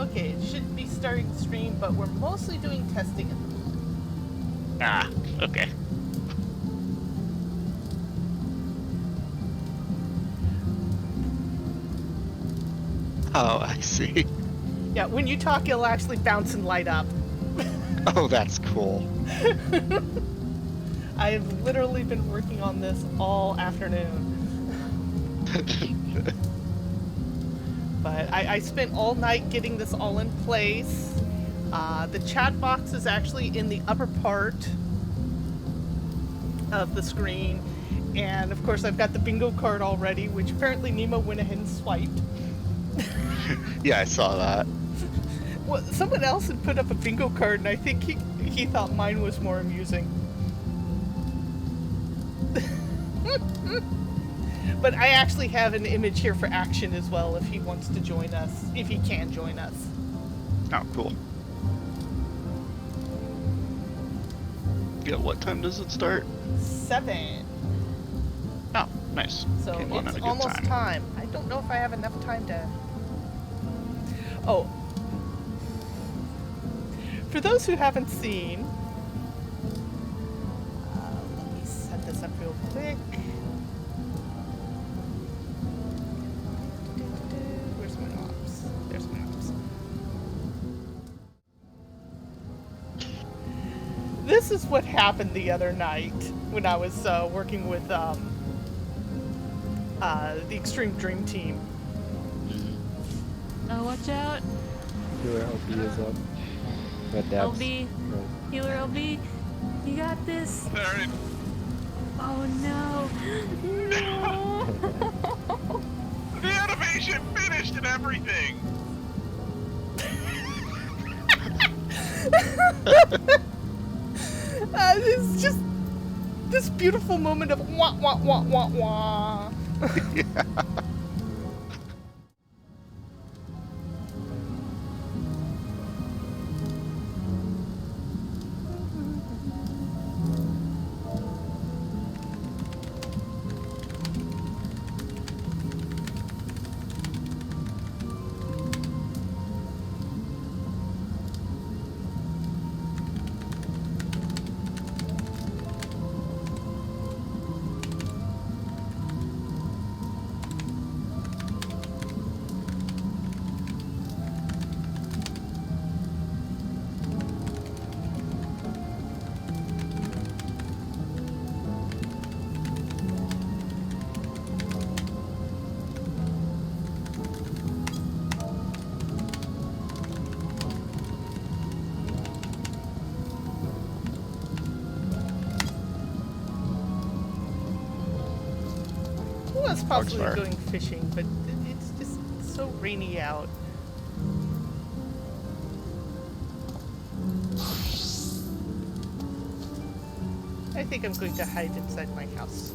Okay, it should be starting the stream, but we're mostly doing testing at the moment. Ah, okay. Oh, I see. Yeah, when you talk, it'll actually bounce and light up. Oh, that's cool. I have literally been working on this all afternoon. But I spent all night getting this all in place. The chat box is actually in the upper part of the screen. And of course I've got the bingo card already, which apparently Nemo went ahead and swiped. Yeah, I saw that. Well, someone else had put up a bingo card, and I think he thought mine was more amusing. But I actually have an image here for action as well if he wants to join us, if he can join us. Oh, cool. Yeah, what time does it start? 7. Oh, nice. So Came on at a it's good almost time. I don't know if I have enough time to... Oh. For those who haven't seen... let me set this up real quick. Where's my knobs? There's my knobs. This is what happened the other night when I was working with the Extreme Dream Team. Oh, watch out. Healer LB is up. Red dabs. LB. Healer LB. You got this. Alright. Oh no. No. The animation finished and everything! It's just this beautiful moment of wah wah wah wah wah. Yeah. I was possibly Foxfire. going fishing, but it's just so rainy out. I think I'm going to hide inside my house.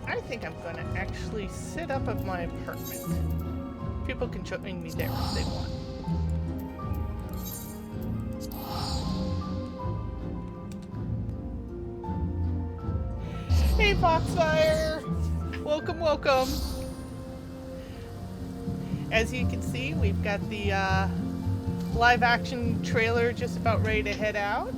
I think I'm going to actually sit up at my apartment. People can join me there if they want. Hey, Foxfire! Welcome, welcome! As you can see, we've got the live action trailer just about ready to head out.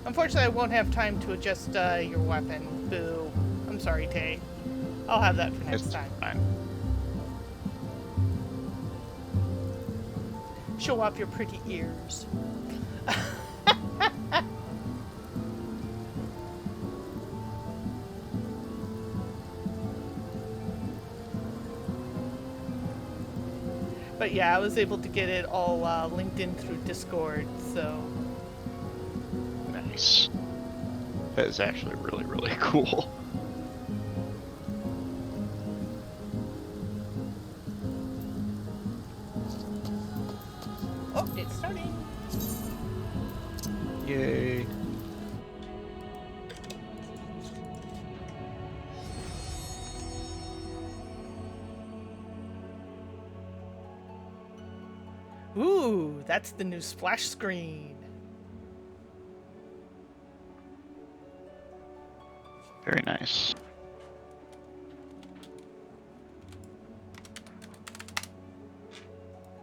Unfortunately, I won't have time to adjust your weapon. Boo. I'm sorry, Tay. I'll have that for next time. Fine. Show off your pretty ears. But yeah, I was able to get it all linked in through Discord, so... Nice. That is actually really, really cool. Oh, it's starting! Yay. Ooh, that's the new splash screen. Very nice.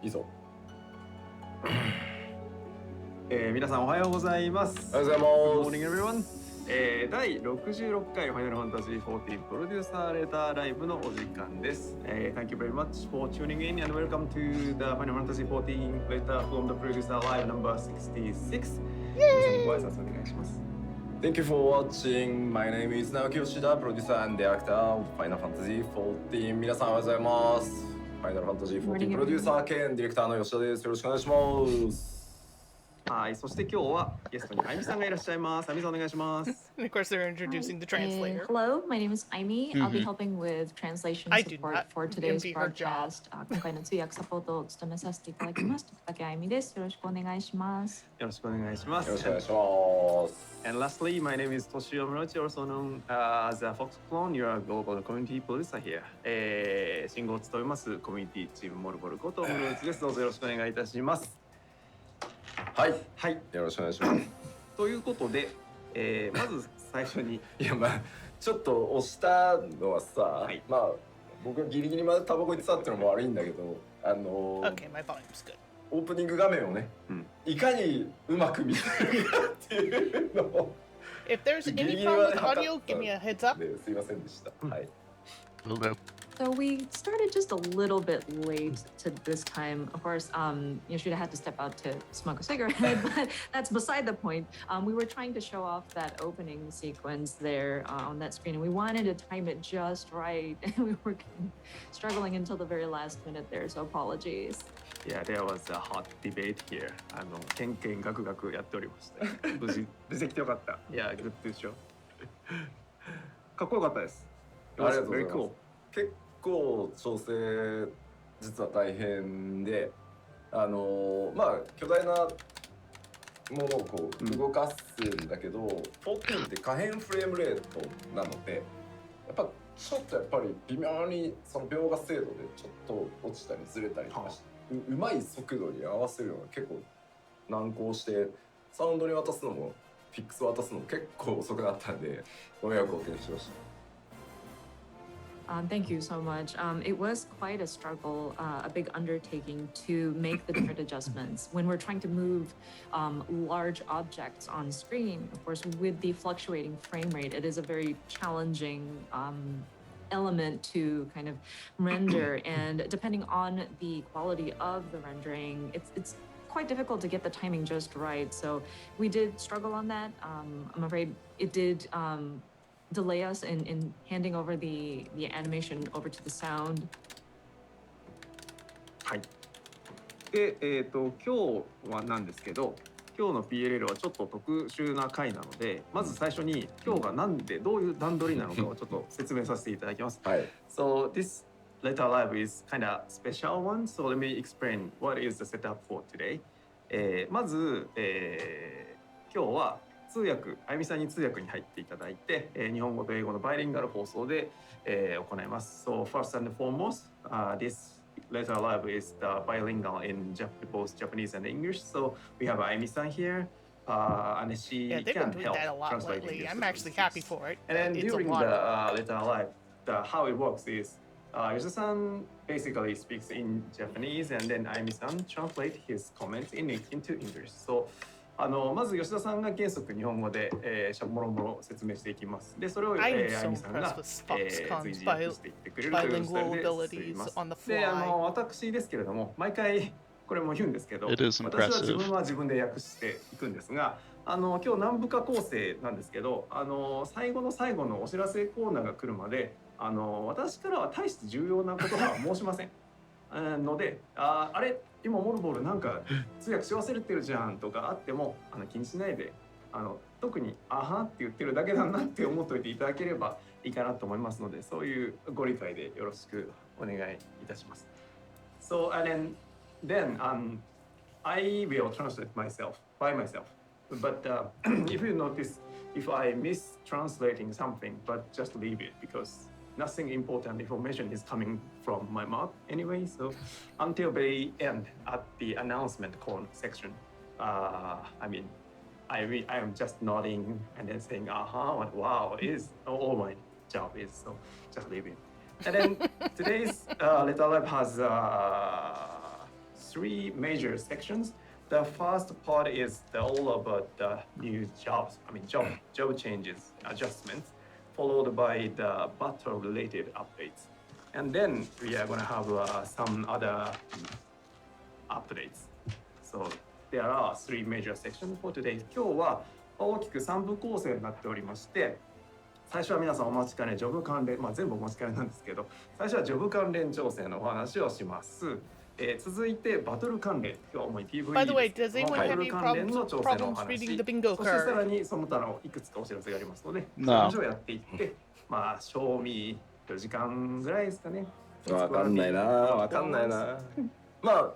いいぞ。皆さんおはようございます。おはようございます。Good morning, everyone. 第66回ファイナルファンタジー14プロデューサーレターライブのお時間です。Thank you very much for tuning in and welcome to the Final Fantasy 14 letter from the producer live number 66. 皆さんにご挨拶お願いします。Thank you for watching. My name is Naoki Yoshida, producer and director of Final Fantasy 14. 皆さんおはようございます。ファイナルファンタジー14プロデューサー兼ディレクターの吉田です。よろしくお願いします。はい、そして今日はゲストにあゆみさんがいらっしゃいます。あゆみさんお願いします。And of course, they're introducing the translator. Hello, my name is Aimi. I'll be helping with translation I do support not for today's envy her job. broadcast. 今回の通訳サポートを務めさせていただきます。徳竹あゆみです。よろしくお願いします。よろしくお願いします。よろしくお願いします。And lastly, my name is Toshio Murachi, also known as a Fox Clone. You're a global community producer here. 進行を務めますコミュニティチームモルボルことムルーツです。どうぞよろしくお願いいたします。はい、はい。よろしくお願いします。ということで、まず最初にいやまあちょっと押したのはさ、はい、まあ僕がギリギリまでタバコ行ってたっていうのも悪いんだけど、Okay, my volume's good. オープニング画面をね、いかにうまく見せるかっていうのを If there's any problem with audio, give me a heads up. すいませんでした。はい。So we started just a little bit late to this time. Of course, Yoshida had to step out to smoke a cigarette, but that's beside the point. We were trying to show off that opening sequence there on that screen, and we wanted to time it just right. And we were struggling until the very last minute there, so apologies. Yeah, there was a hot debate here. ケンケンガクガクやっておりました。無事出てきてよかった。Yeah, good to show. かっこよかったです。ありがとうございます。 Very cool. 結構調整実は大変で、まあ巨大なものをこう動かすんだけど、14って可変フレームレートなので、やっぱちょっとやっぱり微妙にその描画精度でちょっと落ちたりずれたりとかして、うまい速度に合わせるのが結構難航して、サウンドに渡すのもフィックス渡すのも結構遅くなったんで、ご迷惑をおかけしました。 Thank you so much. It was quite a struggle, a big undertaking to make the different adjustments. When we're trying to move large objects on screen, of course, with the fluctuating frame rate, it is a very challenging element to kind of render. And depending on the quality of the rendering, it's quite difficult to get the timing just right. So we did struggle on that. I'm afraid it did delay us in handing over the animation over to the sound. はい。で、今日はなんですけど、今日の PLL はちょっと特殊な回なので、まず最初に今日がなんでどういう段取りなのかをちょっと説明させていただきます。はい。So this letter live is kind of special one. So let me explain what is the setup for today. まず、今日は通訳、あゆみさんに通訳に入っていただいて、日本語と英語のバイリンガル放送で、行います。So first and foremost, this letter live is the bilingual in both Japanese and English. So we have あゆみさん here, and she Yeah, they've can been doing help that a lot translating lately. this. I'm actually happy for it. And then It's a during the lot. letter live, how it works is Yoshida-san basically speaks in Japanese, and then あゆみさん translate his comments into English. So まず吉田さんが原則日本語で、もろもろ説明していきます。で、それを、あゆみさんが、随時訳していってくれるというスタイルで進みます。で、私ですけれども、毎回これも言うんですけど、私は自分は自分で訳していくんですが、今日南部化構成なんですけど、最後の最後のお知らせコーナーが来るまで、私からは大して重要なことは申しません。ので、あれ今モルボールなんか通訳し忘れてるじゃんとかあっても気にしないで特にあはって言ってるだけだなって思っておいていただければいいかなと思いますので、そういうご理解でよろしくお願いいたします。So and then I will translate by myself. But if you notice, if I mistranslating something, but just leave it because nothing important information is coming from my mouth anyway. So until very end at the announcement call section, I am just nodding and then saying, and wow, is all my job is. So just leave it. And then today's Letter Lab has 3 major sections. The first part is all about the new jobs, job changes, adjustments, followed by the battle-related updates. And then we are going to have some other updates. So there are 3 major sections for today. 今日は大きく3部構成になっておりまして、最初は皆さんお待ちかねジョブ関連、全部お待ちかねなんですけど、最初はジョブ関連調整のお話をします。続いてバトル関連、今日は主に PV バトル関連の調整のお話、そしてさらにその他のいくつかお知らせがありますので、その話をやっていって、賞味4時間ぐらいですかね。わかんないな。今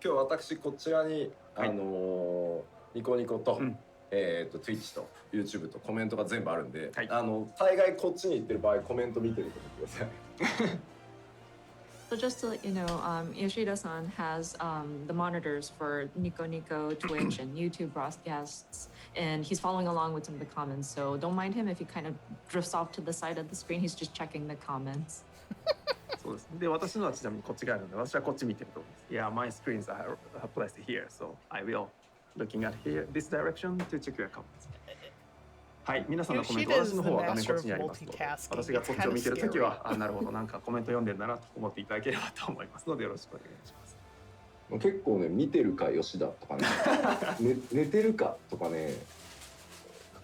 日私こちらにニコニコと、Twitch と YouTube とコメントが全部あるんで、大概こっちに行ってる場合コメント見てると思ってください。So just to let you know, Yoshida-san has the monitors for Nico Nico, Twitch, and YouTube broadcasts, and he's following along with some of the comments. So don't mind him if he kind of drifts off to the side of the screen. He's just checking the comments. そうです。で、私のはちなみにこっち側なので、私はこっち見てると思います。Yeah, my screens are placed here, so I will looking at here this direction to check your comments. はい、皆さんのコメント、私の方は画面こっちにありますので、私がこっちを見てるときは、なるほど、なんかコメント読んでんだなと思っていただければと思いますので、よろしくお願いします。結構ね、見てるか吉田とかね、寝てるかとかね、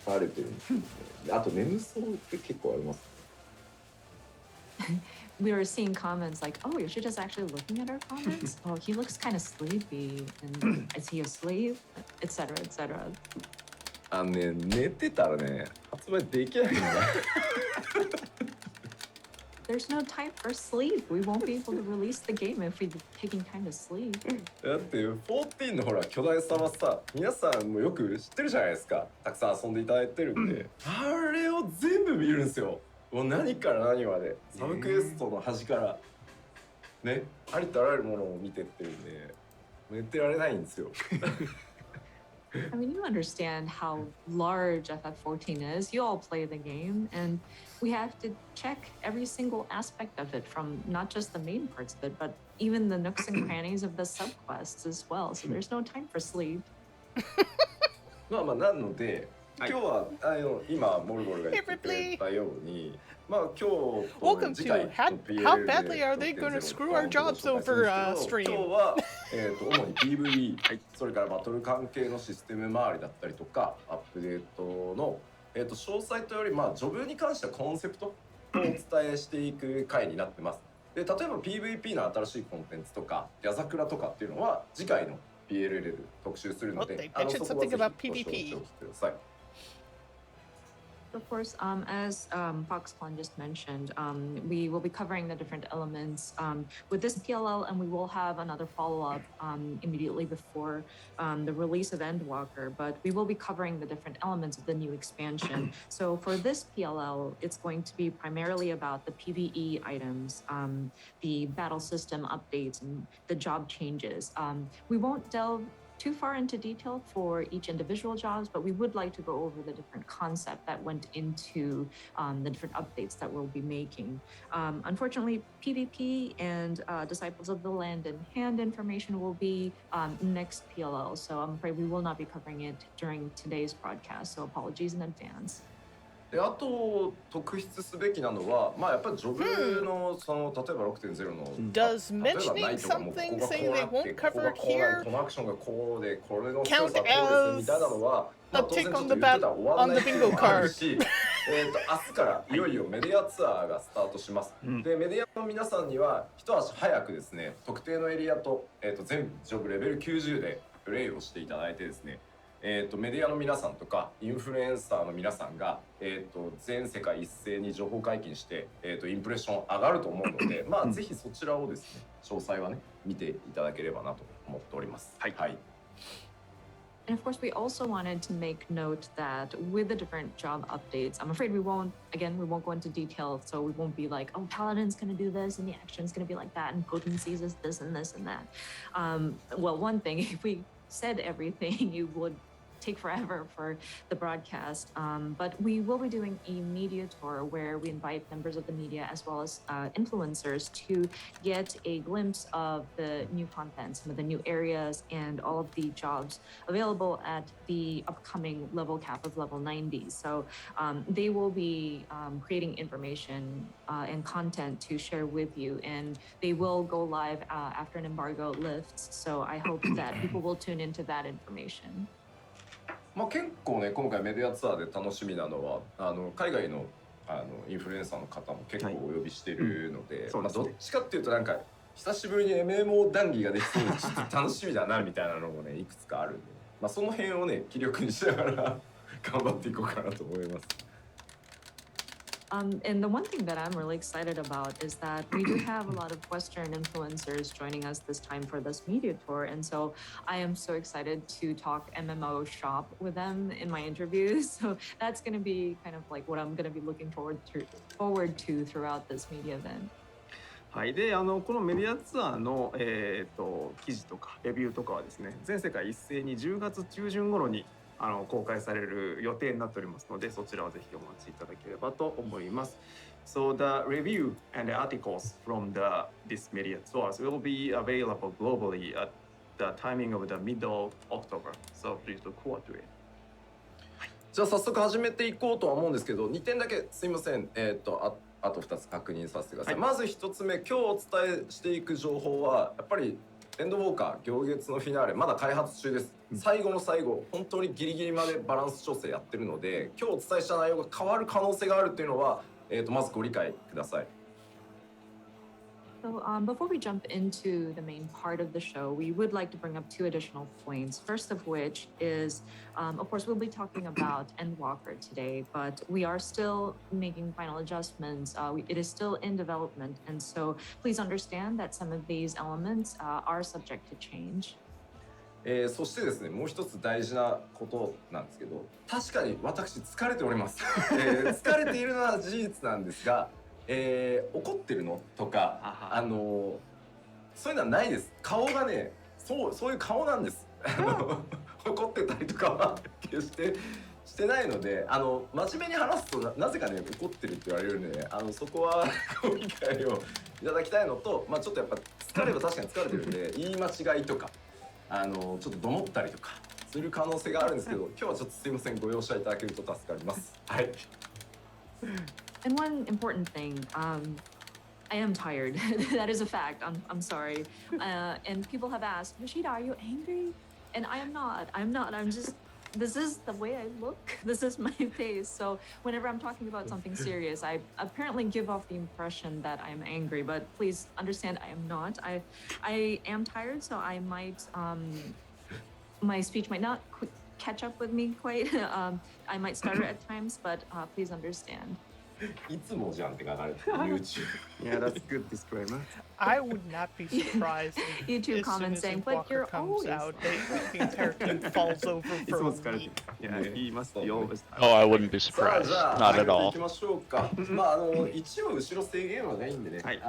書かれてるんですよね。あと眠そうって結構あります。We were seeing comments like, "Oh, Yoshida's actually looking at our comments. Oh, he looks kind of sleepy, and is he asleep?" etc. etc. 寝てたらね、発売できないんだ。There's no time for sleep. We won't be able to release the game if we're taking time to sleep. だって14のほら巨大さはさ、皆さんもよく知ってるじゃないですか。たくさん遊んでいただいてるんで、あれを全部見るんですよ。もう何から何まで、サブクエストの端からね、ありとあらゆるものを見てってるんで、寝てられないんですよ。I mean, you understand how large FF14 is. You all play the game, and we have to check every single aspect of it, from not just the main parts of it, but even the nooks and crannies of the subquests as well. So there's no time for sleep. なので、今日は今モルゴルが言ってくれたように、今日と次回の How badly are they going to screw our jobs over stream? 今日は主に PVE、それからバトル関係のシステム周りだったりとか、アップデートの詳細というよりジョブに関してはコンセプトをお伝えしていく回になってます。で、例えば PVP の新しいコンテンツとか、夜桜とかっていうのは次回の PLL で特集するので、そこはぜひご承知おきください。Of course, as Foxconn just mentioned, we will be covering the different elements with this PLL, and we will have another follow-up immediately before the release of Endwalker, but we will be covering the different elements of the new expansion. So for this PLL, it's going to be primarily about the PvE items, the battle system updates, and the job changes. We won't delve too far into detail for each individual jobs, but we would like to go over the different concept that went into the different updates that we'll be making. Unfortunately, PvP and Disciples of the Land and Hand information will be next PLL, so I'm afraid we will not be covering it during today's broadcast, so apologies in advance. で、あと特筆すべきなのは、やっぱりジョブの例えば 6.0 の Does mentioning something saying they won't cover here このアクションがこうで、これの強さはこうですみたいなのは、a tick on the bingo card. 明日からいよいよメディアツアーがスタートします。で、メディアの皆さんには一足早くですね、特定のエリアと、全部ジョブレベル90でプレイをしていただいてですね、メディアの皆さんとかインフルエンサーの皆さんが、全世界一斉に情報解禁して、インプレッション上がると思うので、まあぜひそちらをですね、詳細はね見ていただければなと思っております。はい。はい。And of course, we also wanted to make note that with the different job updates, I'm afraid we won't go into detail. So we won't be like, oh, Paladin's going to do this and the action's going to be like that and potencies is this and this and that. Well, one thing, if we said everything, you would take forever for the broadcast. But we will be doing a media tour where we invite members of the media as well as influencers to get a glimpse of the new content, some of the new areas, and all of the jobs available at the upcoming level cap of level 90. So they will be creating information and content to share with you, and they will go live after an embargo lifts. So I hope that people will tune into that information. まあ結構ね、今回メディアツアーで楽しみなのは海外のインフルエンサーの方も結構お呼びしてるので、まあどっちかっていうとなんか久しぶりに MMO 談義ができそうでちょっと楽しみだなみたいなのもねいくつかあるんで、まあその辺をね気力にしながら頑張っていこうかなと思います。And the one thing that I'm really excited about is that we do have a lot of Western influencers joining us this time for this media tour. And so I am so excited to talk MMO shop with them in my interviews. So that's going to be kind of like what I'm going to be looking forward to throughout this media event. はい、でこのメディアツアーの、記事とかレビューとかはですね、全世界一斉に10月中旬頃に公開される予定になっておりますので、そちらはぜひお待ちいただければと思います。So the review and the articles from this media tours will be available globally at the timing of the middle October. So please look forward to it. じゃあ早速始めていこうとは思うんですけど、2点だけすいません。あと2つ確認させてください。まず1つ目、今日お伝えしていく情報はやっぱりエンドウォーカー行月のフィナーレまだ開発中です。最後の最後本当にギリギリまでバランス調整やってるので、今日お伝えした内容が変わる可能性があるっていうのは、まずご理解ください。So before we jump into the main part of the show, we would like to bring up two additional points. First of which is, of course, we'll be talking about Endwalker today, but we are still making final adjustments. It is still in development, and so please understand that some of these elements are subject to change. そしてですね、もう一つ大事なことなんですけど、確かに私疲れております。疲れているのは事実なんですが、怒ってるのとかそういうのはないです。顔がね、そういう顔なんです。怒ってたりとかは決してしてないので、真面目に話すと なぜかね怒ってるって言われるので、そこはご理解をいただきたいのと、まあちょっとやっぱ疲れは確かに疲れてるんで言い間違いとかちょっとどもったりとかする可能性があるんですけど、今日はちょっとすいません、ご容赦いただけると助かります。はい。And one important thing, I am tired. That is a fact. I'm sorry. And people have asked, Yoshida, are you angry? And I am not. I'm just, this is the way I look. This is my face. So whenever I'm talking about something serious, I apparently give off the impression that I'm angry, but please understand I am not. I am tired, so I might, my speech might not catch up with me quite. I might stutter at times, but please understand. いつもじゃんって書かれてる YouTube. Yeah, that's good disclaimer. I would not be surprised if YouTube as soon comments as saying, but Endwalker you're comes always out, the entire team falls over いつ for も a 疲れて week. る。Yeah, he must be always tired. Oh, I wouldn't be さあ surprised. じゃあ Not 始 at めてい all. きましょうか。まあ一応後ろ制限はないんでね、はい、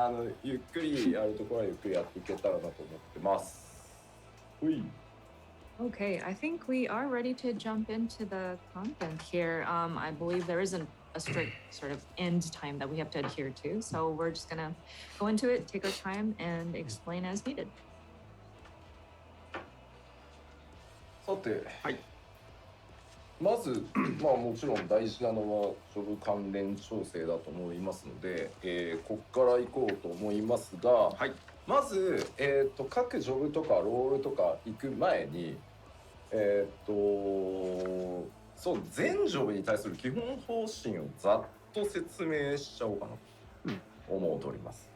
ゆっくりやるところはゆっくりやっていけたらなと思ってます。ほい。 Okay, I think we are ready to jump into the content here. I believe there isn't a strict sort of end time that we have to adhere to, so we're just gonna go into it, take our time, and explain as needed. さて、はい、まずまあもちろん大事なのはジョブ関連調整だと思いますので、ここから行こうと思いますが、はい、まず、各ジョブとかロールとか行く前に、そう全ジョブに対する基本方針をざっと説明しちゃおうかなと思っております。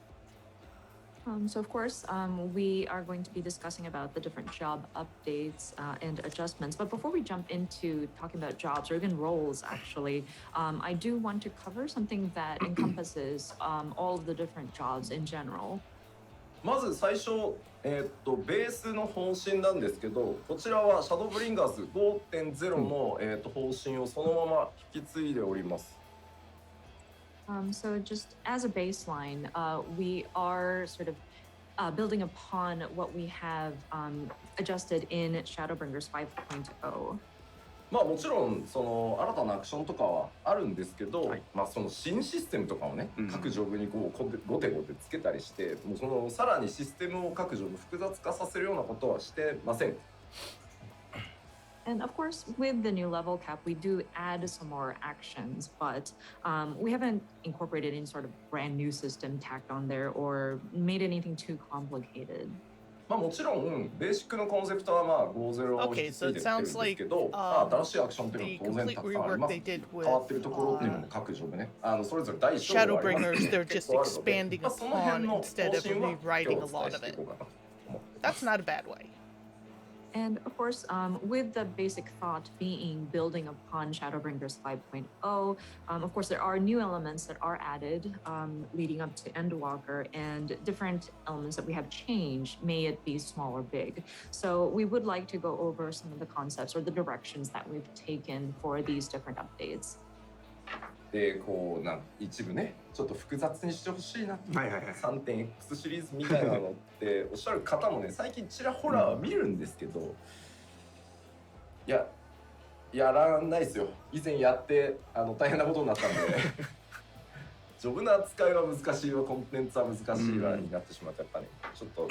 So of course, we are going to be discussing about the different job updates and adjustments. But before we jump into talking about jobs or even roles, actually, I do want to cover something that encompasses all of the different jobs in general. まず最初、ベースの方針なんですけど、こちらはシャドーブリンガーズ 5.0 の、方針をそのまま引き継いでおります。So just as a baseline, we are sort of building upon what we have adjusted in Shadowbringers 5.0. まあもちろんその新たなアクションとかはあるんですけど、まあその新システムとかをね、各ジョブにこうゴテゴテつけたりして、もうそのさらにシステムを各ジョブ複雑化させるようなことはしてません。And of course, with the new level cap, we do add some more actions, but we haven't incorporated any sort of brand new system tacked on there or made anything too complicated. まあもちろんベーシックのコンセプトはまあ5.0を引き継いでってるんですけど、新しいアクションっていうのは当然たくさんあります。変わってるところっていうのも各ジョブね、それぞれ第一章があります。 Shadowbringers, they're just expanding upon instead of rewriting a lot of it. That's not a bad way. And of course, with the basic thought being building upon Shadowbringers 5.0, of course, there are new elements that are added leading up to Endwalker and different elements that we have changed, may it be small or big. So we would like to go over some of the concepts or the directions that we've taken for these different updates. でこう一部ねちょっと複雑にしてほしいな、3.x シリーズみたいなのっておっしゃる方もね最近ちらほらは見るんですけど、やらないですよ。以前やって大変なことになったんでジョブの扱いは難しいわ、コンテンツは難しいわになってしまってやっぱねちょっと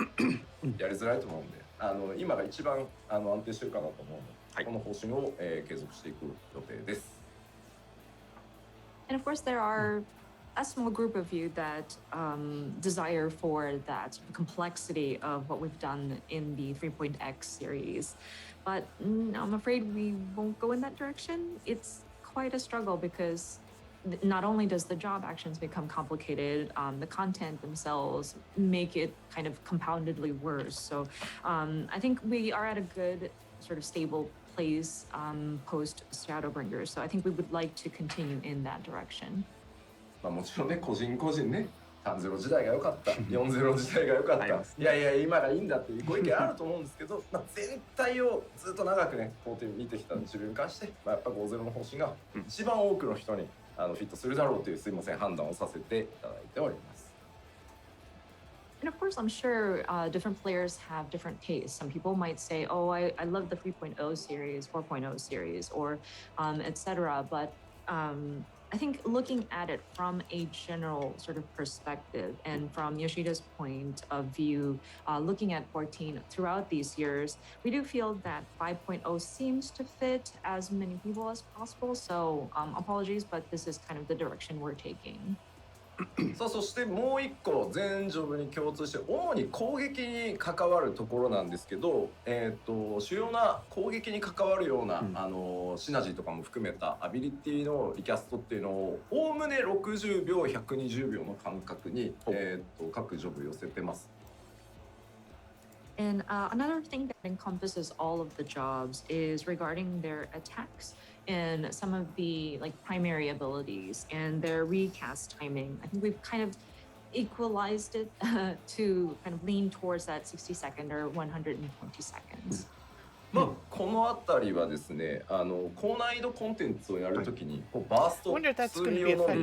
やりづらいと思うんで、今が一番安定してるかなと思うので、この方針を、継続していく予定です。And of course, there are a small group of you that desire for that complexity of what we've done in the 3.x series. But I'm afraid we won't go in that direction. It's quite a struggle because not only does the job actions become complicated, the content themselves make it kind of compoundedly worse. So I think we are at a good sort of stable place post Shadowbringers. So I think we would like to continue in that direction. まあもちろんね個人個人ね3.0時代が良かった、4.0時代が良かった、いやいや今がいいんだっていうご意見あると思うんですけど、まあ全体をずっと長くねこう見てきた自分に関して、まあやっぱ5.0の方針が一番多くの人にフィットするだろうというすいません判断をさせていただいております。And of course, I'm sure different players have different tastes. Some people might say, oh, I love the 3.0 series, 4.0 series, or etc. But I think looking at it from a general sort of perspective and from Yoshida's point of view, looking at 14 throughout these years, we do feel that 5.0 seems to fit as many people as possible. So apologies, but this is kind of the direction we're taking. さあそしてもう一個全ジョブに共通して主に攻撃に関わるところなんですけど、主要な攻撃に関わるような、シナジーとかも含めたアビリティのリキャストっていうのをおおむね60秒120秒の間隔に、各ジョブ寄せてます。And another thing that encompasses all of the jobs is regarding their attacks and some of the primary abilities and their recast timing. I think we've kind of equalized it to kind of lean towards that 60-second or 120 seconds. まあこのあたりはですね、高難易度コンテンツをやるときにこうバースト数量の各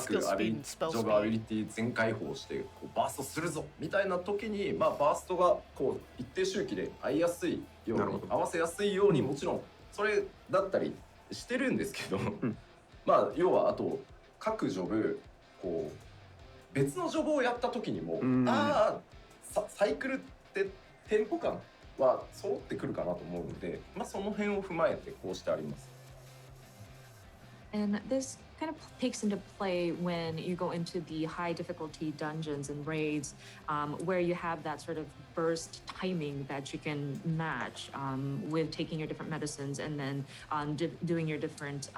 ジョブアビリティ全開放してこうバーストするぞみたいなときに、まあバーストがこう一定周期で合いやすいように合わせやすいようにもちろんそれだったりしてるんですけど、まあ要はあと各ジョブこう別のジョブをやったときにも、サイクルってテンポ感は揃ってくるかなと思うので、まあその辺を踏まえてこうしてあります。And this kind of takes into play when you go into the high difficulty dungeons and raids, where you have that sort of burst timing that you can match with taking your different medicines and then doing your different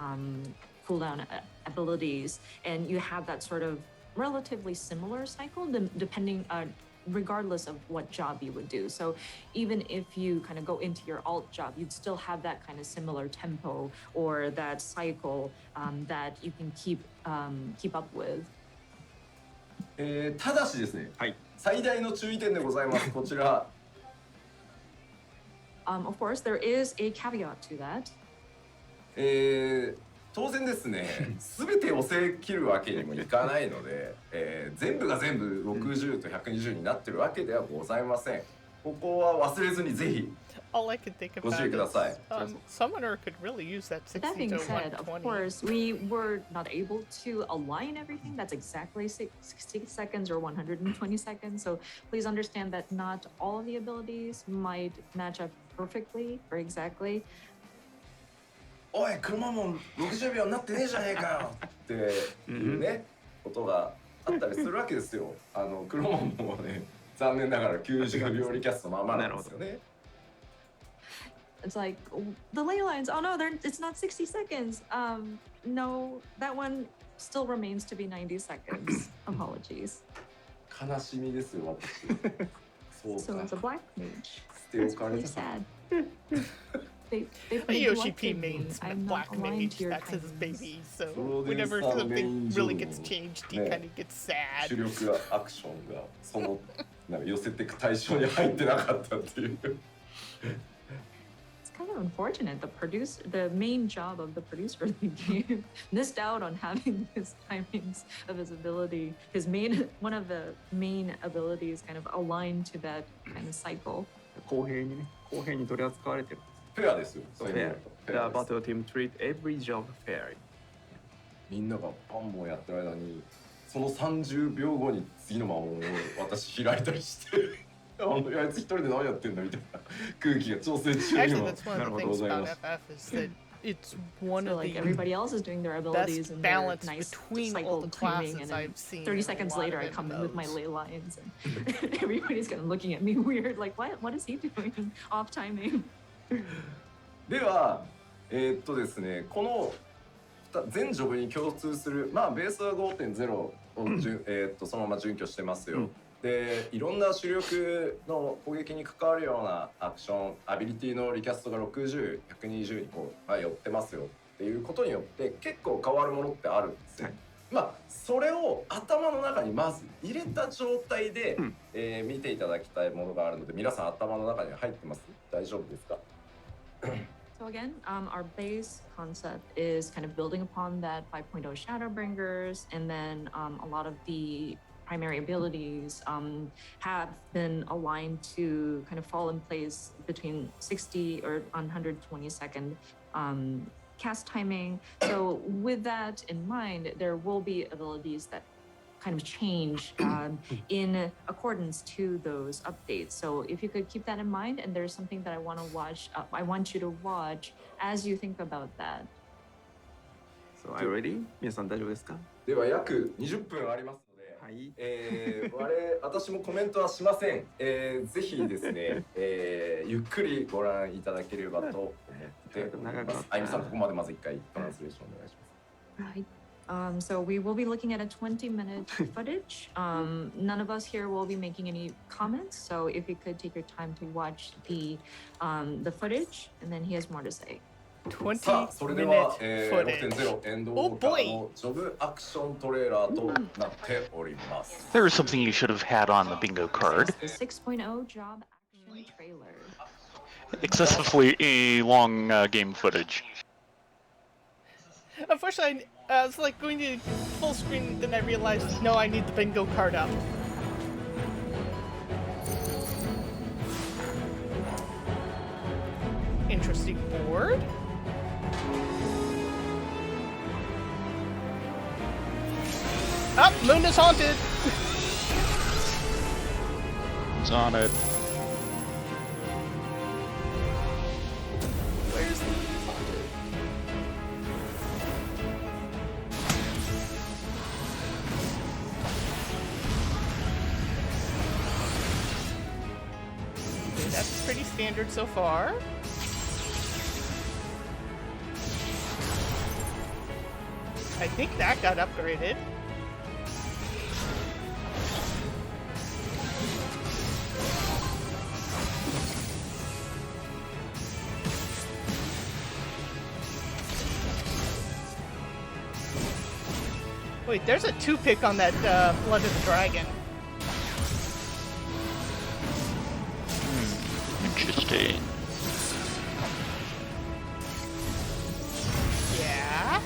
cooldown abilities. And you have that sort of relatively similar cycle depending regardless of what job you would do. So even if you kind of go into your alt job, you'd still have that kind of similar tempo or that cycle that you can keep up with. ただしですね、はい。最大の注意点でございます。こちら。Of course, there is a caveat to that. 当然ですね、全て押せ切るわけにもいかないので、全部が全部60と120になってるわけではございません。ここは忘れずにぜひ All I could think ご about 注意ください。 is Summoner could really use that That 60 being to said, of 120. course, we were not able to align everything. That's exactly 60 seconds or 120 seconds. So please understand that not all of the abilities might match up perfectly or exactly. おい、車も60秒になってねえじゃねえかよっていうね、ことがあったりするわけですよ。車もね、残念ながら90秒リキャストままなんですよね。It's like the ley lines. Oh no, it's not 60 seconds. No, that one still remains to be 90 seconds. Apologies. 悲しみですよ、私。そう So か。 it's a black mage. 捨て It's おかれ really た。 sad. They Yoshi neglected P me. mains I'm Black not aligned Mage, to your that's his timings. baby, so Well, whenever there's some something really angel. gets changed, he Yeah. kind of gets sad. 主力アクションがそのなんか寄せていく対象に入ってなかったっていう。It's kind of unfortunate. The main job of the producer of the game missed out on having his timings of his ability. One of the main abilities kind of aligned to that kind of cycle. 公平に取り扱われてる。フェアですよ。そういう意味 Fair. だと The フェアです battle team treat every job fairly. みんながパンボンやってる間にその30秒後に次の魔物を私開いたりしてあいつ一人で何やってんだみたいな空気が調整中に Actually, も that's one of the なるほど things ござい about ます。 FF is that it's one So of like the everybody else is doing their abilities best and their balance nice between all cycle the timing, classes and then I've seen. 30 in a seconds lot later, of I come in with my MMOs. ley lines, and everybody's kind of looking at me weird, like what is he doing? Off timing. ではですねこの全ジョブに共通するまあベースは 5.0 をそのまま準拠してますよ。でいろんな主力の攻撃に関わるようなアクションアビリティのリキャストが60、120にこう、寄ってますよっていうことによって結構変わるものってあるんですよ。はいまあそれを頭の中にまず入れた状態で、見ていただきたいものがあるので皆さん頭の中に入ってます？大丈夫ですか？ So again, our base concept is kind of building upon that 5.0 Shadowbringers, and then a lot of the primary abilities have been aligned to kind of fall in place between 60 or 120 second cast timing. So with that in mind, there will be abilities that kind of change in accordance to those updates. So if you could keep that in mind, and there's something that I want to watch, I want you to watch as you think about that. So are you ready? 皆さん大丈夫ですか？では約20分ありますので、はい。私もコメントはしません。ぜひですね、ゆっくりご覧いただければと思っております。あゆみさんここまでまず一回トランスレーションお願いします。Right. So we will be looking at a 20-minute footage. None of us here will be making any comments. So if you could take your time to watch the footage, and then he has more to say. さあそれでは、 20-minute footage. 6.0 エンドウォーカーのジョブアクショントレーラーとなっております。 There is something you should have had on the bingo card. The 6.0 job action trailer. Excessively long game footage. Unfortunately, I was like going to full screen, then I realized, no, I need the bingo card up. Interesting board. Oh, Moon is haunted! It's on it. Where's the Moon is haunted? That's pretty standard so far. I think that got upgraded. Wait, there's a 2-pick on that Blood of the Dragon. Interesting. Yeah.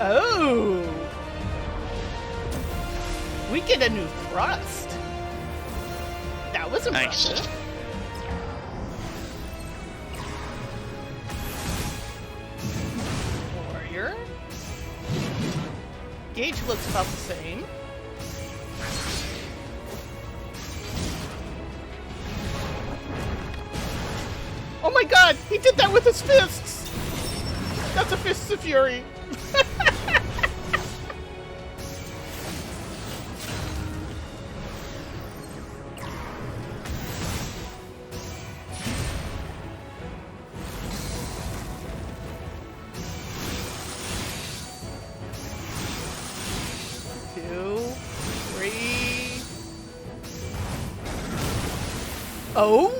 Oh. We get a new thrust. That was impressive. Nice. Warrior. Gauge looks about the same. Oh my god! He did that with his fists! That's a Fists of Fury. Two, three. Oh!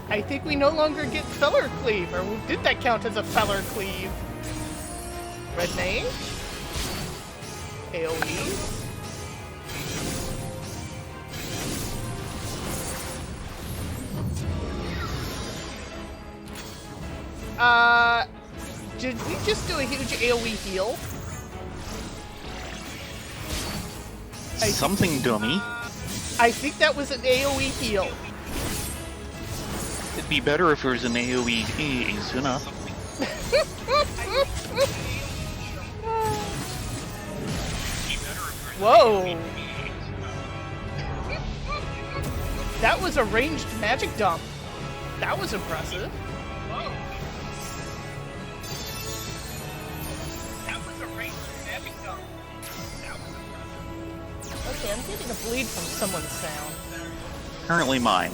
I think we no longer get Feller Cleave, or did that count as a Feller Cleave? Red Mage? AoE? Did we just do a huge AoE heal? Something dummy. I think that was an AoE heal. It'd be better if there was an AoE Izuna. Whoa! That was a ranged magic dump. That was impressive. Okay, I'm getting a bleed from someone's sound. Currently mine.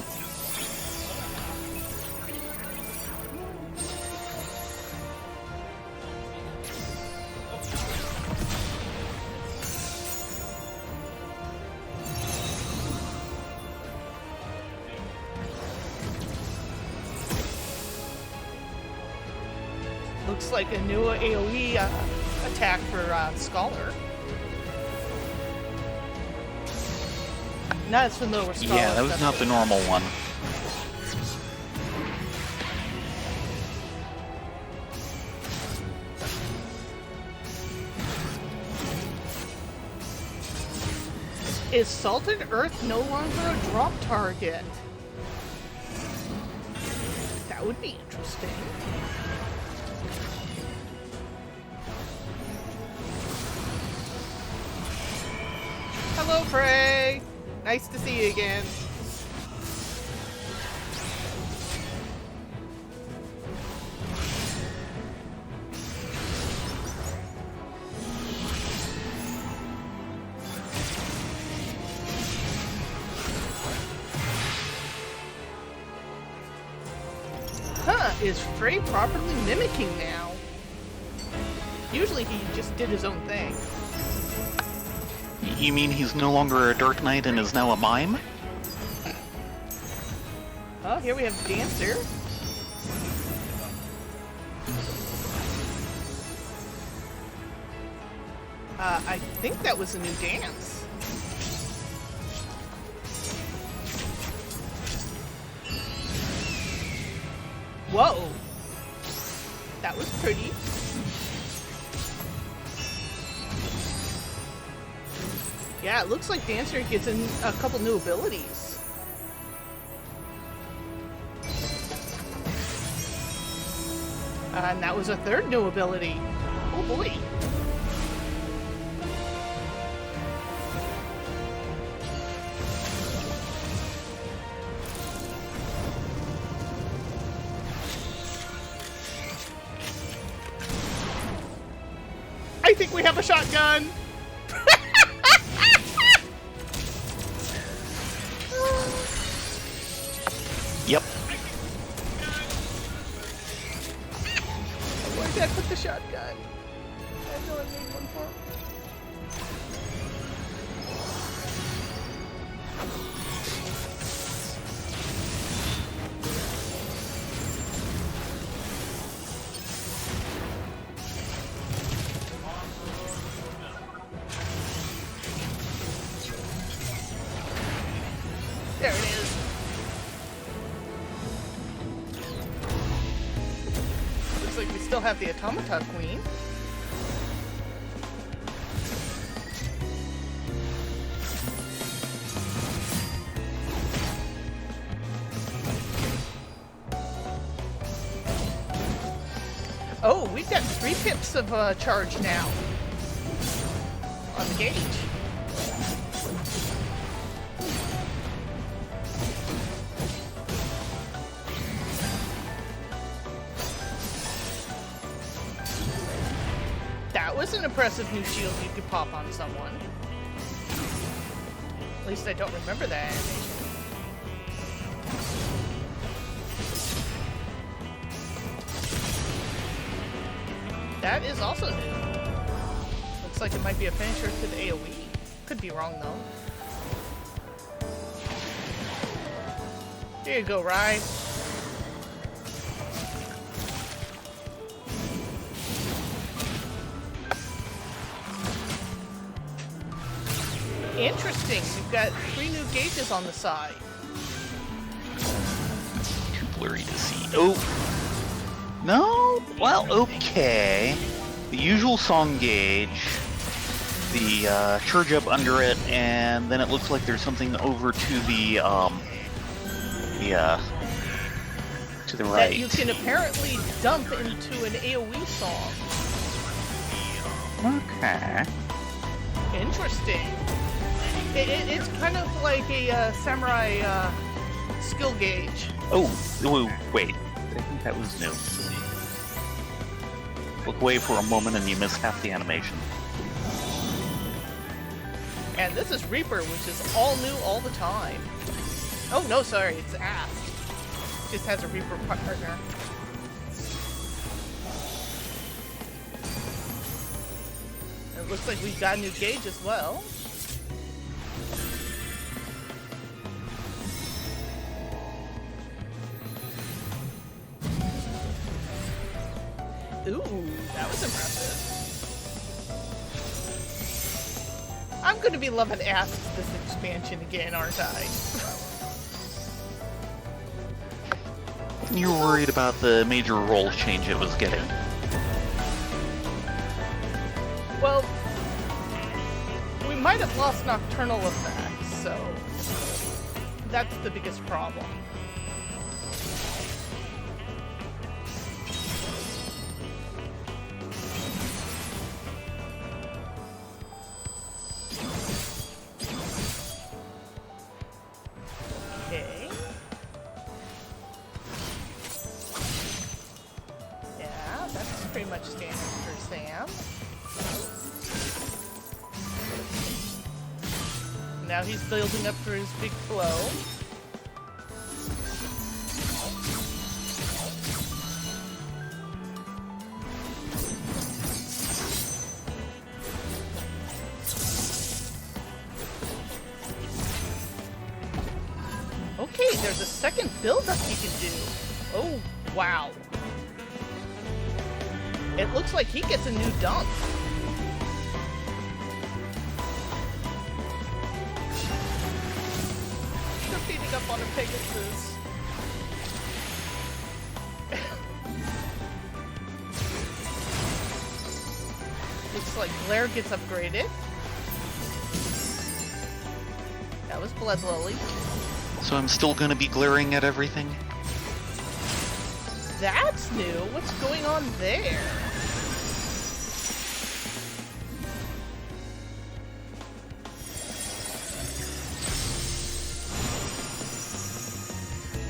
Looks like a new AoE attack for Scholar. No, it's from the lower Scholar. Yeah, that was not the normal one. Is Salted Earth no longer a drop target? That would be interesting. Hello, Prey! Nice to see you again. Huh, is Frey properly mimicking now? Usually he just did his own thing. You mean he's no longer a Dark Knight and is now a mime? Oh, here we have Dancer. I think that was a new dance. Whoa! That was pretty. Yeah, it looks like Dancer gets in a couple new abilities. And that was a third new ability. Oh boy. think we have a shotgun. Yep. Where did I put the shotgun? I know I made one for him. There it is. Looks like we still have the Automata Queen. Oh, we've got 3 pips of charge now on the gauge. That was an impressive new shield you could pop on someone. At least I don't remember that animation. That is also new. Looks like it might be a finisher to the AoE. Could be wrong though. Here you go, Rye. Interesting. We've got 3 new gauges on the side. Too blurry to see. Oh! No? Well, okay. The usual song gauge, the charge up under it, and then it looks like there's something over to the to the right. That you can apparently dump into an AoE song. Okay. Interesting. It's kind of like a samurai skill gauge. Oh, wait. I think that was new. Look away for a moment and you miss half the animation. And this is Reaper, which is all new all the time. Oh no, sorry, it's Ast. Just has a Reaper partner. It looks like we've got a new gauge as well. Ooh, that was impressive. I'm gonna be loving Ast this expansion again, aren't I? You were worried about the major role change it was getting. Well, we might have lost nocturnal effects, so that's the biggest problem. Okay. Yeah, that's pretty much standard for Sam. Now he's building up for his big flow. Okay, there's a second build-up he can do. Oh, wow. It looks like he gets a new dump. They're beating up on a Pegasus. Looks like Blair gets upgraded. That was Blood Lily. So I'm still gonna be glaring at everything? That's new. What's going on there?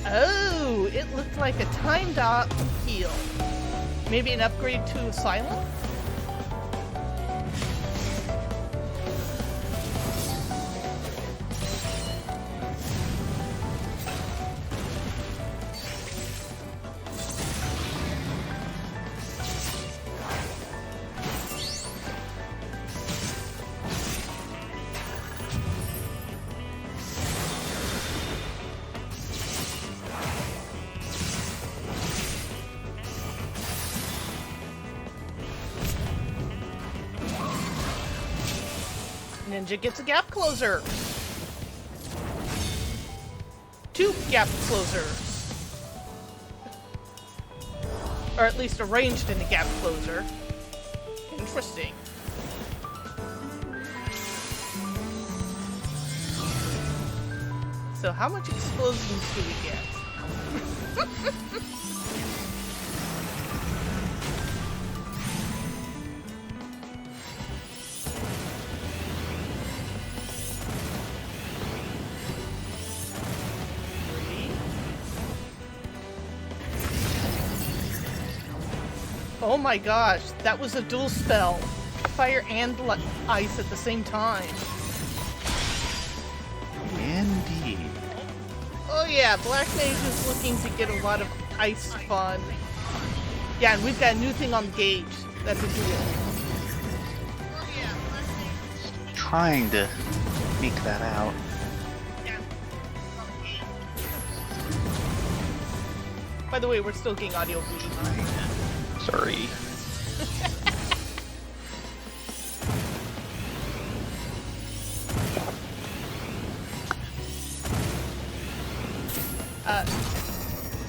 Oh, it looked like a timed out heal. Maybe an upgrade to Silent? Ninja gets a gap closer. 2 gap closers. Or at least arranged in a gap closer. Interesting. So how much explosions do we get? Oh my gosh, that was a dual spell. Fire and ice at the same time. Indeed. Oh yeah, Black Mage is looking to get a lot of ice fun. Yeah, and we've got a new thing on the gauge. That's a duel. Trying to make that out. By the way, we're still getting audio booty. Sorry.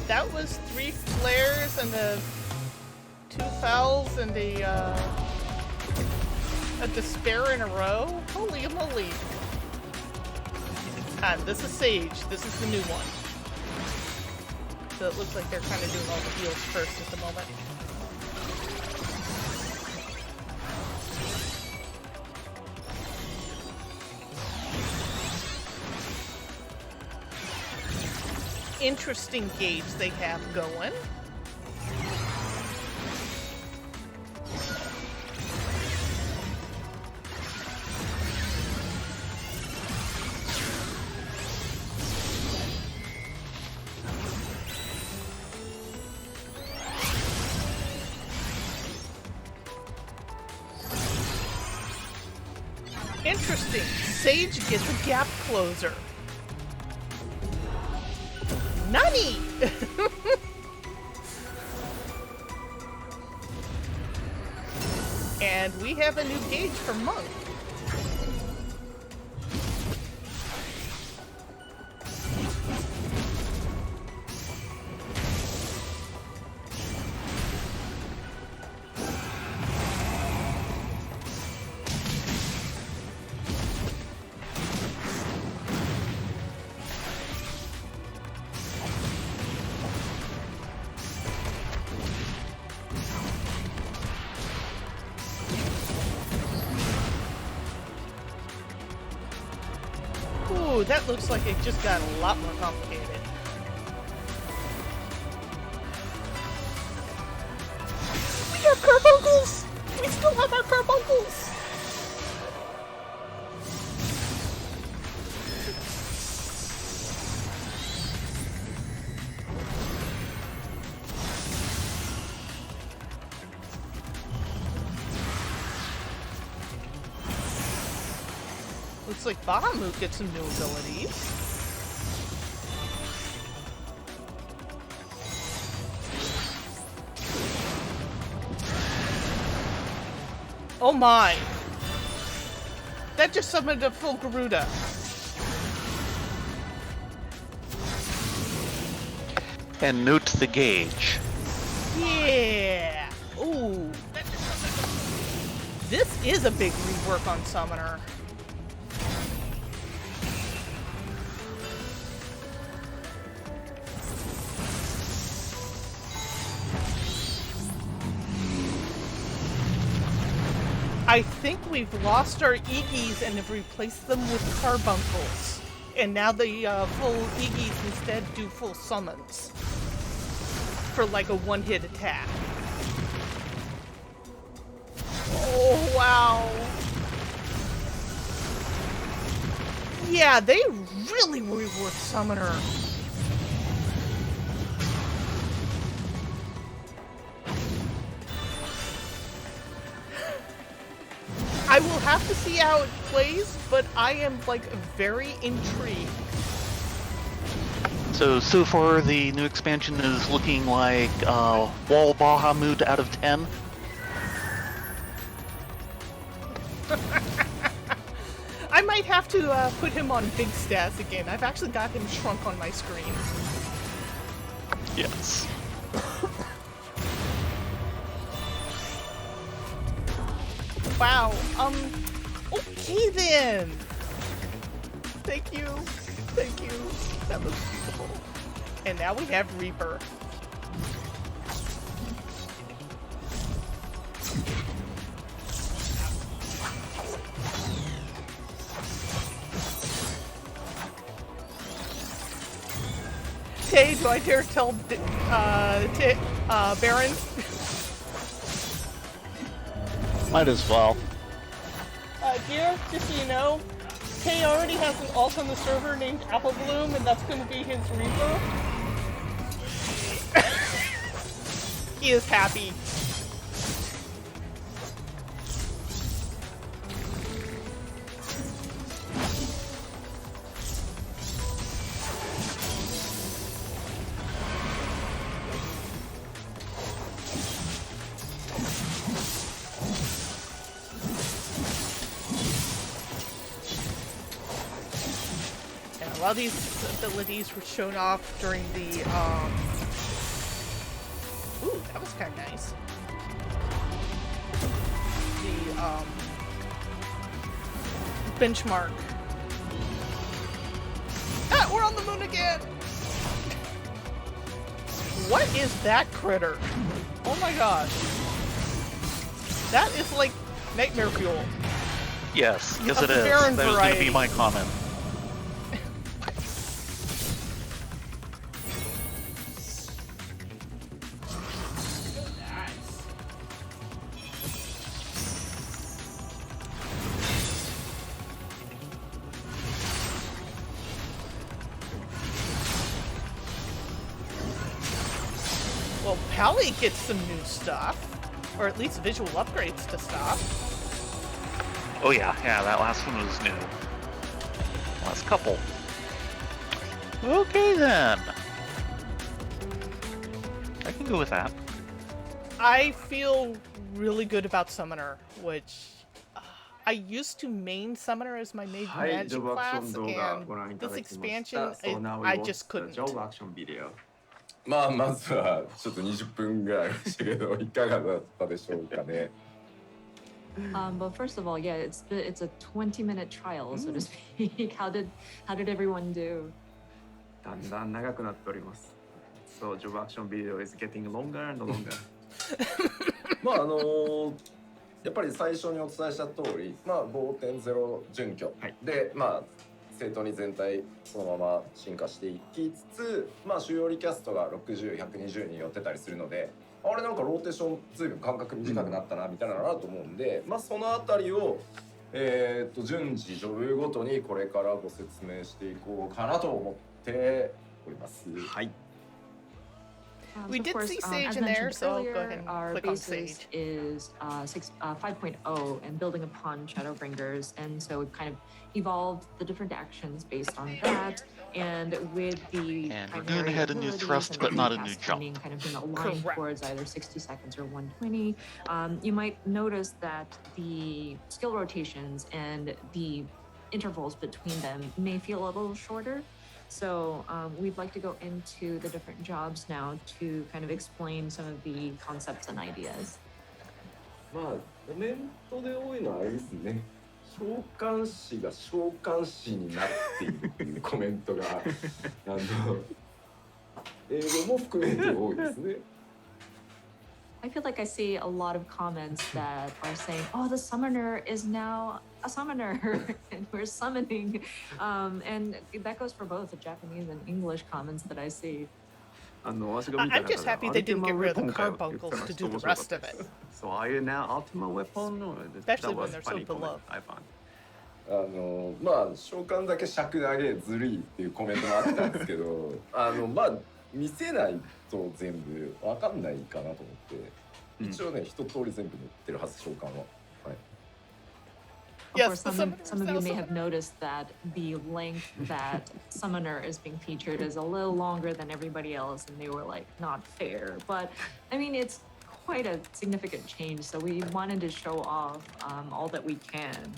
That was 3 flares and 2 fouls and a despair in a row. Holy moly! And this is Sage. This is the new one. So it looks like they're kind of doing all the heals first at the moment. Interesting gauge they have going. Interesting. Sage gets a gap closer. Nani! And we have a new gauge for Monk. Ooh, that looks like it just got a lot more complicated. We have carbuncles! We still have our carbuncles! Looks like Bahamut gets some new abilities. Oh my! That just summoned a full Garuda. And note the gauge. Yeah! Ooh. This is a big rework on Summoner. I think we've lost our Iggy's and have replaced them with carbuncles. And now the full Iggy's instead do full summons. For like a one-hit attack. Oh, wow. Yeah, they really reworked Summoner. I will have to see how it plays, but I am like very intrigued. So far the new expansion is looking like Wall Bahamut out of 10. might have to put him on big stats again. I've actually got him shrunk on my screen. Yes. Wow. Okay then. Thank you. Thank you. That looks beautiful. And now we have Reaper. Tay, do I dare tell Baron? Might as well. Dear, just so you know, Tay already has an alt on the server named Apple Bloom, and that's going to be his Reaper. He is happy. A lot of these abilities were shown off during the, ooh, that was kind of nice. The, benchmark. Ah, we're on the moon again! What is that critter? Oh my gosh. That is like nightmare fuel. Yes, yes Of it the is. Baron That was going to variety. be my comment. Well, Pally gets some new stuff, or at least visual upgrades to stuff. Oh yeah, that last one was new. Last couple. Okay then. I can go with that. I feel really good about Summoner, which I used to main Summoner as my Mage はい、 Magic ジョブアクショ class, ン動画ご覧い and ただ this きまし expansion, た。So now we I watch just the couldn't. job action video. まあまずはちょっと20分ぐらいありましたけどいかがだったでしょうかね。But first of all, yeah, it's a 20-minute trial, so to speak. How did everyone do? だんだん長くなっております。So job action video is getting longer and longer. まあやっぱり最初にお伝えした通り、まあ 5.0 準拠、はいでまあ正当に全体そのまま進化していきつつ、まあ主要リキャストが60、120に寄ってたりするので、あれなんかローテーション随分間隔短くなったなみたいなのがあると思うんで、まあそのあたりを順次ジョブごとにこれからご説明していこうかなと思っております。はい。We So of did course, see Sage as in there, mentioned so go earlier, ahead and our click on basis Sage. is 5.0 and building upon Shadowbringers, and so it kind of evolved the different actions based on that. And with the And we're primary gonna add a new abilities thrust, and but the not a cast new jump. timing kind of being aligned Correct. towards either 60 seconds or 120, you might notice that the skill rotations and the intervals between them may feel a little shorter. So we'd like to go into the different jobs now to kind of explain some of the concepts and ideas. まあコメントで多いのはあれですね。召喚師が召喚師になっているっていうコメントが英語も含めて多いですね。I feel like I see a lot of comments that are saying, "Oh, the summoner is now a summoner, and we're summoning," and that goes for both the Japanese and English comments that I see. 私が見た I'm 中で just happy they didn't get rid of the アルティマウェポンかよって言って carbuncles ま to した do the 面白か rest った of です it. So are you now ultimate weapon? Or Especially that when was they're so funny comment, beloved. I found. まあ召喚だけ尺投げずるいっていうコメントもあったんですけどまあ見せないと全部わかんないかなと思って、一応ね一通り全部載ってるはず召喚は。はい。 Of Yes, course, the some of you may summoner. have noticed that the length that Summoner is being featured is a little longer than everybody else, and they were like, not fair. But I mean, it's quite a significant change, so we wanted to show off all that we can.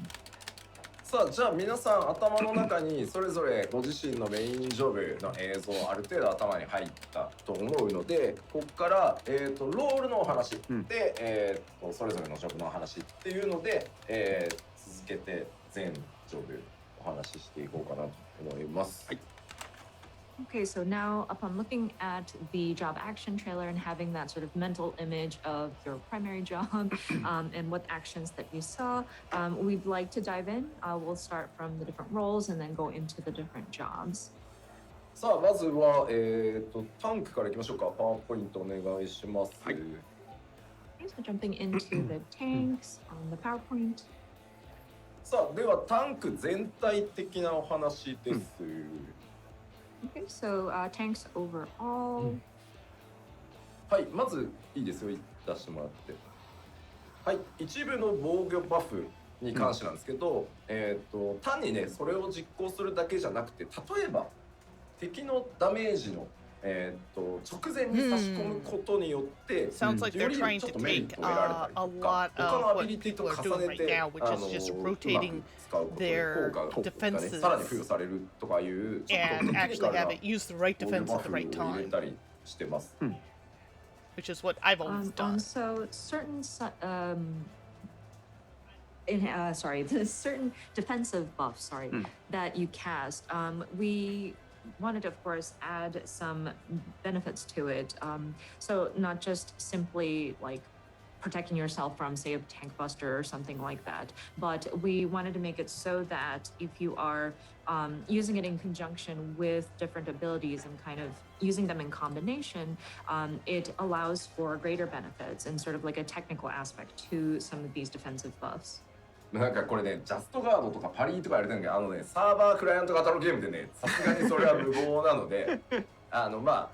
さあじゃあ皆さん頭の中にそれぞれご自身のメインジョブの映像ある程度頭に入ったと思うので、ここから、ロールのお話で、それぞれのジョブのお話っていうので、続けて全ジョブお話ししていこうかなと思います。はい。Okay, so now upon looking at the job action trailer and having that sort of mental image of your primary job and what actions that you saw, we'd like to dive in. We'll start from the different roles and then go into the different jobs. さあまずは、タンクからいきましょうか。パワーポイントお願いします。はい。Okay, so jumping into the tanks on the PowerPoint. さあではタンク全体的なお話です。Okay, so tanks overall. はい、まずいいですよ、出してもらって。はい、一部の防御バフに関してなんですけど、単にね、それを実行するだけじゃなくて、例えば敵のダメージの、直前に差し込むことによって、Sounds like よ they're り trying ちょ to っとメリッ take トを得られたり a とか、 lot 他の of ア what ビリティと people are 重 doing ね right て、 now, which is just うまく rotating 使うことで their 効果がね、 defenses さらに付与されるとかいうちょっと and テクニ actually カルな have it use the right 防御 defense バ at the フを right 入れ time, たりしてます。which is what I've always done. So certain certain defensive buffs, that you cast. We wanted to, of course, add some benefits to it. So not just simply like protecting yourself from, say, a tank buster or something like that, but we wanted to make it so that if you are using it in conjunction with different abilities and kind of using them in combination, it allows for greater benefits and sort of like a technical aspect to some of these defensive buffs. なんかこれね、ジャストガードとかパリーとかやれてるんだけど、ね、サーバークライアント型のゲームでね、さすがにそれは無謀なので、まあ、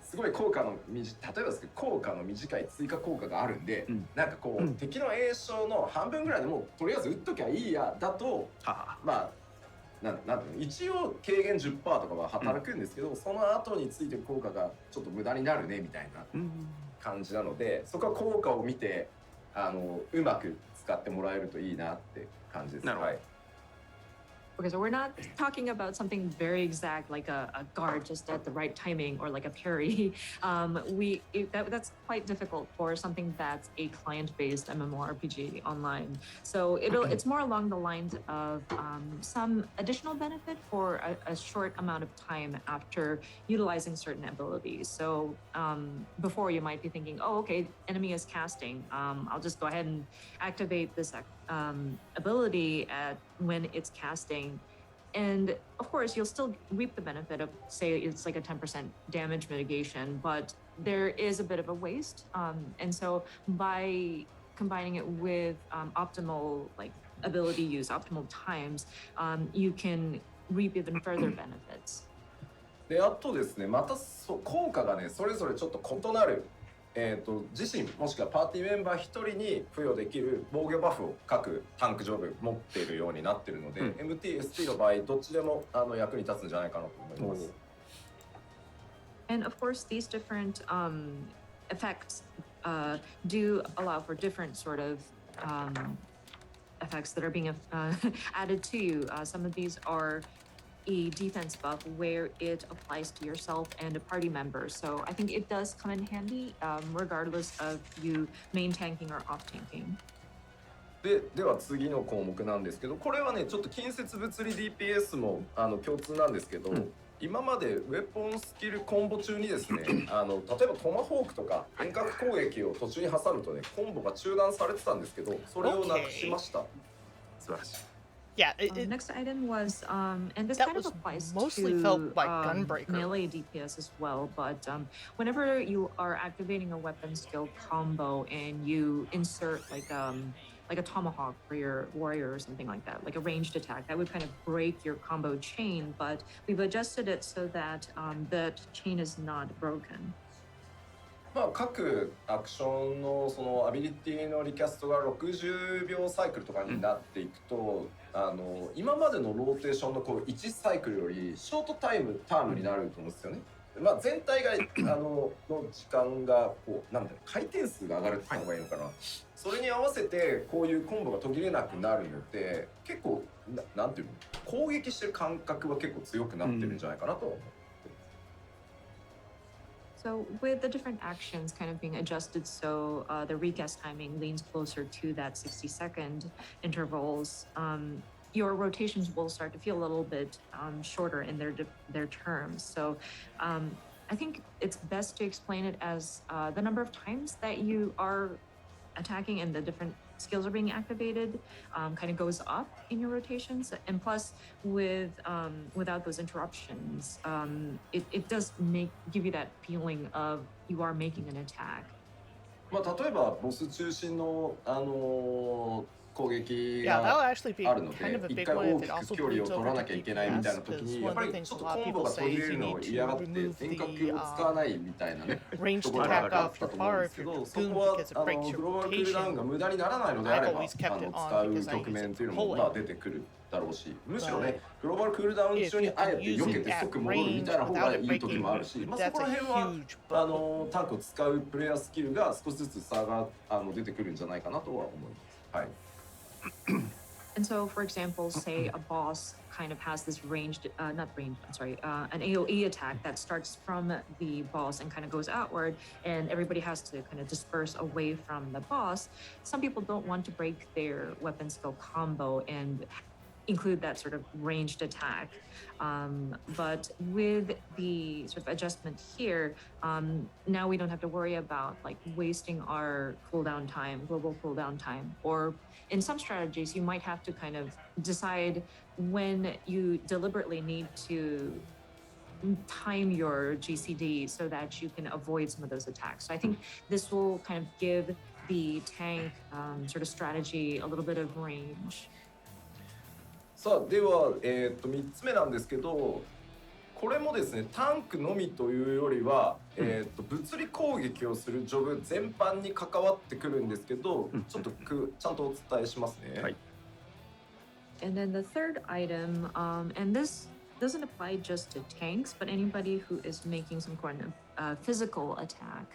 すごい効果の例えばですけど、効果の短い追加効果があるんで、なんかこう、敵の栄翔の半分ぐらいでもうとりあえず打っときゃいいやだと、まあ、なんていうの、一応軽減 10% とかは働くんですけど、その後についてる効果がちょっと無駄になるねみたいな感じなので、そこは効果を見て、うまく使ってもらえるといいなって感じです。はい。Okay, so we're not talking about something very exact like a guard just at the right timing or like a parry. That's quite difficult for something that's a client-based MMORPG online. So it's more along the lines of some additional benefit for a short amount of time after utilizing certain abilities. So before you might be thinking, oh, okay, enemy is casting. I'll just go ahead and activate this ability when it's casting, and of course you'll still reap the benefit of, say, it's like a 10% damage mitigation, but there is a bit of a waste, and so by combining it with optimal like ability use, optimal times, you can reap even further benefits. で、あとですね、また効果がね、それぞれちょっと異なる。自身もしくはパーティーメンバー1人に付与できる防御バフを各タンク上部持っているようになっているので、MT、ST の場合どっちでも役に立つんじゃないかなと思います。And of course, these different effects do allow for different sort of effects that are being added to you. Some of these are a defense buff where it applies to yourself and a party member. So I think it does come in handy regardless of you main tanking or off tanking. では次の項目なんですけど、これはねちょっと近接物理 DPS も共通なんですけど、今までウェポンスキルコンボ中にですね、例えばトマホークとか遠隔攻撃を途中に挟むとねコンボが中断されてたんですけど、それをなくしました。素晴らしい。Yeah, next item was, and this that kind of was applies mostly to felt like Gunbreaker. melee DPS as well, but whenever you are activating a weapon skill combo and you insert like a tomahawk for your warrior or something like that, like a ranged attack, that would kind of break your combo chain, but we've adjusted it so that that chain is not broken. まあ、各アクションのそのアビリティのリキャストが60秒サイクルとかになっていくと、今までのローテーションのこう1サイクルよりショートタームになると思うんですよね。まあ、全体がの時間がこうなんだろう回転数が上がるって言った方がいいのかな、それに合わせてこういうコンボが途切れなくなるので結構なんていうの攻撃してる感覚は結構強くなってるんじゃないかなと思う。So with the different actions kind of being adjusted, so the recast timing leans closer to that 60-second intervals. Your rotations will start to feel a little bit shorter in their terms. So I think it's best to explain it as the number of times that you are attacking and the different skills are being activated kind of goes up in your rotations. And plus, without those interruptions, it does give you that feeling of you are making an attack. まあ例えばボス中心の攻撃 Yeah, that'll が actually be あるの kind of a で、一 big 回 one 大 if き it く also 距離を bleeds 取 over ら to なきゃいけないみたいな DPS, 時 because に、やっ one ぱ of the り things ちょっ a と lot コ of ンボ people が say 途切 is れ you るのを need 嫌が to って remove 変化球 the を使わないみたいなね、 ranged ところがあ attack った off と your 思うん bar です if け you're ど、そ goon こは because it breaks グロ your ーバルクールダウンが rotation. 無駄にならないのであ I've れば always kept it on 使う because I 局 use 面 it っていう for のもまあ pulling. 出てくるだろうし、むしろねグローバルクールダウン If 中に you あえ can て use 避け it て at 即戻るみ range たいな方 without が it いい時 breaking, もあるし、まあ、そ that's こら a 辺は huge bump. タンクを使うプレイヤースキルが少しずつ差が出てくるんじゃないかなとは思います。はい。 And so, for example, say a boss kind of has this ranged, not ranged, I'm sorry, an AoE attack that starts from the boss and kind of goes outward, and everybody has to kind of disperse away from the boss. Some people don't want to break their weapon skill combo and include that sort of ranged attack. But with the sort of adjustment here, now we don't have to worry about like wasting our cooldown time, global cooldown time, or in some strategies, you might have to kind of decide when you deliberately need to time your GCD so that you can avoid some of those attacks. So I think this will kind of give the tank sort of strategy a little bit of range. さあでは、3つ目なんですけど、これもですねタンクのみというよりは、物理攻撃をするジョブ全般に関わってくるんですけど、ちょっとちゃんとお伝えしますね。はい。 And then the third item, and this doesn't apply just to tanks, but anybody who is making some kind of physical attack.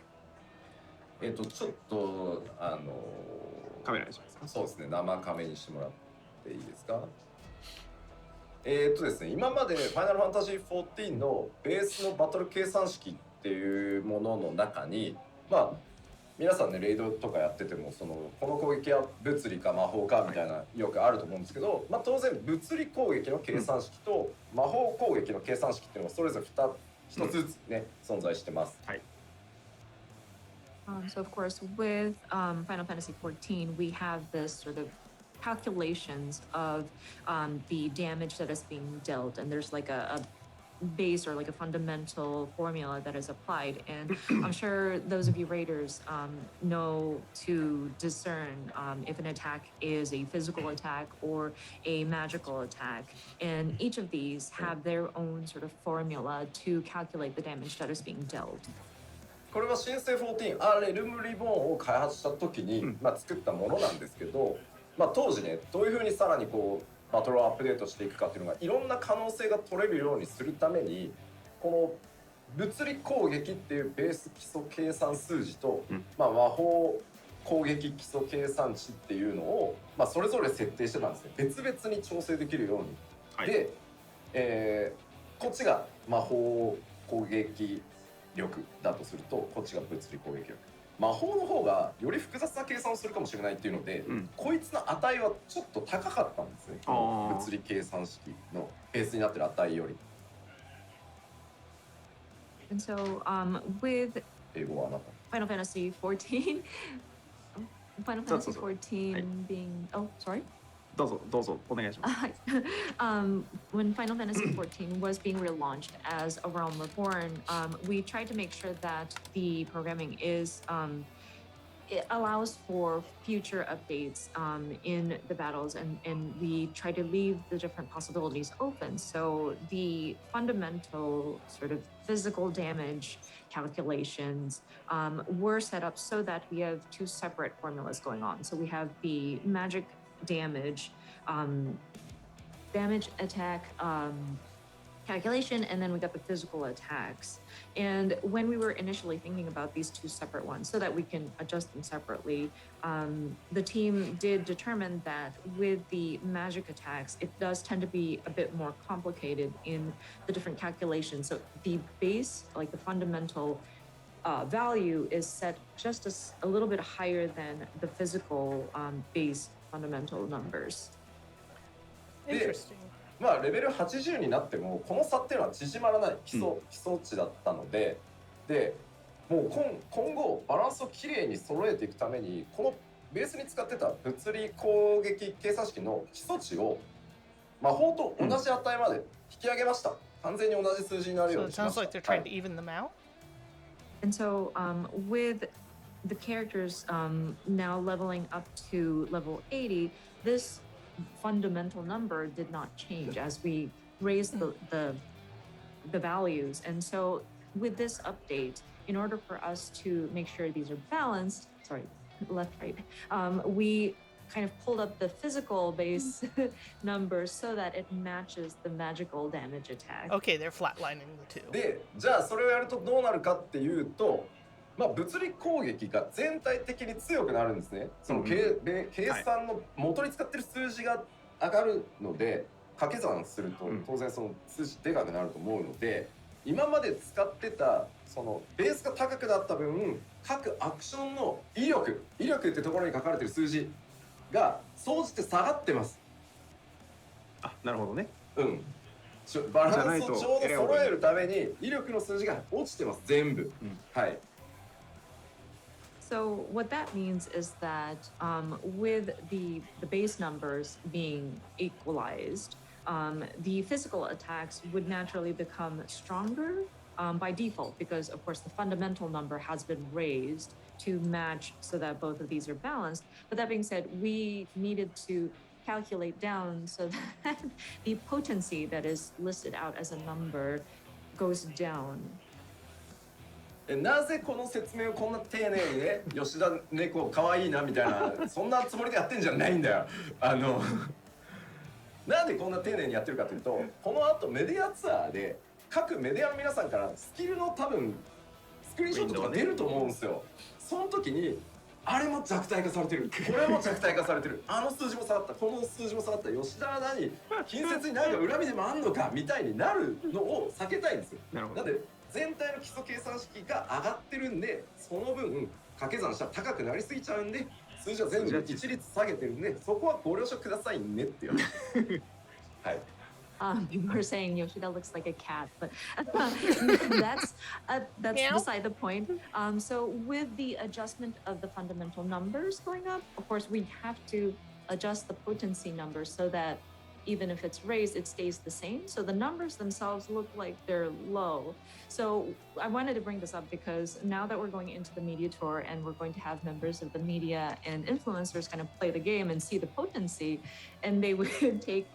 ちょっとカメラにしますか。そうですね、生カメにしてもらっていいですか。ですね、今までファイナルファンタジー14のベースのバトル計算式っていうものの中に、まあ皆さんねレイドとかやっててもこの攻撃は物理か魔法かみたいなよくあると思うんですけど、まあ当然物理攻撃の計算式と魔法攻撃の計算式っていうのがそれぞれ一つずつね存在してます。はい。So of course, with Final Fantasy XIV, we have this sort of calculations of the damage that is being dealt, and there's like a base or like a fundamental formula that is applied. And I'm sure those of you raiders know to discern if an attack is a physical attack or a magical attack. And each of these have their own sort of formula to calculate the damage that is being dealt. これは新生14レルムリボーンを開発した時に、作ったものなんですけど、当時ねどういうふうにさらにバトルをアップデートしていくかっていうのがいろんな可能性が取れるようにするためにこの物理攻撃っていうベース基礎計算数字と、魔法攻撃基礎計算値っていうのを、それぞれ設定してたんですね。別々に調整できるように、はい、で、こっちが魔法攻撃力だとするとこっちが物理攻撃力、魔法の方がより複雑な計算をするかもしれないっていうので、こいつの値はちょっと高かったんですね。物理計算式のベースになってる値より。And so, with 英語はあなた。Final Fantasy 14, Final Fantasy 14 being, oh, sorry. どうぞお願いします。When Final Fantasy XIV was being relaunched as A Realm Reborn, we tried to make sure that the programming is it allows for future updates in the battles, and we try to leave the different possibilities open. So the fundamental sort of physical damage calculations were set up so that we have two separate formulas going on. So we have the magic damage, damage attack calculation, and then we got the physical attacks. And when we were initially thinking about these two separate ones so that we can adjust them separately, the team did determine that with the magic attacks, it does tend to be a bit more complicated in the different calculations. So the base, like the fundamental value, is set just a little bit higher than the physical base fundamental numbers. Interesting. まあレベル80になってもこの差っていうのは縮まらない基礎値だったので、でもう今後バランスをきれいに揃えていくためにこのベースに使ってた物理攻撃計算式の基礎値を魔法と同じ値まで引き上げました。完全に同じ数字になるよ So うに it しま sounds した。 like they're trying to even them out. And so with the characters now leveling up to level 80, this fundamental number did not change as we raised the values. And so with this update, in order for us to make sure these are balanced, left, right, we kind of pulled up the physical base numbers so that it matches the magical damage attack. Okay, they're flatlining the two. でじゃあそれをやるとどうなるかっていうと、まあ、物理攻撃が全体的に強くなるんですね。その計算の元に使ってる数字が上がるので、掛け算すると当然その数字でかくなると思うので、今まで使ってたそのベースが高くなった分、各アクションの威力ってところに書かれてる数字が総じて下がってます。あ、なるほどね。うん。バランスをちょうど揃えるために威力の数字が落ちてます全部。はい。So what that means is that with the base numbers being equalized, the physical attacks would naturally become stronger by default because, of course, the fundamental number has been raised to match so that both of these are balanced. But that being said, we needed to calculate down so that the potency that is listed out as a number goes down. なぜこの説明をこんな丁寧にね、吉田猫かわいいなみたいなそんなつもりでやってんじゃないんだよ。なんでこんな丁寧にやってるかというと、この後メディアツアーで各メディアの皆さんからスキルの多分スクリーンショットとか出ると思うんですよ。その時にあれも弱体化されてる、これも弱体化されてる、あの数字も下がった、この数字も下がった、吉田は何近接に何か恨みでもあんのかみたいになるのを避けたいんですよ。なるほど。なんで全体の基礎計算式が上がってるんで、その分掛け算したら高くなりすぎちゃうんで、数字は全部一律下げてるんで、そこはご了承くださいねっていう。はい。People are saying Yoshida looks like a cat, but that's beside the point. So with the adjustment of the fundamental numbers going up, of course, we have to adjust the potency numbers so that even if it's raised, it stays the same. So the numbers themselves look like they're low. So I wanted to bring this up because now that we're going into the media tour and we're going to have members of the media and influencers kind of play the game and see the potency, and they would take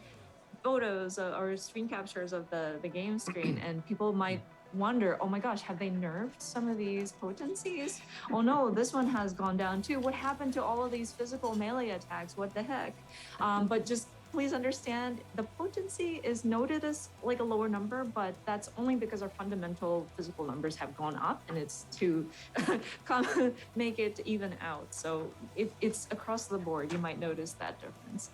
photos or screen captures of the game screen, and people might wonder, oh my gosh, have they nerfed some of these potencies? Oh no, this one has gone down too. What happened to all of these physical melee attacks? What the heck? But just please understand, the potency is noted as like a lower number, but that's only because our fundamental physical numbers have gone up, and it's to make it even out. So it's across the board, you might notice that difference.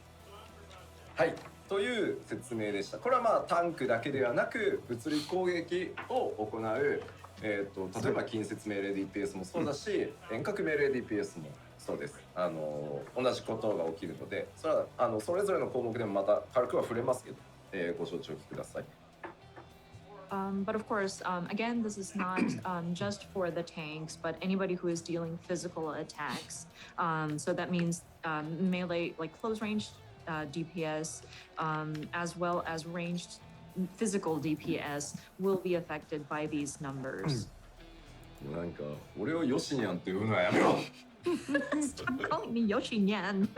はい。という説明でした。これはまあタンクだけではなく物理攻撃を行う、例えば近接命令 DPS もそうだし、遠隔命令 DPS もそうです。同じことが起きるので、それはそれぞれの項目でもまた軽くは触れますけど、ご承知おきください。But of course, again, this is not just for the tanks, but anybody who is dealing physical attacks. So that means melee, like close range DPS, as well as ranged physical DPS, will be affected by these numbers. なんか俺をヨシニャンって呼ぶのはやめろ。Stop calling me Yoshinyan.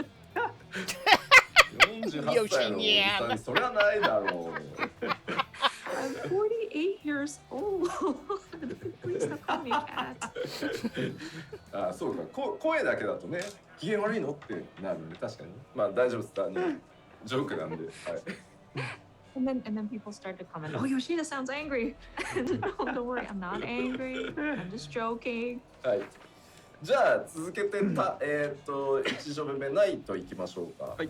48歳のおじさんにそれはないだろう。I'm 48 years old. Please stop calling me a cat. あ、そうか。声だけだとね、機嫌悪いのってなるんで、確かに。まあ大丈夫です。ジョークなんで。はい。And then people start to comment, oh, Yoshida sounds angry. No, don't worry, I'm not angry. I'm just joking. はい。じゃあ続けて1ジョブ目ナイトいきましょうか。はい。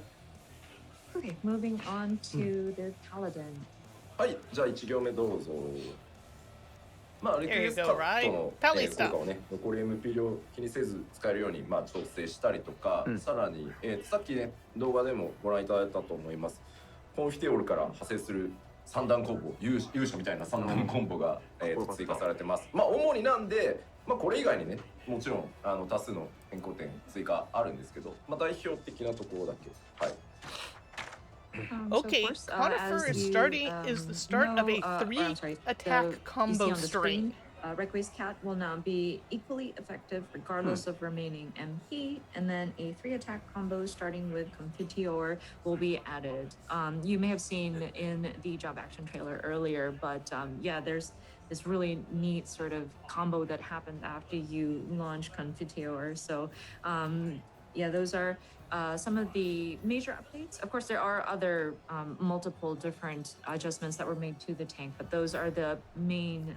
Okay, moving on to the Paladin. はい。じゃあ1行目どうぞ。まあレクエスカットの、 There you go, right? 効果をね残り MP 量気にせず使えるようにまあ調整したりとか、さらに、さっきね動画でもご覧いただいたと思います。コンフィテオールから派生する3段コンボ、勇者みたいな3段コンボが、追加されてます。まあ主になんで、まあこれ以外にねもちろん多数の変更点追加あるんですけど、まあ代表的なところだけはい。Okay, Conifer is starting is the start of a 3 attack combo string. Requi's Cat will now be equally effective regardless of remaining MP, and then a 3 attack combo starting with Confiteor will be added. You may have seen in the job action trailer earlier, but yeah, there's this really neat sort of combo that happens after you launch Confiteor. So yeah, those are some of the major updates. Of course, there are other multiple different adjustments that were made to the tank, but those are the main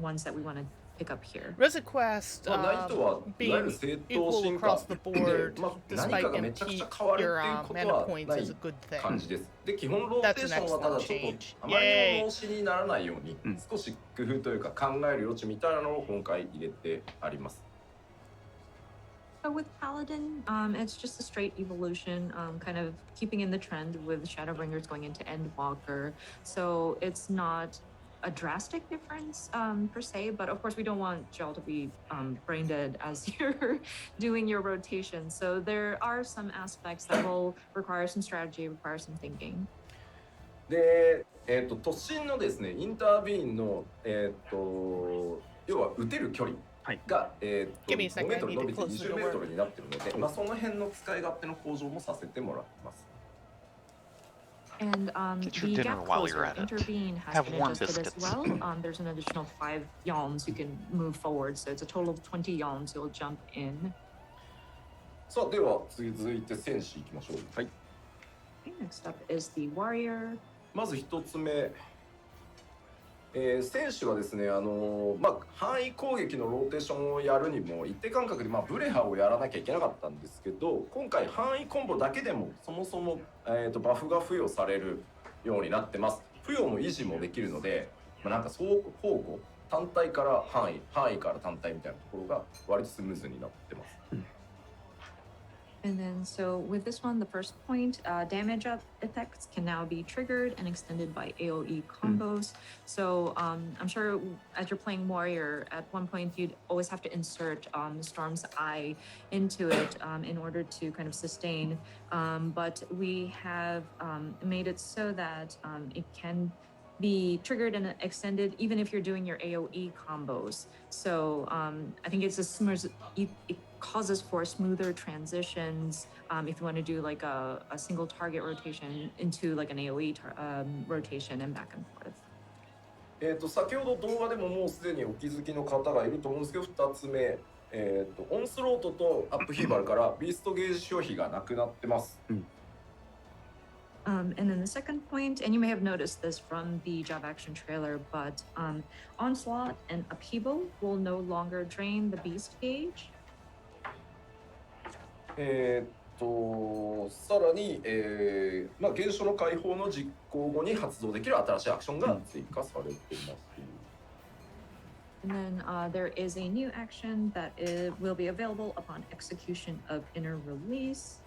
ones that we want to pick up here. Request ナイトはいわゆる being 正当 equal 進 across 化 the board まあ何 despite かがめちゃくちゃ MP 変わる your っていうこと mana は points ない is a good 感 thing. じです。で基本ローテーションはただちょっとあまりにも申しにならないように少し工夫というか考える余地みたいなのを今回入れてあります。So with Paladin, it's just a straight evolution, kind of keeping in the trend with Shadowbringers going into Endwalker. So it's not a drastic difference per se, but of course we don't want Gel to be brain dead as you're doing your rotation. So there are some aspects that will require some strategy, require some thinking. で、突進のですねインタービーンの要は撃てる距離が、Give me a second, 5メートル伸びて I need to close the 20メートルになってるので、まあその辺の使い勝手の向上もさせてもらってます。And Get your the dinner gap while you're closer at it. intervene has Have been warm adjusted as biscuits. well. There's an additional 5 yawns you can move forward, so it's a total of 20 yawns you'll jump in. さあでは続いて戦士いきましょう。はい。 Okay, next up is the warrior. まず一つ目、選手はですねまあ範囲攻撃のローテーションをやるにも一定間隔でまあブレハをやらなきゃいけなかったんですけど、今回範囲コンボだけでもそもそも、バフが付与されるようになってます。付与も維持もできるので、まあ、なんか双方向単体から範囲から単体みたいなところが割とスムーズになってます。And then, so with this one, the first point, damage up effects can now be triggered and extended by AoE combos. So I'm sure as you're playing Warrior, at one point you'd always have to insert Storm's Eye into it in order to kind of sustain. But we have made it so that it can be triggered and extended even if you're doing your AoE combos. So I think it's a smooth, it causes for smoother transitions if you want to do like a single target rotation into like an AoE rotation and back and forth. 先ほど動画でももうすでにお気づきの方がいると思うんですけど、2つ目、オンスロートとアップヒーバルからビーストゲージ消費がなくなってます。And then the second point, and you may have noticed this from the job action trailer, but Onslaught and Upheaval will no longer drain the beast gauge. さらに、まあ、現象の解放の実行後に発動できる新しいアクションが追加されています。And then there is a new action that will be available upon execution of inner release.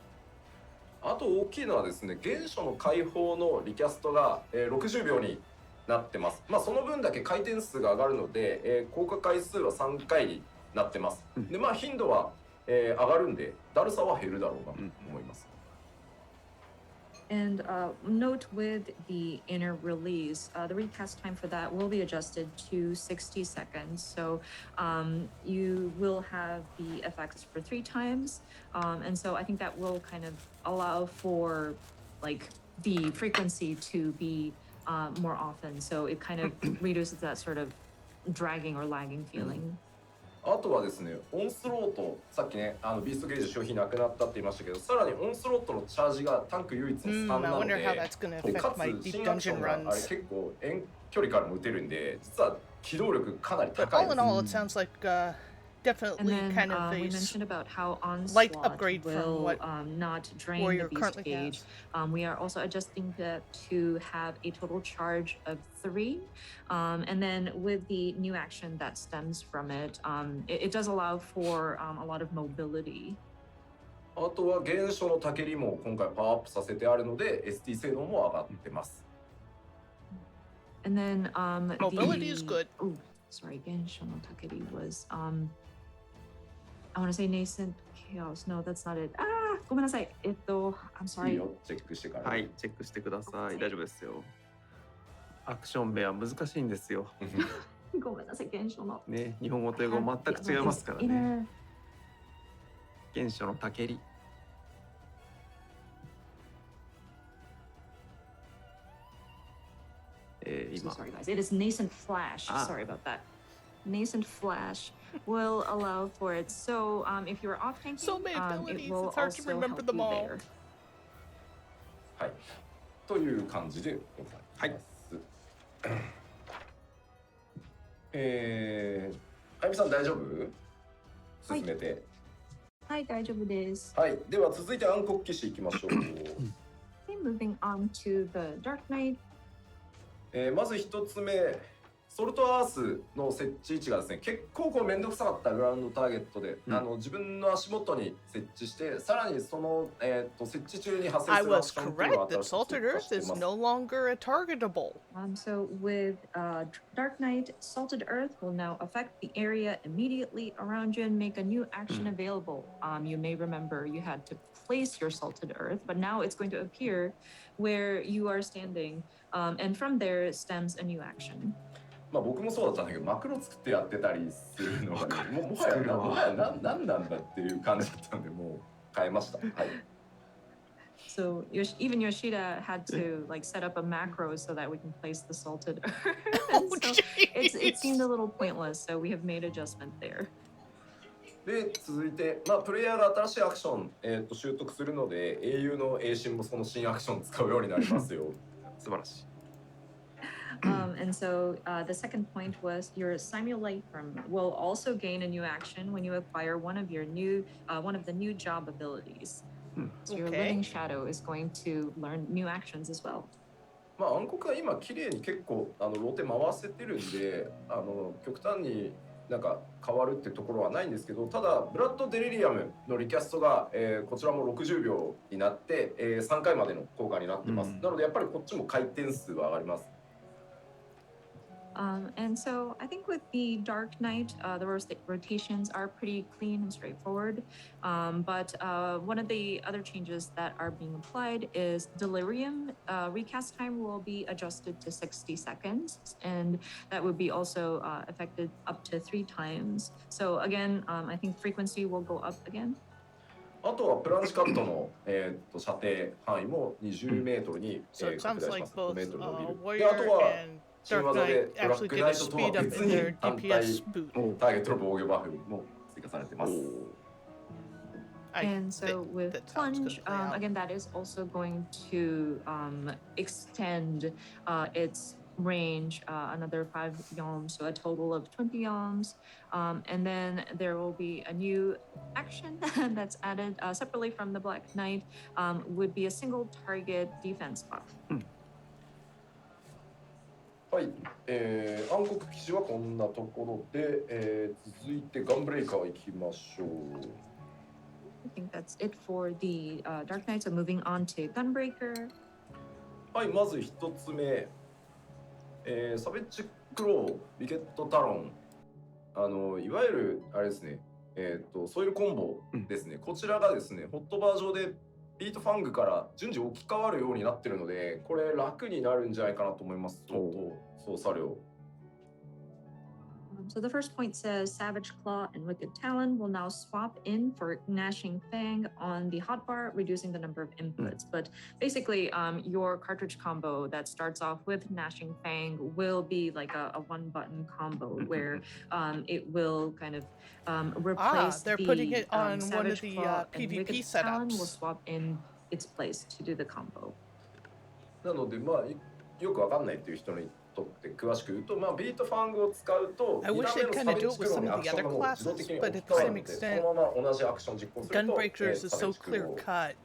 あと大きいのはですね、原初の解放のリキャストが、60秒になってます。まあその分だけ回転数が上がるので、効果回数は3回になってます。でまあ頻度は、上がるんでだるさは減るだろうなと思います。And note with the inner release, the recast time for that will be adjusted to 60 seconds. So you will have the effects for 3 times. And so I think that will kind of allow for like the frequency to be more often. So it kind of reduces that sort of dragging or lagging feeling. あとはですね、オンスロート、さっきね、ビーストゲージ消費なくなったって言いましたけど、さらにオンスロートのチャージがタンク唯一の3 I なの wonder how で、 that's going to でか affect my つ deep 新アクショ dungeon ンがあれ runs. 結構遠距離からも撃てるんで、実は機動力かなり But 高い all で in す。 all, it sounds like And definitely then kind of we a mentioned about how light onslaught upgrade from will what not drain the Warrior beast currently gauge. has. We are also adjusting that to have a total charge of 3. And then with the new action that stems from it, it does allow for a lot of mobility. あとは原初のタケリも今回パワーアップさせてあるので ST 性能も上がってます。 And then Mobility is good. Oh, sorry, Gensho no Takeri was I want to say nascent chaos. No, that's not it. ごめんなさい。I'm いい sorry. よ、チェックしてから。はい、チェックしてください。大丈夫ですよ。アクション名は難しいんですよ。ごめんなさい、Gensho no. ね、日本語と英語全く違いますからね。原初のたけり。So 今。 sorry, guys. It is nascent flash. Sorry about that. Nascent flash will allow for it. So if you're off tanking, So many abilities, it will it's hard to also remember help them you all. there. はい。という感じでございます。はい。あゆみさん大丈夫？進めて。はい、大丈夫です。はい。では続いて暗黒騎士いきましょう。 Okay, moving on to the Dark Knight. まず一つ目、ソルトアースの設置位置がですね、結構こうめんどくさかったグラウンドターゲットで、自分の足元に設置して、さらにその、設置中に発生 I するアク was ションっていうの correct を that 新しく Salted 追加 Earth してい is ます。 no longer a targetable. So with Dark Knight, Salted Earth will now affect the area immediately around you and make a new action available. You may remember you had to place your Salted Earth, but now it's going to appear where you are standing, and from there stems a new action. まあ僕もそうだったんだけど、マクロ作ってやってたりするのが、ね、もはや何なんだっていう感じだったので、もう変えました。はい。So even Yoshida had to like set up a macro so that we can place the salted earth. Oh, So it seemed a little pointless, so we have made adjustment there. で続いて、まあ、プレイヤーが新しいアクション、習得するので、英雄の英神もその新アクションを使うようになりますよ。素晴らしい。And so the second point was your Simulate will also gain a new action when you acquire one of the new job abilities. So your Okay. Living Shadow is going to learn new actions as well. まあ暗黒は今綺麗に結構ローテ回せてるんで、極端になんか変わるってところはないんですけど、ただブラッドデリリアムのリキャストが、こちらも60秒になって、3回までの効果になってます。なのでやっぱりこっちも回転数は上がります。And so I think with the Dark Knight, the rotations are pretty clean and straightforward. But one of the other changes that are being applied is Delirium. Recast time will be adjusted to 60 seconds, and that would be also affected up to 3 times. So again, I think frequency will go up again. あとはプランチカットの、射程範囲も20メートルに、 So it 拡 sounds 大し like ます。5 both メートル伸びる。で、 Warrior あとは and 新 Dark 技で Knight ブラッ actually ク get ナ a イトとは speed up 別 in に their 反対 DPS boot. ターゲットの防御バフも追加されてます。 And so with that sounds good Plunge, to play out. again, that is also going to extend its range another 5 yalms, so a total of 20 yalms. And then there will be a new action that's added separately from the Black Knight, would be a single target defense buff. はい、暗黒騎士はこんなところで、続いてガンブレイカー行きましょう。 I think that's it for the Dark Knight. So moving on to Gunbreaker. はい、まず一つ目、サベッジクロー、ビケットタロン、いわゆるあれですね、ソイルコンボですね、こちらがですね、ホットバー上でビートファングから順次置き換わるようになってるので、これ楽になるんじゃないかなと思います。ちょっと操作量。So the first point says Savage Claw and Wicked Talon will now swap in for Gnashing Fang on the hotbar, reducing the number of inputs. But basically, your cartridge combo that starts off with Gnashing Fang will be like a one-button combo where it will kind of replace they're the putting it on one of Savage the Claw and PvP Wicked Talon will setups. swap in its place to do the combo. なのでまあよくわかんないっていう人にとって詳しく言うと、まあビートファングを使うと I 2 wish 段目 they'd の kinda サベ do ッ it ジ with クロー some に of アク the ション other がもう自動 classes, 的に but 置 at き the 換わ same るので、そ extent, のまま同じアクション実行すると、 Gunbreakers is サベ so ッジクロー clear を cut.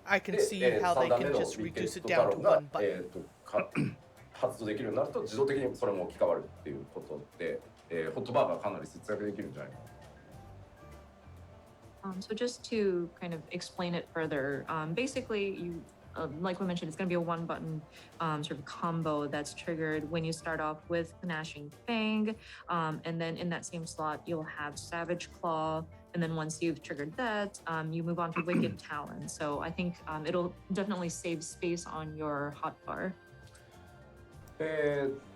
I can で、 see how 3 they 段目 can の just ウィケ reduce ッ it ト down タロ to ンが one button. 発動できるようになると自動的にそれも置き換わるっていうことで、ホットバーがかなり節約できるんじゃないかな。So just to kind of explain it further, basically you, like we mentioned, it's going to be a one-button sort of combo that's triggered when you start off with Gnashing Fang, and then in that same slot you'll have Savage Claw, and then once you've triggered that, you move on to Wicked Talon. So I think it'll definitely save space on your hotbar.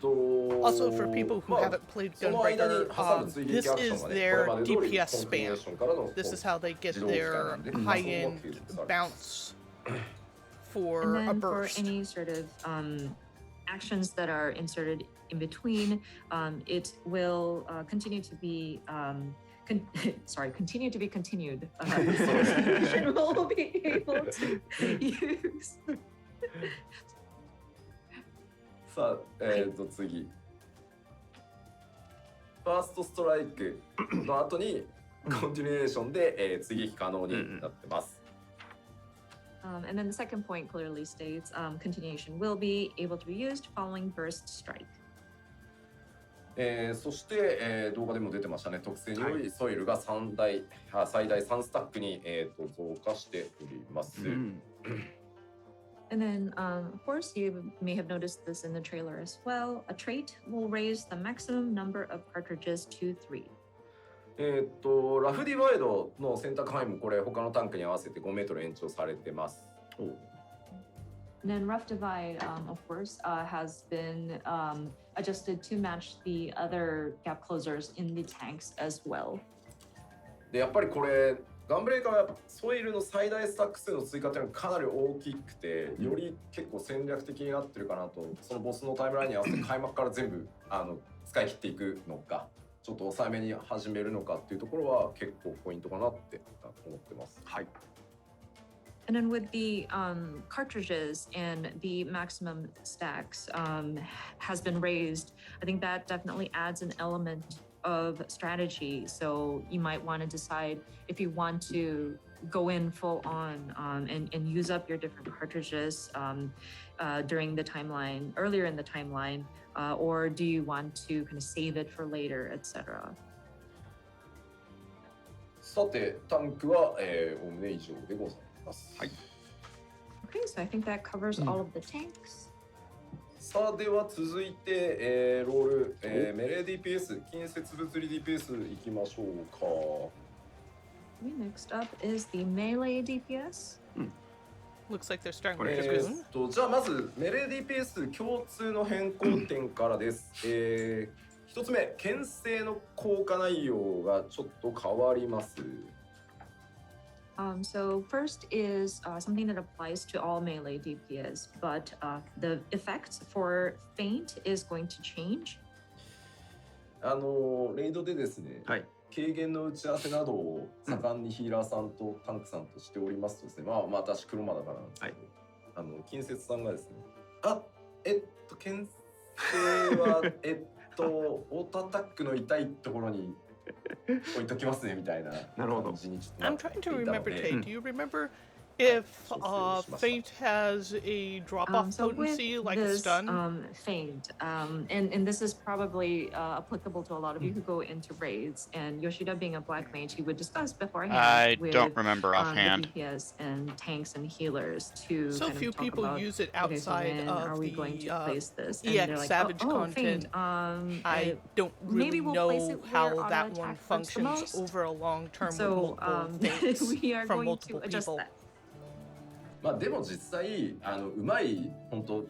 Also, for people who haven't played その間に Gunbreaker, 挟む追撃 this アクション is がね、これ their まで通り DPS コンティニュー spam. ションからの This is how they get 自動機械な their んで、まあそこも high-end 継続される。 bounce And for a then for burst. any sort of actions that are inserted in between, it will continue to be continue to be continued. Solution will be able to use. さあ、次。ファーストストライクの後にコンティニュエーションで、追撃可能になってます。And then the second point clearly states continuation will be able to be used following burst strike. そして、動画でも出てましたね、特性によりソイルが最大3スタックに、増加しております。And then, of course, you may have noticed this in the trailer as well. A trait will raise the maximum number of cartridges to 3. ラフディワイドの選択範囲もこれ他のタンクに合わせて5メートル延長されてます。And then Rough Divide, of course, has been adjusted to match the other gap closers in the tanks as well. でやっぱりこれガンブレーカーはソイルの最大スタック数の追加っていうのがかなり大きくて、より結構戦略的になってるかなと。そのボスのタイムラインに合わせて開幕から全部使い切っていくのか、ちょっと抑えめに始めるのかっていうところは結構ポイントかなって思ってます。はい。And then with the cartridges and the maximum stacks has been raised, I think that definitely adds an element of strategy. So you might want to decide if you want to go in full on and use up your different cartridges during the timeline, earlier in the timeline, or do you want to kind of save it for later, etc. さて、タンクはおおむね以上でございます。はい。Okay, so I think that covers all of the tanks. さあでは続いて、ロール、メレー DPS 近接物理 DPS いきましょうか。Okay, next up is the melee DPS. Looks like they're starting with Dragoon. じゃあまずメレー DPS 共通の変更点からです。一つ目、牽制の効果内容がちょっと変わります。So first is something that applies to all melee DPS, but the effect for feint is going to change. レイドでですね、はい。軽減の打ち合わせなどを盛んにヒーラーさんとタンクさんとしておりますとですね、まあ私黒魔だからなんですけど、近接さんがですね、牽制はオートアタックの痛いところに置いときますねみたいな感じにちょっとな I'm ってい trying た to の remember, で、 Tate, do you remember if feint has a drop-off So with potency like a this stun? feint, and this is probably applicable to a lot of you who go into raids. And Yoshida, being a black mage, he would discuss beforehand. I with, don't remember the offhand. DPS and tanks and healers to So kind few of talk people about, use it okay, so outside when of are we going the to place this? And EX they're like, Savage feint. content. I don't maybe really we'll place know it where how auto that attack one hurts the functions most. over a long term with So multiple things we are from going to multiple adjust people. that. まあでも実際うまい本当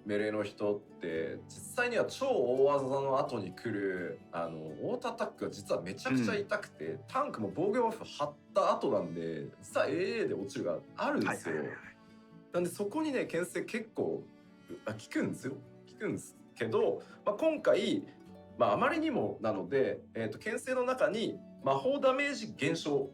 メレーの人って実際には超大技の後に来るオートアタックが実はめちゃくちゃ痛くて、タンクも防御バフ張った後なんで実は AA で落ちるがあるんですよ。なんでそこにね牽制結構効くんですよ。効くんですけど、今回、あまりにもなので、牽制の中に魔法ダメージ減少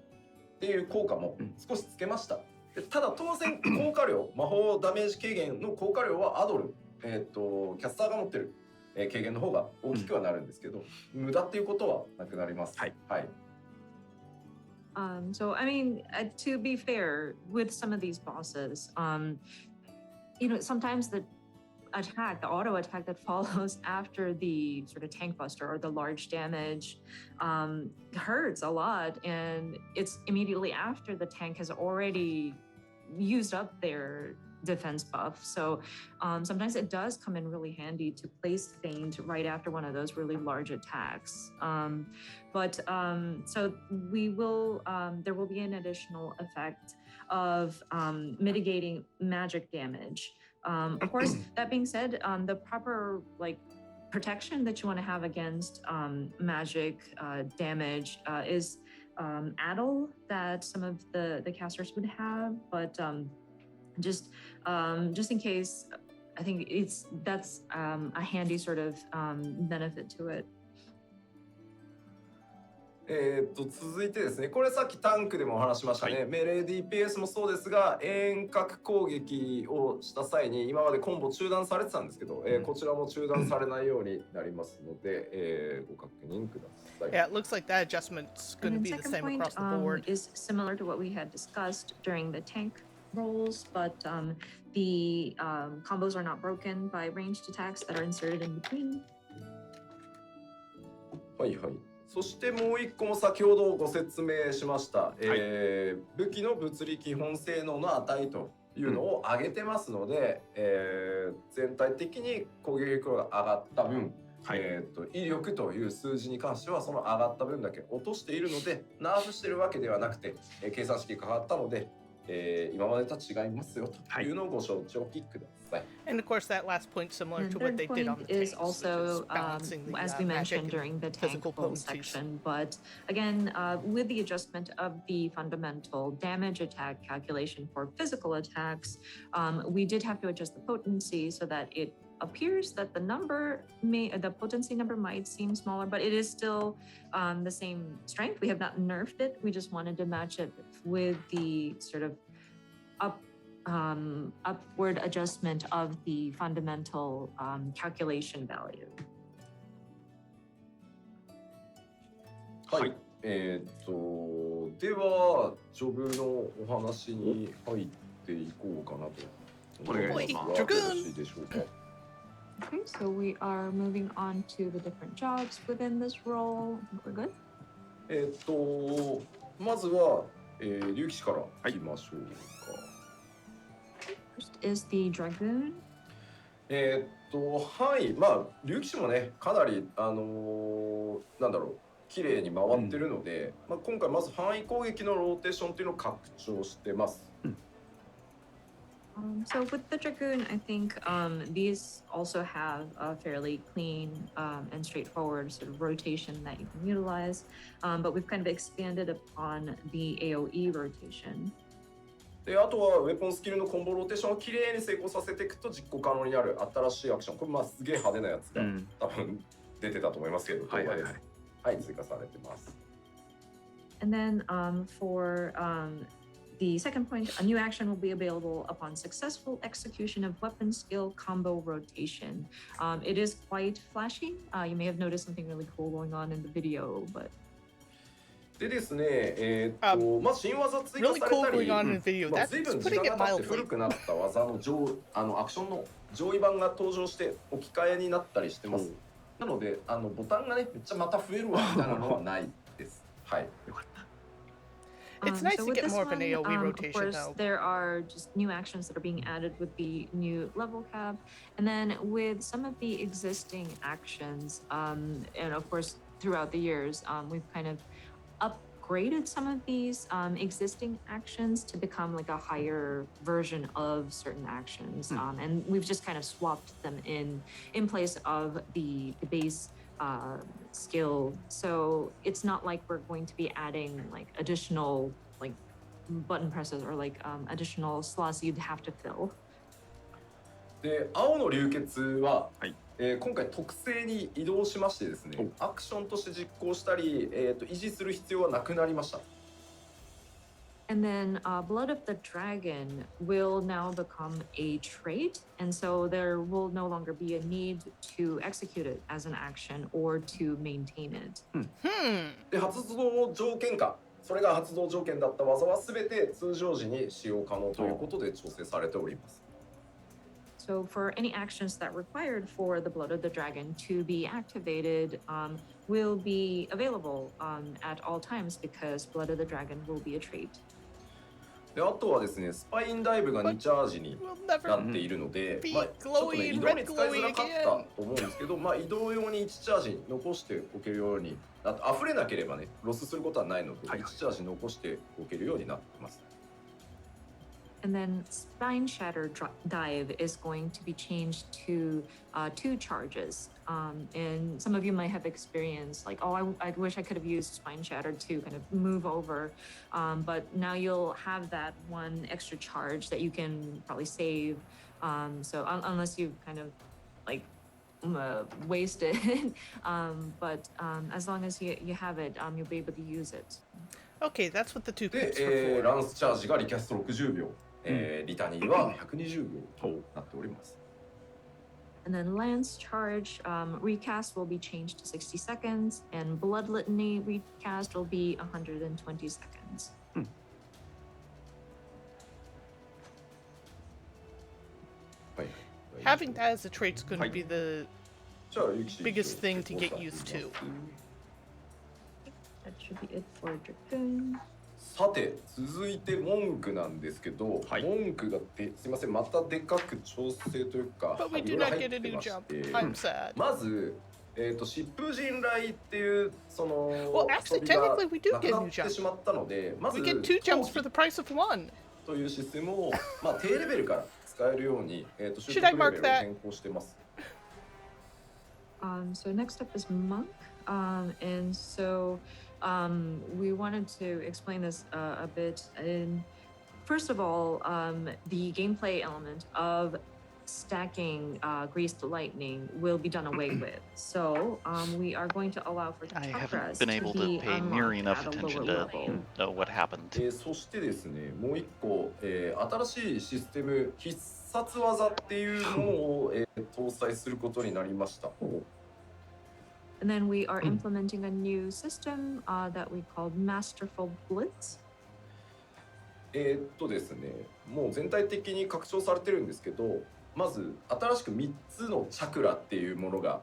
っていう効果も少しつけました。でただ当然効果量魔法ダメージ軽減の効果量はアドル、キャスターが持ってる、軽減の方が大きくはなるんですけど、無駄っていうことはなくなります。はい、はい。So I mean, to be fair, with some of these bosses, sometimes the auto attack that follows after the sort of tank buster or the large damage hurts a lot, and it's immediately after the tank has already used up their defense buff. So sometimes it does come in really handy to place Feint right after one of those really large attacks. So we will, there will be an additional effect of mitigating magic damage. Of course, that being said, the proper protection that you want to have against magic damage is Addle that some of the casters would have, but just in case, I think that's a handy sort of benefit to it. 続いてですね、これさっきタンクでもお話しましたね、メレー DPS もそうですが、遠隔攻撃をした際に今までコンボ中断されてたんですけど、こちらも中断されないようになりますので、ご確認ください。Yeah, it looks like that adjustment's going to be the same across the board. Is similar to what we had discussed during the tank rolls, but the combos are not broken by ranged attacks that are inserted in between. はいはい。そしてもう一個も先ほどご説明しました、武器の物理基本性能の値というのを上げてますので、全体的に攻撃力が上がった分、威力という数字に関してはその上がった分だけ落としているので、ナーフしてるわけではなくて、計算式が変わったので、今までと違いますよというのをご承知おきください。And of course, that last point similar to what they did on the is tanks, also balancing the as we mentioned during the tank roll section. But again, with the adjustment of the fundamental damage attack calculation for physical attacks, we did have to adjust the potency so that it appears that the potency number might seem smaller, but it is still the same strength. We have not nerfed it. We just wanted to match it with the sort of upward adjustment of the fundamental calculation value. はい。ではジョブのお話に入っていこうかなと思いますが、よろしいでしょうか。Okay, so we are moving on to the different jobs within this role. We're good? まずは、竜騎士からいきましょうか。First is the Dragoon. はい、竜騎士もね、かなり綺麗に回ってるので、今回まず範囲攻撃のローテーションっていうのを拡張してます。So with the Dragoon, I think these also have a fairly clean and straightforward sort of rotation that you can utilize, but we've kind of expanded upon the AoE rotation. であとはウェポンスキルのコンボローテーションをきれいに成功させていくと実行可能になる新しいアクション、これすげえ派手なやつが、多分出てたと思いますけど、はい、追加されてます。And then for the second point, a new action will be available upon successful execution of weapon skill combo rotation. It is quite flashy. You may have noticed something really cool going on in the video, but でですね、新技追加されたり、随分時間が経って古くなった技のアクションの上位版が登場して置き換えになったりしてます。なのでボタンがねめっちゃまた増えるわみたいなのはないです。はい。よかった。It's nice to get more of an AoE rotation, of course, though. There are just new actions that are being added with the new level cap. And then with some of the existing actions, and of course, throughout the years, we've kind of upgraded some of these existing actions to become like a higher version of certain actions, and we've just kind of swapped them in place of the base skill. So it's not like we're going to be adding like additional like button presses or like additional slots you'd have to fill. で青の流血は、はい今回特性に移動しましてですね、アクションとして実行したり、維持する必要はなくなりました。 And then Blood of the Dragon will now become a trait, and so there will no longer be a need to execute it as an action or to maintain it. で発動条件下、それが発動条件だった技は全て通常時に使用可能ということで調整されております。 So for any actions that required for the Blood of the Dragon to be activated will be available at all times because Blood of the Dragon will be a trait. であとはですね、スパインダイブが2チャージに We'll な never っているので、 be まあ、ちょっとね glowy 移 and 動に red 使いづ glowy らかったと思うんですけど、まあ、移動用に1チャージ残しておけるように、あと溢れなければね、ロスすることはないので、1チャージ残しておけるようになっています。 And then Spine Shatter Dive is going to be changed to 2 charges. And some of you might have experienced like, oh, I wish I could have used Spine Shatter to kind of move over. But now you'll have that 1 extra charge that you can probably save. So unless you kind of like waste it. But as long as you have it, you'll be able to use it. Okay, that's what the 2 で clicks were ラ for. ンスチャージがリキャスト60秒、リタニーは120秒となっております。 And then Lance Charge recast will be changed to 60 seconds, and Blood Litany recast will be 120 seconds. Having that as a trait's going to Hi. be the じゃあユキシ biggest thing to get used to. That should be it for Dragoon. さて続いて文句なんですけど、はい文句がすいませんまたでかく調整というか But we い do ろいろ not 入 get っ a て new まし jump. て、 I'm sad. まず疾風陣雷っていうその Well, actually, 装備が technically, we do なく get な a new って jump. しまったので、まず We get 2 jumps for the price of 1. というシステムをまあ低レベルから使えるように習 Should I 得レ mark ベルを that? 変更してます。 So next up is Monk. And so we wanted to explain this a bit. And first of all, the gameplay element of stacking Greased Lightning will be done away with. So we are going to allow for I chakras haven't been able to to be pay near unlocked enough at a attention lower to level. know what happened. そしてですね、もう一個、新しいシステム必殺技っていうものを、搭載することになりました。 And then we are implementing a new system that we called Masterful Blitz. ですね、もう全体的に拡張されてるんですけど、まず新しく3つのチャクラっていうものが、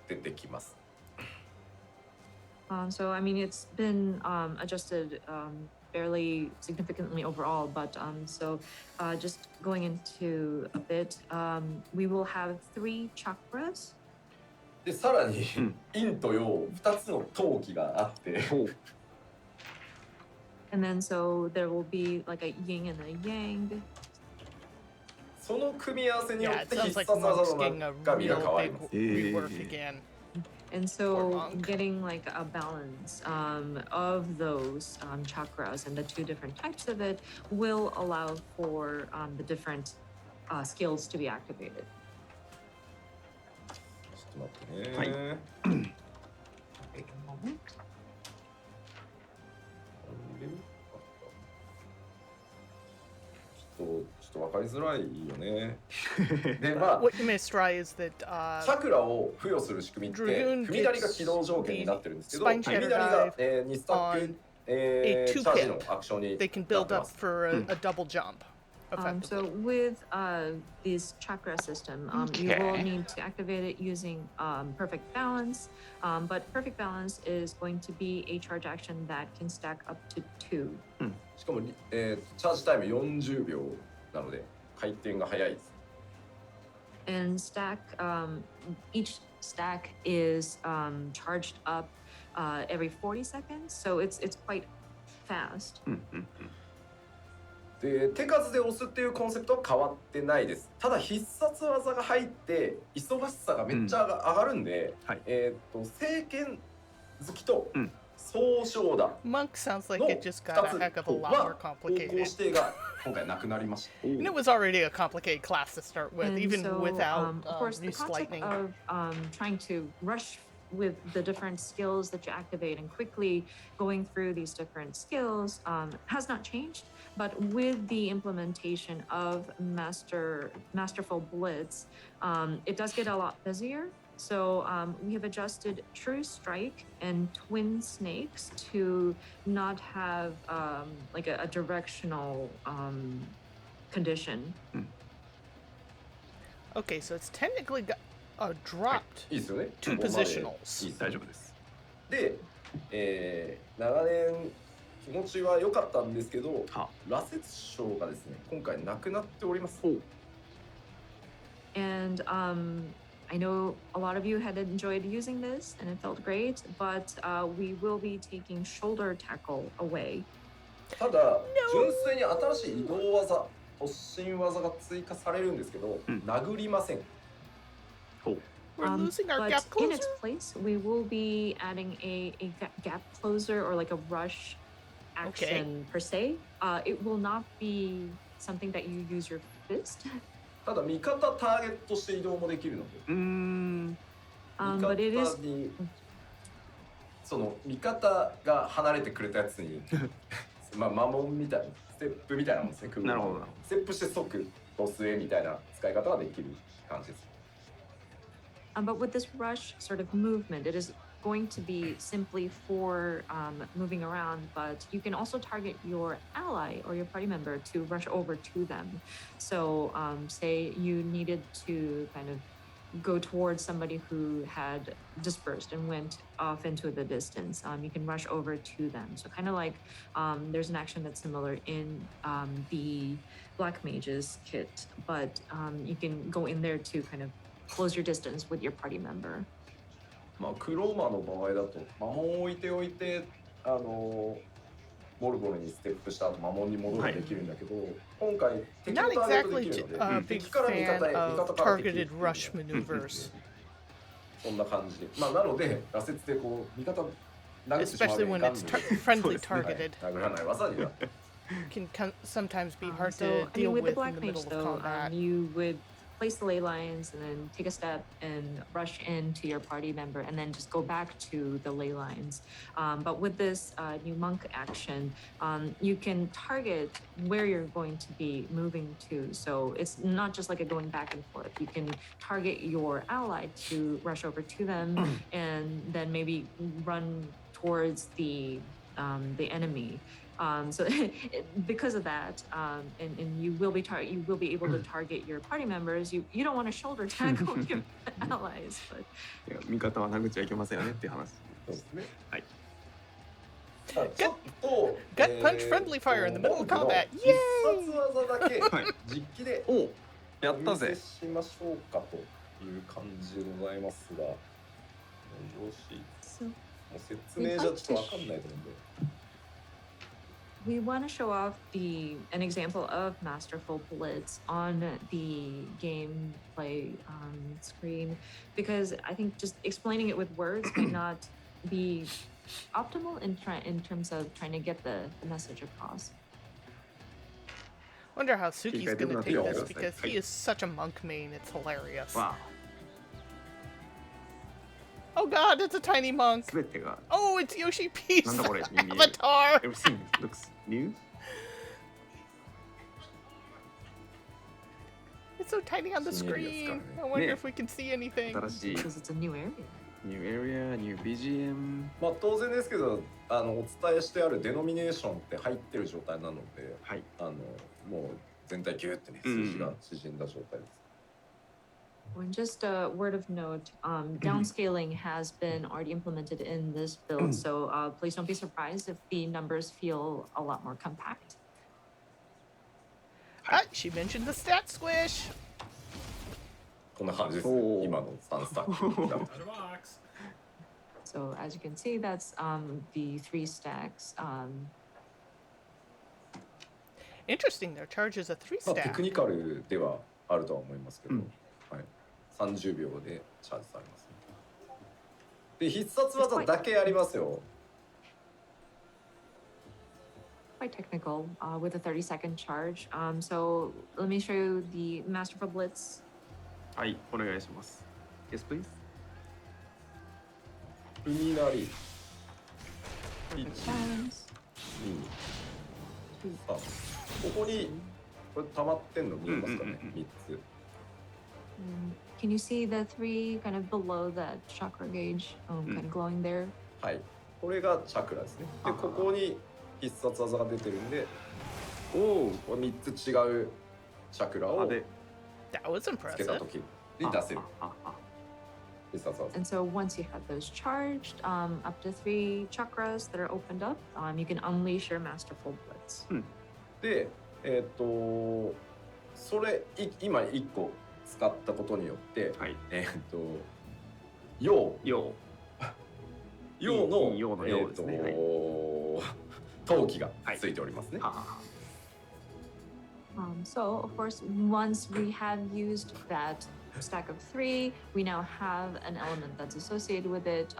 出てきます。 So I mean, it's been adjusted fairly significantly overall, but so just going into a bit, we will have 3 chakras. で、さらに陰と陽2つの陶器があって、 And then so there will be like a yin and a yang. その組み合わせによ Yeah, っ it て sounds 必 like 殺技 Monk's の getting a 中身が real 変わり big ます。 rework again. And Or so monk. getting like a balance of those chakras and the 2 different types of it will allow for the different skills to be activated. ちょっと待ってね。はい Wait a moment. ちょっと分かりづらいよね。で、まあ What you missed, Rye, is that チャクラを付与する仕組みって Dragoon 踏み鳴りが起動条件になってるんですけど、 gets 踏み鳴りが、2スタック、 a チ two ャージの pip. アクションに they can なっ build てま up す。 for a double jump. So Effectively. with this chakra system, you will Okay. need to activate it using perfect balance. But perfect balance is going to be a charge action that can stack up to 2. しかも、チャージタイム40秒なので回転が早いです。 And each stack is charged up every 40 seconds, so it's quite fast. で手数で押すっていうコンセプトは変わってないです。ただ必殺技が入って忙しさがめっちゃ上がるんで、はい聖剣好きとうん総称だ Monk sounds like の it just got a 2 heck of つ a lot more は方向 complicated. 指定が今回なくなりました。 And it was already a complicated class to start with, And even so, without of course, the Noose concept Lightning. of trying to rush with the different skills that you activate and quickly going through these different skills has not changed. But with the implementation of Masterful Blitz, it does get a lot busier. So we have adjusted True Strike and Twin Snakes to not have like a directional condition. Okay, so it's technically dropped いいですよね。 two ここまで positionals. いいです大丈夫です。で、長年気持ちは良かったんですけど、は羅刹章がですね、今回なくなっております。 And I know a lot of you had enjoyed using this and it felt great, but we will be taking shoulder tackle away. ただ、純粋に新しい移動技、突進技が追加されるんですけど、殴りません。 We're losing our but gap in closer. its place, we will be adding a gap closer or like a rush action per se. It will not be something that you use your fist, ただ味方ターゲットして移動もできるので、味 but it is 方にその味方が離れてくれたやつにまあ魔文みたいなステップみたいなもんですね。なるほどなるほど。ステップして即ドスへみたいな使い方ができる感じです。 but with this rush sort of movement, it is going to be simply for moving around, but you can also target your ally or your party member to rush over to them. So say you needed to kind of go towards somebody who had dispersed and went off into the distance, you can rush over to them. So kind of like there's an action that's similar in the Black Mage's kit, but you can go in there to kind of close your distance with your party member. まあクローマの場合だと魔文を置いておいてボルボルにステップした後魔文に戻ることできるんだけど、今回敵の Not ターゲット exactly できるので、 a big 敵から味 fan 方へ味 of 方から敵へ targeted rush maneuvers, そんな感じで、まあなので羅刹でこう味方殴ってしまう especially when it's friendly targeted. 殴らない技になって Can sometimes be hard So, to I mean, deal with the with in Black the Mage, middle of though, combat. you would place the ley lines and then take a step and rush into your party member and then just go back to the ley lines. But with this new monk action, you can target where you're going to be moving to. So it's not just like a going back and forth. You can target your ally to rush over to them and then maybe run towards the enemy. So because of that, and you will be able to target your party members. You don't want to shoulder tackle your allies, but いや味方は殴っちゃいけませんよねっていう話。そうですね。はい。ちょっと Gut punch friendly fire in the middle of combat. 必殺技だけはい実機でおやお見ったぜせ。しましょうかという感じでございますが、よし、 so もう説明じゃちょっとわかんないと思うんで。 we want to show off an example of Masterful Blitz on the gameplay screen, because I think just explaining it with words might not be optimal in terms of trying to get the message across. Wonder how Suki's I gonna did take not this know. because he is such a monk main. It's hilarious. わ Oh God, it's a tiny あ、 monk. すべてが Oh, it's Yoshi P's なんだこれ avatar. Everything looks new. It's so tiny on the screen. I wonder if we can see anything. 新しい Because it's a new area. new area, new BGM。まあ当然ですけど、お伝えしてあるデノミネーションって入ってる状態なので、はい。もう全体ギューってね数字が縮んだ状態です。 And just a word of note, downscaling has been already implemented in this build, so please don't be surprised if the numbers feel a lot more compact. Ah, she mentioned the stat squish. こんな感じです。おー今の3スタック。So as you can see, that's the 3 stacks. Interesting, their charge is a 3まあ、テ stack. クニカルではあるとは思いますけど、うんはい、30秒でチャージされます、ね。で、必殺技だけありますよ。Quite technical with a 30-second charge. So let me show you the Masterful Blitz. はい、お願いします。Yes, please. 海なり、 Perfect balance. 2、3。ここに、これ溜まってんの見えますかね、3つ。Can you see the 3 kind of below that chakra gauge kind of glowing there? はい。これがチャクラですね。で、ここに必殺技が出てるんで、これ3つ違うチャクラを で、 That was つけた impressive. 時に出せるあ必殺技。 And so once you have those charged, up to 3 chakras that are opened up, you can unleash your Masterful Blitz. で、それ今1個使ったことによって、はい。陽よのいい陽の陽ですね。はい。陶器がついておりますね。ははは。So of course, once we have used that stack of 3, we now have an element that's associated with it.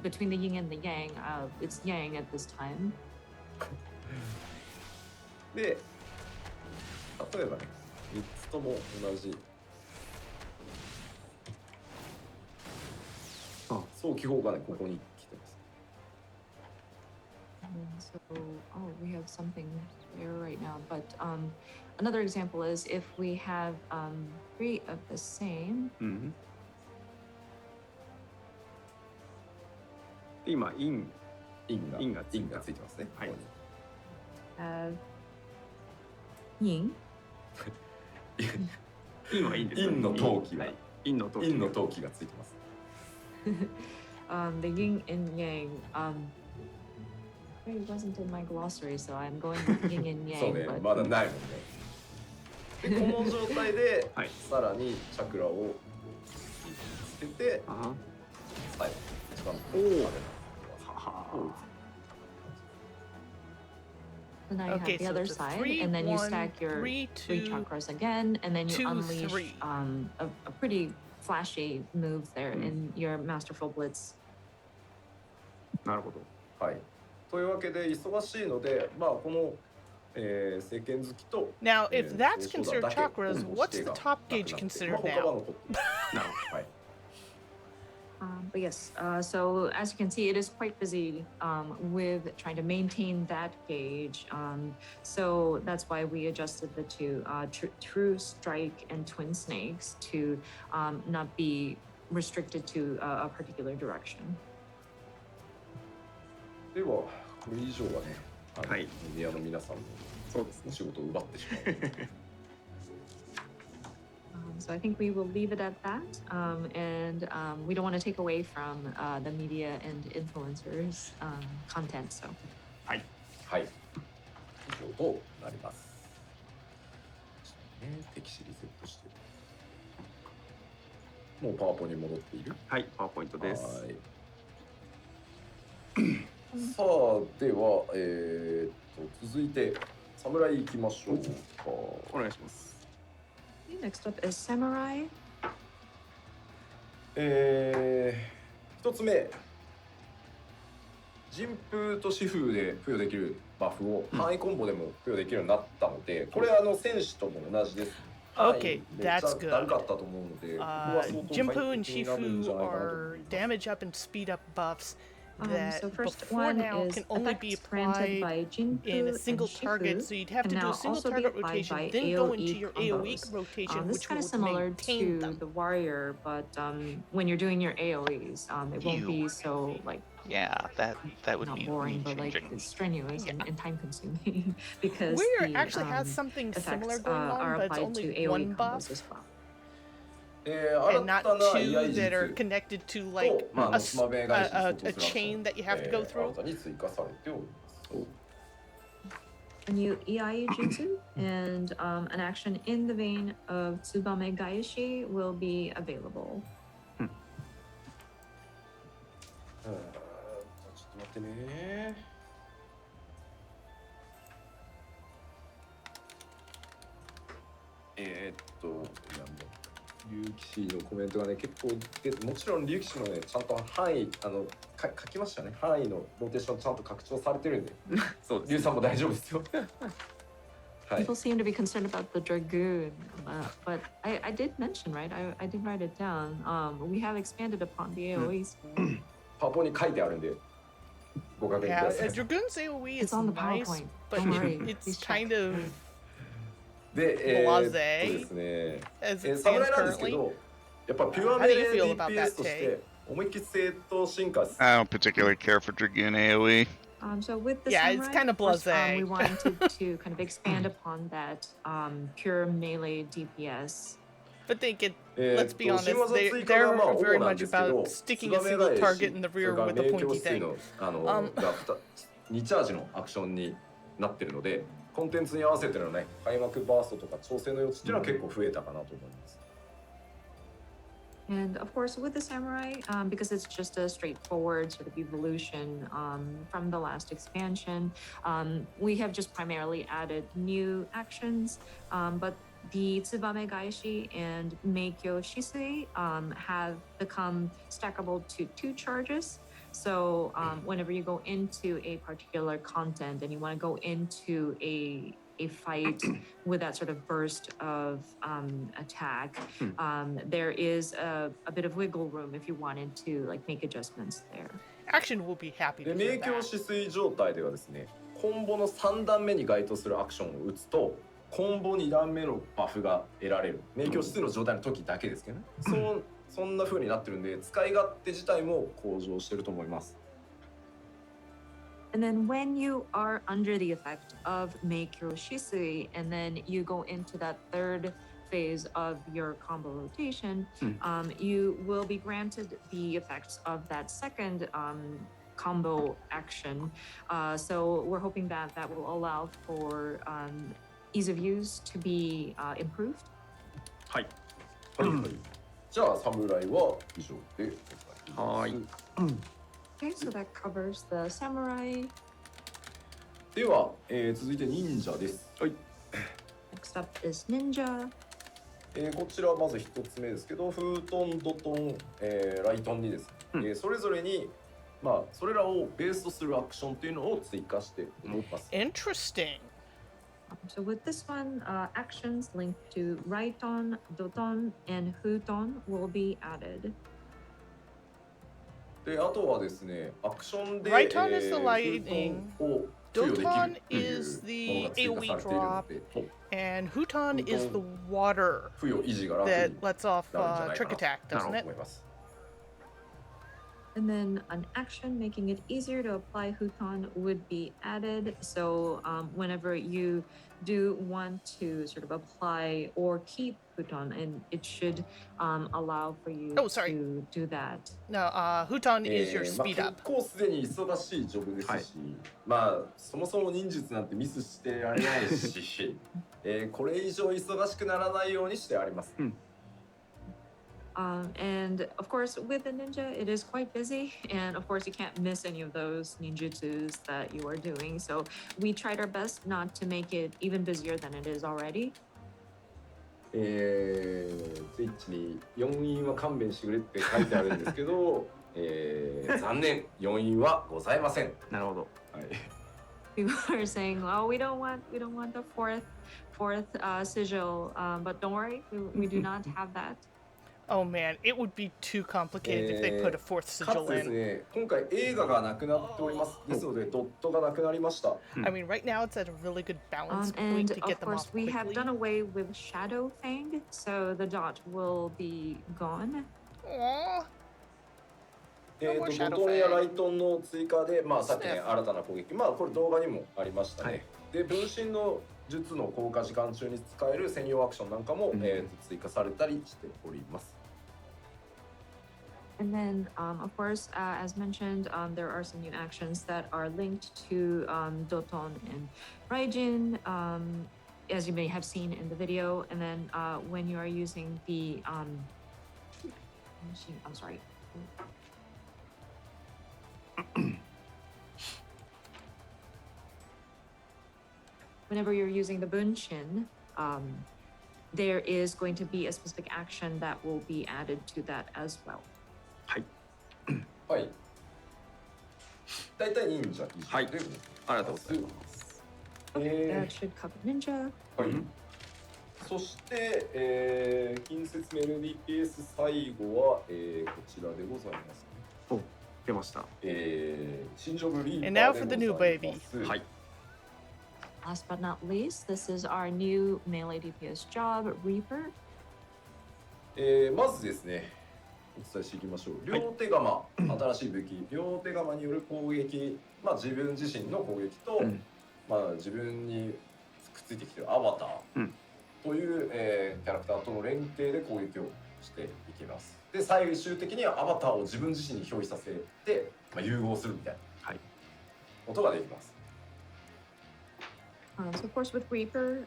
Between the yin and the yang, it's yang at this time. で、例えばね、3つとも同じ。早期砲がね、ここに来てます。 And so, we have something there right now. But another example is if we have 3 of the same. で今インがついてますね。はいここに Yin. インはいいんですよ。インの陶器がはい。インの陶器。陰の陶器がついてます。The yin and yang. It wasn't in my glossary, so I'm going with yin and そう yang. ね、 But まだないもんね。で、この状態で、はいさらにチャクラをつけて、あ最後、一番おーはは so now you Okay, have the so other it's a side, 3, and then you 1, stack your 3, 3 2. chakras again, and then you 2, unleash 3. a pretty flashy move there in your Masterful Blitz. なるほど。はい。というわけで、忙しいので、まあ、この、聖剣好きと、 Now, if that's そうそう considered だけ chakras, この what's 指定 the が top なくな gauge って considered まあ、他は now? 残ってる。なるほど。はい。 But yes, so as you can see, it is quite busy with trying to maintain that gauge. So that's why we adjusted the 2 True Strike and Twin Snakes to not be restricted to a particular direction. では、これ以上はね、はいメディアの皆さんのそうですね。お仕事を奪ってしまう。 So I think we will leave it at that. And we don't want to take away from the media and influencers content. So はい。はい。以上となります。敵シリセットして。もうパワポに戻っている。はい。パワーポイントです。はい。さあ、では、続いて、侍行きましょうか。お願いします。 next up is Samurai. 一つ目。陣風と疾風で付与できるバフを範囲コンボでも付与できるようになったので、これ戦士とも同じです。 Okay, めっちゃ that's good. だるかったと思うので、ここは相当 Jimpu and 快適になるんじゃ Shifu ないかなと思 are います。 damage up and speed up buffs that So first before one now is can only be effects granted applied by Jinpu in a and single target, Shifu, so you'd have can to do now a single also be target applied rotation, by then go into AoE your AoE combos. rotation, This is which kind of would similar maintain to them. the warrior, but when you're doing your AoEs, it won't be so like Yeah, that would not be boring, but like changing. it's strenuous Yeah. and time consuming because Warrior the actually has something similar effects going are on, but it's applied only to one AoE buff. combos as well. And 新 not たな居合 two that are 術 connected to と like まあ、 a, スマベ返し a に相当する chain that you have to go 新 through. たに追加されております。 A new EI jutsu and an action in the vein of Tsubame Gaeshi will be available. うんってね。なんだ竜騎士のコメントがね結構出て、もちろん竜騎士もねちゃんと範囲書きましたね。範囲のローテーションちゃんと拡張されてるんで、そう竜さんも大丈夫ですよ。はい。 People seem to be concerned about the Dragoon, but I did mention, right? I did write it down. We have expanded upon the AoE skill. パポに書いてあるんでご確認く Yeah, ださい。 Dragoon's AoE It's is on the nice, PowerPoint. but Don't worry. it's Please kind check. of で、Blase ですね。 as it 侍 stands なんですけ currently. ど、やっぱピュア How メ do you feel about DPS that, とし Tay? て思いっきり正当進化 I don't particularly care for Dragoon AoE. So with the Yeah, it's samurai, kinda of course, blasé. we wanted to kind of expand upon that pure melee DPS. But they get, 新 let's be honest, 技追 they're 加がまあ very 主なん much ですけど、 about sticking a single target in the rear with a pointy thing. が2チャージのアクションになってるので、コンテンツに合わせてのね、開幕バーストとか調整の余地っていうのは結構増えたかなと思います。 And of course, with the samurai, because it's just a straightforward sort of evolution from the last expansion, we have just primarily added new actions. But the Tsubame Gaishi and Meikyo Shisui have become stackable to 2 charges. So whenever you go into a particular content and you want to go into a fight with that sort of burst of attack, there is a bit of wiggle room if you wanted to like make adjustments there. Action will be happy で、 to 明 hear 鏡 that. 止水状態ではですね、コンボの3段目に該当するアクションを打つと、コンボ2段目のバフが得られる。明鏡止水の状態の時だけですけどね。そんな風になってるんで、使い勝手自体も向上してると思います。 And then when you are under the effect of Meikyo Shisui, and then you go into that third phase of your combo rotation, you will be granted the effects of that second combo action. So we're hoping that that will allow for ease of use to be improved. はい。じゃあ、侍は以上でございます。 Okay, so that covers the samurai. では、続いて忍者です。はい。 Next up is ninja. こちらまず一つ目ですけど、フートン、ドトン、ライトンにですね、それぞれにまあそれらをベースとするアクションというのを追加しております。 Interesting. So with this one, actions linked to Raiton, Doton, and Huton will be added. で、あとはですね、アクションで、 Raiton is the フー lightning. トンを付与できる Doton っていう is も the のが追加されているの AoE で、 And Huton is the water 付与維持が楽に that lets off なるんじゃないか trick な attack, と doesn't it? 思います。 And then an action making it easier to apply Huton would be added. So whenever you do want to sort of apply or keep Huton, and it should allow for you Oh, sorry. to do that. No, Huton is your まあ speed 結 up. 構すでに忙しいジョブですし、まあそもそも忍術なんてミスしてられないし、これ以上忙しくならないようにしてあります。 And of course, with the ninja, it is quite busy. And of course, you can't miss any of those ninjutsus that you are doing. So we tried our best not to make it even busier than it is already. ツイッチに4因は勘弁してくれって書いてあるんですけど、残念、4因はございません。なるほど。はい。 People are saying, "Oh, we don't want the fourth sigil," but don't worry, we do not have that. Oh man, it would be too complicated if they put a fourth か sigil つです in. ね、今回映画がなくなっております。ですので、ドットがなくなりました。 I mean, right now it's at a really good balance point And to get of them course, off we have quickly. done away with Shadow Fang, so the dot will be gone. Aw. ド more Shadow トンや Fang. ライトンの追加で、まあさっきね、 Sniff. 新たな攻撃、まあこれ動画にもありましたね。はい。で、分身の術の効果時間中に使える専用アクションなんかも、追加されたりしております。 And then, of course, as mentioned, there are some new actions that are linked to Doton and Raijin, as you may have seen in the video. And then when you are using the machine, I'm sorry. whenever you're using the Bunshin, there is going to be a specific action that will be added to that as well. はい。大体忍者以上でございます。ありがとうございます。 That should cover ninja. はい。そして、近接メロディペース最後は、こちらでございます。お、出ました。新ジョブリー And now for the new baby. はい。 Last but not least, this is our new melee DPS job, Reaper. まずですね、お伝えしていきましょう。両手釜、新しい武器、両手釜による攻撃、まあ自分自身の攻撃と、まあ自分にくっついてきているアバターという、キャラクターとの連携で攻撃をしていきます。で、最終的にはアバターを自分自身に表示させて、まあ、融合するみたいなことができます。So of course with Reaper,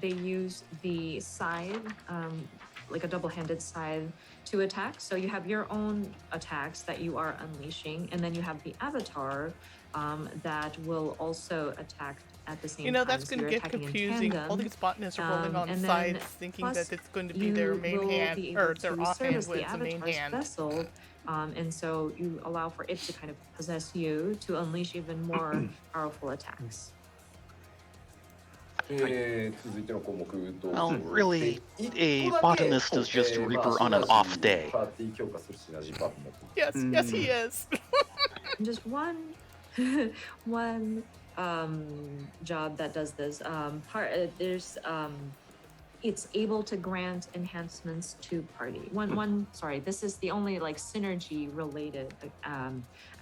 they use the scythe, like a double-handed scythe to attack. So you have your own attacks that you are unleashing, and then you have the avatar that will also attack at the same time. You know, that's So going to you're get attacking in confusing. tandem. All these botanists are rolling on And then sides, thinking plus that it's going to be you their main will hand, be or able their to offhand service with the the main avatar's hand. vessel, and so you allow for it to kind of possess you to unleash even more powerful attacks. 続いての項目と Well, really, a botanist is just a reaper on an off day. Yes, yes, he is. And just one job that does this. It's able to grant enhancements to party. Sorry, this is the only like synergy related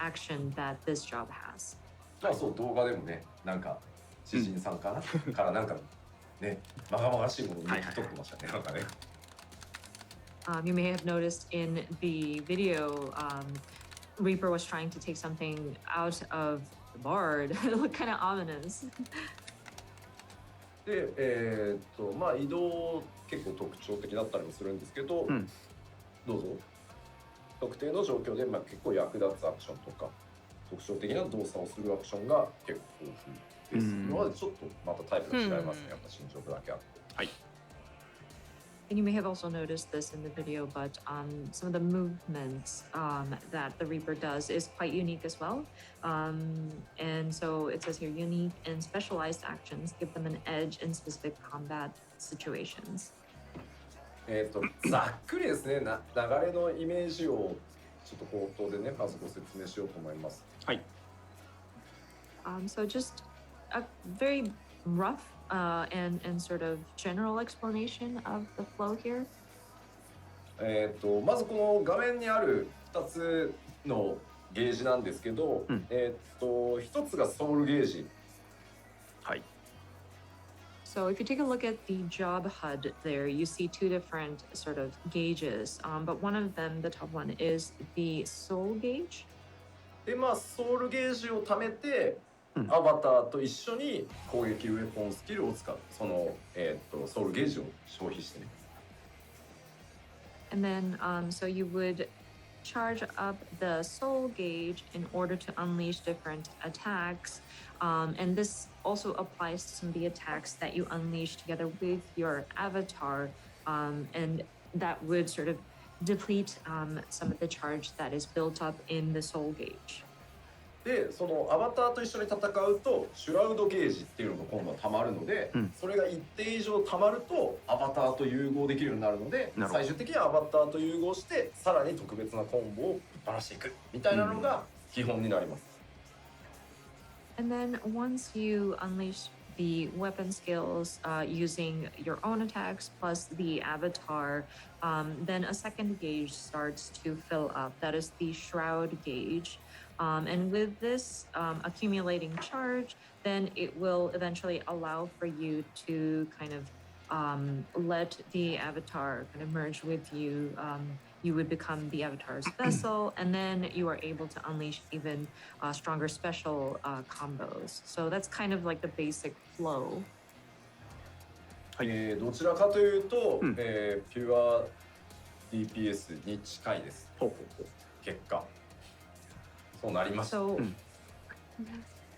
action that this job has. まあそう動画でもね、なんか知人さんかな、からなんかね、まがまがしいものを撮ってましたね、なんかね。You may have noticed in the video, Reaper was trying to take something out of the bard. It looked kind of ominous. で、まあ移動結構特徴的だったりもするんですけど、どうぞ。特定の状況でまあ結構役立つアクションとか特徴的な動作をするアクションが結構豊富です。今までちょっとまたタイプが違いますね。やっぱ新職だけあって。はい。And you may have also noticed this in the video, but some of the movements that the Reaper does is quite unique as well. And so it says here, unique and specialized actions give them an edge in specific combat situations. ざっくりですね、流れのイメージをちょっと口頭でね、まずご説明しようと思います。はい。So just a very rough and sort of general explanation of the flow here. まずこの画面にある2つのゲージなんですけど、1つがソウルゲージ。はい。So if you take a look at the job HUD there, you see two different sort of gauges, but one of them, the top one, is the soul gauge. で、まあソウルゲージを貯めて、アバターと一緒に攻撃ウェポンスキルを使う。その、ソウルゲージを消費してね。And then, so you would charge up the soul gauge in order to unleash different attacks. And this also applies to some of the attacks that you unleash together with your avatar. And that would sort of deplete some of the charge that is built up in the soul gauge. で、そのアバターと一緒に戦うとシュラウドゲージっていうのが今度はたまるので、それが一定以上たまるとアバターと融合できるようになるので、最終的にはアバターと融合してさらに特別なコンボをぶっ放していくみたいなのが基本になります。And then once you unleash the weapon skills using your own attacks plus the avatar, then a second gauge starts to fill up. That is the shroud gauge. And with this accumulating charge, then it will eventually allow for you to kind of let the avatar kind of merge with you. You would become the avatar's vessel, and then you are able to unleash even stronger special combos. So that's kind of like the basic flow. どちらかというと、ピュア DPS に近いです。結果。そうなります。So,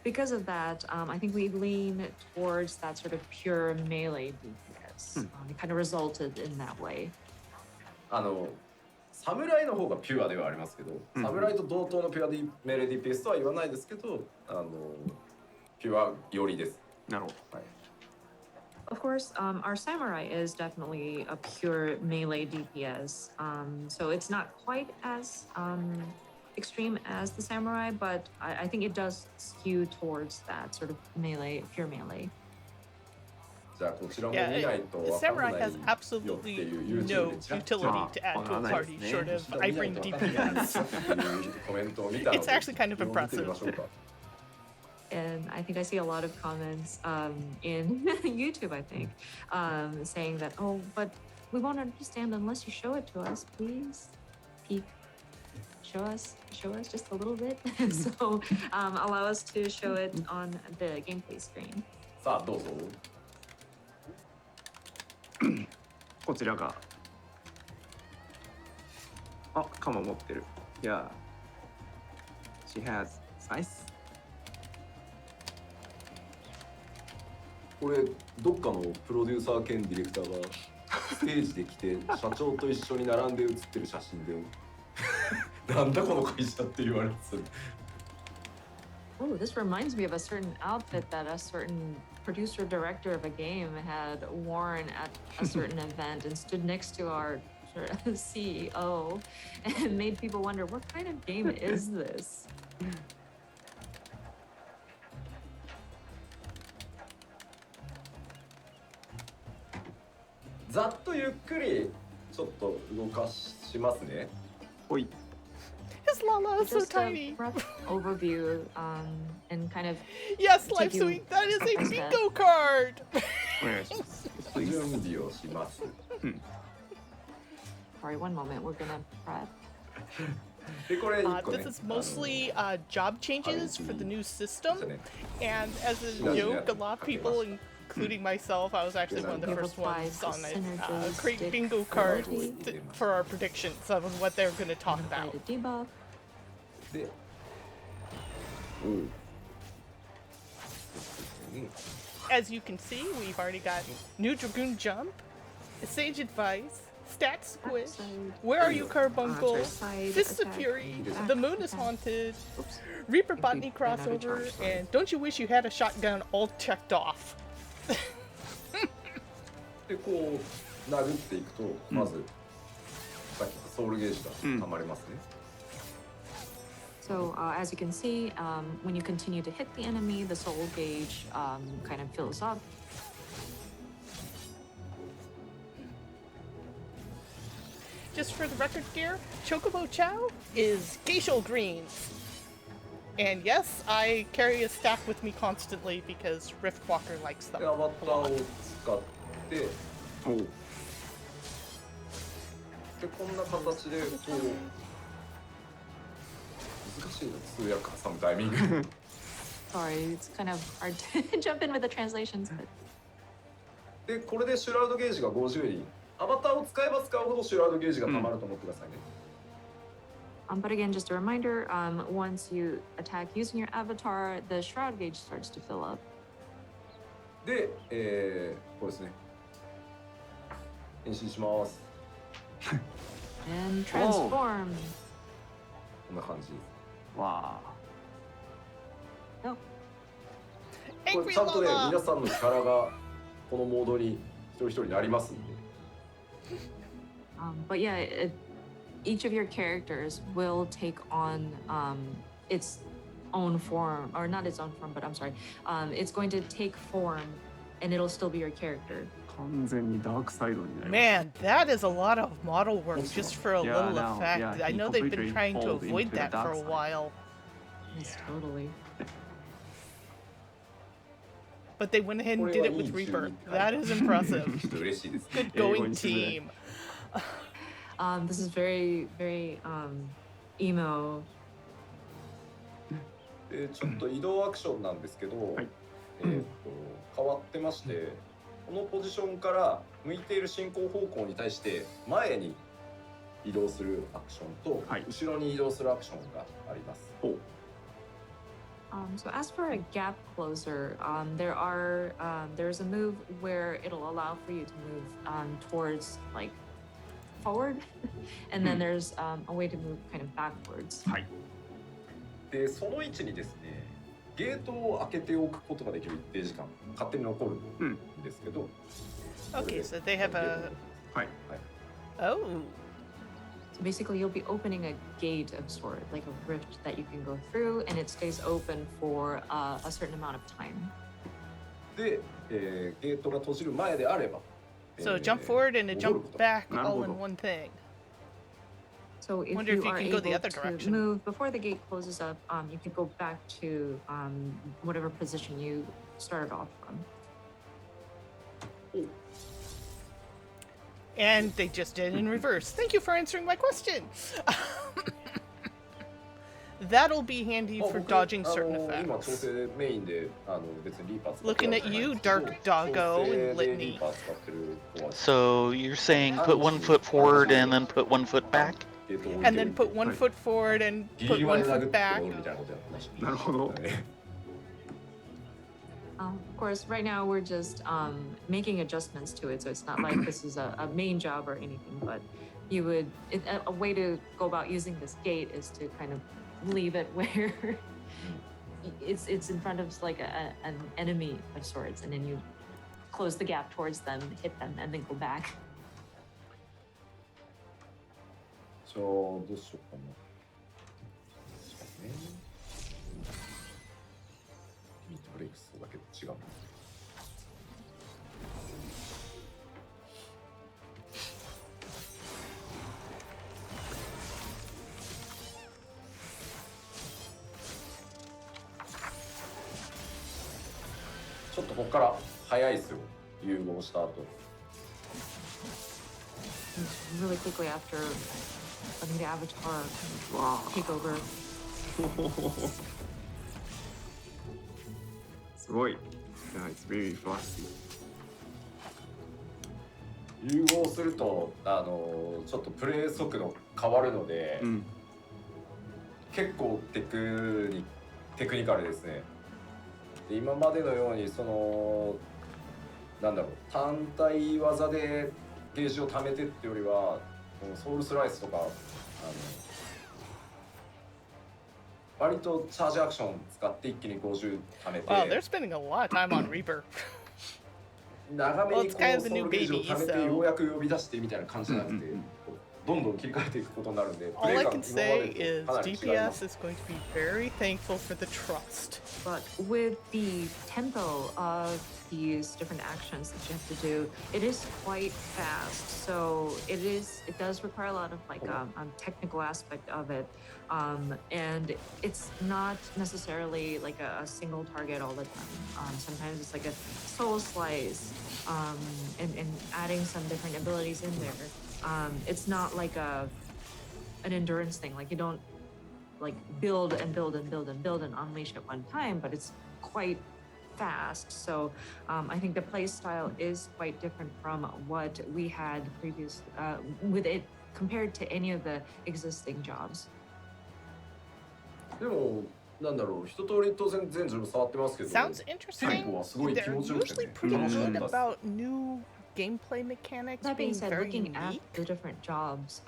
because of that, I think we lean towards that sort of pure melee DPS. It kind of resulted in that way. 侍の方がピュアではありますけど、侍と同等のピュアディメレディペースとは言わないですけど、ピュア寄りです。なるほど。はい。Of course, our samurai is definitely a pure melee DPS. So it's not quite as extreme as the samurai, but I think it does skew towards that sort of melee, pure melee. じゃあこちらも見ないと分からない Samurai has よって absolutely いう no YouTube でちらっ utility to add to a party short of I bring DPS. コメントを見たので It's actually kind of 見てみ impressive. ましょうか。 And I think I see a lot of comments in YouTube, I think, saying that, oh, but we won't understand unless you show it to us, please. Peek. Show us just a little bit. So allow us to show it on the gameplay screen. さあどうぞ。こちらが。あ、鎌持ってる。Yeah. She has size. これどっかのプロデューサー兼ディレクターがステージで来て社長と一緒に並んで写ってる写真でなんだこの会社って言われてた。 Oh, this reminds me of a certain outfit that a certain producer director of a game had worn at a certain event and stood next to our CEO and made people wonder, what kind of game is this? ざっとゆっくりちょっと動かしますね。ほい。 His Lala is so Just a tiny. rough overview and kind of Yes, Take Life you Sweet, that is a step by step. bingo card. お願いします。準備をします。 sorry, one moment, we're gonna prep. でこれ1個ね。 This is mostly job changes for the new system, そうね and as a joke, a lot of people, including myself, I was actually one of the We've first applied ones on it. synergistic Create bingo cards ability. for our predictions of what they're going to talk Apply about. the debuff. で、As you can see, we've already got new Dragoon Jump, Sage Advice, Stat Squish, Upside. Where Are You Carbuncle, Side Fists of attack. Fury, Back The Moon is attack. Haunted, Oops. Reaper I think Botany we ran out of crossover, charge, sorry. and Don't You Wish You Had a Shotgun all checked off. でこう殴っていくとまず、さっき言ったソウルゲージが溜まりますね。 So as you can see, when you continue to hit the enemy, the soul gauge kind of fills up. Just for the record here, Chocobo Chow is Geishal Greens. And yes, I carry a stack with me constantly because Riftwalker likes them. でアバターを使ってでおう。こんな形でこう難しいの通訳挟むタイミング Sorry, it's kind of hard to jump in with the translations, but でこれでシュラウドゲージが50にアバターを使えば使うほどシュラウドゲージが溜まると思ってくださいね。but again, just a reminder, once you attack using your avatar, the shroud gauge starts to fill up. で、これですね。変身します。 And transform. こんな感じです。わあ。 No. これ Angry ちゃんとね、 Lala! 皆さんの力がこのモードに一人一人なりますんで。 But yeah, each of your characters will take on its own form, or not its own form, but I'm sorry, it's going to take form, and it'll still be your character. 完全にダークサイドになります。 Man, that is a lot of model work just for a Yeah, little now, effect. yeah, I he know they've been completely trying to falls avoid into the that for dark a side. while, Yes, totally. but they went ahead and did it with Reaper. That is impressive. ちょっと嬉しいです。 Good 英語 going にするね。 team. This is very, very emo. でちょっと移動アクションなんですけど、はい変わってましてこのポジションから向いている進行方向に対して前に移動するアクションと、はい後ろに移動するアクションがあります。おう。So as for a gap closer, there's a move where it'll allow for you to move towards like forward, and then there's a way to move kind of backwards. はい。でその位置にですねゲートを開けておくことができる一定時間勝手に残るんですけど、 Okay, so they have a. はい。 Oh. So basically, you'll be opening a gate of sort, like a rift that you can go through, and it stays open for a certain amount of time. で、ゲートが閉じる前であれば、 So jump forward and a 戻る jump ことが back all in one thing. So if Wonder you if you are can go able the other to direction. move before the gate closes up, you can go back to whatever position you started off from. And they just did in reverse. Thank you for answering my question. That'll be handy まあ for 僕 dodging certain 今調 effects. 整メインで別にリーパー使って Looking る at わけじゃない you, んですけど Dark Doggo 調整 and でリ Litany. ーパー使ってる子は So you're saying put one foot forward and then put one foot back? ゲートを置いて And then put one foot forward and ギリ put ギリま one で殴っ foot て back. 終わるみたいなことやってました。なるほど。はい Of course, right now we're just making adjustments to it, so it's not like this is a main job or anything. But a way to go about using this gate is to kind of leave it where it's in front of like an enemy of sorts, and then you close the gap towards them, hit them, and then go back. じゃあどうしようかな。ミートブレイクスだけど違う。ちょっとここから早いですよ。融合した後。 Really quickly after letting the avatar Wow. take over. すごい。Yeah, it's very fast. 融合するとちょっとプレイ速度変わるので、うん。結構テクニカルですね。で今までのようになんだろう単体技でゲージを貯めてってよりはこのソウルスライスとか割とチャージアクション使って一気に50貯めて Wow, they're spending a lot of time on Reaper. 長め Well, に it's こ kind う of the ソウ new ルゲージを baby, 貯めて so ようやく呼び出してみたいな感じじゃなくて、うんうんどんどん切り替えていくことになるんで、プ All レイ I が can 今 say まで is とかなり違いま DPS す。 is going to be very thankful for the trust. But with the tempo of these different actions that you have to do, it is quite fast. So it does require a lot of like technical aspect of it. And it's not necessarily like a single target all the time. Sometimes it's like a soul slice, and adding some different abilities in there. It's not like an endurance thing. Like you don't like build and build and build and build and unleash at one time, but it's quite fast. So I think the play style is quite different from what we had previous with it compared to any of the existing jobs. でもなんだろう一通り当然全部触ってますけど Sounds テン interesting. ポはすごい気 They're 持ちよくて usually ね pretty 楽しかっ good たです。 about new gameplay mechanics That being being said, very looking at unique. the different jobs,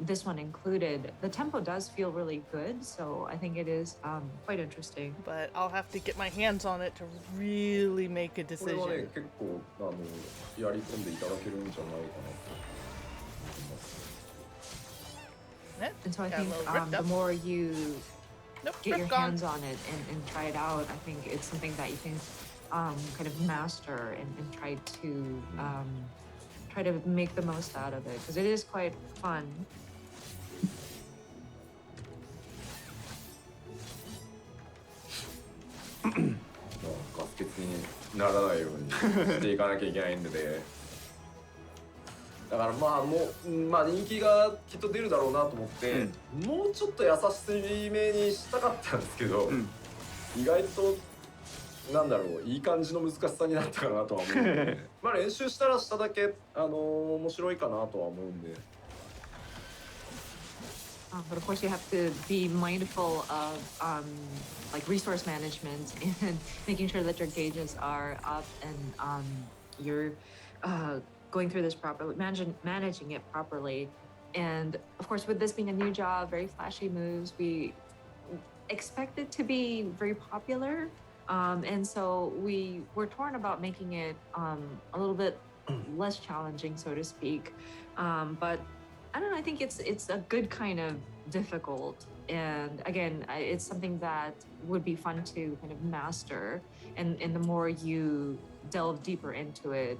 this one included, the tempo does feel really good. So I think it is quite interesting. But I'll have to get my hands on it to really make a これはね decision. 結構やり込んでいただけるんじゃないかなと思います。 Eh, And so I got a think little ripped the up. more you Nope, get your ripped gone. hands on it and try it out, I think it's something that you can kind of master and try to make the most out of it because it is quite fun. ガス欠にならないようにしていかなきゃいけないんでね。だからまあ人気がきっと出るだろうなと思って、もうちょっと優しめにしたかったんですけど、意外となんだろういい感じの難しさになったかなとは思うんで、まあ練習したらしただけ面白いかなとは思うんで。But of course, you have to be mindful of like resource management and making sure that your gauges are up and you're going through this properly, managing it properly. And of course, with this being a new job, very flashy moves, we expect it to be very popular. And so we were torn about making it a little bit less challenging, so to speak. But I don't know, I think it's a good kind of difficult. And again, it's something that would be fun to kind of master. And the more you delve deeper into it,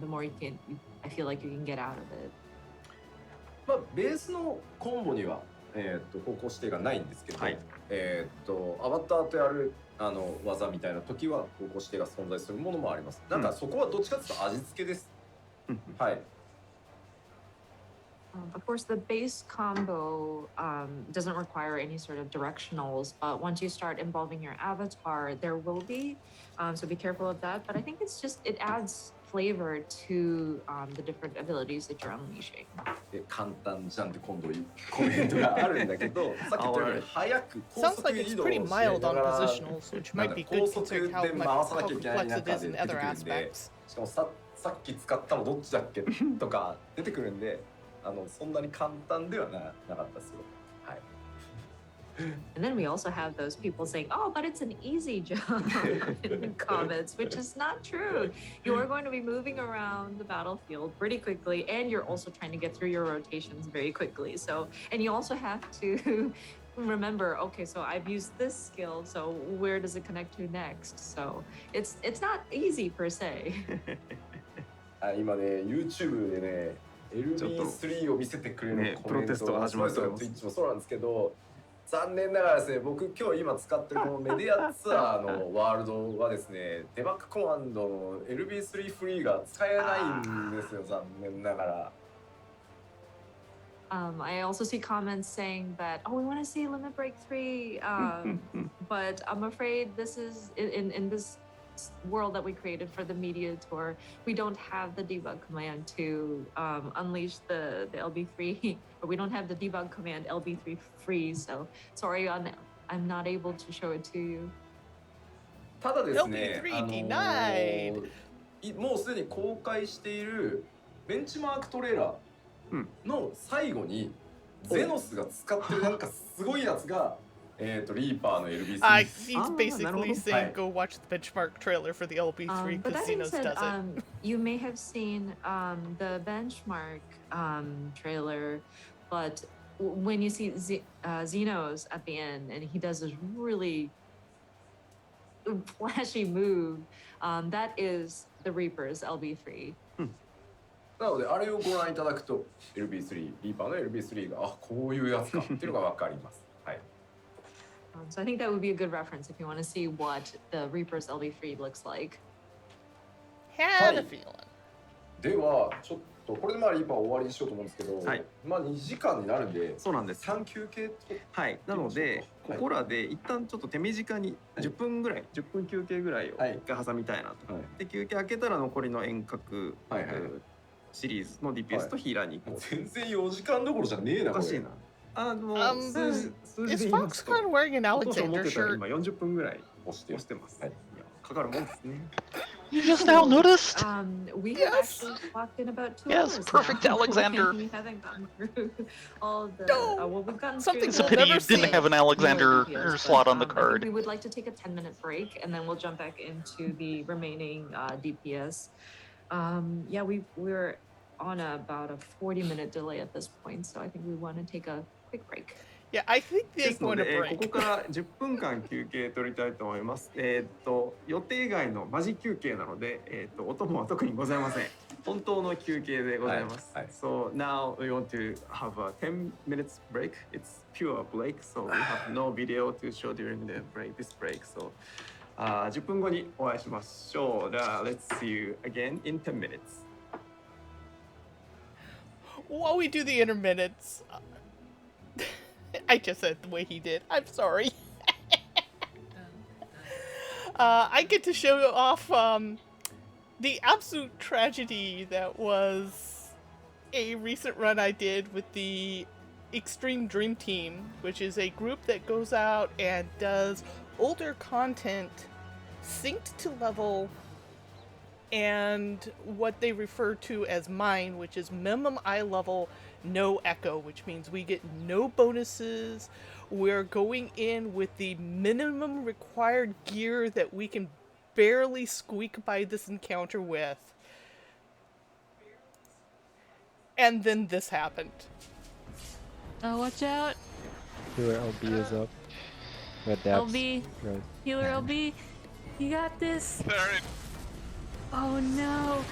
the more I feel like you can get out of it. まあベースのコンボには方向指定がないんですけど、はい、アバターとやる技みたいな時は方向指定が存在するものもあります。なんかそこはどっちかというと味付けです。はい。Of course, the base combo doesn't require any sort of directionals, but once you start involving your avatar, there will be. So be careful of that. But I think it adds flavor to the different abilities that you're unleashing. 簡単じゃんって今度コメントがあるんだけど、さっき言ったように早く高 Sounds 速 like 移 it's 動を pretty しな mild が on ら positionals, which なん might か be 高 good 速 considering で how 回さなきゃいけない complex it 中 is で in 出てく other るんで、 aspects. しかもさっき使ったのどっちだっけとか出てくるんで、そんなに簡単ではなかったですよ。はい。And then we also have those people saying, "Oh, but it's an easy job" in the comments, which is not true. You are going to be moving around the battlefield pretty quickly, and you're also trying to get through your rotations very quickly. So, and you also have to remember, okay, so I've used this skill, so where does it connect to next? So it's not easy per se. 今ね YouTube でね LB3 を見せてくれるコメントが始まると Twitch もそうなんですけど、残念ながらですね、僕今日今使ってるこのメディアツアーのワールドはですね、デバッグコマンドの LB3 フリーが使えないんですよ、残念ながら。I also see comments saying that, oh, we want to see Limit Break 3, but I'm afraid this is in this world that we created for the media tour, we don't have the debug command to unleash the LB3, or we don't have the debug command LB3 freeze, so sorry, I'm not able to show it to you. ただですね、 LB3 denied. もうすでに公開しているベンチマークトレーラーの最後にゼノスが使ってるなんかすごいやつがリーパーの LB3 He's basically saying go watch the benchmark trailer for the LB3 But because that being Xenos said, does it. You may have seen the benchmark trailer, but when you see Xenos at the end and he does this really flashy move, that is the Reaper's LB3. なのであれをご覧いただくと LB3 リーパーの LB3 がこういうやつかっていうのが分かります。はい。So I think that would be a good reference if you want to see what the Reaper's LB3 looks like. Had a feeling. ではちょっとこれでリーパー終わりにしようと思うんですけど、はい、2時間になるんで、そうなんです。3休憩はい。なので、ここらで一旦ちょっと手短に10分ぐらい、10分休憩ぐらいを一回挟みたいなと。はい、で休憩明けたら残りの遠隔、シリーズの DPS とヒーラーに行こう。全然4時間どころじゃねえな。おかしいな。Is Foxconn wearing an Alexander shirt? 今40分ぐらい押してます。はい。かかるもんですね。You just now noticed? We have actually walked in about 2 Yes, hours perfect now. Alexander. We haven't gone through all the. No! Well, we've gotten Something It's a we'll pity you never didn't see. have an Alexander DPS, slot on the I think card. we would like to take a 10-minute break, and then we'll jump back into the remaining DPS. Yeah, we're on about a 40-minute delay at this point, so I think we want to take a quick break. Yeah, I think で they're すの going to で、こ break. こから10分間休憩取りたいと思います。予定外のマジ休憩なので、お供は特にございません。本当の休憩でございます。So now we want to have a 10 minutes break. It's pure break, so we have no video to show during the break, this break. So 10分後にお会いしましょう。では、let's see you again in 10 minutes. While we do the intermittents, I just said it the way he did. I'm sorry. I get to show off the absolute tragedy that was a recent run I did with the Extreme Dream Team, which is a group that goes out and does older content synced to level and what they refer to as mine, which is minimum eye level, no echo, which means we get no bonuses. We're going in with the minimum required gear that we can barely squeak by this encounter with. And then this happened. Oh, watch out. Healer LB is up. Red depths. LB. Right. Healer LB. You got this. Alright. Oh no.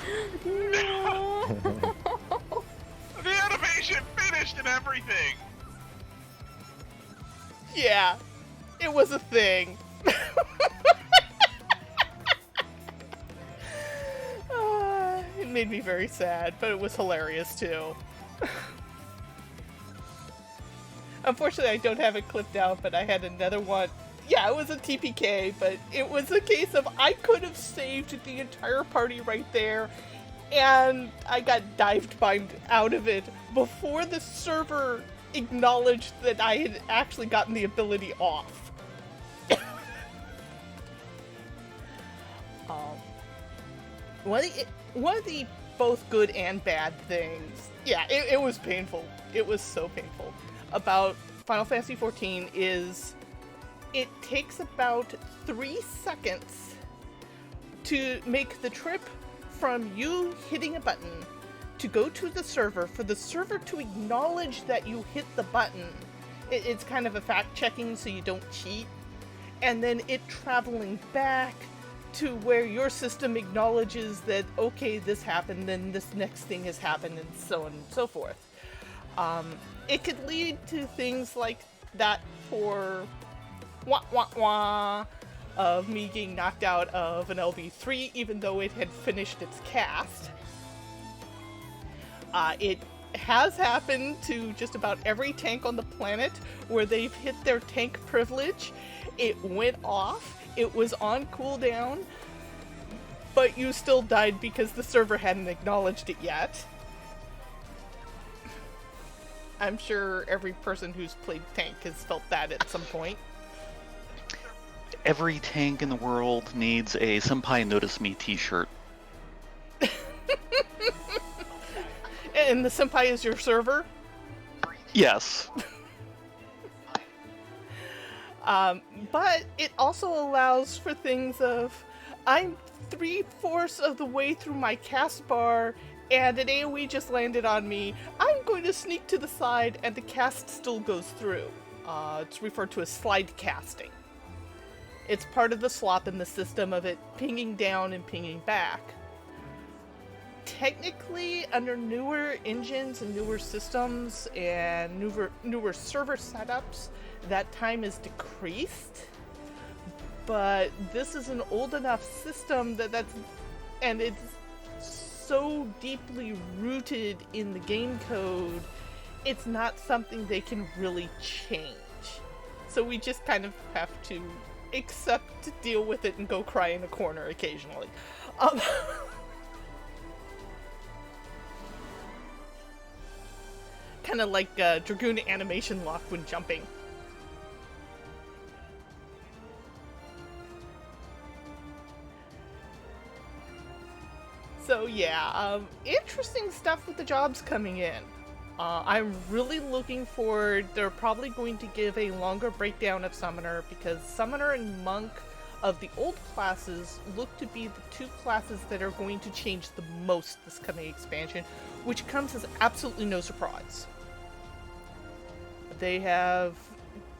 No. The animation finished and everything. Yeah, it was a thing. It made me very sad, but it was hilarious too. Unfortunately, I don't have it clipped out, but I had another one. Yeah, it was a TPK, but it was a case of I could have saved the entire party right there, and I got dive-bombed out of it before the server acknowledged that I had actually gotten the ability off. One of the both good and bad things, yeah, it was painful. It was so painful. About Final Fantasy XIV is it takes about 3 seconds to make the trip from you hitting a button to go to the server, for the server to acknowledge that you hit the button. It's kind of a fact checking so you don't cheat, and then it traveling back to where your system acknowledges that, okay, this happened, then this next thing has happened, and so on and so forth. It could lead to things like that for of me getting knocked out of an LV3 even though it had finished its cast. It has happened to just about every tank on the planet where they've hit their tank privilege. It went off, it was on cooldown, but you still died because the server hadn't acknowledged it yet. I'm sure every person who's played tank has felt that at some point. Every tank in the world needs a Senpai Notice Me t-shirt. And the senpai is your server? Yes. But it also allows for things of, I'm 3/4 of the way through my cast bar and an AoE just landed on me. I'm going to sneak to the side and the cast still goes through. It's referred to as slide casting. It's part of the slop in the system of it pinging down and pinging back. Technically, under newer engines and newer systems and newer server setups, that time is decreased. But this is an old enough system and it's so deeply rooted in the game code, it's not something they can really change. So we just kind of have to accept to deal with it and go cry in a corner occasionally. Kind of like Dragoon animation lock when jumping. So yeah, interesting stuff with the jobs coming in. I'm really looking forward. They're probably going to give a longer breakdown of Summoner, because Summoner and Monk of the old classes look to be the two classes that are going to change the most this coming expansion, which comes as absolutely no surprise. They have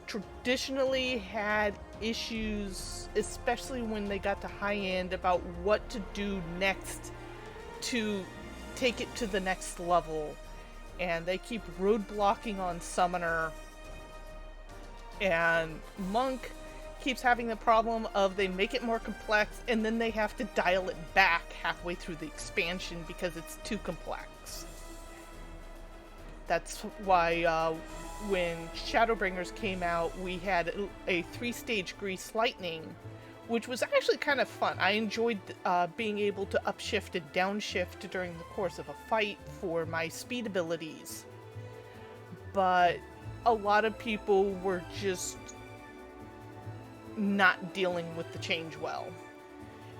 traditionally had issues, especially when they got to high end, about what to do next to take it to the next level, and they keep roadblocking on Summoner, and Monk keeps having the problem of they make it more complex and then they have to dial it back halfway through the expansion because it's too complex. That's why when Shadowbringers came out, we had a 3-stage Grease Lightning, which was actually kind of fun. I enjoyed being able to upshift and downshift during the course of a fight for my speed abilities. but a lot of people were just not dealing with the change well.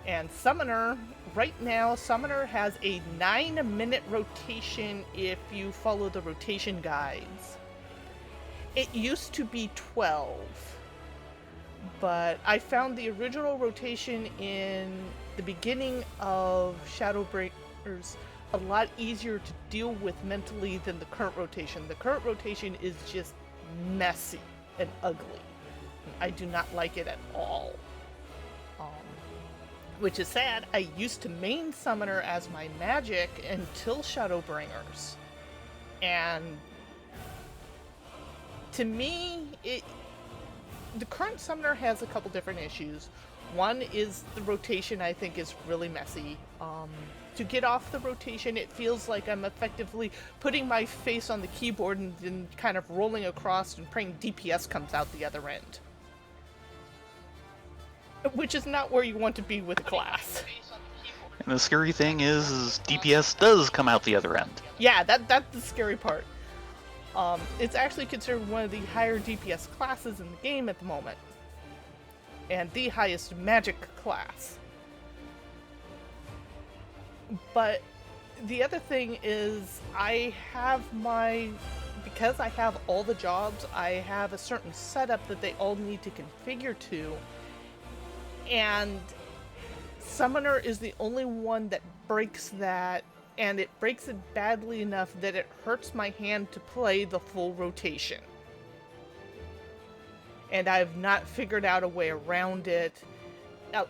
And Summoner, right now, Summoner has a 9-minute rotation if you follow the rotation guides. It used to be 12, but I found the original rotation in the beginning of Shadowbreakers a lot easier to deal with mentally than the current rotation. The current rotation is just messy and ugly. I do not like it at all. Which is sad. I used to main Summoner as my magic until Shadowbringers. And to me, the current Summoner has a couple different issues. One is the rotation, I think, is really messy. To get off the rotation, it feels like I'm effectively putting my face on the keyboard and then kind of rolling across and praying DPS comes out the other end. Which is not where you want to be with a class. And the scary thing is DPS does come out the other end. Yeah, that's the scary part. It's actually considered one of the higher DPS classes in the game at the moment. And the highest magic class. But the other thing is because I have all the jobs, I have a certain setup that they all need to configure to. And Summoner is the only one that breaks that, and it breaks it badly enough that it hurts my hand to play the full rotation. And I've not figured out a way around it.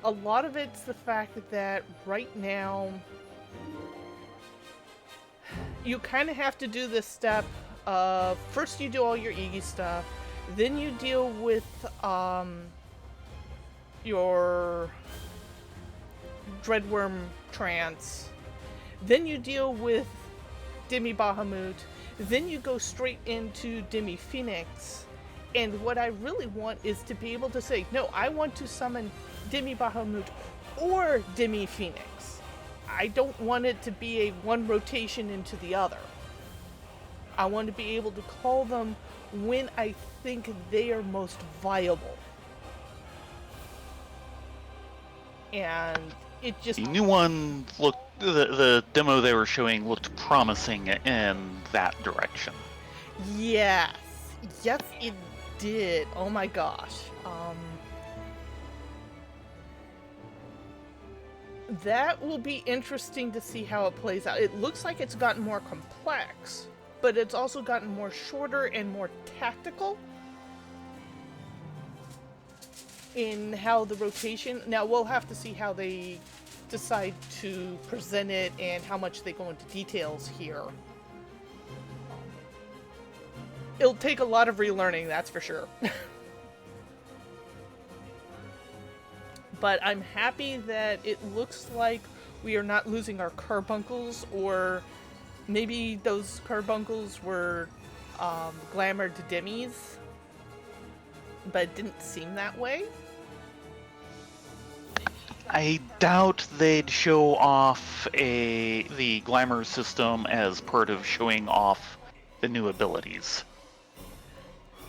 A lot of it's the fact that right now, you kind of have to do this step of, first you do all your Iggy stuff, then you deal with, your Dreadworm trance, then you deal with Demi Bahamut, then you go straight into Demi Phoenix, and what I really want is to be able to say, no, I want to summon Demi Bahamut or Demi Phoenix. I don't want it to be a one rotation into the other. I want to be able to call them when I think they are most viable. And it just... The new one looked, the demo they were showing looked promising in that direction. Yes. Yes, it did. Oh my gosh. That will be interesting to see how it plays out. It looks like it's gotten more complex, but it's also gotten more shorter and more tactical in how the rotation... Now, we'll have to see how they decide to present it and how much they go into details here. It'll take a lot of relearning, that's for sure. But I'm happy that it looks like we are not losing our carbuncles, or maybe those carbuncles were glamored to demis, but it didn't seem that way. I doubt they'd show off the glamour system as part of showing off the new abilities.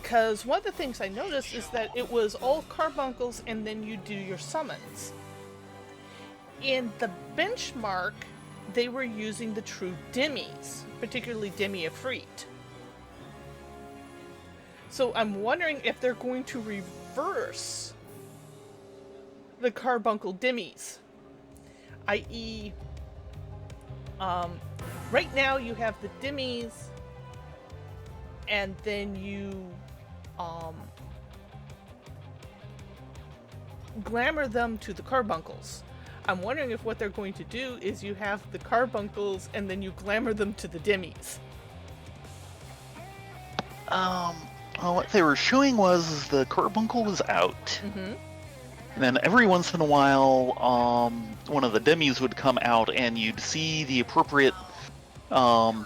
Because one of the things I noticed is that it was all carbuncles and then you do your summons. In the benchmark, they were using the true demis, particularly Demi Efreet. So I'm wondering if they're going to reverse the carbuncle demis, i.e., right now you have the demis, and then you glamour them to the carbuncles. I'm wondering if what they're going to do is you have the carbuncles and then you glamour them to the demis. Well, what they were showing was the carbuncle was out. Mm-hmm. And then every once in a while, one of the demis would come out and you'd see the appropriate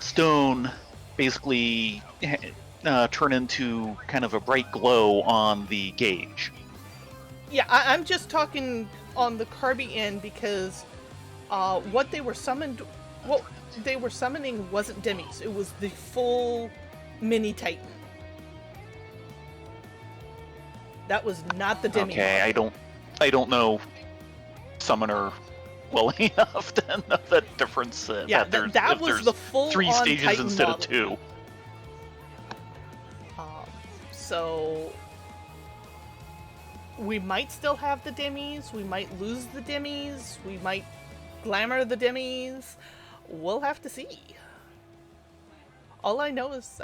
stone basically turn into kind of a bright glow on the gauge. Yeah, I'm just talking on the Carby end because what they were summoning wasn't demis. It was the full Mini Titan. That was not the demi. Okay, I don't know Summoner well enough to know the difference. Yeah, that that was there's the full 3 on stages Titan instead model. of 2. So we might still have the demis, we might lose the demis, we might glamour the demis. We'll have to see. All I know is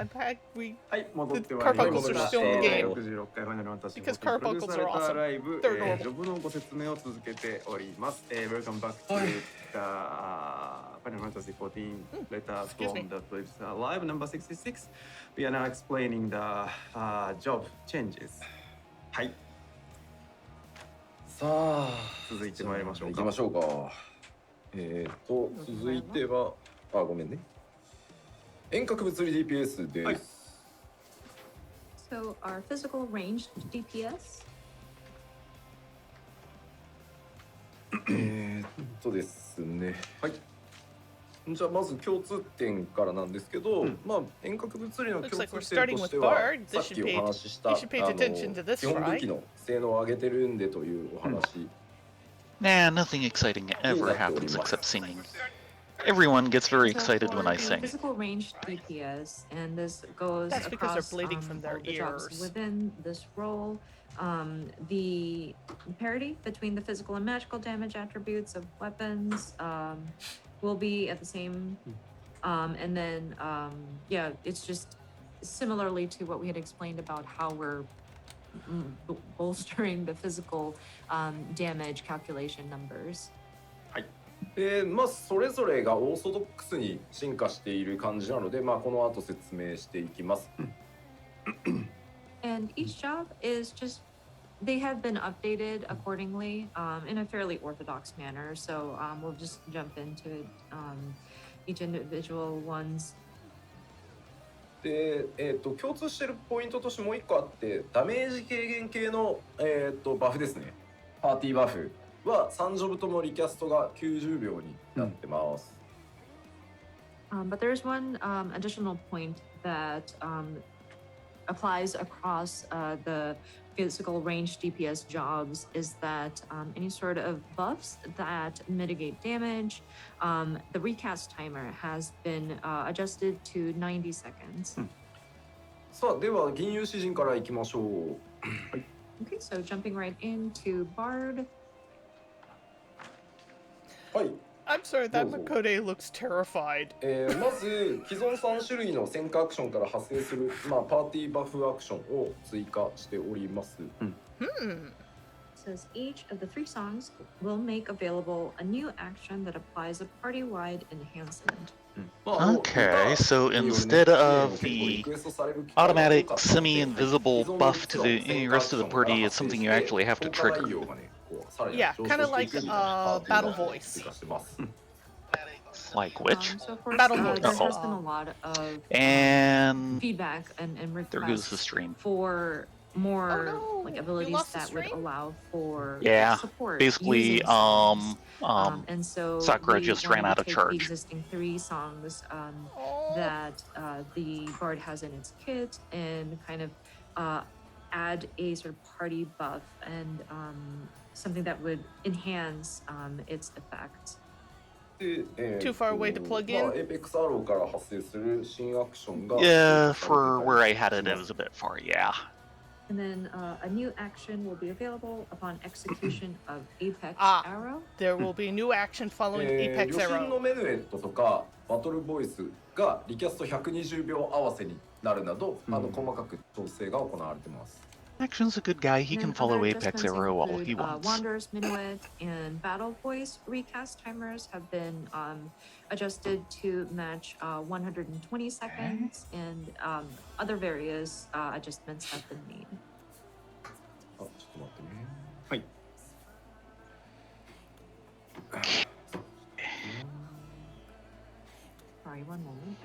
we はい、戻って The まいりま Carbuncles し are た。 still in the game. 66回ファイナルファンタジー Because 14プロデュース Carbuncles され are た awesome. ライブ、 They're normal. ジョブのご説明を続けております。Welcome back to the Final Fantasy 14 letter excuse me. from the producer live number 66. We are now explaining the job changes. はい、さあ続いてまいりましょうか。行きましょうか。続いてはごめんね。遠隔物理 DPS です。はい So our physical ranged DPS. ですね。はい。じゃあまず共通点からなんですけど、まあ遠隔物理の共 Looks like we're 通点 starting と with しては Bard. さ This っき should お話しした you should pay attention to this, 基本武 right? 器の性能を上げてるんでというお話。 Nah, nothing exciting ever happens except singing. Everyone gets very So excited for when I the sing. Physical ranged DPS, and this goes That's because they're across bleeding from their all the jobs ears. within this role. The parity between the physical and magical damage attributes of weapons will be at the same. And then, yeah, it's just similarly to what we had explained about how we're bolstering the physical damage calculation numbers. まあそれぞれがオーソドックスに進化している感じなので、まあこの後説明していきます。And each job is just, they have been updated accordingly in a fairly orthodox manner. So we'll just jump into each individual ones. で、共通しているポイントとしてもう一個あって、ダメージ軽減系の、バフですね。パーティーバフは3ジョブともリキャストが90秒になってます。But there's one additional point that applies across the physical range DPS jobs is that any sort of buffs that mitigate damage, the recast timer has been adjusted to 90 seconds. さあ、では銀融詩人からいきましょう。Okay, so jumping right into Bard. はい。 I'm sorry, that どうぞ。 Makode looks terrified. まず既存3種類の戦火アクションから派生する、まあ、パーティーバフアクションを追加しております。Says each of the 3 songs will make available a new action that applies a party-wide enhancement. Okay, so instead of the automatic semi-invisible buff to the rest of the party, it's something you actually have to trigger. Yeah, kind of like Battle Voice. Like which? So of course, Battle there Voice. has been a lot of And feedback and there goes the requests stream. for more Oh no, like you abilities lost the that would stream? allow for Yeah, support. basically, using songs. And so Sakura we just wanted ran to out of take charge. the existing 3 songs Oh. that the Bard has in its kit and kind of add a sort of party buff and something that would enhance its effect. Too far away to plug in? まあ、エイペックスアローから発生する新アクションが Yeah, for where I had it, it was a bit far, yeah. And then a new action will be available upon execution of Apex Ah. Arrow. There will be new action following Apex 旅人の Arrow. メヌエットとかバトルボイスがリキャスト120秒合わせになるなど、細かく調整が行われています。 Action's a good guy, he And can then follow other Apex adjustments Arrow all include, he wants. Wanderer's Minuet and Battle Voice recast timers have been adjusted to match 120 seconds, and other various adjustments have been made. あ、ちょっと待ってね。はい。 Sorry, one moment.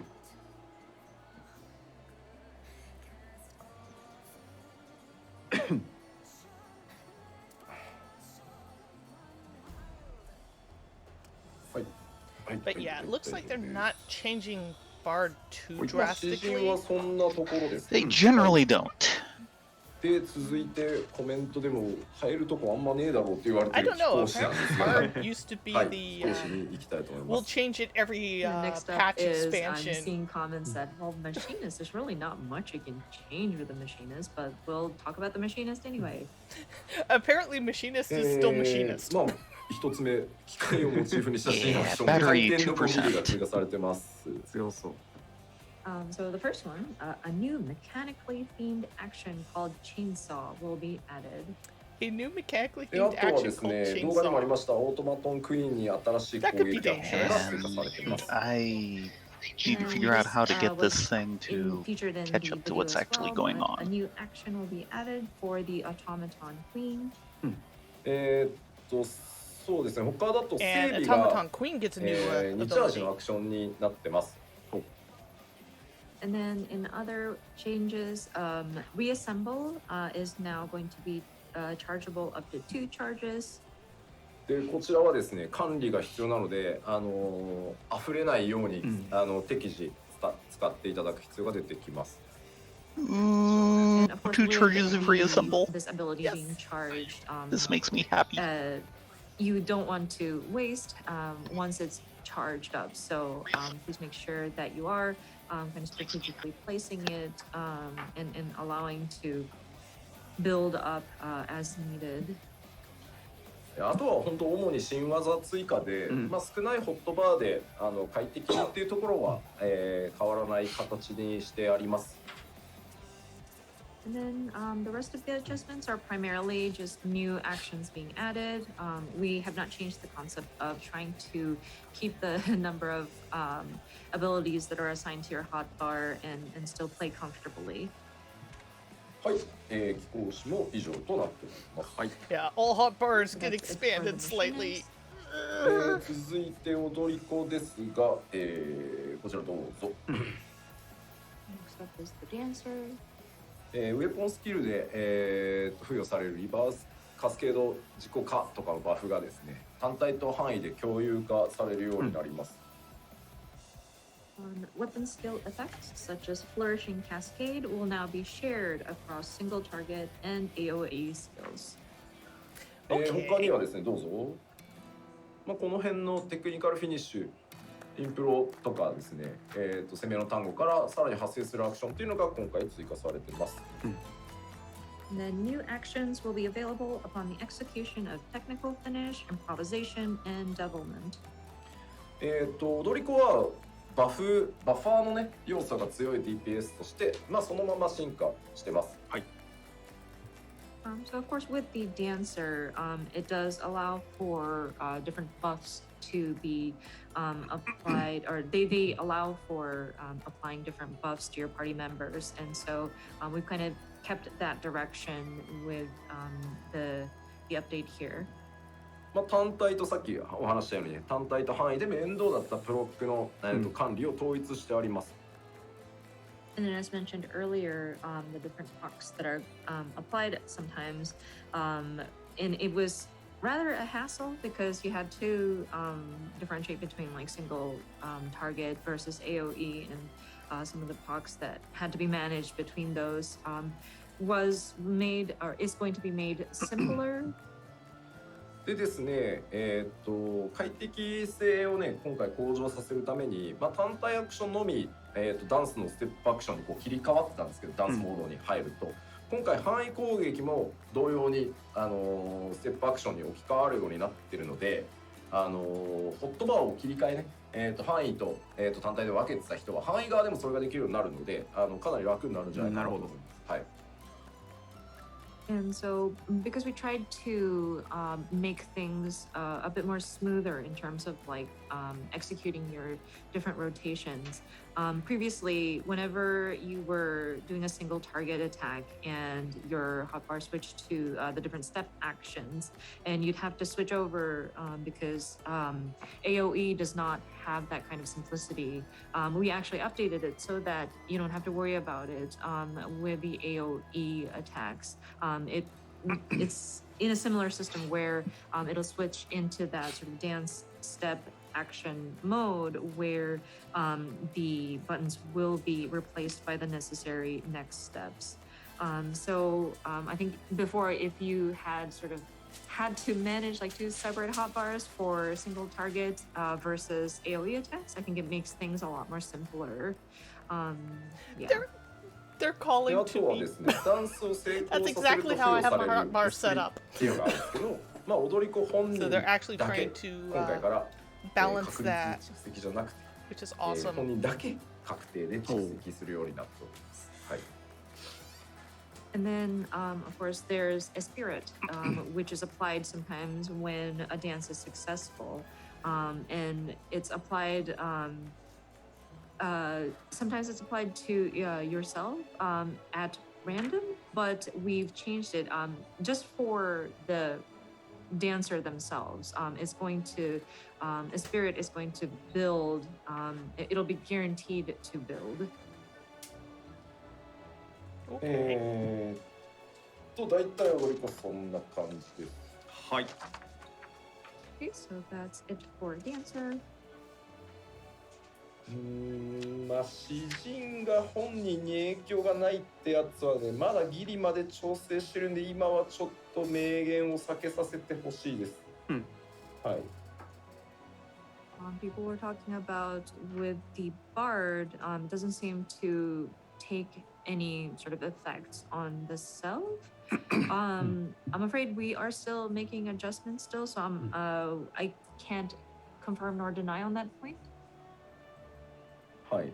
But yeah, it looks like they're not changing bard too まあ詩人 drastically. はそんなところです。 They generally don't. で続いてコメントでも入るとこあんまねえだろうって言われて I る don't 貴 know. 公子なんですが、 Bard used to be はい、 the. 貴公子に行きたいと思い We'll ます。 change it every Next up patch is I'm expansion. seeing comments that, well, machinist, there's really not much you can change with the machinist, but we'll talk about the machinist anyway. Apparently, machinist is still machinist. まあ一つ目機械をモチーフにした新アクション Yeah, 回 battery 転のコンビニが 2%. 追加されてます。強そう。So the first one, a new mechanically themed action called Chainsaw will be added. A new mechanically であ themed とはで action す called ね、動画でもあり chainsaw. ましたオートマトンクイーンに新しい攻撃アクションが追加されています。 I need to figure out how to get this thing to featured in catch the up to video what's as actually well, going but A on. new action will be added for the automaton queen. そうですね、他だと整 And 備が automaton queen gets a new 2チャージ ability. のアクションになってます。 And then in other changes, reassemble is now going to be chargeable up to 2 charges. でこちらはですね、管理が必要なので、溢れないように、適時使っていただく必要が出てきます。 And of course, 2 with charges of the- reassemble. this ability Yes. being charged, This makes me happy. you don't want to waste once it's charged up. So please make sure that you are kind of strategically placing it and allowing to build up as needed. あとは本当主に新技追加で、まあ、少ないホットバーで快適っていうところは、変わらない形にしてあります。 And then the rest of the adjustments are primarily just new actions being added. We have not changed the concept of trying to keep the number of abilities that are assigned to your hotbar and still play comfortably. はい、貴公子も以上となっております。はい。 Yeah, all hotbars get That's it for expanded the slightly. 続いて踊り子ですが、こちらどうぞ。 Next up is the dancer. ウェポンスキルで、付与されるリバースカスケード自己化とかのバフがですね、単体と範囲で共有化されるようになります。Weapon skill effects such as Flourishing Cascade will now be shared across single target and AoE skills. Okay. 他にはですね、どうぞ。まあ、この辺のテクニカルフィニッシュ、インプロとかですね、攻めの単語からさらに発生するアクションっていうのが今回追加されています。And then new actions will be available upon the execution of technical finish, improvisation, and devilment. 踊り子はバファーのね要素が強い DPS として、まあ、そのまま進化してます。はい。So of course with the dancer, it does allow for different buffs to be applied, or they allow for applying different buffs to your party members, and so we've kind of kept that direction with the update here. まあ、単体とさっきお話したように、単体と範囲で面倒だったプロックの、管理を統一してあります。And then, as mentioned earlier, the different pucks that are applied sometimes, and it was rather a hassle because you had to differentiate between like single target versus AoE, and some of the pucks that had to be managed between those was made or is going to be made simpler. でですね、快適性をね今回向上させるために、まあ、単体アクションのみ、ダンスのステップアクションにこう切り替わってたんですけど、ダンスモードに入ると、今回範囲攻撃も同様に、ステップアクションに置き換わるようになってるので、ホットバーを切り替えね、範囲と、単体で分けてた人は範囲側でもそれができるようになるので、かなり楽になるんじゃないかなと思います。はい。And so, because we tried to make things a bit more smoother in terms of like executing your different rotations, previously, whenever you were doing a single target attack and your hotbar switched to the different step actions, and you'd have to switch over because AoE does not have that kind of simplicity. We actually updated it so that you don't have to worry about it with the AoE attacks. It's in a similar system where it'll switch into that sort of dance step action mode where the buttons will be replaced by the necessary next steps. I think before, if you had sort of had to manage like 2 separate hotbars for single target versus AoE attacks, I think it makes things a lot more simpler. Yeah. They're で calling あと to は me. ですね、ダンスを成功 That's させると exactly 付 how I 与 have さ my れる hotbar 薬 set っ up. ていうのがあるんですけど、まあ踊り子本 So 人 they're actually だけ trying to 今回から balance 確 that, 実に蓄積じゃなくて、 which is 本 awesome. 人だけ確定で蓄積するようになっております。はい。 And then, of course, there's a spirit, which is applied sometimes when a dance is successful. And it's applied, sometimes it's applied to yourself at random, but we've changed it just for the dancer themselves. It's going to, a spirit is going to build, it'll be guaranteed to build. 大体踊り子そんな感じです。はい。 Okay, so that's it for dancer. まあ詩人が本人に影響がないってやつはね、まだギリまで調整してるんで、今はちょっと明言を避けさせてほしいです。はい。People were talking about with the bard, doesn't seem to take any sort of effects on the self. I'm afraid we are still making adjustments still, so I can't confirm nor deny on that point. はい。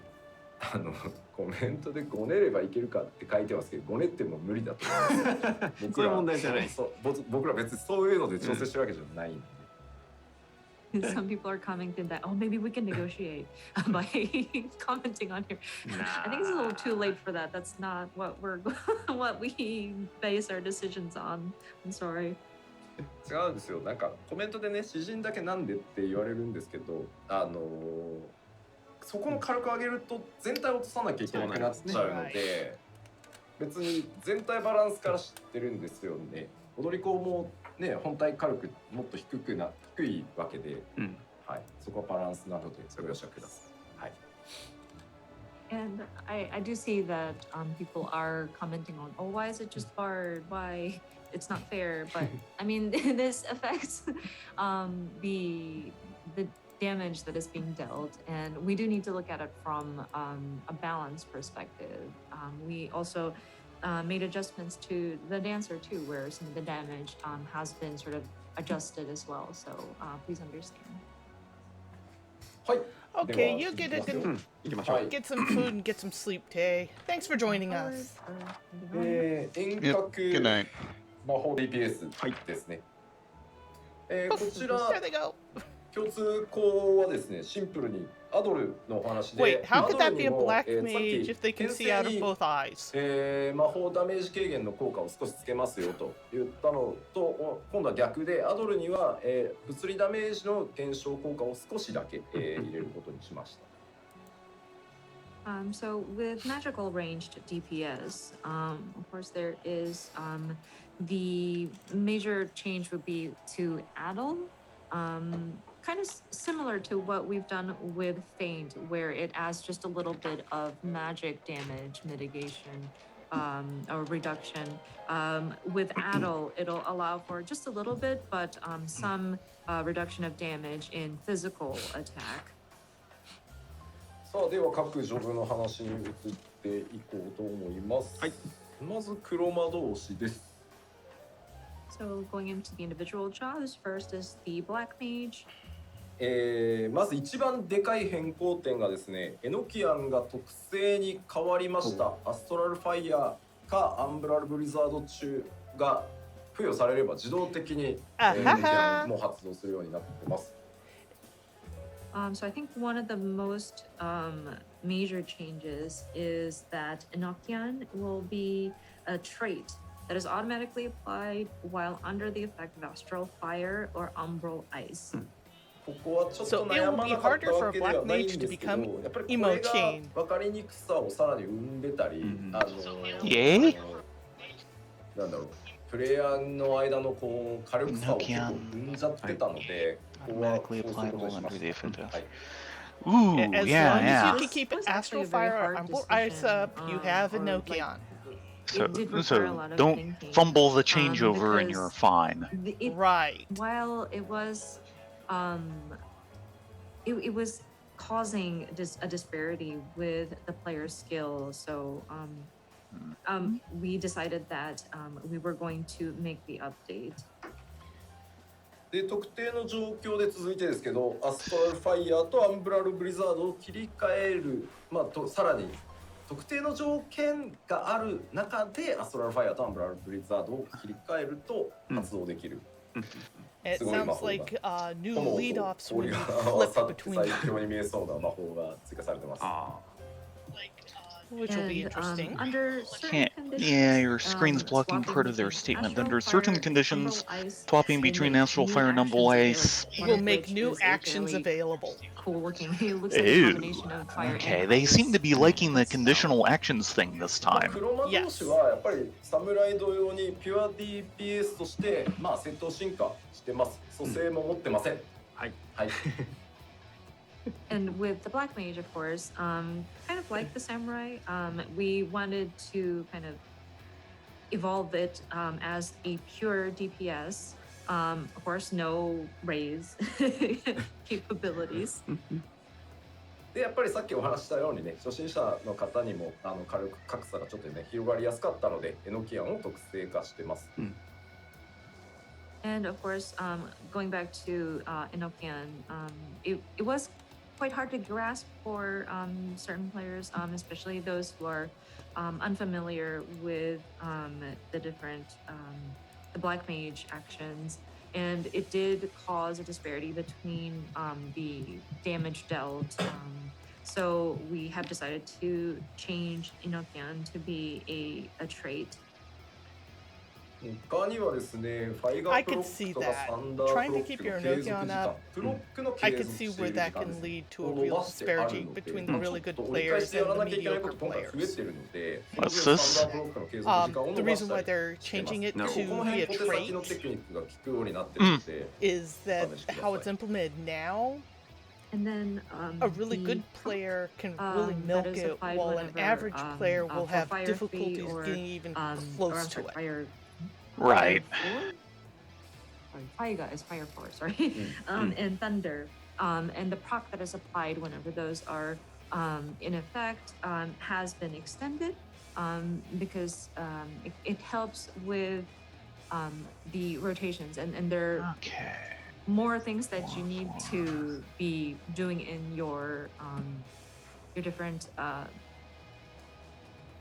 コメントでごねればいけるかって書いてますけど、ごねっても無理だと思います。そういう問題じゃない。僕ら別にそういうので調整してるわけじゃないんで。Some people are commenting that, oh, maybe we can negotiate by commenting on here. I think it's a little too late for that. That's not what what we base our decisions on. I'm sorry. 違うんですよ。なんかコメントでね、詩人だけなんでって言われるんですけど、そこの軽く上げると全体を落とさなきゃいけなくなっちゃうので、別に全体バランスから知ってるんですよね。踊り子もね、本体軽くもっと低いわけで、はい、そこはバランスなのでご容赦ください。はい。And I do see that people are commenting on, oh, why is it just barred? Why? It's not fair. But I mean, this affects the damage that is being dealt, and we do need to look at it from a balance perspective. We also made adjustments to the dancer too, where some of the damage has been sort of adjusted as well. So please understand. はい。 Okay, you get it. 行きましょう。 Get some food and get some sleep, Tay. Thanks for joining us. 遠 Yep. 隔 Good night. 魔法 DPS ですね。こちら There they go. 共通項はですね、シンプルにアドルのお話で、 Wait, how ア could ド that ル be に a も black さっき mage if they can see out of 牽制に both eyes? 魔法ダメージ軽減の効果を少しつけますよと言ったのと、今度は逆でアドルには、物理ダメージの減少効果を少しだけ、入れることにしました。So with magical ranged DPS, of course there is the major change would be to addle, kind of similar to what we've done with Feint, where it adds just a little bit of magic damage mitigation or reduction. With addle, it'll allow for just a little bit, but some reduction of damage in physical attack. さあでは各ジョブの話に移っていこうと思います。はい。まず黒魔導士です。So going into the individual jobs, first is the Black Mage. まず一番でかい変更点がですね、エノキアンが特性に変わりました。アストラルファイヤーかアンブラルブリザード中が付与されれば自動的にエノキアンも発動するようになってます。So I think one of the most major changes is that Enochian will be a trait that is automatically applied while under the effect of astral fire or umbral ice. ここはちょっと悩まなかったわけではないんですけど、やっぱりこれが分かりにくさをさらに生んでたり、なんだろう、プレイヤーの間のこう火力差を結構生んじゃってたので、ここは Automatically そうする apply ことに roll しま under し the た。 effect of. はい。 Ooh, As yeah, long as yeah. you can This keep was actually a Astral very Fire or hard Umble Ice decision, up, you have a or, like, Nokian. it did require a lot of Don't thinking. fumble the changeover and you're Because fine. Right. While it was, it was causing a disparity with the player's skill. So, we decided that we were going to make the update. で特定の状況で続いてですけど、アストラルファイヤーとアンブラルブリザードを切り替える、さらに特定の条件がある中でアストラルファイヤーとアンブラルブリザードを切り替えると発動できる。It sounds like new 炎 lead と offs 氷 when が you 合わ flip さって between 最強に見えそうな魔法が追加されてます。which will be And, interesting. under certain Can't. conditions, Yeah, your screen's blocking swapping part of their between statement. Astral Under Fire, certain Umbral conditions, Ice, swapping will between make Astral new Fire and Umble actions Ice. available, one Will of make which new is a actions fairly available. cool looking. It looks like a Ew. combination of fire Okay, and they ice. seem to be liking the So- conditional actions thing this まあ time. 黒魔同士はやっぱり侍同様にピュア DPS として戦闘進化してます。蘇生も持ってません。はい。はい。 And with the Black Mage, of course, kind of like the Samurai, we wanted to kind of evolve it as a pure DPS. Of course, no raise capabilities. でやっぱりさっきお話ししたようにね、初心者の方にも火力格差がちょっとね広がりやすかったので、エノキアンを特性化してます。And of course, going back to Enochian, it was quite hard to grasp for certain players, especially those who are unfamiliar with the different the Black Mage actions. And it did cause a disparity between the damage dealt. So we have decided to change Enochian to be a trait. 他にはですね、ファイガープロックとかサンダープロックの継続時間、プロックの I 継 could 続 see してい where る時 that 間 can ですね。 lead to を a 伸 real ばしてある disparity ので、 between ち the ょ really っ good と折り返 players してや and ら the なきゃいけないこ mediocre と今回増え players. てるので、 What's サン this? ダープロックの継続時間を伸 The ばし reason た why り they're changing it ここ to の be 辺 a 小手先のテ trait クニックが効くようになってるので、 is that how it's implemented now. And then A really the good player can really that milk is it, applied while an whenever, average player will for have fire difficulties fee or, getting even or close I'm to sorry, it. fire Right. Fire is fire force, sorry. And thunder. And the proc that is applied whenever those are in effect has been extended because it helps with the rotations and there are Okay. more things that you need to be doing in your different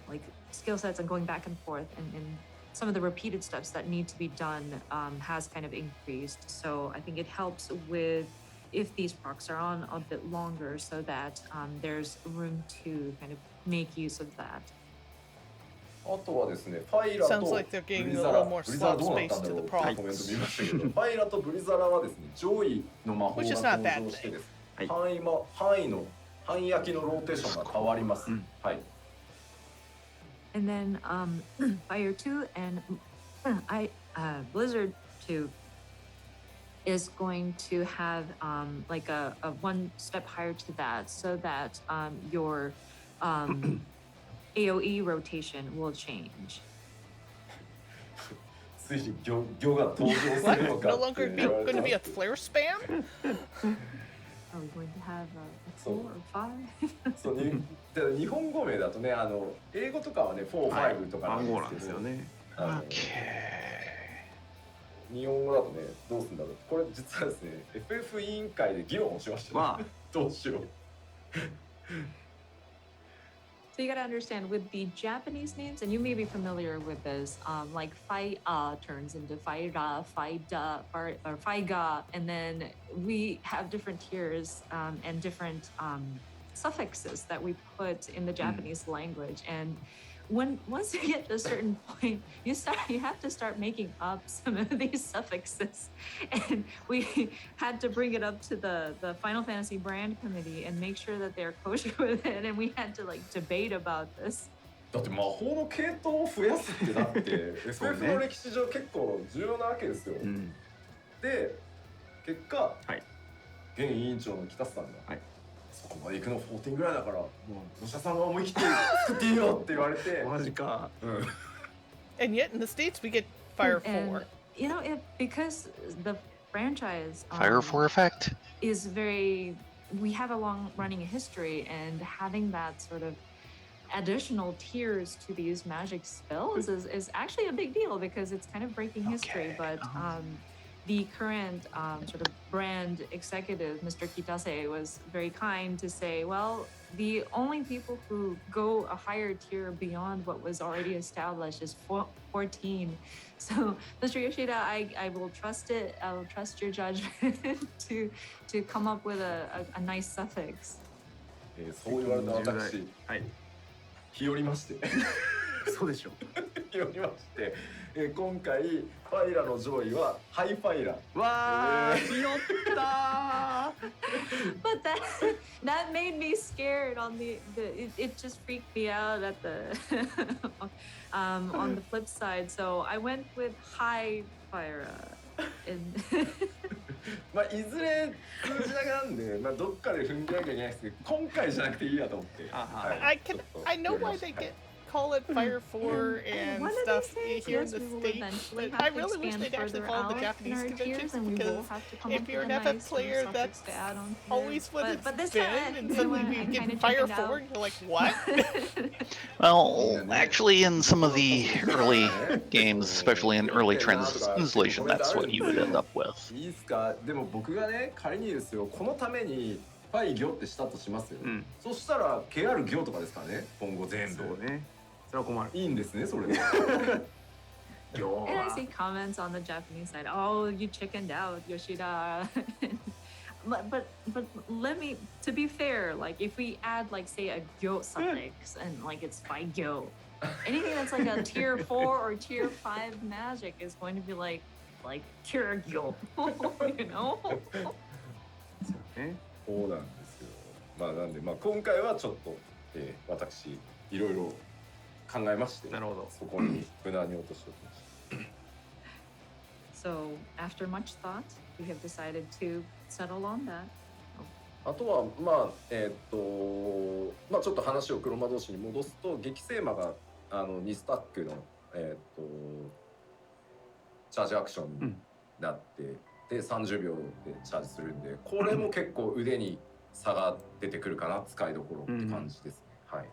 like skill sets and going back and forth and some of the repeated steps that need to be done has kind of increased. So I think it helps with if these procs are on a bit longer so that there's room to kind of make use of that. あとはですね、ファイラと Sounds ブ like they're リ getting a ザラ、 little more ブリザラ slot どうなっ space たんだ to ろ the うっていうコ procs. メント見ましたけど、ファイラとブリザラはですね、上位の魔法 Which が is 登 not bad 場してです、はい範囲焼きのローテーションが変わります。はい。 And then Fire 2 and Blizzard 2 is going to have like a one step higher to that so that your AoE rotation will change. ついに魚が登場する What? のか No って longer 言われ going て to be a ます。 flare spam? Are we going to have a So- 4 or 5? そうにで日本語名だとね、英語とかはね、4、5とかなん番号なんでけど、ですすよね。日本語だとね、どうするんだろう。これ実はですね、FF 委員会で議論をしました、ね。まあどうしよう。 So you gotta understand with the Japanese names, and you may be familiar with this, like Fai turns into Faira, Faida, or Faiga, and then we have different tiers and different suffixes that we put in the Japanese language. And once you get to a certain point, you have to start making up some of these suffixes, and we had to bring it up to the Final Fantasy brand committee and make sure that they're kosher with it, and we had to like debate about this. だって魔法の系統を増やすってだって SF の歴史上結構重要なわけですよ。で結果、現委員長の北さんが、そこまで行くの14ぐらいだからもうお医者さんが思い切って作っていいよって言われてマジか。And yet in the States we get Fire 4. And, you know, because the franchise Fire 4 effect? is very, we have a long running history, and having that sort of additional tiers to these magic spells is actually a big deal because it's kind of breaking history. But the current sort of brand executive, Mr. Kitase, was very kind to say, well, the only people who go a higher tier beyond what was already established is 14. So, Mr. Yoshida, I will trust it. I will trust your judgment to come up with a nice suffix. そう言われた私、日和りましてそうでしょ。日和りまして、今回ファイラの上位はハイファイラ。わー、ひよったー。But that made me scared on it just freaked me out at the on the flip side. So I went with high fire. まあいずれ数字だけなんで、まあどっかで踏んでなきゃいけないですけど、今回じゃなくていいやと思って。I know why they call it Fire 4 and stuff here in the States, but I really wish they'd actually follow the Japanese conventions, because if you're an FF player, that's always what it's been, and suddenly we get Fire 4 and you're like, what? Well, actually in some of the early games, especially in early translation, that's what you would end up with. いいですか？でも僕がね、仮にですよ、このためにファイ行ってしたとしますよ。そしたら KR 行とかですからね、今後全部。そうね。それは困る。いいんですね、それで。And I see comments on the Japanese side. Oh, you chickened out, Yoshida. but let me, to be fair, like if we add like say a gyo suffix and like it's by gyo, anything that's like a tier 4 or tier 5 magic is going to be like cure gyo, you know? そうなんですよ。まあなんでまあ今回はちょっと、私いろいろ考えまして、なるほど。そこに無難に落としておきました。So after much thought, we have decided to settle on that. あとはまあまあちょっと話を黒魔同士に戻すと、激星魔が2スタックのチャージアクションになって、で30秒でチャージするんで、これも結構腕に差が出てくるかな、使いどころって感じですね。はい。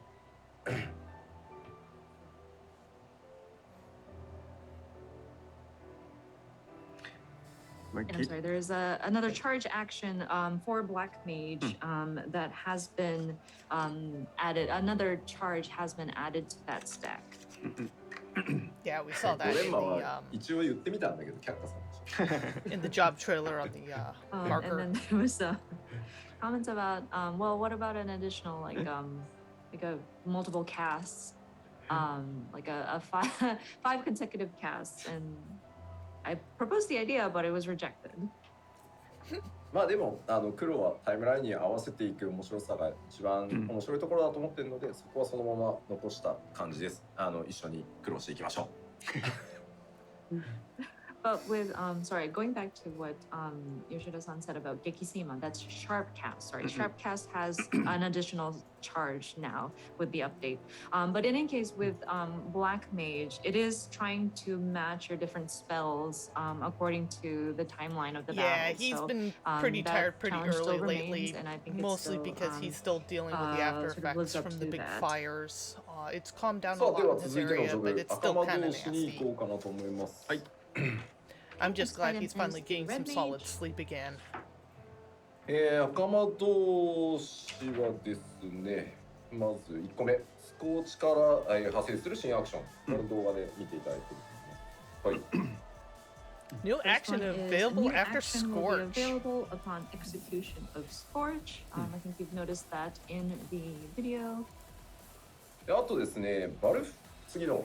And I'm sorry, there's another charge action for Black Mage that has been added. Another charge has been added to that stack. Yeah, we saw that in the 一応言ってみたんだけど、却下されました。 in the job trailer on the marker. And then there was comments about well, what about an additional like a multiple casts, like a five consecutive casts, and I proposed the idea, but it was rejected. まあでも黒はタイムラインに合わせていく面白さが一番面白いところだと思ってるので、そこはそのまま残した感じです。一緒に苦労していきましょう。But with sorry, going back to what Yoshida-san said about Gekisima, that's Sharp Cast. Sorry, Sharp Cast has an additional charge now with the update. But in any case, with Black Mage, it is trying to match your different spells according to the timeline of the battle. Yeah, he's been pretty tired pretty early lately, and I think mostly still, because he's still dealing with the after sort of effects lives up from the to big that. fires. It's calmed down a さあ lot では in his 続いての area, ジョ but ブ it's 赤 still 魔 kind 同 of 士に nasty. 行こうかなと思います。はい。I'm just glad he's Next finally item getting is some the solid Red sleep again. 赤魔同士はですね、まず1個目、スコーチから、派生する新アクション。これ動画で見ていただいてると思います。はい。 New First action one is available new after action will be Scorch. available upon execution of Scorch. I think you've noticed that in the video. であとですね、次の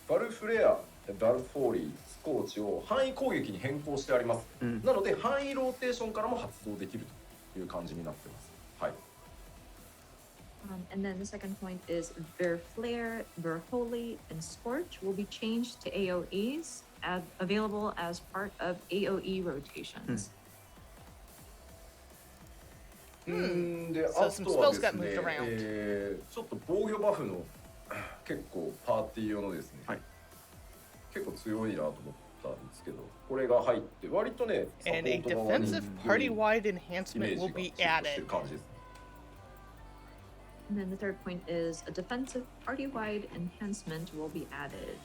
バルフレア、バルフォーリー、スコーチを範囲攻撃に変更してあります。なので範囲ローテーションからも発動できるという感じになってます。はい。And then the second point is Verflare, Verholy, and Scorch will be changed to AoEs, available as part of AoE rotations. で、 So あ some とは spells です got ね moved around.、ちょっと防御バフの結構パーティー用のですね、はい結構強いなと思ったんですけど、これが入って割とね、サポ And a ート側に defensive 良い party-wide イメ enhancement ー will ジが be シフトしてる added. 感じです。 And then the third point is a defensive party-wide enhancement will be added,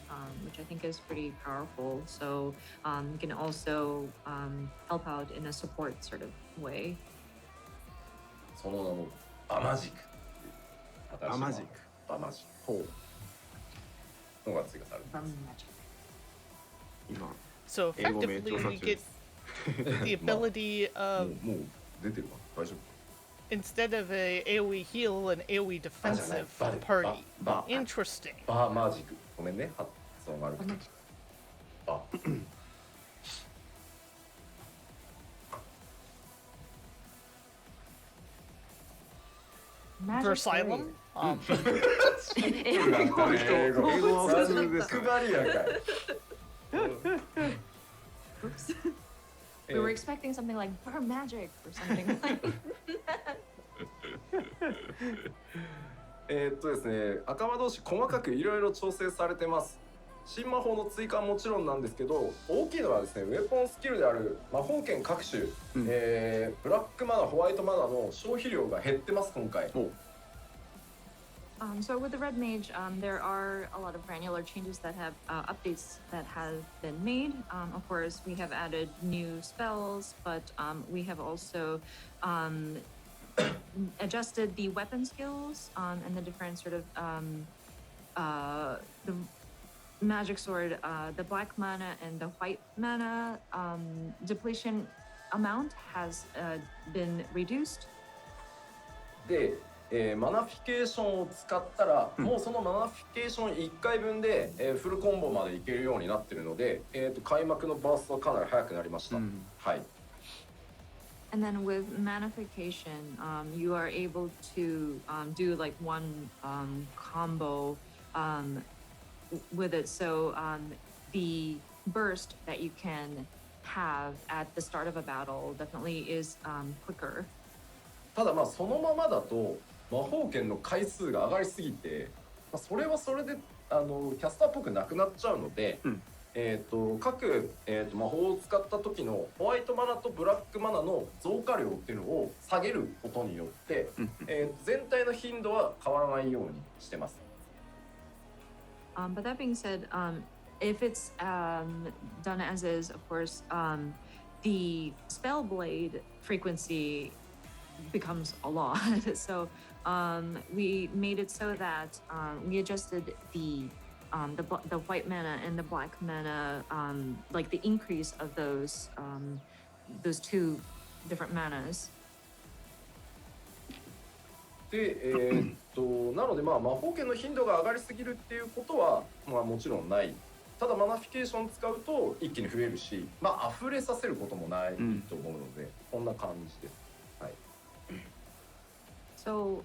which I think is pretty powerful. So you can also help out in a support sort of way. その名もバマジックっていう新しいバマジックバマジッほう。クのが追加されてま From す。 magic. 今 So 英語名 effectively, 調査 we 中で get す。 the ability も of う出てるかな大丈夫 instead of a AoE heal, an AoE defensive Bad. party. Bad. Interesting. バーマジックごめんね発音悪くてバ Magic Versylum. Blade. 英語英語は普通です配りやかい Oops. We were expecting something like burn magic or something like ですね赤魔同士細かくいろいろ調整されてます新魔法の追加はもちろんなんですけど大きいのはですねウェポンスキルである魔法剣各種、ブラックマナホワイトマナの消費量が減ってます今回 So with the Red Mage, there are a lot of granular changes that have updates that have been made. Of course, we have added new spells, but we have also adjusted the weapon skills and the different sort of the magic sword, the black mana and the white mana depletion amount has been reduced. で、マナフィケーションを使ったら、もうそのマナフィケーション1回分で、フルコンボまでいけるようになってるので、開幕のバーストはかなり早くなりました、はい And then with manification, you are able to do like one combo with it. So the burst that you can have at the start of a battle definitely is quicker. ただまあそのままだと魔法剣の回数が上がりすぎて、それはそれでキャスターっぽくなくなっちゃうので、各、魔法を使った時のホワイトマナとブラックマナの増加量っていうのを下げることによって、全体の頻度は変わらないようにしてます。But that being said, if it's done as is, of course, the spell blade frequency becomes a lot. So we made it so that we adjusted the white mana and the black mana, like the increase of those two different manas. で、なのでまあ魔法剣の頻度が上がりすぎるっていうことはまあもちろんない。ただマナフィケーション使うと一気に増えるし、まあ溢れさせることもないと思うので、こんな感じです。はい。 So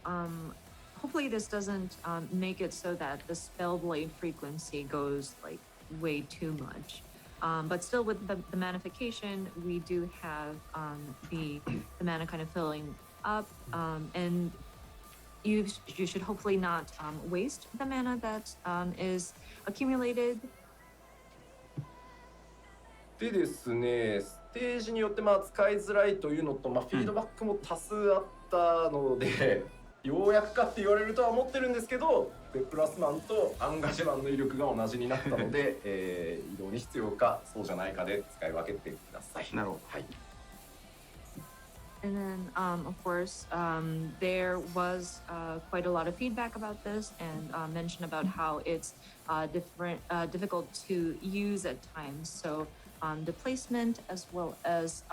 hopefully this doesn't make it so that the spell blade frequency goes like way too much. But still with the manification, we do have the mana kind of filling up, and you should hopefully not waste the mana that is accumulated. でですね、ステージによってまあ使いづらいというのと、まあ、フィードバックも多数あったので、ようやくかって言われるとは思ってるんですけど、でプラスマンとアンガジマンの威力が同じになったので、移動に必要かそうじゃないかで使い分けてください。なるほど。はい。 And then, of course, there was quite a lot of feedback about this and mention about how it's difficult to use at times. So the placement as well as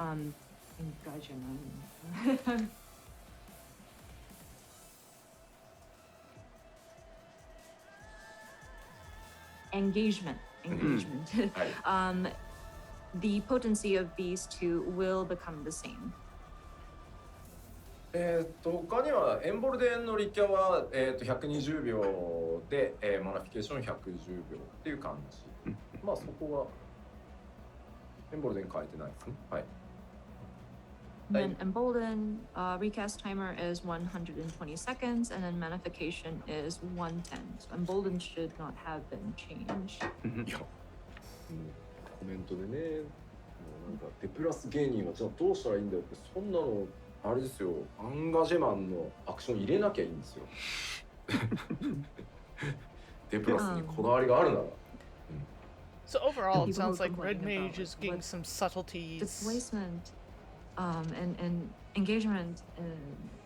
engagement. The potency of these two will become the same. 他にはエンボルデンのリキャは、120秒で、マナフィケーション110秒っていう感じ。まあそこはエンボルデン変えてないですね。はい。 And then Embolden recast timer is 120 seconds, and then Manification is 110. So Embolden should not have been changed. いや、コメントでね、もうなんかデプラス芸人はじゃあどうしたらいいんだよって、そんなのあれですよ、アンガジェマンのアクション入れなきゃいいんですよ。デプラスにこだわりがあるなら。 So overall, it People sounds were like Red complaining Mage about is getting what some subtleties Displacement, and engagement, and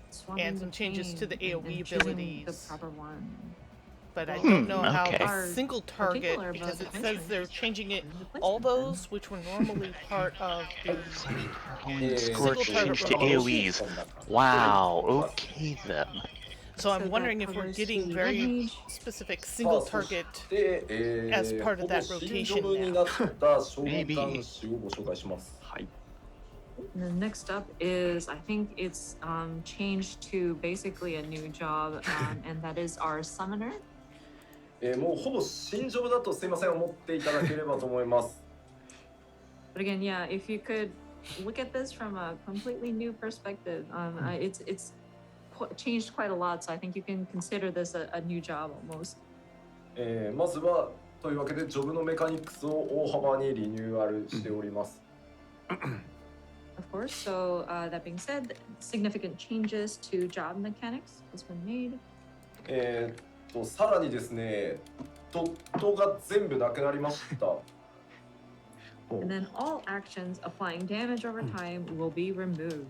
swapping and some changes to the between AoE and choosing abilities. the proper one. But I Hmm, don't know how okay. the single target, Particular because about it the says they're placement. changing it, The all placement, those which were normally part of the Score Single target change to rotation. AoEs. Wow. Okay then. So I'm that wondering if we're covers getting the very Red Mage. specific single target. as part of that ほぼ rotation 新ジョブになった召喚士をご紹介します。 はい。 And then next up is, I think it's changed to basically a new job, and that is our summoner. もうほぼ新ジョブだとすいません思っていただければと思います。 But again, yeah, if you could look at this from a completely new perspective, it's changed quite a lot. So I think you can consider this a new job almost. まずはというわけでジョブのメカニクスを大幅にリニューアルしております。 Of course. So that being said, significant changes to job mechanics has been made. さらにですね、ドットが全部なくなりました。 And then all actions applying damage over time will be removed.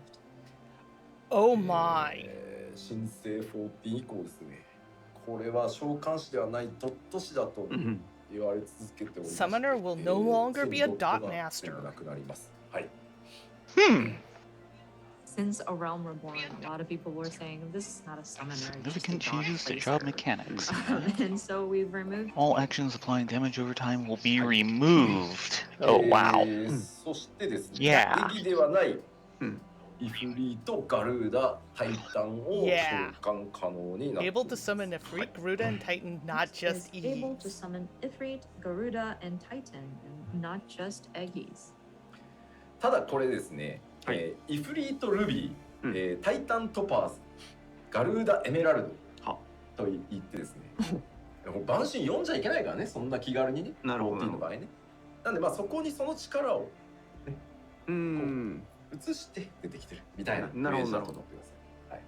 Oh my. 新生14以降ですね。これは召喚士ではないドット士だと言われ続けております。 Summoner will no longer be a ドットが dot master. 全部なくなります。はい。 Since A Realm Reborn, a lot of people were saying this is not a summoner. It's just a Significant dot changes to placer. job mechanics. And so we've removed All actions applying damage over time will be removed. Oh wow. そしてですね、 Yeah. 敵ではないイフリート、ガルーダ、タイタンを召 Yeah. 喚可能になっていま Able to す。 summon a freak, Garuda, and Titan, not just is able to Eves. summon Ifrit, Garuda, and Titan, and not just Eggies. ただこれですね、はいイフリート、ルビうんー、タイタン、トパーズ、ガルーダ、エメラルドはと言ってですね、もう晩神読んじゃいけないからね、そんな気軽にね、なるほど14の場合ね。なんでまあそこにその力を移して出てきてるみたいななるほどイメージだと思ってください。はい。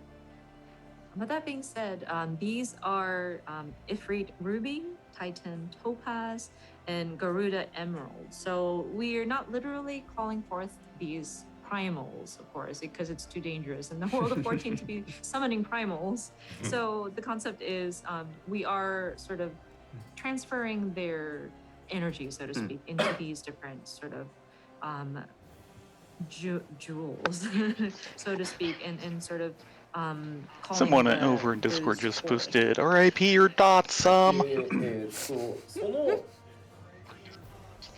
But that being said, these are Ifrit Ruby, Titan Topaz, and Garuda Emerald. So we are not literally calling forth these primals, of course, because it's too dangerous in the world of 14 to be summoning primals. So the concept is we are sort of transferring their energy, so to speak, into these different sort of jewels, so to speak, and sort of calling Someone over in Discord just posted, "R.I.P. your dot some." その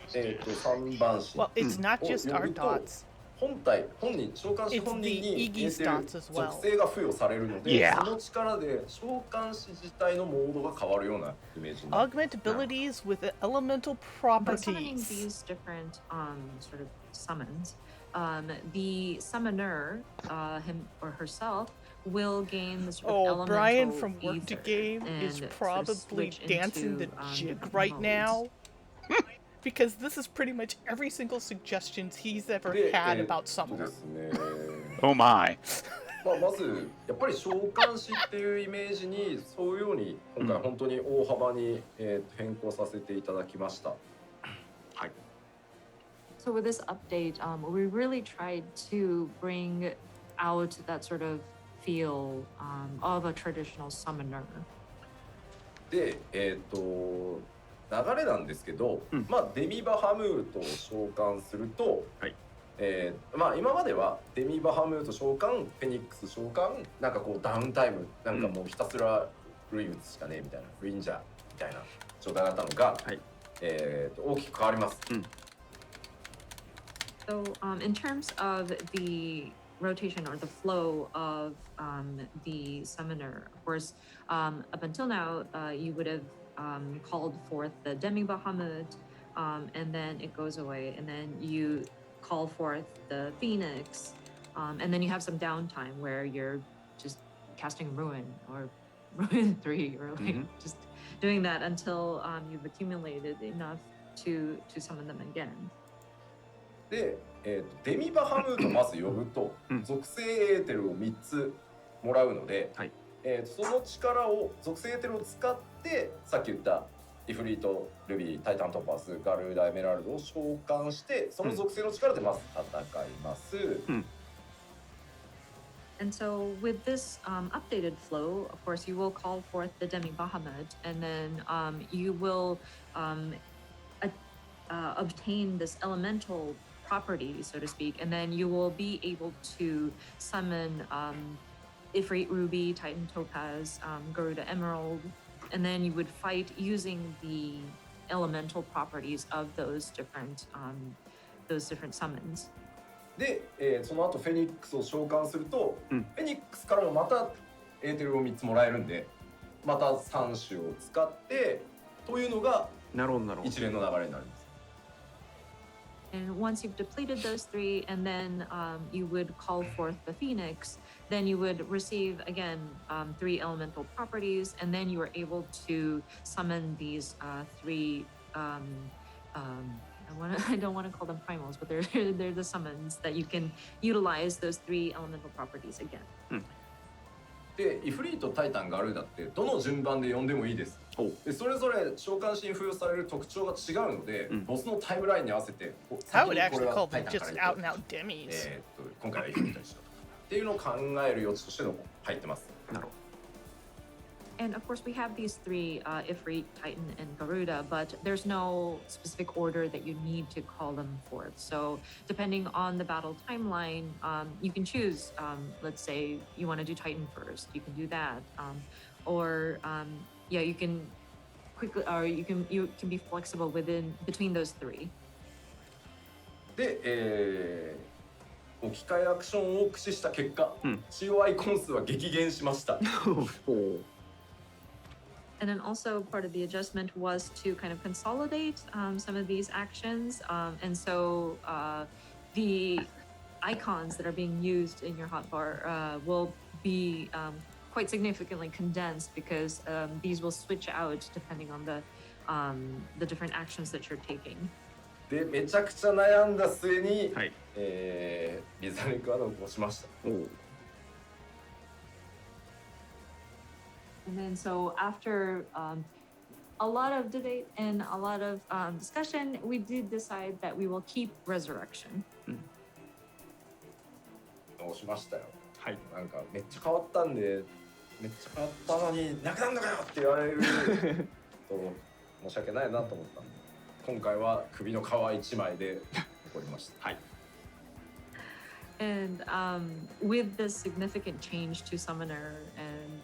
3番神 Well, it's not just our を呼ぶと dots. 本人召喚士 It's 本人 the に Iggy's 得てる dots as well. 属性が付与されるので、 Yeah. その力で召喚士自体のモードが変わるようなイメージになる。 Augment abilities with elemental By summoning properties. these different sort of summons, the summoner, him or herself, will gain the sort of Oh, elemental Brian from Work to ether Game and is sort of probably switch dancing the into, jig different right modes. now. Because this is pretty much every single suggestions he's ever で had で about summoner. すね。 Oh my. まずやっぱり召喚士っていうイメージに沿うように今回本当に大幅に変更させていただきました。 So with this update, we really tried to bring out that sort of feel of a traditional summoner. で、流れなんですけど、まあデミバハムートを召喚すると、はいまあ今まではデミバハムート召喚、フェニックス召喚、なんかこうダウンタイム、なんかもうひたすらルイ打つしかねえみたいな、フリンジャーみたいな状態だったのが、はい大きく変わります。 So in terms of the rotation or the flow of the summoner. Of course, up until now, you would have called forth the Demi Bahamut, and then it goes away, and then you call forth the Phoenix, and then you have some downtime where you're just casting Ruin or Ruin 3, or like just doing that until you've accumulated enough to summon them again. で、デミバハムートをまず呼ぶと、属性エーテルを3つもらうので、その力を属性エーテルを使ってさっき言ったイフリート、ルビー、タイタントパス、ガルダ、エメラルドを召喚してその属性の力でまず戦います。And so with this updated flow, of course, you will call forth the Demi Bahamut, and then you will obtain this elemental property, so to speak, and then you will be able to summon Ifrit Ruby, Titan Topaz, Garuda Emerald, and then you would fight using the elemental properties of those different summons. で、その後フェニックスを召喚すると、フェニックスからもまたエーテルを3つもらえるんで、また3種を使ってというのが一連の流れになります。And once you've depleted those 3, and then you would call forth the Phoenix, then you would receive again 3 elemental properties, and then you are able to summon these 3. I don't want to call them primals, but they're the summons that you can utilize those 3 elemental properties again. で、イフリート、タイタン、ガルーダってどの順番で呼んでもいいです。で、それぞれ召喚しに付与される特徴が違うので、ボスのタイムラインに合わせて、 I would actually call them just out and out demis. 今回はイフリートにしようとかっていうのを考える余地としての入ってます。なるほど。And of course, we have these 3, Ifrit, Titan, and Garuda, but there's no specific order that you need to call them forth. So depending on the battle timeline, you can choose, let's say you want to do Titan first, you can do that. Or you can quickly, or you can be flexible between those 3. で、置き換えアクションを駆使した結果、使用アイコン数は激減しました。And then also part of the adjustment was to kind of consolidate some of these actions. And so the icons that are being used in your hotbar will be quite significantly condensed, because these will switch out depending on the different actions that you're taking. で、めちゃくちゃ悩んだ末に、リザレクは残しました。And then so after a lot of debate and a lot of discussion, we did decide that we will keep Resurrection. 直しましたよ。なんかめっちゃ変わったんで、めっちゃ変わったのになくなるのかよって言われると申し訳ないなと思ったんで、今回は首の皮一枚で残りました。And with this significant change to Summoner, and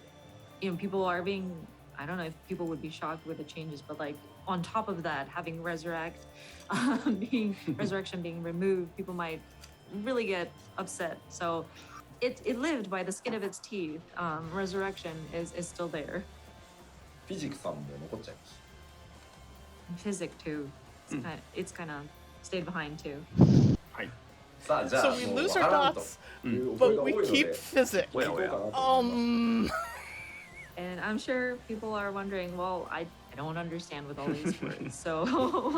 people are being, I don't know if people would be shocked with the changes, but like on top of that, having Resurrection being removed, people might really get upset. So it lived by the skin of its teeth. Resurrection is still there. フィジクさんも残っちゃいました。 Physic too. It's kind of stayed behind too. さあじゃあ So we lose our dots, but we keep physic. And I'm sure people are wondering, well, I don't understand with all these words. So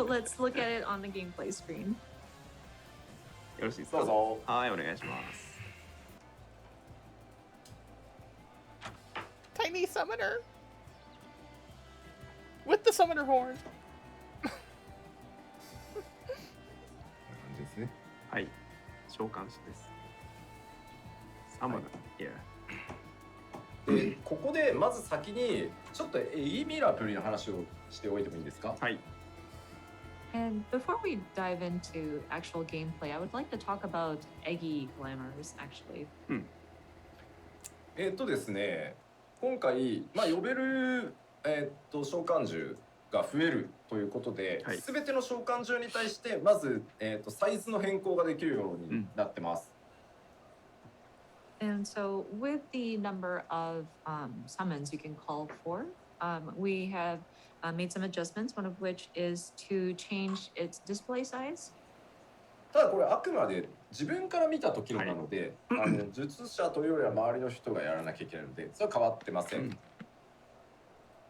let's look at it on the gameplay screen. よろしいですか。どうぞ。はい、お願いします。 Tiny summoner with the summoner horn. こんな感じですね。はい、召喚師です。サモナー、いや。で、ここでまず先にちょっとエギミラプリの話をしておいてもいいですか？はい。 And before we dive into actual gameplay, I would like to talk about Eggy Glamours, actually. ですね、今回、呼べる、召喚獣が増えるということで、すべての召喚獣に対してまず、サイズの変更ができるようになってます。And so, with the number of summons you can call for, we have made some adjustments, one of which is to change its display size. ただこれあくまで自分から見た時のなので、術者というよりは周りの人がやらなきゃいけないので、それは変わってません。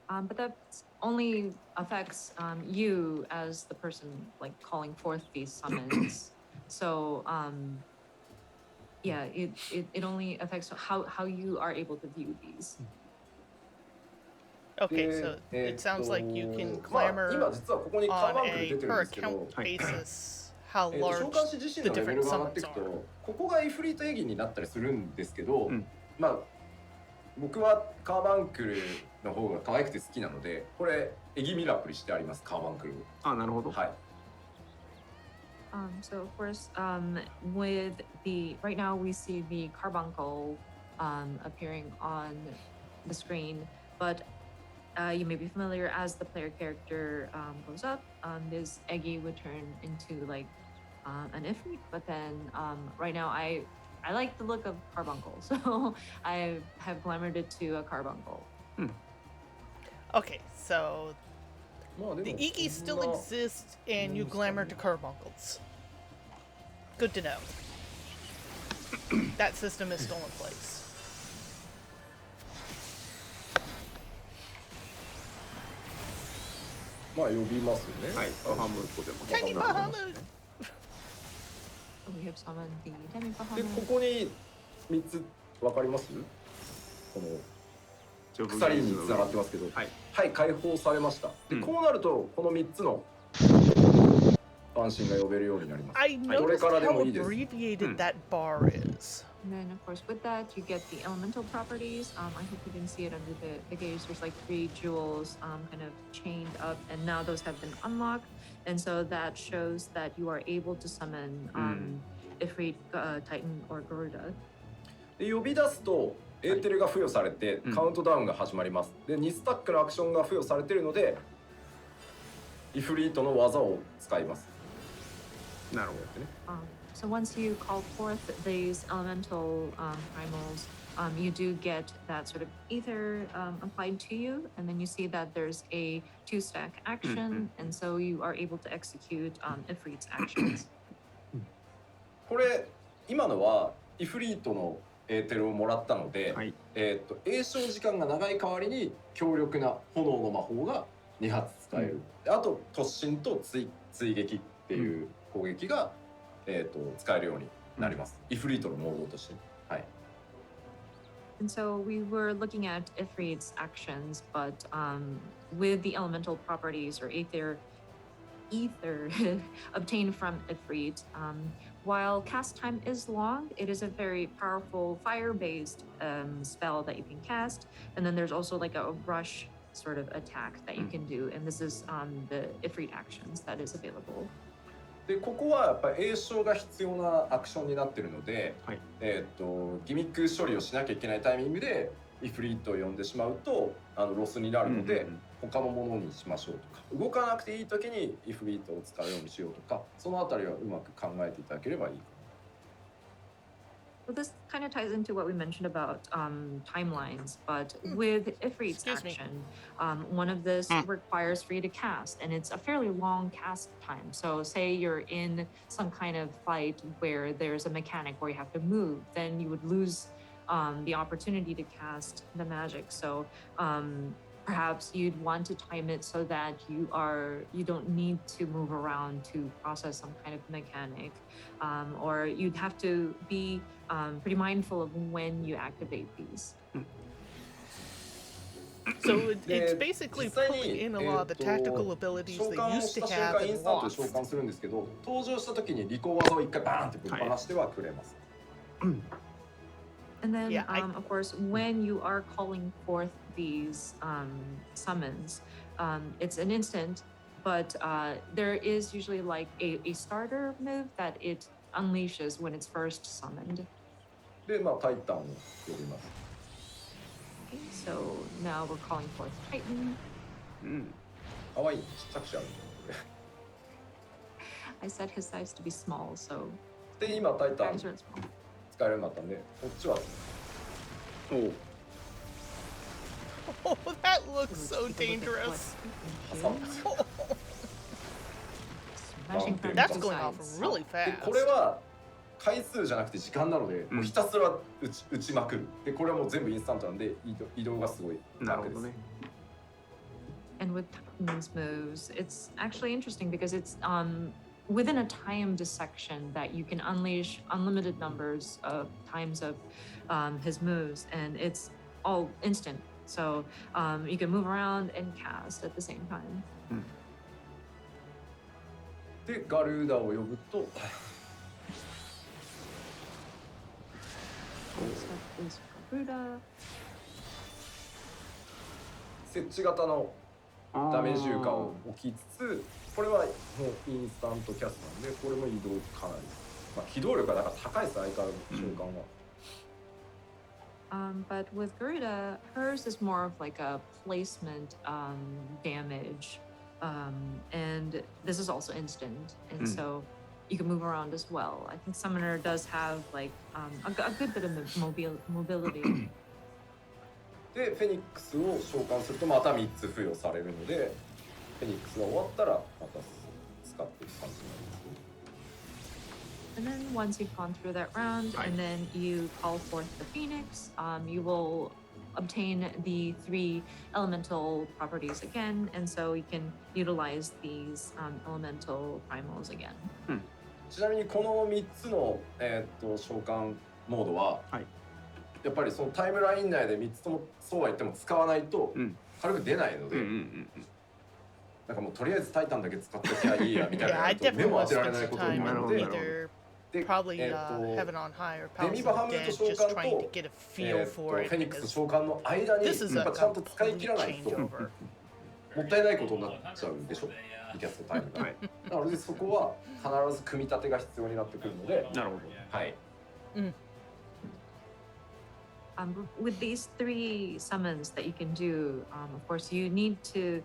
But that only affects you as the person like calling forth these summons. So yeah, it only affects how you are able to view these. Okay, so it sounds like you can まあ、今 clamor 実はここにカー on バンクル a 出てるん per ですけど、 account basis how 召 large 喚師自身 the のレベ different ルが上がってい summons くと are. ここがイフリートエギになったりするんですけど、うん、まあ僕はカーバンクルの方が可愛くて好きなので、これエギミラプリしてありますカーバンクルを。あ、なるほど。はい。So of course, with the right now we see the carbuncle appearing on the screen, but you may be familiar as the player character goes up, this Eggy would turn into like an Ifrit, but then right now I like the look of carbuncle, so I have glamored it to a carbuncle. Okay, so まあで the も Iggy そ still んな exists and you glamour to carbuncles. Good to know. That system is still in place. まあ呼びますよね。はい、バハムとでも。 Tiny Bahamut! We have summoned the Demi で Bahamut. ここに3つ分かります？このジョブ鎖に繋がってますけど、はい、はい解放されました。で、うんこうなるとこの3つの安心が呼べるようになります。 I どれ noticed からで how もいいです。 abbreviated that bar is. And then, of course, with that, you get the elemental properties. I hope you can see it under the gauge. There's like 3 jewels kind of chained up, and now those have been unlocked. And so that shows that you are able to summon Ifrit, Titan, or Garuda. で呼び出すとエーテルが付与されてカウントダウンが始まります。で2スタックのアクションが付与されているのでイフリートの技を使います。なるほどね。So once you call forth these elemental primals, you do get that sort of ether applied to you, and then you see that there's a 2-stack action, and so you are able to execute Ifrit's actions. これ今のはイフリートのエーテルをもらったので、はい、栄唱時間が長い代わりに強力な炎の魔法が2発使える。あと突進と追撃っていう攻撃が、使えるようになります。イフリートのモードとして。はい。And so we were looking at Ifrit's actions, but with the elemental properties or ether obtained from Ifrit, while cast time is long, it is a very powerful fire-based spell that you can cast. And then there's also like a rush sort of attack that you can do. And this is the Ifrit actions that is available. でここはやっぱり栄唱が必要なアクションになっているので、はい、ギミック処理をしなきゃいけないタイミングでイフリートを呼んでしまうとロスになるので、他のものにしましょうとか、動かなくていい時にイフリートを使うようにしようとか、そのあたりはうまく考えていただければいいかな。Well, this kind of ties into what we mentioned about timelines, but with Ifrit's action, one of this requires for you to cast, and it's a fairly long cast time. So say you're in some kind of fight where there's a mechanic where you have to move, then you would lose the opportunity to cast the magic. So perhaps you'd want to time it so that you don't need to move around to process some kind of mechanic, or you'd have to be pretty mindful of when you activate these. So it's basically pulling in a lot of the tactical abilities 召 they 喚を used し to た瞬 have 間イン and スタントで lost. 召喚するんですけど、登場した時にリコ技を一回バーンってぶっ放してはくれます。And then, Yeah, of course, when you are calling forth these summons, it's an instant, but there is usually like a starter move that it unleashes when it's first summoned. で、まあタイタンを呼びます。Okay, so now we're calling forth Titan. 可愛い、ちっちゃくしあるんだよこれ。 I set his size to be small, so で、今タイタン guys are small. 使えるようになったんで、こっちはおう Oh, that looks so dangerous. 挟むんですよ。 Smashing from That's two going off sides. really で fast. これは回数じゃなくて時間なので、もうひたすら打ちまくる。でこれはもう全部インスタントなんで移動がすごい楽です。 And with Titan's moves, it's actually interesting because it's within a timed section that you can unleash unlimited numbers of times of his moves, and it's all instant. So you can move around and cast at the same time. でガルーダを呼ぶと Next up is Garuda. 設置型のダメージ有価を置きつつ、これはもうインスタントキャストなんで、これも移動かなり、まあ、機動力がだから高いです、相変わらず召喚は。But with Garuda, hers is more of like a placement damage. And this is also instant. And so you can move around as well. I think Summoner does have like a good bit of mobility. で、フェニックスを召喚するとまた3つ付与されるので、フェニックスが終わったらまた使っていく感じになります。 And then once you've gone through that round, and then you call forth the Phoenix, you will obtain the 3 elemental properties again, and so you can utilize these elemental primals again. ちなみにこの3つの、召喚モードは、やっぱりそのタイムライン内で3つともそうは言っても使わないと軽く出ないので、なんかもうとりあえずタイタンだけ使ってきゃいいやみたい Yeah, な I と目 definitely も want 当 to てられ spend ない some ことに time なるの on で、 either で probably Heaven on High or デミ Palace バ of ハ the ム Dead, と召 just 喚 trying to と、get a feel フ for ェ it ニックス because 召喚の間に this is や a っぱちゃんと使い切 complete らないと changeover. もったいないことになっちゃうんでしょ、リキャストタイムが。なのでそこは必ず組み立てが必要になってくるので、なるほど。はい。With these 3 summons that you can do, of course, you need to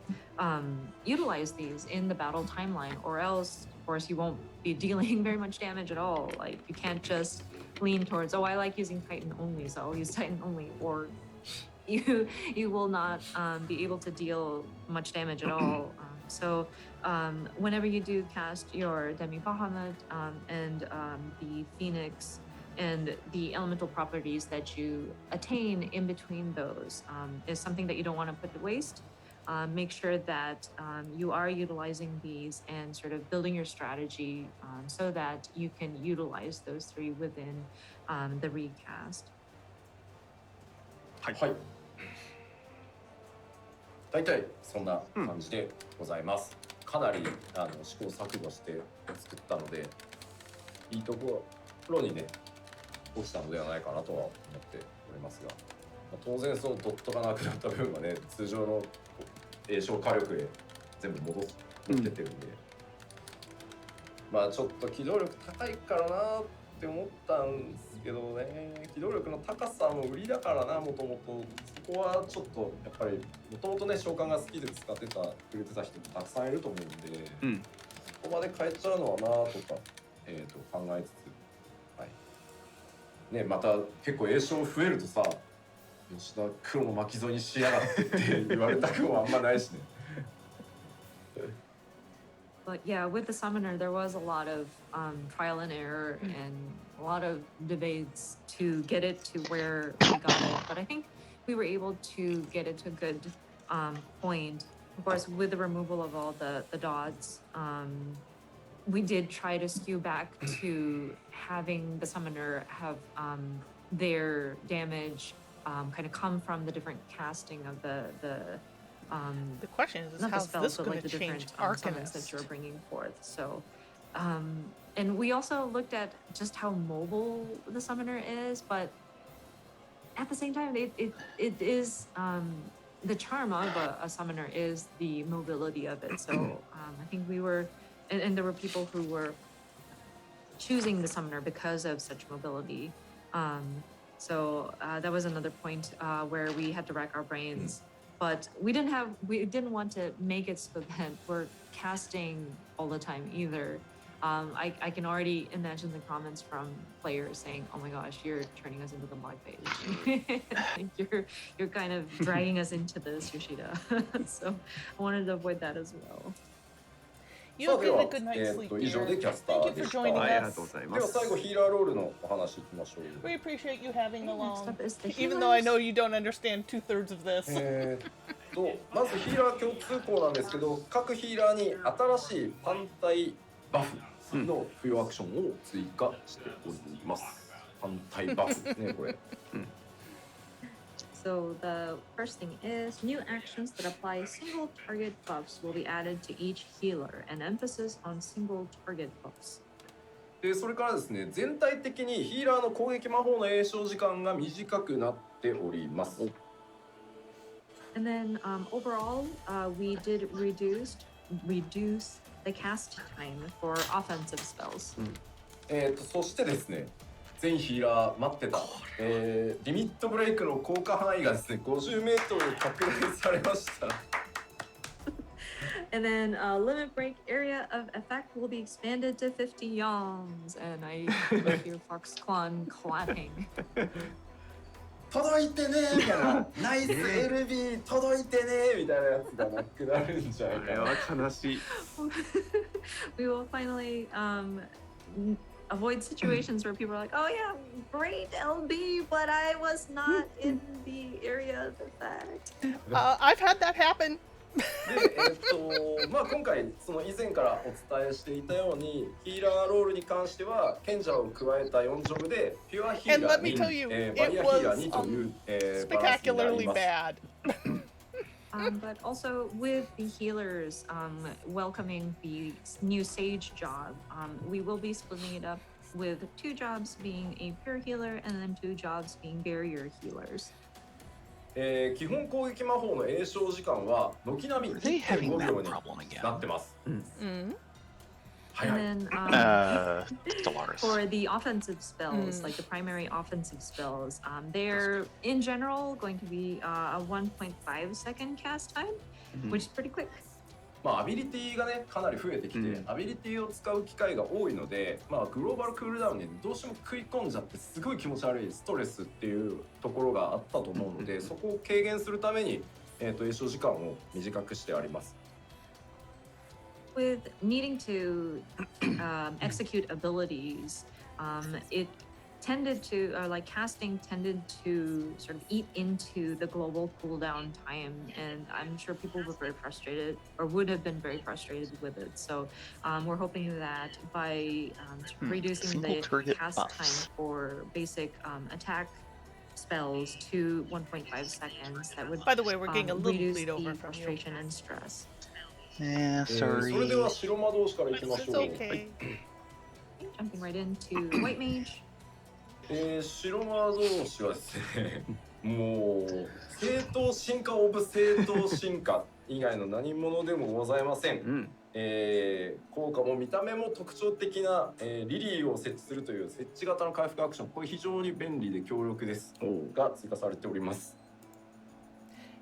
utilize these in the battle timeline, or else, of course, you won't be dealing very much damage at all. Like, you can't just lean towards, oh, I like using Titan only, so I'll use Titan only, or you will not be able to deal much damage at all. So whenever you do cast your Demi Bahamut and the Phoenix, and the elemental properties that you attain in between those is something that you don't want to put to waste. Make sure that you are utilizing these and sort of building your strategy so that you can utilize those 3 within the recast. はい。大体そんな感じでございます。かなり試行錯誤して作ったので、いいところにね。落ちたのではないかなとは思っておりますが、当然そのドットがなくなった分はね、通常の栄唱火力へ全部戻ってってるんで、まあちょっと機動力高いからなって思ったんですけどね、機動力の高さも売りだからな、もともとそこはちょっとやっぱりもともとね召喚が好きで使ってくれてた人もたくさんいると思うんで、そこまで変えちゃうのはなとか、考えつつ。ね、また結構栄唱増えるとさ、吉田黒の巻き添えにしやがってって言われたくもあんまないしね。But yeah, with the summoner, there was a lot of trial and error and a lot of debates to get it to where we got it. But I think we were able to get it to a good point. Of course, with the removal of all the dots, we did try to skew back to having the summoner have their damage kind of come from the different casting of the question is not the how's spells, this but going like the to change different summons that you're bringing forth. So, and we also looked at just how mobile the summoner is, but at the same time, it is the charm of a summoner is the mobility of it. So I think we were. And there were people who were choosing the summoner because of such mobility. So that was another point where we had to rack our brains. But we didn't want to make it so that we're casting all the time either. I can already imagine the comments from players saying, "Oh my gosh, you're turning us into the black page. you're kind of dragging us into this, Yoshida." So I wanted to avoid that as well. You have getting a good night's sleep, 以上で dear. キャスタ Thank ー you で for した joining はい、ありがとう us. ございまでは最後す。ヒーラーロールのお話いきましょう We appreciate you having Next along, up is the even though I know healers. you don't understand 2/3 of this. まずヒーラー共通項なんですけど、各ヒーラーに新しい単体バフの付与アクションを追加しております。単体バフですね、これ。So the first thing is new actions that apply single target buffs will be added to each healer, an emphasis on single target buffs. でそれからですね、全体的にヒーラーの攻撃魔法の詠唱時間が短くなっております。And then overall, we did reduce the cast time for offensive spells. そしてですね、全ヒーラー待ってた、リミットブレイクの効果範囲がですね、50メートル拡大されました。And then limit break area of effect will be expanded to 50 yawns. And I hear Foxconn clapping. 届いてねーみたいな、ナイス LB 届いてねーみたいなやつがなくなるんじゃないあれかな。は悲しい。We will finally avoid situations where people are like, "Oh yeah, great LB, but I was not in the area of effect." I've had that happen. で、まあ今回その以前からお伝えしていたように、ヒーラーロールに関しては賢者を加えた4ジョブでピュアヒー And ラ let ー me に、 tell you, バリア it ヒーラー was にという、バランスになり spectacularly ます。 bad. But also with the healers welcoming the new Sage job, we will be splitting it up with 2 jobs being a pure healer and then 2 jobs being barrier healers. 基本攻撃魔法の詠唱時間は軒並み Are they having 1.5 that 秒に problem again? なってます。 Mm. はいはい。 And then Stellaris. for the offensive spells, like the primary offensive spells, they're in general going to be a 1.5 second cast time, which is pretty quick. まあアビリティがねかなり増えてきて、アビリティを使う機会が多いので、まあグローバルクールダウンにどうしても食い込んじゃってすごい気持ち悪いストレスっていうところがあったと思うので、そこを軽減するために詠唱時間を短くしてあります。With needing to execute abilities, it tended to, or like casting tended to sort of eat into the global cooldown time, and I'm sure people were very frustrated, or would have been very frustrated with it. So we're hoping that by reducing Single the target cast buffs. time for basic attack spells to 1.5 seconds, that would By the way, we're getting a little reduce bleed over the from you. frustration and stress. Yeah, そ sorry. れでは白魔導士からいきまし It's ょう。 okay. Jumping right into White Mage. 白魔導士はですね、もう正当進化オブ正当進化以外の何者でもございません。効果も見た目も特徴的な、リリーを設置するという設置型の回復アクション、これ非常に便利で強力ですが追加されております。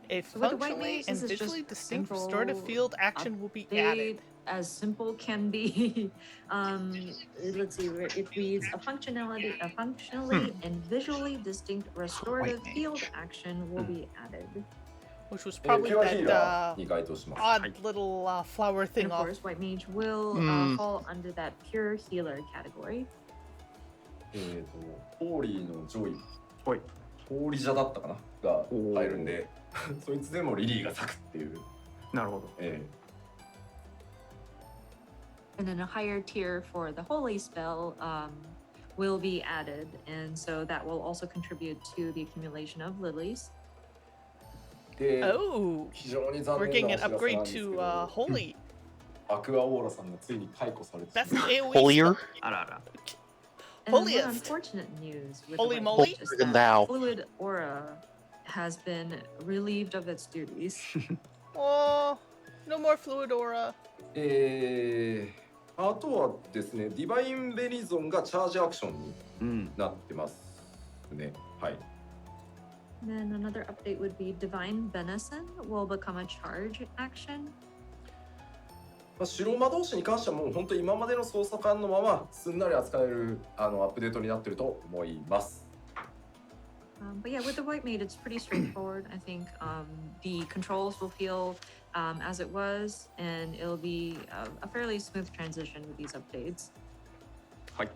A So with the white functionally mage, and this is just visually a distinct simple restorative field action will be update, added. as simple can be. Let's see where it reads: a functionally and visually distinct restorative White field mage. action will be added. Which was ピ probably ュアヒー that ラーに該当します。 odd little flower And thing of off. course, White Mage will fall under that pure healer category. ホーリーのジョイ、はい。ホーリジャだったかなが入るんで、そいつでもリリーが咲くっていう。なるほど。And then a higher tier for the holy spell will be added, and so that will also contribute to the accumulation of lilies. で、 Oh, 非常に残 we're 念 getting な an お知らせな upgrade んですけ to ど、 holy. アクアオーラさんがついに解雇されて That's しまう。 AoE. Holier? あらあら。 And then one Holiest. unfortunate news with Holy the White moly. Mage is Holier than that thou. fluid aura has been relieved of its duties. Oh, no more fluid aura. あとはですね、ディバインベリゾンがチャージアクションになってますね。はい。 And then another update would be Divine Benison will become a charge action. まあ、白魔導士に関してはもう本当に今までの操作感のまますんなり扱えるアップデートになってると思います。But yeah, with the White Mage, it's pretty straightforward. I think the controls will feel as it was, and it'll be a fairly smooth transition with these updates. はい。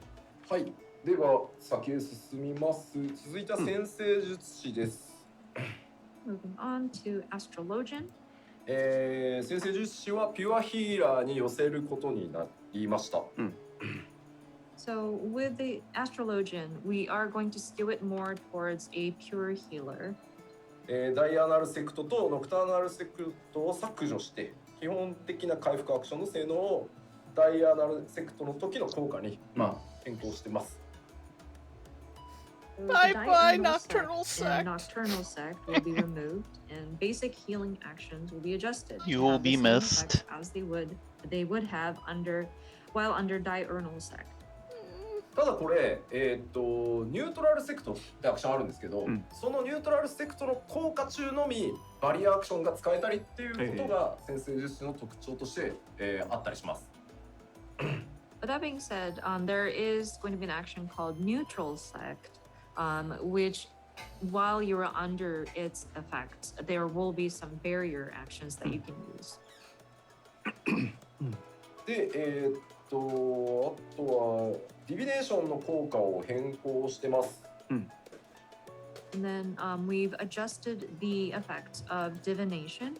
はい。では先へ進みます。続いては先生術師です。Moving on to Astrologian. 先生術師はピュアヒーラーに寄せることになりました。So with the Astrologian, we are going to skew it more towards a pure healer. ダイアナルセクトとノクターナルセクトを削除して基本的な回復アクションの性能をダイアナルセクトの時の効果に、変更してます。So the Bye bye, diurnal Nocturnal sect and Sect. Nocturnal Sect will be removed, and basic healing actions will be adjusted. to You will have the be same missed. effects as they would have while under Diurnal Sect. ただこれ、ニュートラルセクトってアクションあるんですけど、そのニュートラルセクトの効果中のみバリアアクションが使えたりっていうことが先生術師の特徴として、あったりします。But that being said, there is going to be an action called Neutral Sect, which, while you are under its effects, there will be some barrier actions that you can use. で、あとはディビネーションの効果を変更してます。And then we've adjusted the effects of divination.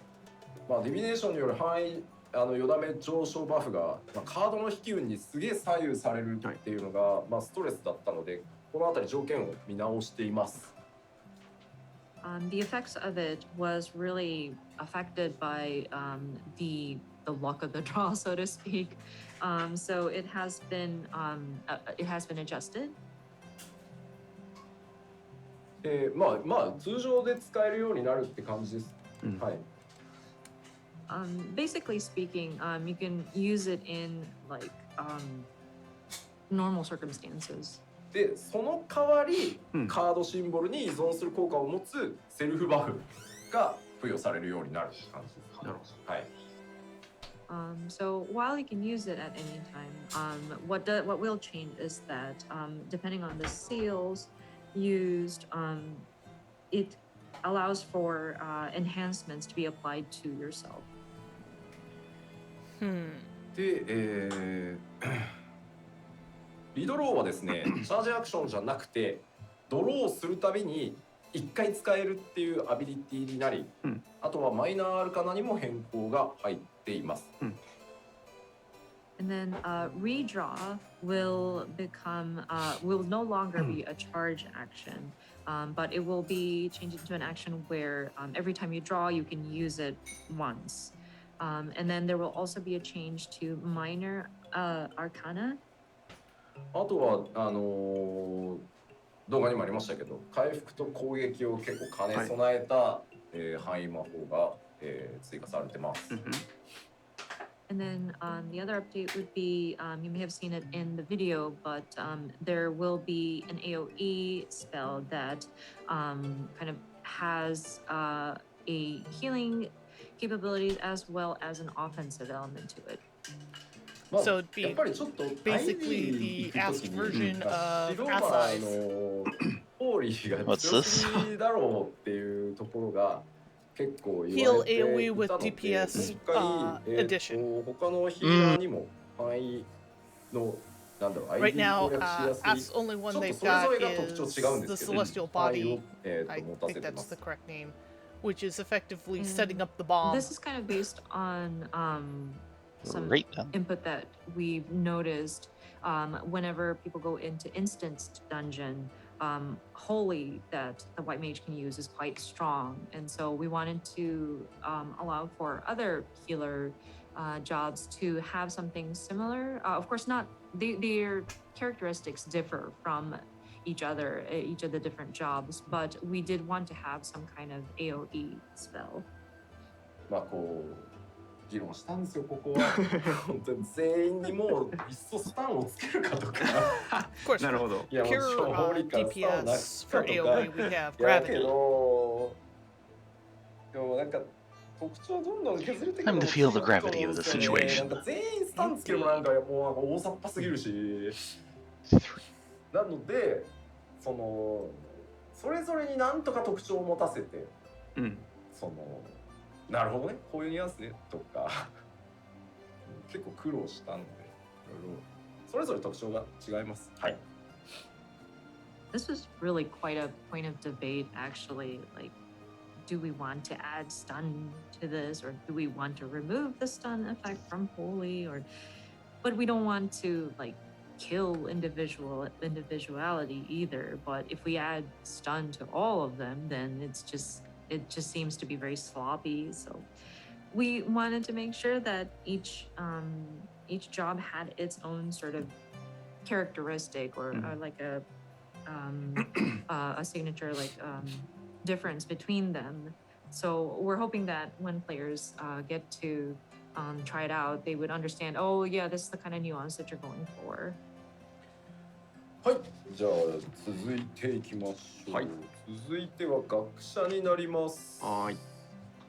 ディビネーションによる範囲よだめ上昇バフが、カードの引き運にすげえ左右されるっていうのが、ストレスだったのでこのあたり条件を見直しています。The effects of it was really affected by the luck of the draw, so to speak. So it has been adjusted. 通常で使えるようになるって感じです。はい。Basically speaking, you can use it in like normal circumstances. で、その代わり、カードシンボルに依存する効果を持つセルフバフが付与されるようになるって感じです。なるほど。はい。So while you can use it at any time, what will change is that depending on the seals used, it allows for enhancements to be applied to yourself. で、リドローはですね、チャージアクションじゃなくてドローするたびに1回使えるっていうアビリティになり、あとはマイナーアルカナにも変更が入っています。And then redraw will no longer be a charge action, but it will be changed into an action where every time you draw, you can use it once. And then there will also be a change to minor arcana. あとは動画にもありましたけど、回復と攻撃を結構兼ね備えた、範囲魔法が、追加されてます。And then the other update would be, you may have seen it in the video, but there will be an AoE spell that kind of has a healing capabilities as well as an offensive element to it. So it'd be basically the asked version of Asai's. ホーリーが強すぎだろうっていうところが結構言われていたので、 Heal AoE with DPS 今回 addition. 他のヒーラーにも範囲のRight now, that's only one they've got is the Celestial Body. I think that's the correct name, which is effectively setting up the bomb. This is kind of based on some input that we've noticed whenever people go into instanced dungeon. Holy that the White Mage can use is quite strong, and so we wanted to allow for other healer jobs to have something similar. Of course, not their characteristics differ from each of the different jobs, but we did want to have some kind of AoE spell. 議論したんですよ、ここは。本当に全員にもういっそスタンをつけるかとか。なるほど。いや、もう勝利かスタンをなくすかとか。いやけど、でもなんか特徴どんどん削れていく Time の to も feel the 違うと思 gravity うん of で the すよね。な situation. んか全員スタンつけるもなんかもう大雑把すぎるし。なのでそれぞれになんとか特徴を持たせて、うん。なるほどね、こういうニュアンスねとか結構苦労したので、いろいろそれぞれ特徴が違います。はい。 This was really quite a point of debate, actually. Like, do we want to add stun to this, or do we want to remove the stun effect from Holy, but we don't want to like kill individuality either. But if we add stun to all of them, then it just seems to be very sloppy. So we wanted to make sure that each job had its own sort of characteristic or like a signature difference between them. So we're hoping that when players get to try it out, they would understand, oh yeah, this is the kind of nuance that you're going for. はい、じゃあ続いていきましょう。はい。続いては学者になります。はい。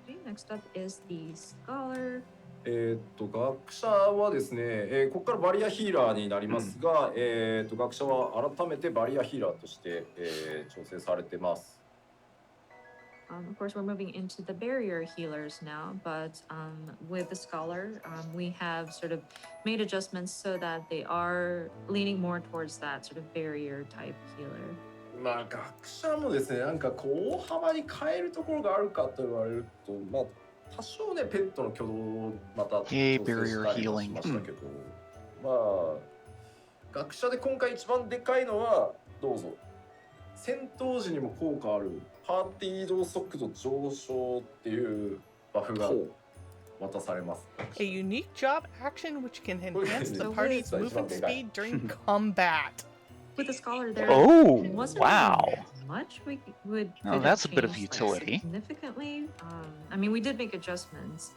Okay, next up is the scholar. 学者はですね、ここからバリアヒーラーになりますが、学者は改めてバリアヒーラーとして、調整されてます。Of course, we're moving into the barrier healers now, but with the scholar, we have sort of made adjustments so that they are leaning more towards that sort of barrier type healer. まあ学者もですね、なんかこう大幅に変えるところがあるかと言われると、まあ多少ねペットの挙動をまた調整したりもしましたけど、まあ学者で今回一番でかいのはどうぞ。戦闘時にも効果あるパーティー移動速度上昇っていうバフが渡されます。A unique job action which can enhance the So party's with- movement speed during combat. With the scholar, there Oh, wasn't wow. much we would. Oh, could that's have a bit of changed, utility. Significantly. I mean, we did make adjustments,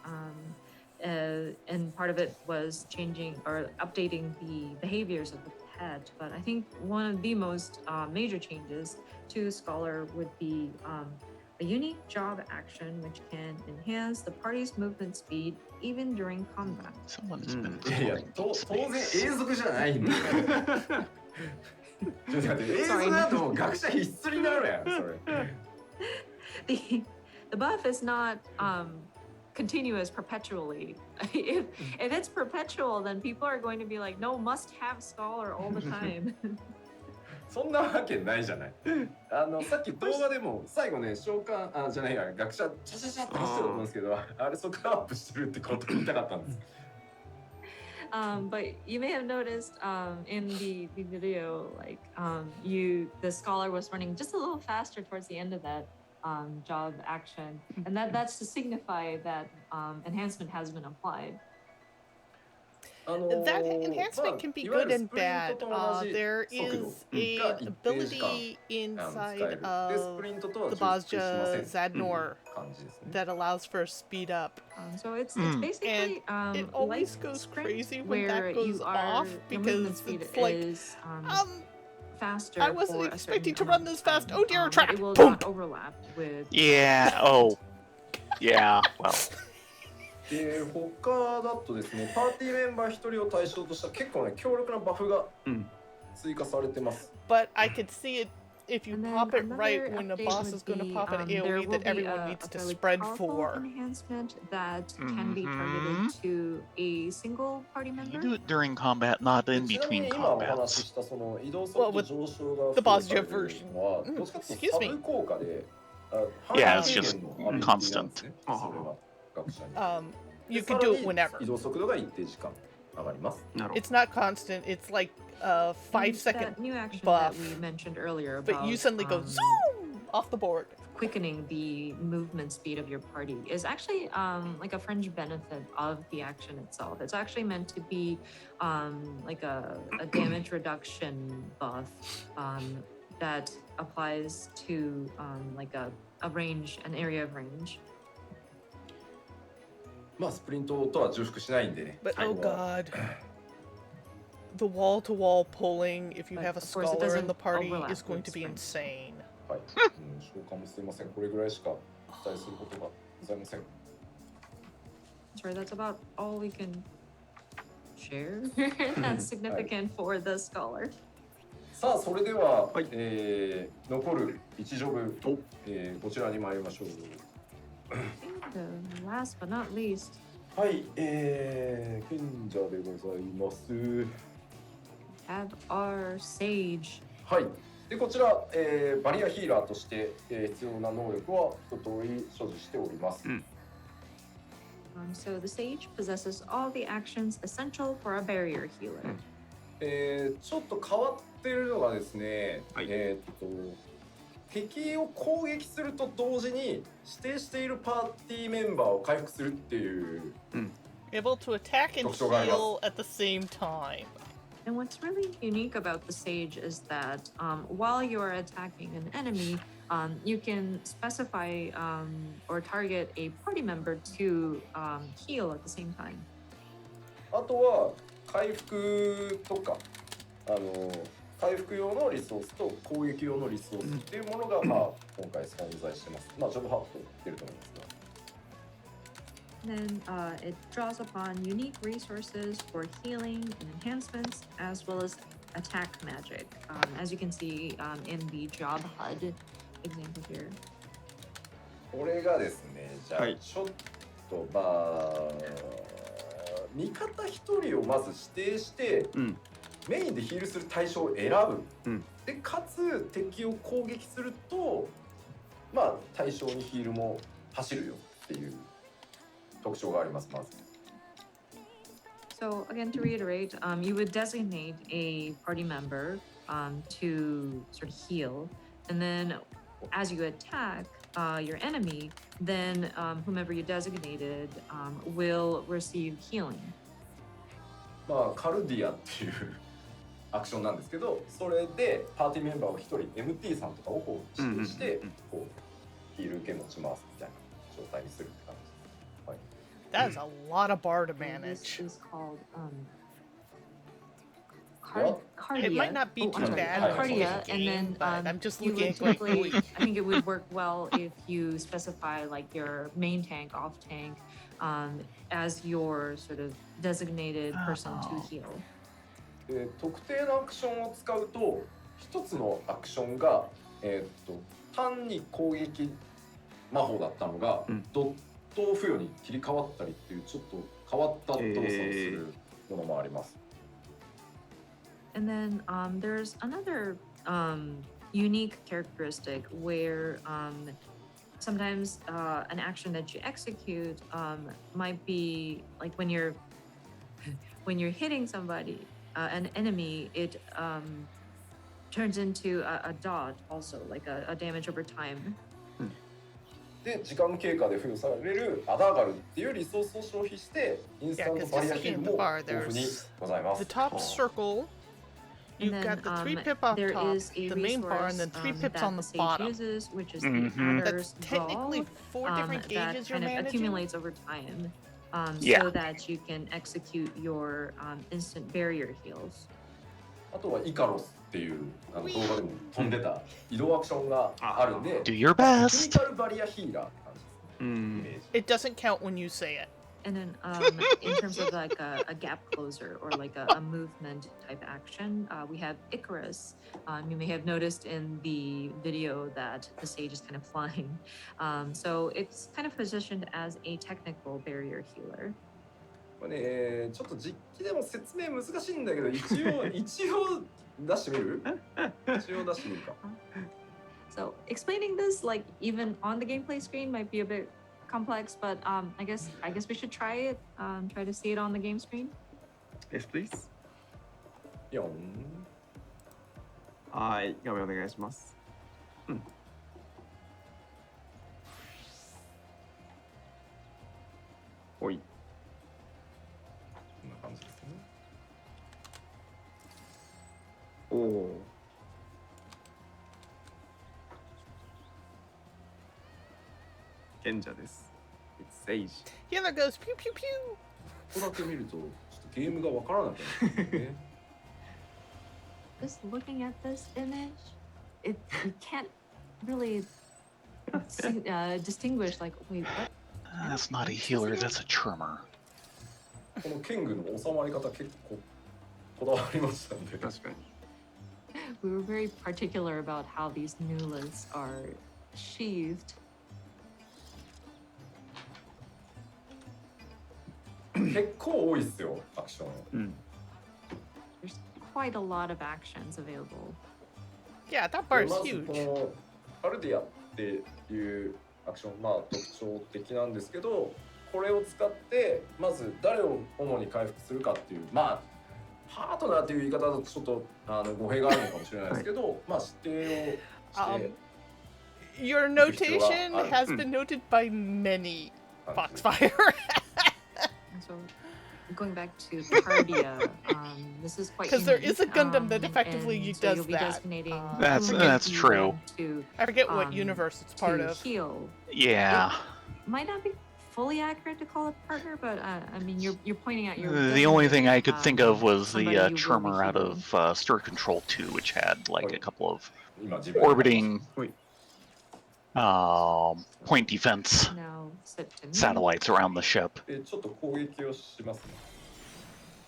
and part of it was changing or updating the behaviors of the pet. But I think one of the most major changes to Scholar would be a unique job action which can enhance the party's movement speed even during combat. Someone's been いや recording 当 deep 然 space. 永続じゃないんだよ。ちょっと待って、永続だともう学者必須になるやん、それ。The buff is not continuous perpetually. if it's perpetual, then people are going to be like, no, must have scholar all the time. そんなわけないじゃない。さっき動画でも最後ね、召喚じゃないや、学者チャチャチャって走ってたと思うんですけど、あれ速度アップしてるってことを言いたかったんです。But you may have noticed in the video, like the scholar was running just a little faster towards the end of that job action, and that's to signify that enhancement has been applied. That enhancement can be good and bad. There is an ability inside of the Bozja Zadnor that allows for a speed up. So it's And basically it always like goes sprint, crazy when where that goes you off your because movement speed it's like, is, faster. I wasn't for a expecting certain to run amount of this fast. time, Oh dear, a but trap! It will Boom! not overlap with. Yeah. Oh. Yeah. Well. で他だとですね、パーティーメンバー1人を対象とした結構ね強力なバフが追加されてます。But I could see it if you And then pop it right another when the update boss would is going to be, pop an there AoE will that be everyone a needs to fairly spread powerful for. enhancement that can be targeted to a single party You member. do it during combat, not in ちなみに between 今お話し combats. したその移動速度上昇が the Bozja 付与される version. のはどっちかというと Excuse サ me. ブ効果で、Yeah, half it's just speed のアビリティなんですね constant. それは学者に。 You で can さ do ら it に whenever. 移動速度が一定時間上がります。なるほど。 It's not constant. It's like a 5 And second that new action buff, that we mentioned earlier but about you suddenly go zoom off the board. quickening the movement speed of your party is actually like a fringe benefit of the action itself. It's actually meant to be like a damage reduction buff that applies to like a range, an area of range. まあスプリントとは重複しないんでね。 But こ oh こは god. The wall to wall pulling, if you But have a of course it scholar in doesn't the party, overlap is going with to be sprint. insane. はい、召喚もすいません。これぐらいしかお伝えすることがございません。Sorry, that's about all we can share. That's significant for the scholar. さあそれでは、はい残る1ジョブ、こちらに参りましょう。 The last but not least, はい、賢者でございます。 have our sage. はい。でこちら、バリアヒーラーとして、必要な能力は一通り所持しております。So the sage possesses all the actions essential for a barrier healer. ちょっと変わってるのがですね、はい敵を攻撃すると同時に指定しているパーティーメンバーを回復するっていう Able to attack and 特徴があります。 heal at the same time. And what's really unique about the sage is that while you are attacking an enemy, you can specify or target a party member to heal at the same time. あとは回復とか回復用のリソースと攻撃用のリソースっていうものが、まあ、今回存在してます。まあジョブハーフと言ってると思いますが。 Then it draws upon unique resources for healing and enhancements, as well as attack magic, as you can see in the job HUD example here. これがですね、じゃあはいちょっとまあ味方一人をまず指定して、メインでヒールする対象を選ぶ、でかつ敵を攻撃するとまあ対象にヒールも走るよっていう特徴があります。まず So again, to reiterate, you would designate a party member to sort of heal, and then as you attack your enemy, then whomever you designated will receive healing. まあカルディアっていうアクションなんですけど、それでパーティーメンバーを一人 MT さんとかをこう指定してこうヒール受け持ちますみたいな状態にするって感じです。はい。 That is a lot of bar to And this manage. is called Well, cardia. It might not be Oh, too I'm sorry, bad in cardia, the and then game, but I'm just you looking would at like, typically, wait. I think it would work well if you specify like your main tank, off tank, as your sort of designated person to heal. で特定のアクションを使うと一つのアクションが、単に攻撃魔法だったのが、ドット付与に切り替わったりっていうちょっと変わった動作をするものもあります。And then there's another unique characteristic where sometimes an action that you execute might be like when you're hitting somebody, an enemy, it turns into a dot also, like a damage over time. で時間経過で付与されるアダーガルっていうリソースを消費してインスタントバリアヒールも豊富にございます。 The top circle, you've And got then the 3 pip up there top, is a the main bar, and resource then 3 that pips on the the sage bottom. uses, which is Mhm. the Adder's That's technically Draw, 4 different that gauges you're kind of managing. accumulates over time, Yeah. so that you can execute your instant barrier heals. あとはイカロスっていう動画でも飛んでた移動アクションがあるんで、 Do your テクニ best. カルバリアヒーラーって感じですね。イメージ It doesn't count when you say it. And then in terms of like a gap closer or like a movement type action, we have Icarus. You may have noticed in the video that the sage is kind of flying. So it's kind of positioned as a technical barrier healer. これね、ちょっと実機でも説明難しいんだけど、一応出してみる？一応出してみるか。 So explaining this like even on the gameplay screen might be a bit complex, but I guess we should try it. Try to see it on the game screen. Yes, please. 4。はい、画面お願いします。おい。こんな感じですね。おお。賢者です。It's Sage. Yeah, there goes pew pew pew. ここだけ見るとちょっとゲームがわからなくなるんですね。 Just looking at this image, you can't really distinguish like wait what That's not a healer, that's a trimmer. この剣具の収まり方結構こだわりましたんで。確かに。We were very particular about how these nulas are sheathed. 結構多いっすよ、アクション。There's quite a lot of actions available. Yeah, that bar is まず huge. このパルディアっていうアクション、まあ特徴的なんですけど、これを使ってまず誰を主に回復するかっていう、まあパートナーっていう言い方だとちょっと語弊があるのかもしれないですけど、まあ指定をして。 Your notation has been noted by many Foxfire. So going back to Pardia, this is quite Because there is a unique, Gundam that effectively and so does you'll be that. designating That's- whom that's you true. want to, I forget what universe it's part to of. heal. Yeah. Might not be fully accurate to call it partner, but I mean you're pointing out your. The only thing I could think of was somebody the you will be trimmer out healing. of Stir Control 2, which had like a couple of 今自分で orbiting ほい。 point defense Now set to me. satellites around the ship. でちょっと攻撃をしますね。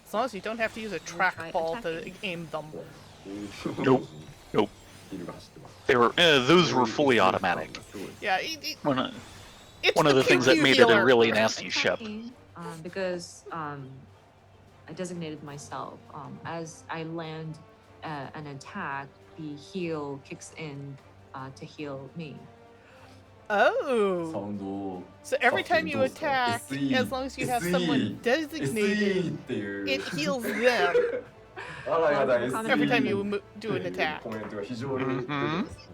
As long as you don't have to use a trackball to aim them. Nope. Nope. ヒールが走ってます。 They were those were fully automatic. Yeah, it's One of the things that pew-pew made it a healer. really nasty ship. Attacking, because I designated myself as I land an attack, the heal kicks in to heal me. サ Oh. ウンドを So every time you attack, SE as long as you have someone designated, SE っていう it heals them あらやだ every time you SE do an attack. コメントが非常に出てます。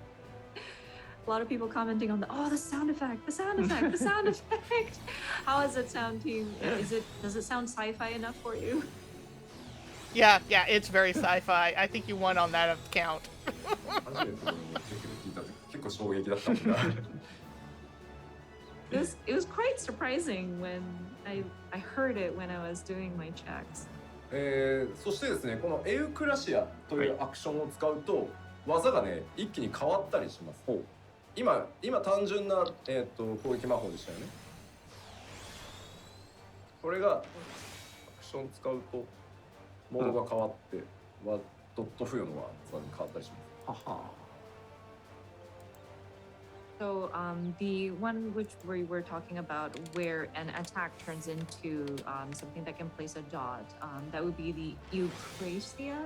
A lot of people commenting on the sound effect, the sound effect, the sound effect. How is it sound, team? Does it sound sci-fi enough for you? Yeah, it's very sci-fi. I think you won on that account. 初めてこれを聞いた時結構衝撃だったんだ。 It was quite surprising when I heard it when I was doing my checks. そしてですね、このエウクラシアというアクションを使うと、技がね一気に変わったりします。今単純な、攻撃魔法でしたよね。これがアクション使うとモードが変わって、ドット付与の技に変わったりします。 So the one which we were talking about where an attack turns into something that can place a dot, that would be the Eucrasia.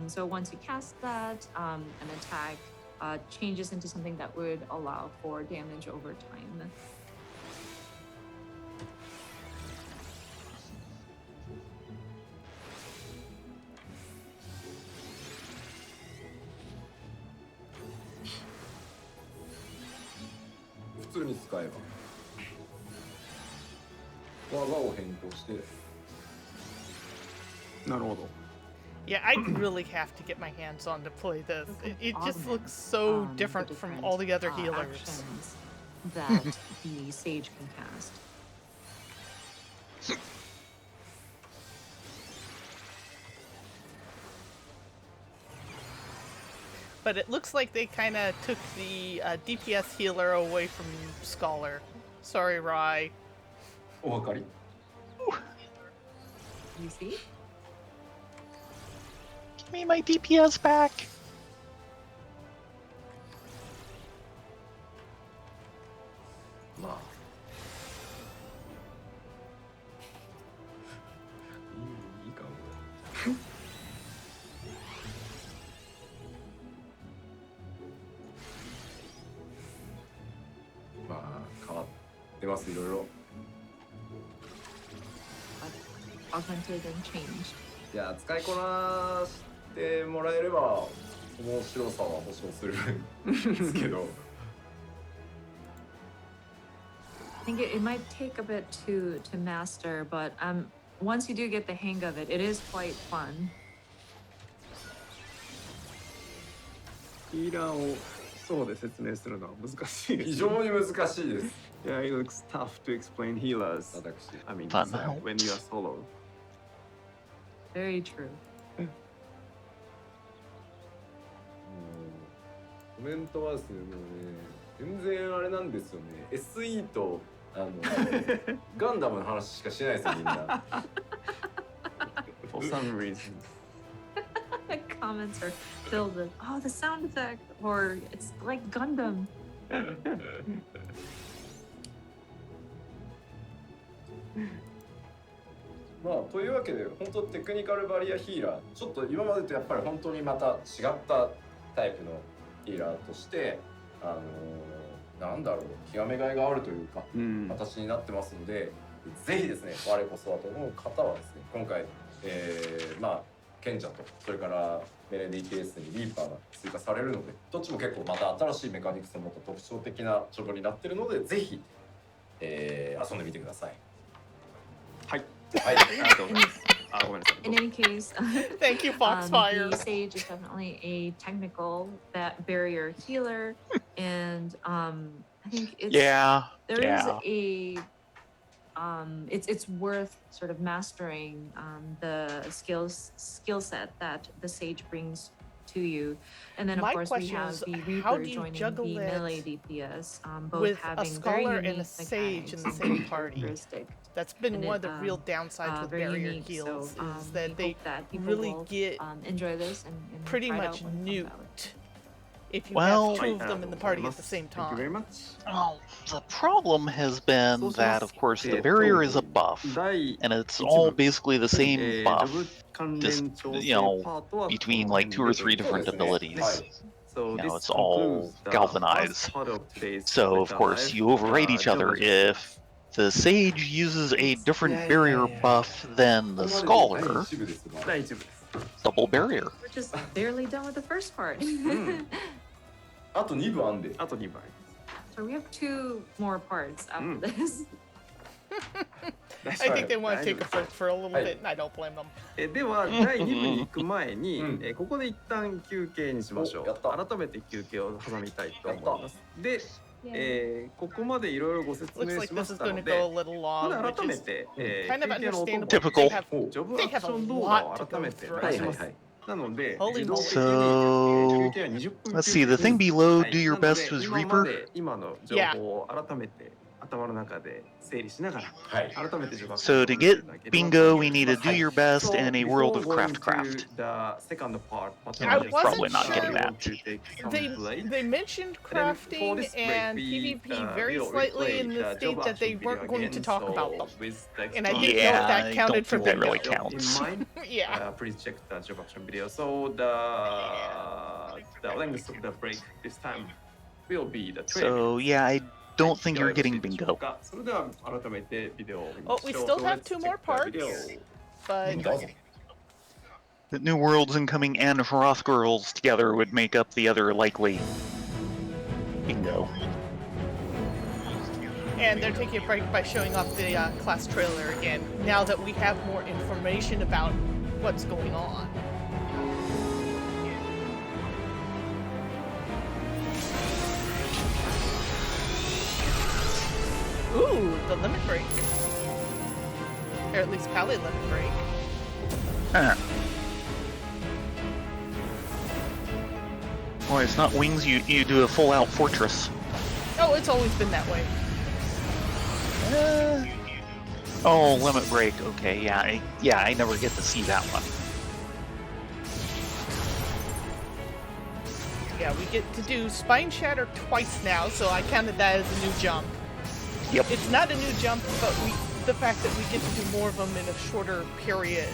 So once you cast that, an attack changes into something that would allow for damage over time. .普通に使えば技を変更して。なるほど。 Yeah, I really have to get my hands on to play this. It just looks so different from all the other healers. Actions that the sage can cast. But it looks like they kind of took the DPS healer away from Scholar. Sorry, Rai. お分かり？ You see? Give me my DPS back. まあ。いいかも。まあ変わってますいろいろ。 Augmented and changed. いや使いこなしてもらえれば面白さは保証するんですけど。 I think it might take a bit to master, but once you do get the hang of it, it is quite fun. ヒーラーをそうで説明するのは難しいです。非常に難しいです。 Yeah, it looks tough to explain healers. 私。 I mean, Fun when you are solo. Very true. コメントはですね、もうね、全然あれなんですよね。SE とガンダムの話しかしないですよみんな。 For some reason. The comments are filled with, oh, the sound effect, or it's like Gundam. まあというわけで本当テクニカルバリアヒーラーちょっと今までとやっぱり本当にまた違ったタイプのヒーラーとしてなんだろう極めがいがあるというか、形になってますのでぜひですね我こそはと思う方はですね今回、まあ賢者とそれからメレディ TS にリーパーが追加されるのでどっちも結構また新しいメカニクスを持った特徴的な処分になっているのでぜひ、遊んでみてください。はい。はい。In any case, Thank you, Foxfire. the Sage is definitely a technical barrier healer, and I think it's there is a it's worth sort of mastering the skill set that the Sage brings to you, and then of My course we question have is, the how Reaper do you joining juggle the it melee DPS, both with a having very scholar unique and a sage in the mechanics same and party? characteristic. That's been And one it, of the real downsides with very barrier unique, heals so, is that we they hope that people really will, get enjoy this and pretty try it much out when it comes out. nuked if you Well- have two of them in the party at the same Thank you very time. much. Oh, the problem has been So that, of course, the えーと barrier is a buff, 第 and it's 一 all 部 basically the ジ same ョ buff ブ関 just, 連調 you 整 know, パートは between この like 2 or 3辺で different そうですね。 abilities. はい。 So You know, this it's all concludes the galvanized. first part of today's So, of Twitter course, live. you override each other. If the sage uses a different barrier buff than the 第 scholar, 一部ですが。第一部です。 double barrier. We're just barely done with the first part. あと2部あんで。あと2倍。 So we have 2 more parts after this. I think they want to take a break for a little bit, and I don't blame them. では第2部に行く前に、うんここで一旦休憩にしましょおやったう。改めて休憩を挟みたいと思います。で、ここまでいろいろご説 Looks 明 like しま this し is た going の to で、 go a little こ long, れ which 改め is て、 kind of 休憩のお供 understandable. Typical. They have ジョブア they ク have シ a ョン動画 lot を to 改 go めて through. 出します。はい。なので、 Holy 自動的に So 休憩は20分 let's see. The thing 休憩 below, はい do your なので best was 今ま Reaper. で今の情報を改めて頭の中で整理しながら、はい。改めてジョブアクシ So ョン to を見てい get ただければと bingo, 思 we い need ま to す。 do your best So in a world of before going craft. to the second part, I You're probably not wasn't getting sure. that. They mentioned crafting and PvP very slightly in the state that they weren't going to talk about them. And I didn't know if Yeah, that I counted don't for think that bingo. really counts. In mind, Yeah. please check the job action video. So the length of the break this time will be the trailer. So yeah, I don't think you're getting bingo. それでは改めてビデオを見ましょう。 Oh, we still have 2 more parts, but どうぞ。 The New Worlds incoming and Hroth Girls together would make up the other likely bingo. and they're taking a break by showing off the class trailer again. Now that we have more information about what's going on. Ooh, the limit break. Or at least Pally limit break. Huh. Boy, it's not wings, you do a full-out fortress. Oh, it's always been that way. Oh, limit break. Okay, yeah, I never get to see that one. Yeah, we get to do Spine Shatter twice now, so I counted that as a new jump. Yep. It's not a new jump, but the fact that we get to do more of them in a shorter period.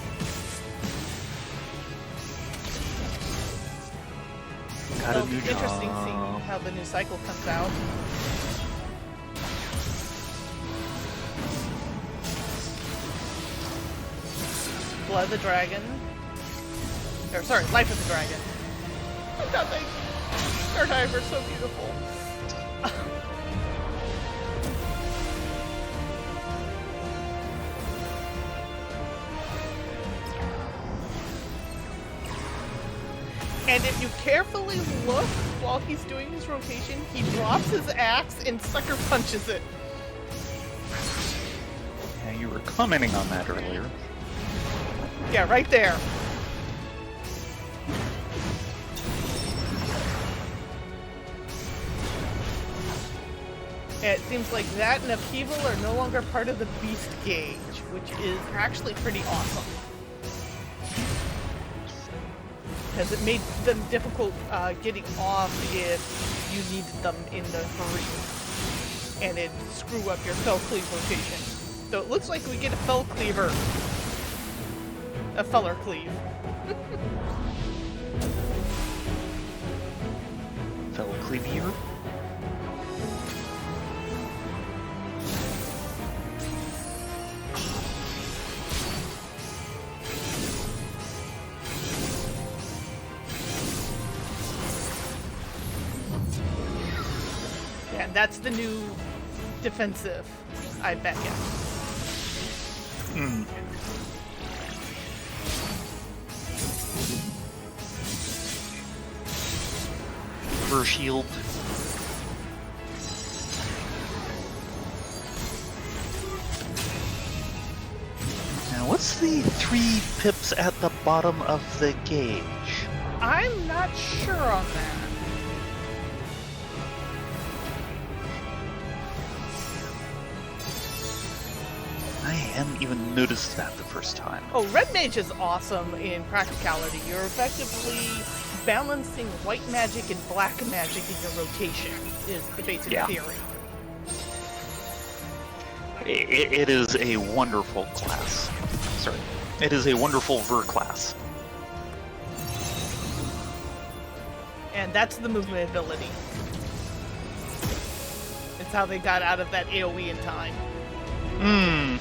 Got a It'll be new interesting job. seeing how the new cycle comes out. Blood of the Dragon. Or sorry, Life of the Dragon. Oh, nothing. Our diver's so beautiful. And if you carefully look while he's doing his rotation, he drops his axe and sucker punches it. Yeah, you were commenting on that earlier. Yeah, right there. It seems like that and Upheaval are no longer part of the Beast Gauge, which is actually pretty awesome. Because it made them difficult getting off if you needed them in the hurry. And it'd screw up your Fell Cleave rotation. So it looks like we get a Fell Cleaver. A Feller Cleave. Fellow Cleavier. Yeah, and that's the new defensive, I bet you. Hmm. Fur shield. Now, what's the 3 pips at the bottom of the gauge? I'm not sure on that. I hadn't even noticed that the first time. Oh, Red Mage is awesome in practicality. You're effectively balancing white magic and black magic in your rotation, is the basic theory. It is a wonderful class. Sorry. It is a wonderful Ver class. And that's the movement ability. It's how they got out of that AoE in time. Hmm.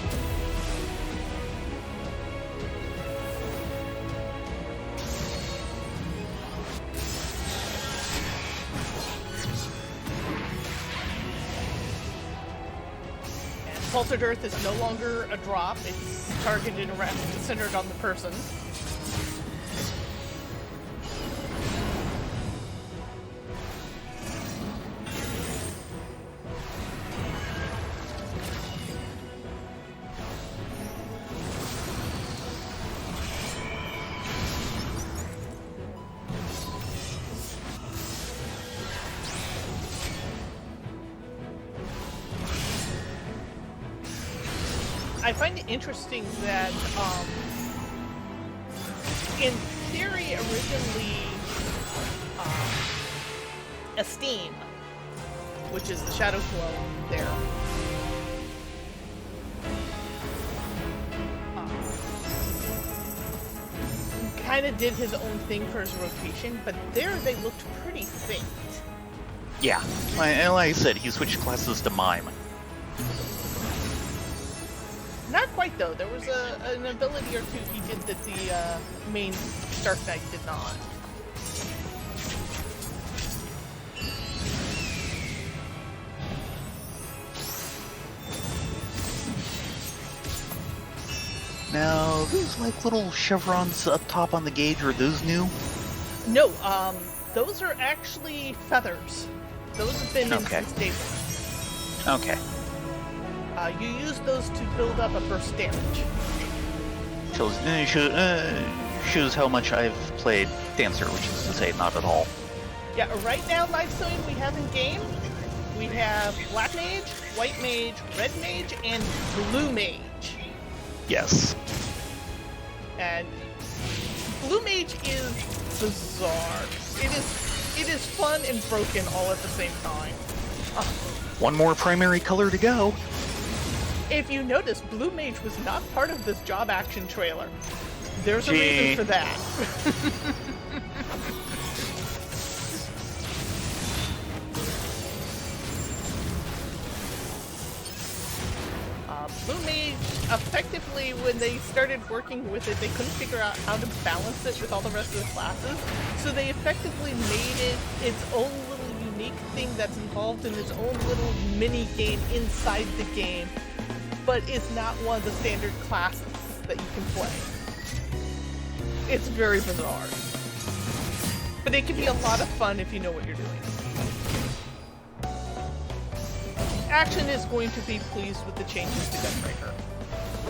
Salted Earth is no longer a drop, it's targeted around, centered on the person. I find it interesting that, in theory, originally, Esteem, which is the Shadow Clone there, kind of did his own thing for his rotation, but there they looked pretty faint. Yeah. Like I said, he switched classes to Mime. Not quite though. There was an ability or two he did that the main Dark Knight did not. Now, those like little chevrons up top on the gauge, are those new? No, those are actually feathers. Those have been in since day one. Okay. You use those to build up a burst damage. Shows how much I've played Dancer, which is to say, not at all. Yeah, right now, Live Sewing we have in game, we have Black Mage, White Mage, Red Mage, and Blue Mage. Yes. And Blue Mage is bizarre. It is fun and broken all at the same time. One more primary color to go. If you notice, Blue Mage was not part of this job action trailer. There's a reason for that. Blue Mage, effectively, when they started working with it, they couldn't figure out how to balance it with all the rest of the classes, so they effectively made it its own little unique thing that's involved in its own little mini game inside the game, but is not one of the standard classes that you can play. It's very bizarre. But it can be a lot of fun if you know what you're doing. Action is going to be pleased with the changes to Gunbreaker,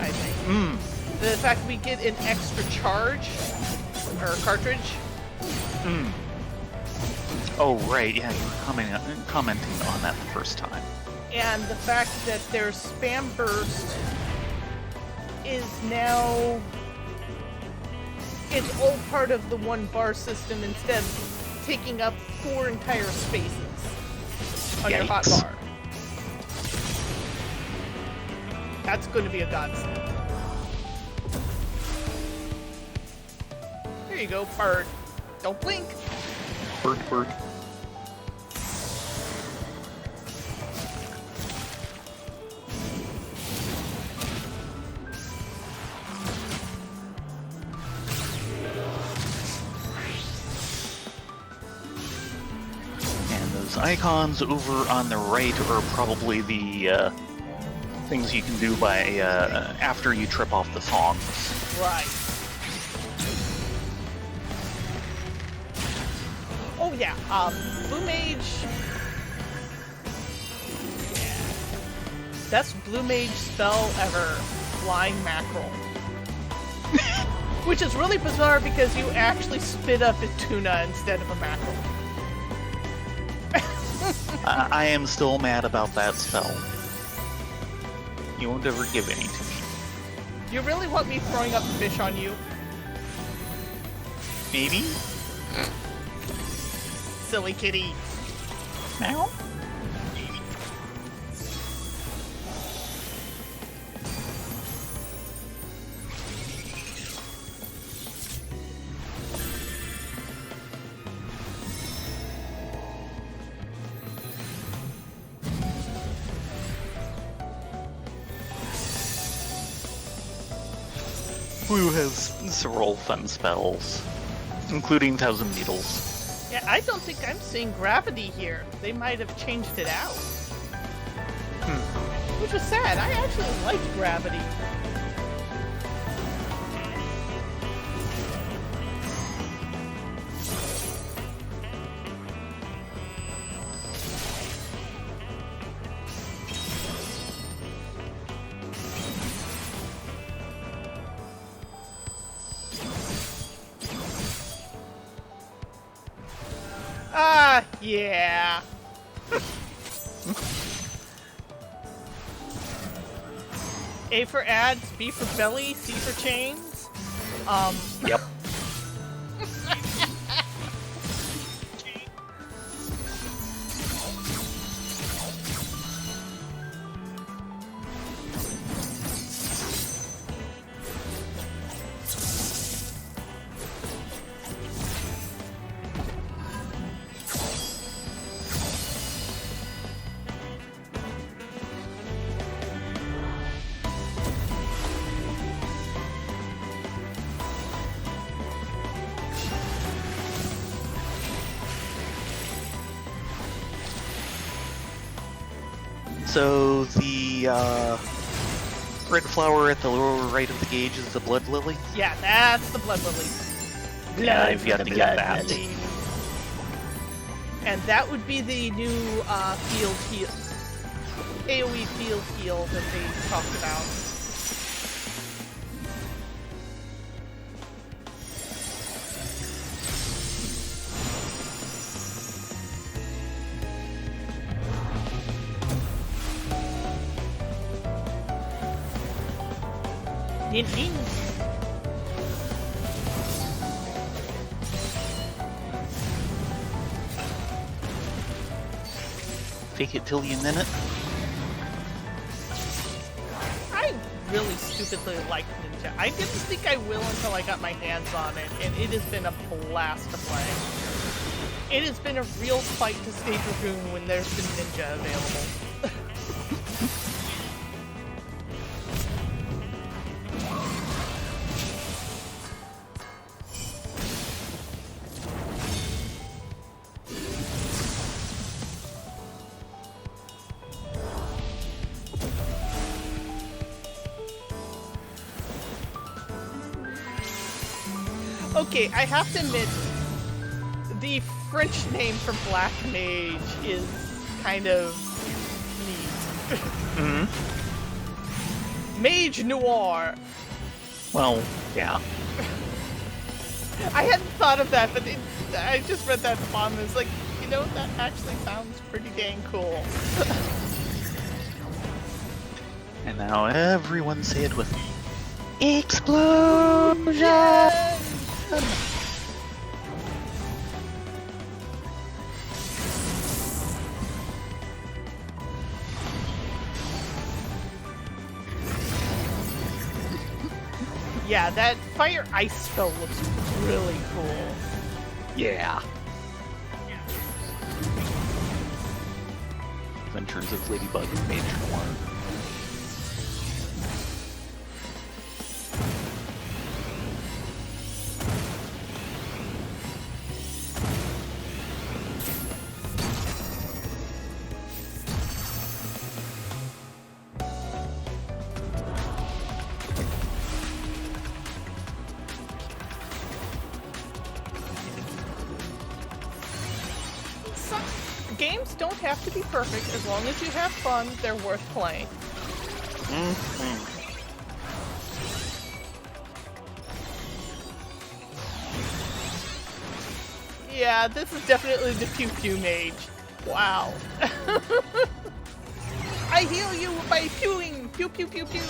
I think. The fact we get an extra charge, or cartridge. Oh, right, yeah, you were commenting on that the first time. And the fact that their spam burst is now... It's all part of the one bar system instead of taking up 4 entire spaces on your hot Yikes. bar. That's going to be a godsend. Here you go, Bird. Don't blink. Bird. And those icons over on the right are probably the things you can do by after you trip off the songs. Right. Oh yeah, Blue Mage. Yeah. Best Blue Mage spell ever, Flying Mackerel. Which is really bizarre because you actually spit up a tuna instead of a mackerel. I am still mad about that spell. You won't ever give any to me. You really want me throwing up fish on you? Maybe? Silly kitty. Now? Blue has several fun spells, including Thousand Needles. Yeah, I don't think I'm seeing gravity here. They might have changed it out. Which was sad. I actually liked gravity. Ah, yeah. A for ads, B for belly, C for chains. Yep. So the red flower at the lower right of the gauge is the blood lily. Yeah, that's the blood lily. Yeah, I've yet to get that. Lily. And that would be the new field heal, AoE field heal that they talked about. Nin nin. Fake it till you min it. I really stupidly like Ninja. I didn't think I will until I got my hands on it, and it has been a blast to play. It has been a real fight to stay Dragoon when there's been Ninja available. Okay, I have to admit, the French name for Black Mage is kind of neat. Mage Noir. Well, yeah. I hadn't thought of that, but I just read that bomb and it's like, you know, that actually sounds pretty dang cool. And now everyone say it with me. Explosion! Yeah, that fire ice spell looks really cool. Yeah. Adventures of Ladybug and Mage Noir. Some games don't have to be perfect. As long as you have fun, they're worth playing. Yeah, this is definitely the Pew Pew Mage. Wow. I heal you by pewing! Pew pew pew pew!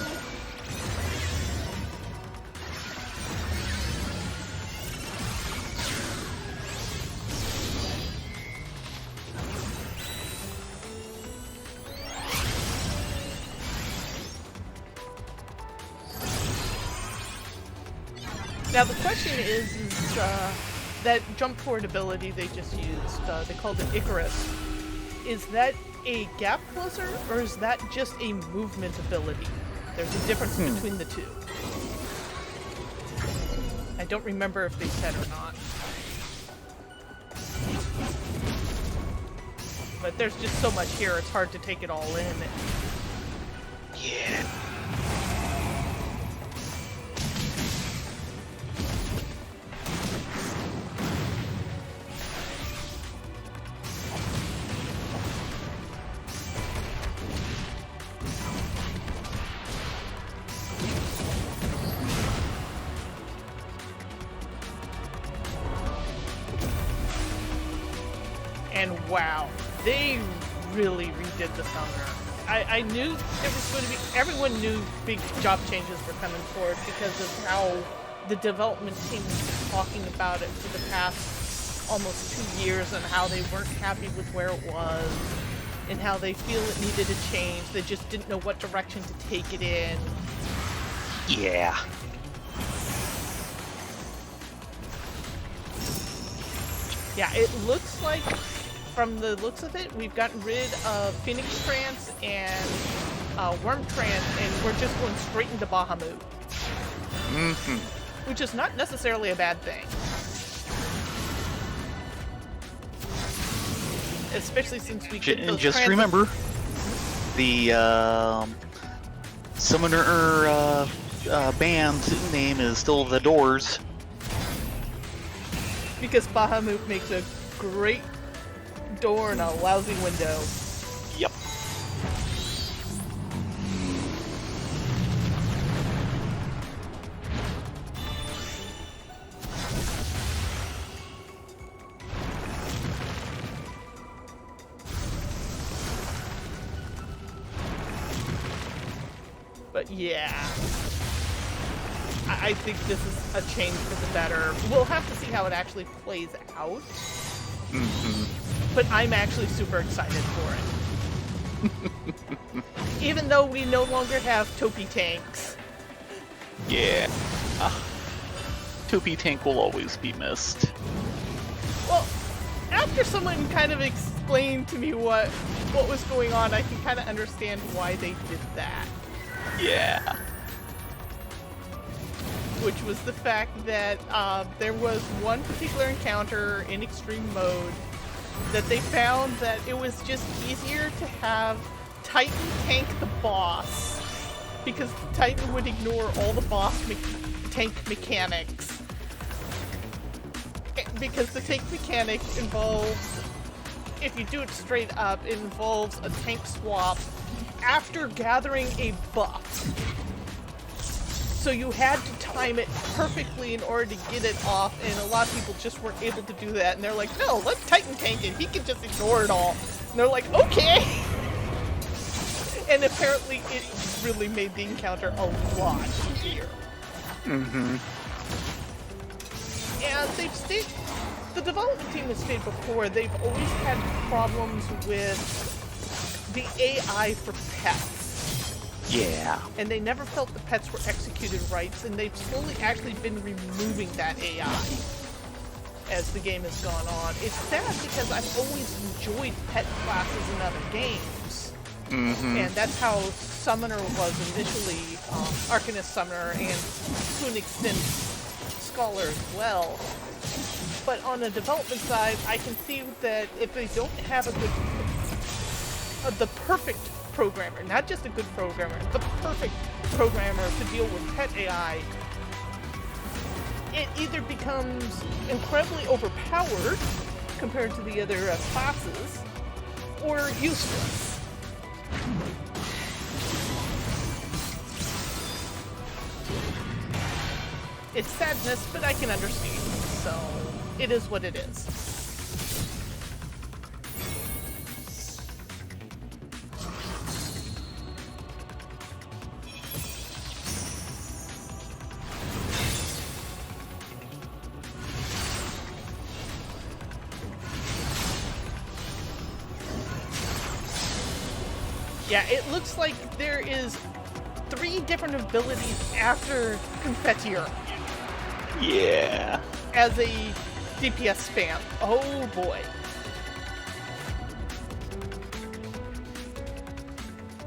Now the question is that jump forward ability they just used, they called it Icarus. Is that a gap closer, or is that just a movement ability? There's a difference between the two. I don't remember if they said or not. But there's just so much here, it's hard to take it all in. Yeah. And wow, they really redid the summoner. I knew it was going to be, everyone knew big job changes were coming forward because of how the development team has been talking about it for the past almost 2 years and how they weren't happy with where it was and how they feel it needed a change. They just didn't know what direction to take it in. Yeah. Yeah, it looks like, from the looks of it, we've gotten rid of Phoenix Trance and Worm Trance, and we're just going straight into Bahamut. Which is not necessarily a bad thing. Especially since we get those And just remember, the summoner band name is still The Doors. Because Bahamut makes a great door and a lousy window. Yep. But yeah, I think this is a change for the better. We'll have to see how it actually plays out. But I'm actually super excited for it. Even though we no longer have Topi tanks. Yeah. Topi Tank will always be missed. Well, after someone kind of explained to me what was going on, I can kind of understand why they did that. Yeah. Which was the fact that there was one particular encounter in extreme mode that they found that it was just easier to have Titan tank the boss, because Titan would ignore all the boss tank mechanics. Because the tank mechanic involves, if you do it straight up, it involves a tank swap after gathering a buff. So you had to time it perfectly in order to get it off, and a lot of people just weren't able to do that, and they're like, no, let's Titan tank it, he can just ignore it all. And they're like, okay! And apparently it really made the encounter a lot easier. Mm-hmm. And the development team has stated before, they've always had problems with the AI for pets. Yeah. And they never felt the pets were executed right, and they've slowly actually been removing that AI as the game has gone on. It's sad because I've always enjoyed pet classes in other games. Mm-hmm. And that's how Summoner was initially, Arcanist Summoner, and to an extent Scholar as well. But on the development side, I can see that if they don't have a good, the perfect programmer, not just a good programmer, the perfect programmer to deal with pet AI, it either becomes incredibly overpowered compared to the other classes, or useless. It's sadness, but I can understand. So, it is what it is. Yeah, it looks like there is 3 different abilities after Confettier. Yeah. As a DPS spam. Oh boy.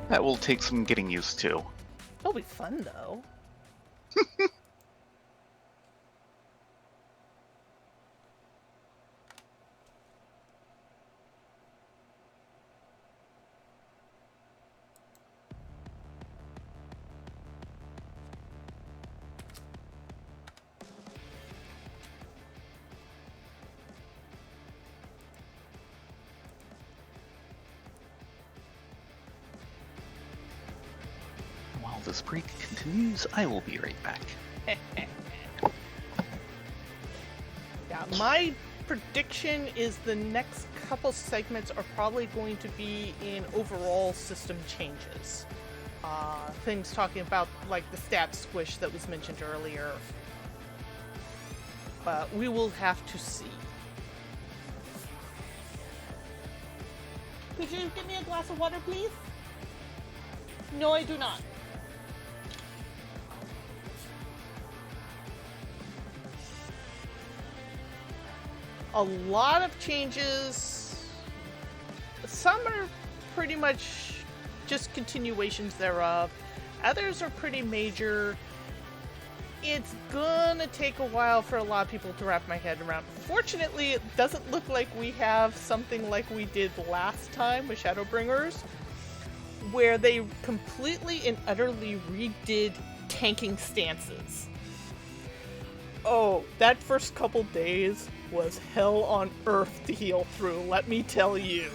That will take some getting used to. It'll be fun though. While this break continues, I will be right back. Yeah, my prediction is the next couple segments are probably going to be in overall system changes. Things talking about like the stat squish that was mentioned earlier. But we will have to see. Could you give me a glass of water, please? No, I do not. A lot of changes. Some are pretty much just continuations thereof. Others are pretty major. It's gonna take a while for a lot of people to wrap my head around. Fortunately, it doesn't look like we have something like we did last time with Shadowbringers, where they completely and utterly redid tanking stances. Oh, that first couple days was hell on earth to heal through, let me tell you.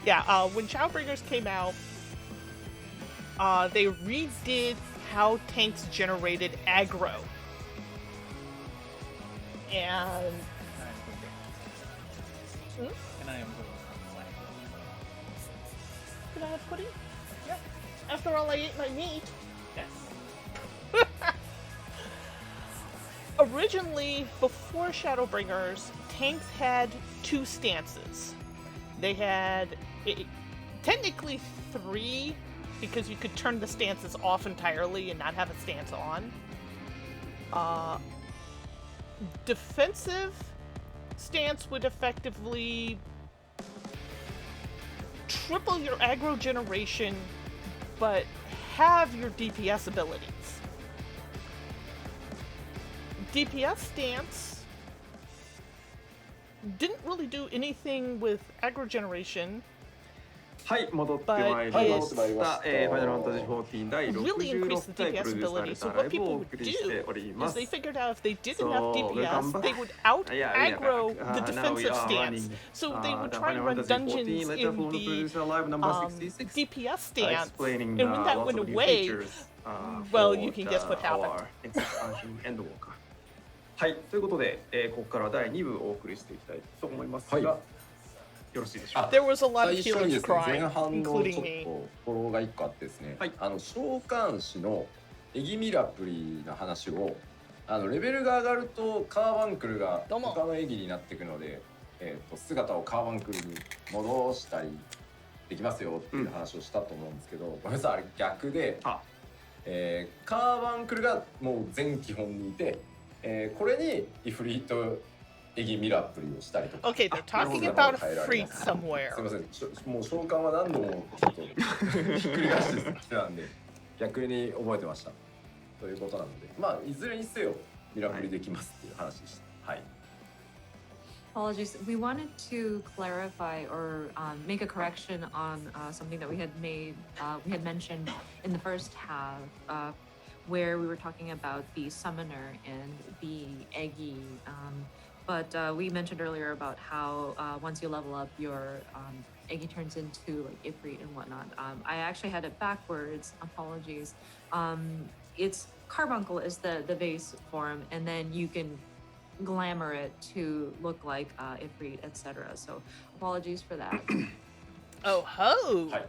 Yeah, when Shadowbringers came out, they redid how tanks generated aggro. And... Hmm? Can I have pudding? Yeah. After all, I ate my meat. Yes. Originally, before Shadowbringers, tanks had 2 stances. They had technically 3, because you could turn the stances off entirely and not have a stance on. Defensive stance would effectively triple your aggro generation, but have your DPS abilities. DPS stance didn't really do anything with aggro generation. はい、戻ってまいりました。ファイナルファンタジー14第 really increased 66 the 回プ DPS ロデュースされ ability. た So ライ what ブを people お would 送りしており do ま is す。 they figured out if they didn't So, have welcome DPS, back. they would out Yeah, we are aggro back. the Now we defensive are stance. running, So they would the try to Final run Fantasy dungeons 14 letter in from the the producer live number 66, DPS stance, explaining and when that lots went of new away, features, well, for you can guess what happened. our expansion Endwalker. はい、ということで、ここから第2部をお送りしていきたいと思いますが、はいよろしいでしょうか。 There was a lot of 最初に healers ですね、前 crying, 半のちょっ including me. とフォローが1個あってですね、はい召喚師のエギミラプリの話をレベルが上がるとカーバンクルがどうも他のエギになっていくので、姿をカーバンクルに戻したりできますよっていう話をしたと思うんですけど、ごめんなさい、あれ逆で、あカーバンクルがもう全基本にいて、これにイフリートエギミラプリをしたりとか。 Okay, they're talking about a freak somewhere. すみません、もう召喚は何度もちょっとひっくり返してきてたんで逆に覚えてましたということなので、まあいずれにせよミラクルできますっていう話でした。はい。 Apologies. We wanted to clarify or make a correction on something that we had mentioned in the first half, where we were talking about the summoner and the Eggy. But we mentioned earlier about how once you level up, your Eggy turns into like Ifrit and whatnot. I actually had it backwards. Apologies. It's Carbuncle is the base form, and then you can glamour it to look like Ifrit, etc. So apologies for that. Oh ho! はい。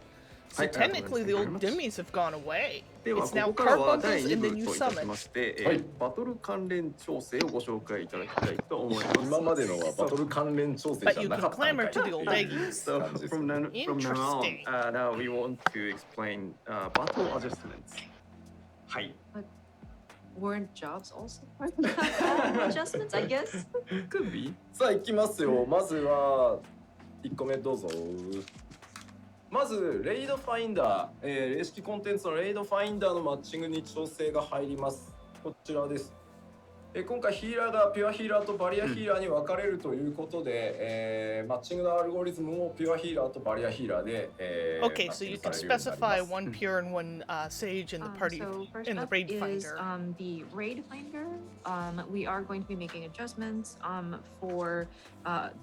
So Hi, technically the everyone. old dimmies have gone away. では It's こ now こからは carbuncles 第 and 2 then 部 you といたし summon. まして、はいバトル関連調整をご紹介いただきたいと思います。今までのはバトル関連調整 But じゃ you な can かったのか clamor い to the old っていう eggies. So 感じです from ね。 now Interesting. on, now we want to explain battle adjustments. はい。 Weren't jobs also part of the adjustments? I guess. Could be. さあ行きますよ。まずは1個目どうぞ。まずレイドファインダー、霊式コンテンツのレイドファインダーのマッチングに調整が入ります。こちらです。今回ヒーラーがピュアヒーラーとバリアヒーラーに分かれるということで、マッチングのアルゴリズムもピュアヒーラーとバリアヒーラーで、Okay, so you can specify one pure and one sage in the party So first in the up raid is finder. the raid finder. We are going to be making adjustments for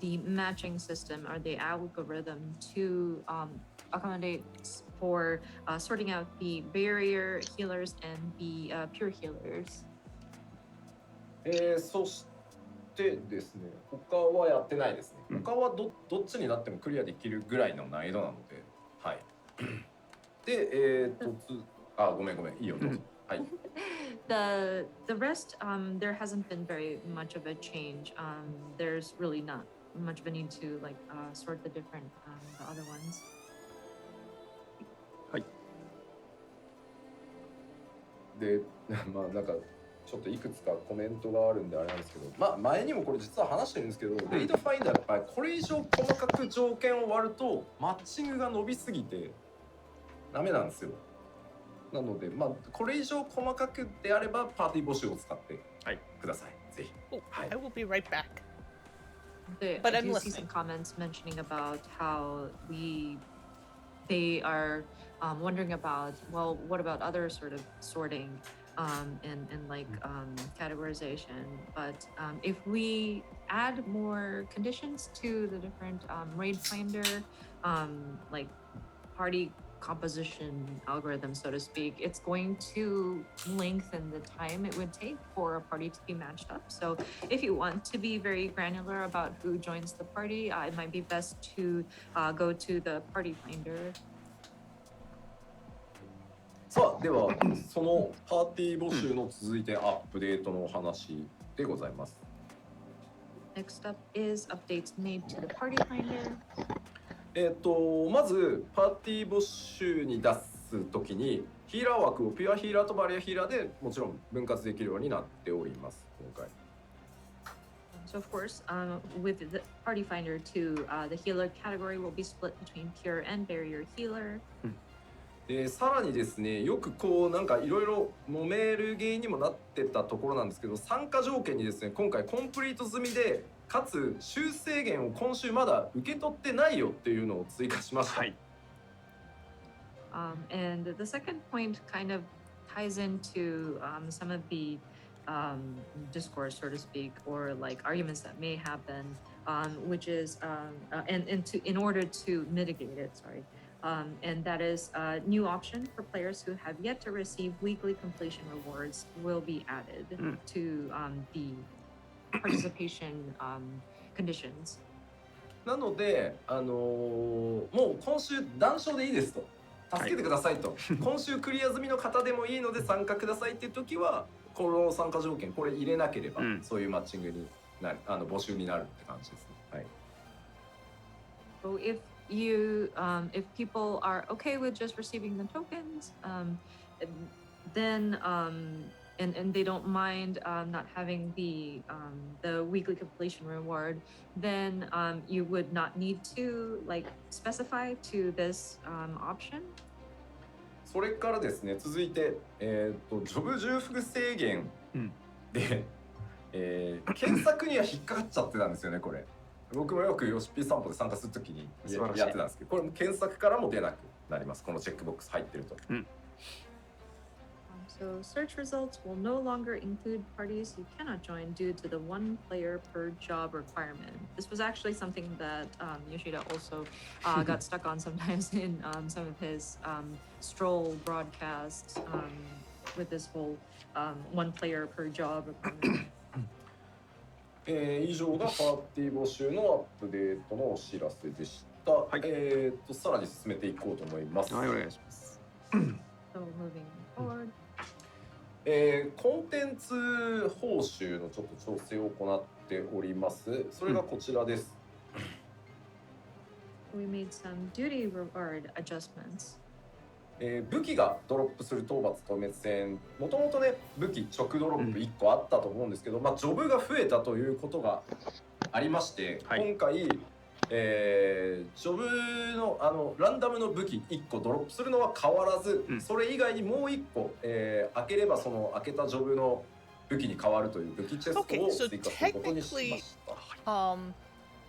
the matching system or the algorithm to accommodate for sorting out the barrier healers and the pure healers. そしてですね、他はやってないですね。他はどっちになってもクリアできるぐらいの難易度なので、はい。で、ごめん、いいよ、どうぞ。はい。The rest, there hasn't been very much of a change. There's really not much of a need to like sort the different the other ones. で、まあなんかちょっといくつかコメントがあるんであれなんですけど、まあ前にもこれ実は話してるんですけど、レイドファインダーやっぱりこれ以上細かく条件を割るとマッチングが伸びすぎてダメなんですよ。なのでまあこれ以上細かくであればパーティー募集を使ってください。ぜひ。 Oh, Hi. I will be right back. But I'm I do see listening. some comments mentioning about how they are wondering about, well, what about other sort of sorting and like categorization? But if we add more conditions to the different raid finder, like party composition algorithm, so to speak, it's going to lengthen the time it would take for a party to be matched up. So if you want to be very granular about who joins the party, it might be best to go to the party finder. さあではそのパーティー募集の続いてアップデートのお話でございます。 Next up is updates made to the party finder. まずパーティー募集に出すときにヒーラー枠をピュアヒーラーとバリアヒーラーでもちろん分割できるようになっております今回。 So of course, with the party finder too, the healer category will be split between pure and barrier healer. でさらにですね、よくこうなんかいろいろ揉める原因にもなってたところなんですけど、参加条件にですね、今回コンプリート済みでかつ修正源を今週まだ受け取ってないよっていうのを追加しました。はい。And the second point kind of ties into some of the discourse, so to speak, or like arguments that may happen, which is in order to mitigate it, sorry. And that is a new option for players who have yet to receive weekly completion rewards will be added to the participation conditions. なので、もう今週断賞でいいですと、助けてくださいと、今週クリア済みの方でもいいので参加くださいっていう時はこの参加条件これ入れなければ、そういうマッチングになる、募集になるって感じですね。はい。So if people are okay with just receiving the tokens, then and they don't mind not having the weekly completion reward, then you would not need to like specify to this option. それからですね、続いて、ジョブ重複制限で、検索には引っかかっちゃってたんですよね、これ。僕もよくヨシピー散歩で参加するときにやってたんですけど、これも検索からも出なくなります。このチェックボックス入ってると。So search results will no longer include parties you cannot join due to the 1 player per job requirement. This was actually something that Yoshida also got stuck on sometimes in some of his stroll broadcasts with this whole 1 player per job requirement. 以上がパーティー募集のアップデートのお知らせでした。はい、さらに進めていこうと思います。はい、お願いします。So moving forward. コンテンツ報酬のちょっと調整を行っております。それがこちらです。We made some duty reward adjustments. 武器がドロップする討伐と滅戦、もともとね武器直ドロップ1個あったと思うんですけど、ジョブが増えたということがありまして、今回、ジョブのランダムの武器1個ドロップするのは変わらず、それ以外にもう1個、開ければその開けたジョブの武器に変わるという武器チェストを追加することにしました。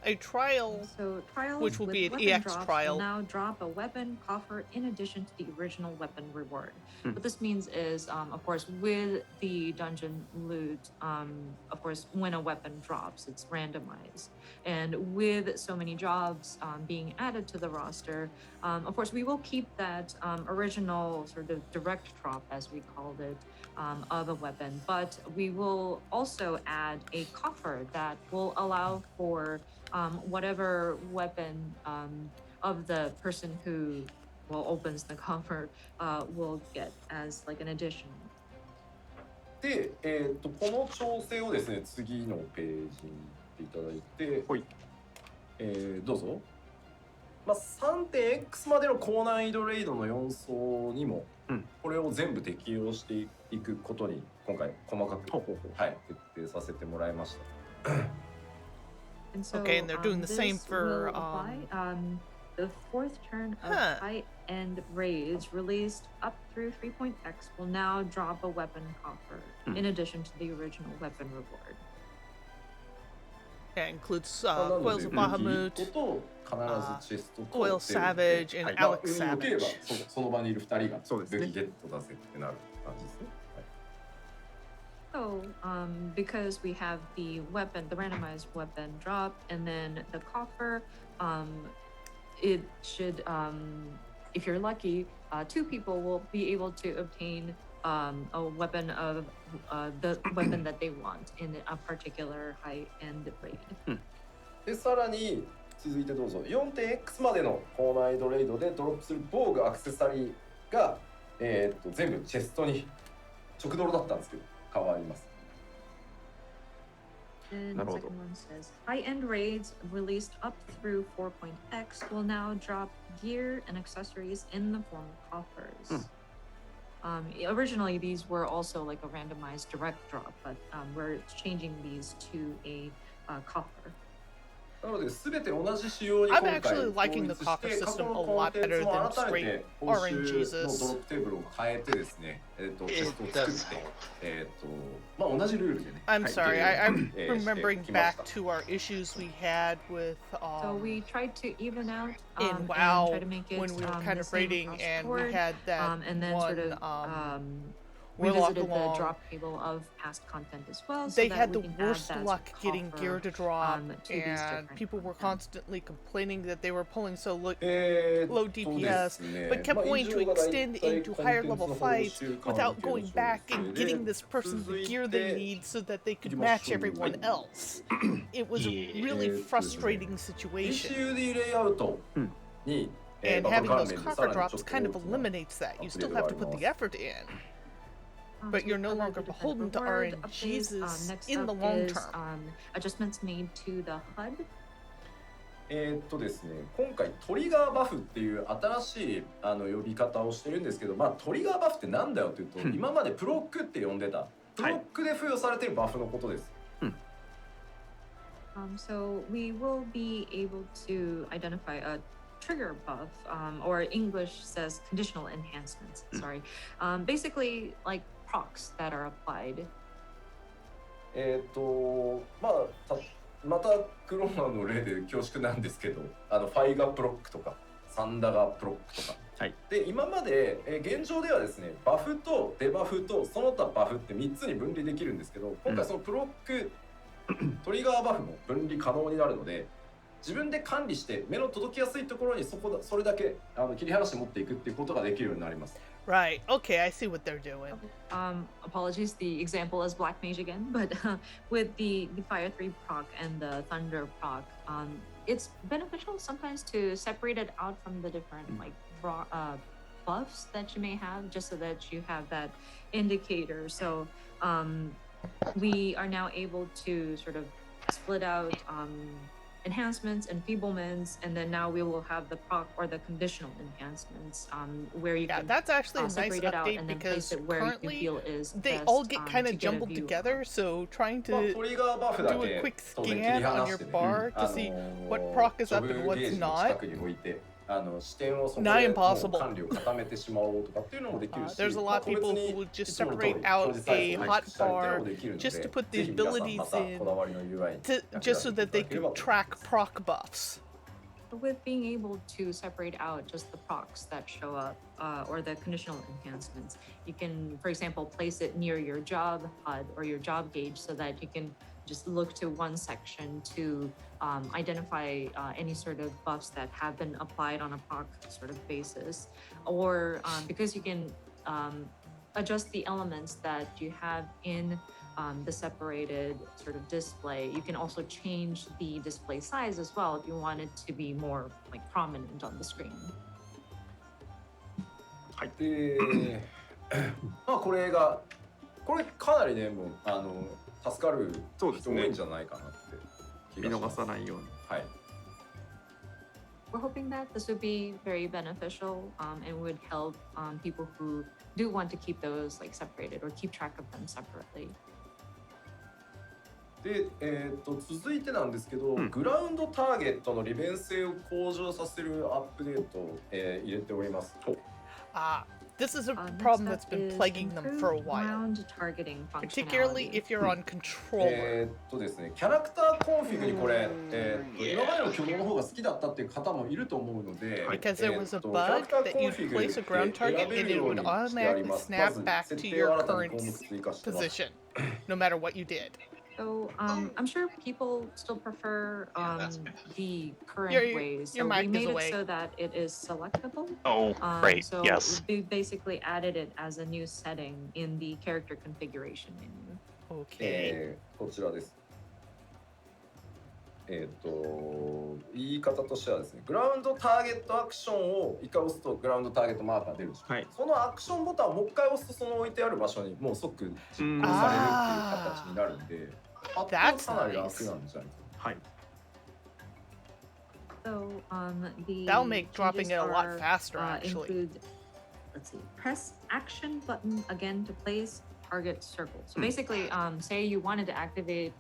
A trial, so trials which will be an with weapon EX drops trial, will now drop a weapon coffer in addition to the original weapon reward. What this means is, of course, with the dungeon loot, of course, when a weapon drops, it's randomized. And with so many jobs being added to the roster, of course, we will keep that original sort of direct drop, as we called it, of a weapon, but we will also add a coffer that will allow for whatever weapon of the person who opens the coffer will get as like an additional. で、この調整をですね、次のページに行っていただいて、どうぞ。3.x までの高難易度レイドの4層にも、これを全部適用していくことに今回細かく、徹底させてもらいました。And so, Okay, and they're doing the same this for will apply. The 4th turn of high-end raids released up through 3.x will now drop a weapon coffer in addition to the original weapon reward. That includes Coils of Bahamut, Coil Savage, and Alex Savage. その場にいる2人が武器ゲットだぜってなる感じですね。So, because we have the weapon, the randomized weapon drop, and then the coffer, it should, if you're lucky, 2 people will be able to obtain a weapon of the weapon that they want in a particular high-end raid. で、さらに続いてどうぞ。4.x までの高難易度レイドでドロップする防具アクセサリーが、全部チェストに直ドロだったんですけど。変わります。 And the second one says, high-end raids released up through 4.x will now drop gear and accessories in the form of coffers. Originally, these were also like a randomized direct drop, but we're changing these to a coffer. なので全て同じ仕様に今 I'm 回 actually liking the 統 coffer 一して過 system 去 a のコン lot テンツ better も than 改め straight て報酬のドロッ RNGs. プテーブルを変えてですね、チェストを作って同じルールでね。 I'm sorry, I'm して remembering きました back to our issues we had with So we tried to even out in and WoW try to make it when we were kind the of same raiding across and the we board, had that and then one sort of Warlock revisited the along. drop table of past content as well. So They that had we the can add worst that luck getting coffer, gear to drop, to these and different people were content. constantly complaining that they were pulling so low で DPS, すね but kept まあ going 以 to 上が大 extend 体 into コン higher テンツ level の報 fights 酬関 without 係の going back 調 and 整 getting で this person 続 the い gear they て need so that they い could きまし match ょう everyone else. It was a Yeah. really ですね frustrating situation. HUD レイアウトに And バトル having 関 those 連でさ coffer らにちょ drops っと kind 大 of きな eliminates that. You still upgrade have があ to り put ま the す effort in, but So you're we no covered longer the definitive beholden to word RNGs updates. Next in the up long is, term. Adjustments made to the HUD. ですね、今回トリガーバフっていう新しい呼び方をしてるんですけど、まあトリガーバフってなんだよっていうと、今までプロックって呼んでたプロックで付与されてるバフのことです。So we will be able to identify a trigger buff, or English says conditional enhancements. Sorry, basically like procs that are applied. まあまたクローマの例で恐縮なんですけど、ファイガプロックとかサンダガプロックとか。はい、で今まで、現状ではですね、バフとデバフとその他バフって3つに分離できるんですけど、今回そのプロック、トリガーバフも分離可能になるので、自分で管理して目の届きやすいところにそれだけ切り離して持っていくっていうことができるようになります。Right. Okay, I see what they're doing. Apologies, the example is Black Mage again, but with the Fire 3 proc and the Thunder proc, it's beneficial sometimes to separate it out from the different like buffs that you may have, just so that you have that indicator. So we are now able to sort of split out enhancements, enfeeblements, and then now we will have the proc or the conditional enhancements, where you can that's actually a nice separate it out update and then place because it where you currently feel is they best, all get kind to of get a jumbled view together, so trying まあ to トリガーバフだ do a け quick 当然切り scan on 離 your してね、bar to see what proc is ジョ up ブ and ゲ what's ージの not. 近くに置いて視点をそこ Nigh でもう impossible. 管理を固めてしまおうとかっていうのもできるし、 There's a lot of people who would just separate out a hot bar just to put these abilities in, just so that they could track proc buffs. with being able to separate out just the procs that show up, or the conditional enhancements. You can, for example, place it near your job HUD or your job gauge so that you can just look to one section to identify any sort of buffs that have been applied on a proc sort of basis. Or because you can adjust the elements that you have in the separated sort of display, you can also change the display size as well if you want it to be more like prominent on the screen. はい。まあこれかなりねもう助かる人多いんじゃないかなって気見逃がします。さないように。はい。 We're hoping that this would be very beneficial, and would help people who do want to keep those like separated or keep track of them separately. で、続いてなんですけど、グラウンドターゲットの利便性を向上させるアップデートを、入れております。This is a Next problem up that's been is plaguing them for a improved while, ground targeting particularly functionality. if you're on controller. ですね、キャラクターコンフィグにこれ、今までの挙動の方が好きだったっていう方もいると思うので、 Because there was a bug that you'd place a ground target and it would automatically snap back to your current position, no matter what you did. So I'm sure people still prefer the current Your ways. So mic we is made it away. so that it is selectable. Oh, great. So Yes. we basically added it as a new setting in the character configuration menu. Okay. こちらです。言い方としてはですね、グラウンドターゲットアクションを一回押すとグラウンドターゲットマークが出るでしょ、はい、そのアクションボタンをもう一回押すとその置いてある場所にもう即実行されるっていう形になるんで、あとはかなり楽なんじゃないですか。はい。So the That'll make dropping changes it a lot are, faster, actually. Include, let's see, press action button again to place target circle. So basically, say you wanted to activate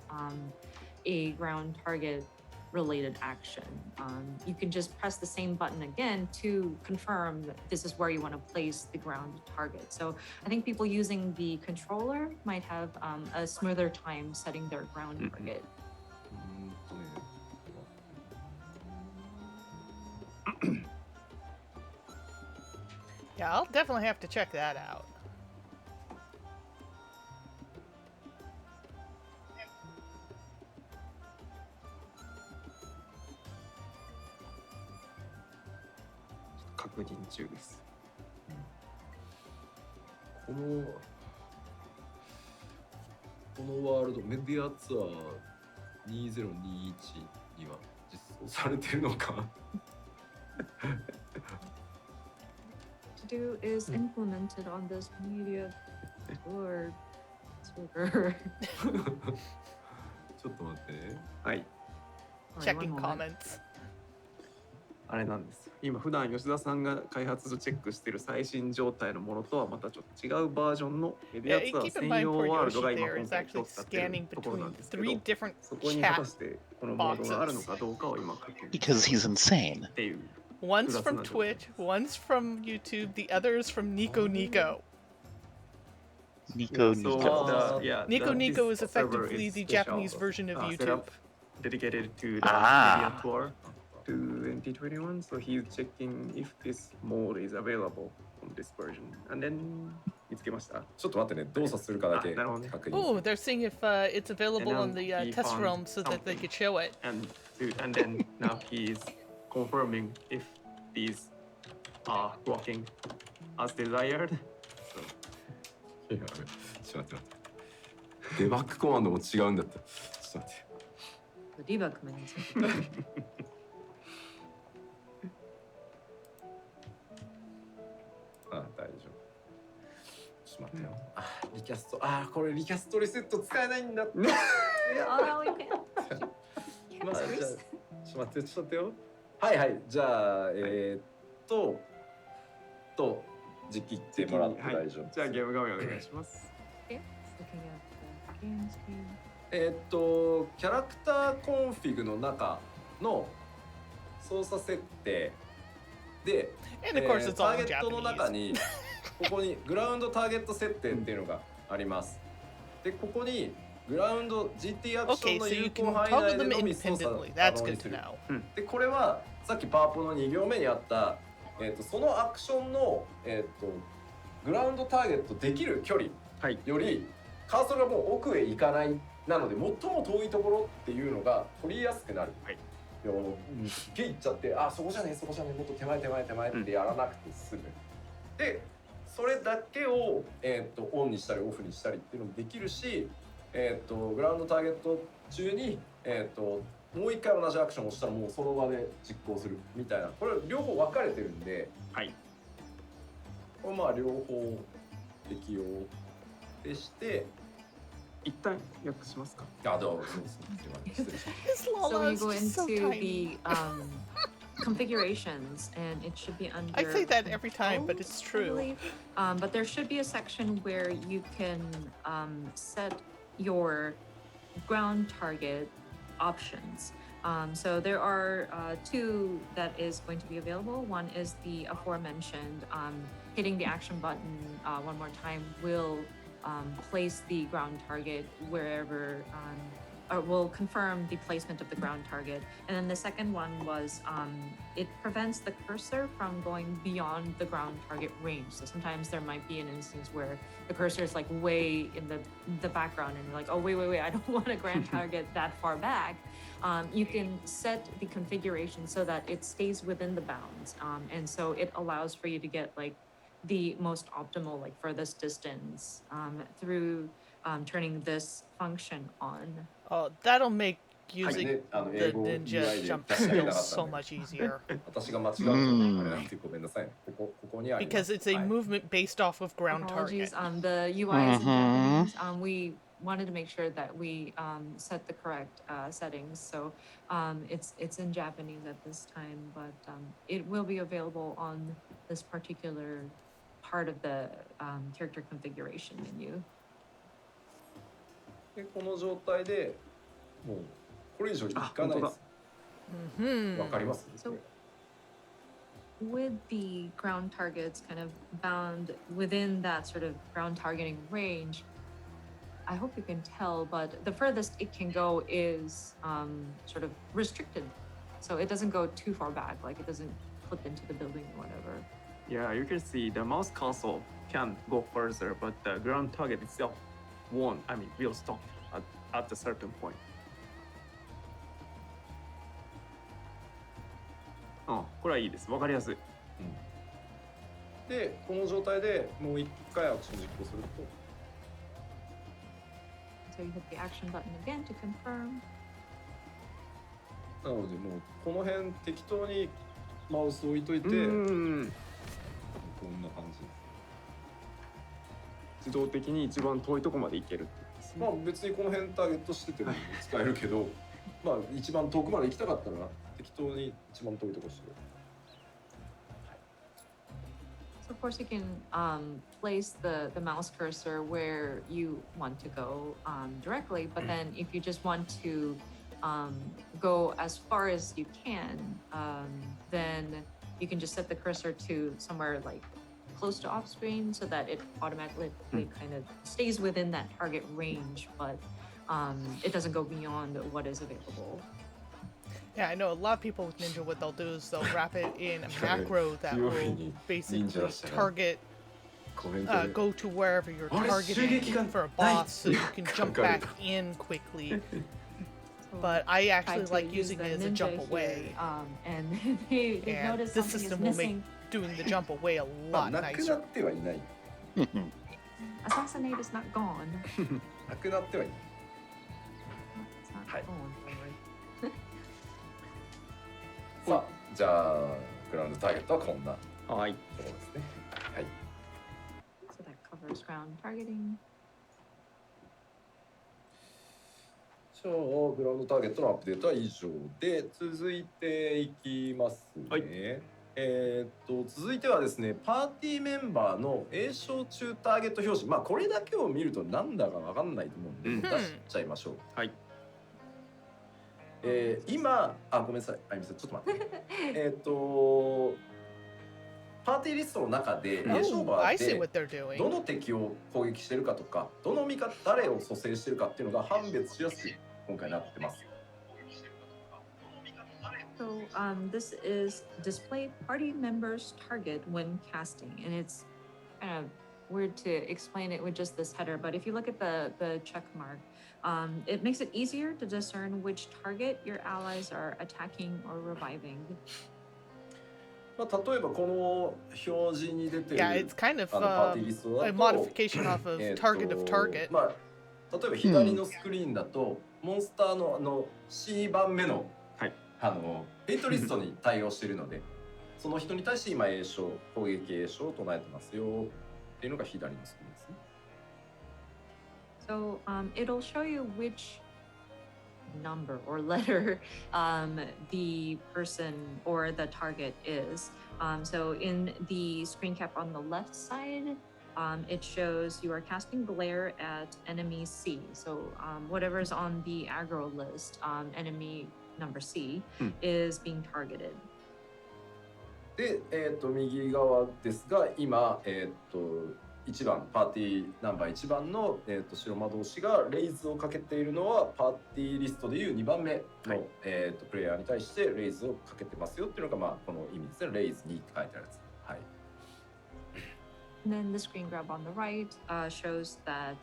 a ground target related action, you can just press the same button again to confirm that this is where you want to place the ground target. So I think people using the controller might have a smoother time setting their ground target. Yeah, I'll definitely have to check that out. 確認中です。このワールドメディアツアー2021には実装されてるのかTo do is implemented on this media tour. Tour. ちょっと待ってね。はい。 Checking comments. あれなんですよ。今普段吉田さんが開発所チェックしている最新状態のものとはまたちょっと違うバージョンのメディア Yeah, ツアー keep in 専 mind 用 poor ワールド Yoshi が今 there 今 is 回 actually 今日使ってい scanning るところな between んですけど、 3 different そこに果た chat してこのモードがあるのかどうかを今確認 Because he's insane. っていう。 One's from Twitch, one's from YouTube, the other is from Nico Nico. Nico So, Nico. Nico Nico this is server effectively is the special, Japanese version of set YouTube. up dedicated to the Ah. media tour 2021. So he's checking if this mode is available on this version. And then 見つけました。ちょっと待ってね、動作するかだけなるほどね。確認。 Oh, they're seeing if it's available on And the he test found realm so that they something. could show it. And then now he's confirming if these are working as desired. いやちょっと待って待って。デバッグコマンドも違うんだった。ちょっと待って。 The debug command. あ、大丈夫。ちょっと待ってよ。あ、リキャスト。あ、これリキャストリセット使えないんだ。 Oh, you can't. まあじゃあちょっと待ってちょっと待ってよ。はいはい。じゃあ時期ってもらって大丈夫。じゃあゲーム画面お願いします。 Okay. Looking at the game screen. キャラクターコンフィグの中の操作設定で、 And of course, it's タ all ー in ゲットの中 Japanese. にここにグラウンドターゲット設定っていうのがあります。でここにグラウンド GT アクショ Okay, ンの so 有 you 効 can 範囲 toggle 内で them のみ操作 independently. 可 That's 能 good に to する。 know. でこれはさっきパワポの2行目にあった、そのアクションの、グラウンドターゲットできる距離より、カーソルがもう奥へ行かないなので最も遠いところっていうのが取りやすくなる。はい。すっげえ行っちゃってそこじゃねえもっと手前ってやらなくて済む。でそれだけを、オンにしたりオフにしたりっていうのもできるし、グラウンドターゲット中に、もう一回同じアクションをしたらもうその場で実行するみたいな、これ両方分かれてるんで、はい。これまあ両方適用でして、一旦訳しますか。あどうぞ失礼します。 This So Lala when you is go just so into tiny. the configurations, and it should be under. I say that every time, but it's I true. believe. But there should be a section where you can set your ground target options. So there are two that is going to be available. One is the aforementioned hitting the action button one more time will place the ground target wherever, or will confirm the placement of the ground target. And then the second one was it prevents the cursor from going beyond the ground target range. So sometimes there might be an instance where the cursor is like way in the background and you're like, oh, wait, I don't want a ground target that far back. You can set the configuration so that it stays within the bounds. And so it allows for you to get like the most optimal, like furthest distance through turning this function on. Oh, that'll make using ね、the 英語 ninja UI で jump 出してな skills かった so んで much easier 私が間違うとあれなんてごめんなさい。ここにあります。 because it's a はい movement based off of ground target. Apologies. The UI is in Japanese. We wanted to make sure that we set the correct settings. So it's in Japanese at this time, but it will be available on this particular part of the character configuration menu. でこの状態でもうこれ以上いかないです。 Hmm. わかります？ So with the ground targets kind of bound within that sort of ground targeting range, I hope you can tell, but the furthest it can go is sort of restricted. So it doesn't go too far back, like it doesn't clip into the building or whatever. Yeah, you can see the mouse cursor can go further, but the ground target itself will stop at a certain point. これはいいです。わかりやすい。でこの状態でもう一回アクション実行すると So you hit the action button again to confirm. なのでもうこの辺適当にマウス置いといてこんな感じ。自動的に一番遠いとこまで行ける。まあ別にこの辺ターゲットしてても使えるけどまあ一番遠くまで行きたかったら適当に一番遠いとこしてる。 So of course you can place the mouse cursor where you want to go directly, but then if you just want to go as far as you can, then you can just set the cursor to somewhere like close to off screen so that it automatically kind of stays within that target range, but it doesn't go beyond what is available. Yeah, I know a lot of people with Ninja, what they'll do is they'll wrap it in a macro that will basically target, go to wherever you're targeting for a boss so you can jump back in quickly. But I actually like using it as a jump away. And they And noticed this something is system will make missing. doing the jump away a まあ lot なくな nicer. ってはいない。 Assassinate is not gone. なくなってはいない。 It's not Hi. going forward. さあじゃあグラウンドターゲットはこんなはい。ところですね。はい。 So that covers ground targeting. じゃあグラウンドターゲットのアップデートは以上で続いていきますね。はい続いてはですねパーティーメンバーの詠唱中ターゲット表示、まあこれだけを見るとなんだかわかんないと思うんで、出しちゃいましょう。はい。今ごめんなさいあゆみさんちょっと待ってパーティーリストの中で詠唱 Oh, バ I ー see で what they're doing. どの敵を攻撃してるかとかどの味方誰を蘇生してるかっていうのが判別しやすく今回なってます。 So this is display party members target when casting, and it's kind of weird to explain it with just this header, but if you look at the check mark, it makes it easier to discern which target your allies are attacking or reviving. まあ例えばこの表示に出てる Yeah, it's kind of パーティーリストだ a と modification off of target of target. まあ例えば左のスクリーンだと、モンスターのC 番目の、はい、ヘイトリストに対応しているのでその人に対して今詠唱攻撃詠唱を唱えてますよっていうのが左のスクリーンですね。So it'll show you which number or letter the person or the target is. So in the screen cap on the left side, it shows you are casting glare at enemy C. So whatever's on the aggro list, enemy number C, is being targeted. で、右側ですが今、1番パーティーナンバー1番の、白魔導士がレイズをかけているのはパーティーリストでいう2番目の、プレイヤーに対してレイズをかけてますよっていうのが、まあ、この意味ですね。レイズ2って書いてあるやつ。はい。And then the screen grab on the right shows that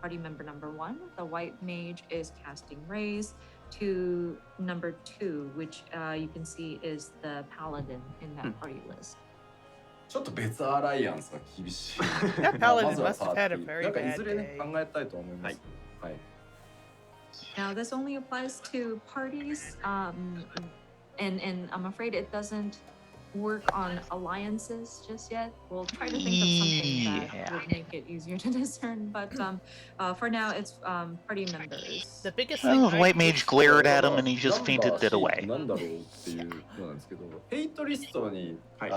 party member number 1, the white mage, is casting raise to number 2, which you can see is the paladin in that party list. ちょっと別アライアンスが厳しい。 That ま paladin ずは must パ have ーテ had a ィー very なんかい bad ずれね day. 考えたいと思います。はい。 Now, this only applies to parties, and I'm afraid it doesn't work on alliances just yet. We'll try to think of something that Yeah. would make it easier to discern, but for now, it's party members. The biggest Oh, thing the I white wish- mage glared at him and he just fainted it ナンバ away. ー C ってなんだろうっていうのなんですけど、ヘイトリストに、はい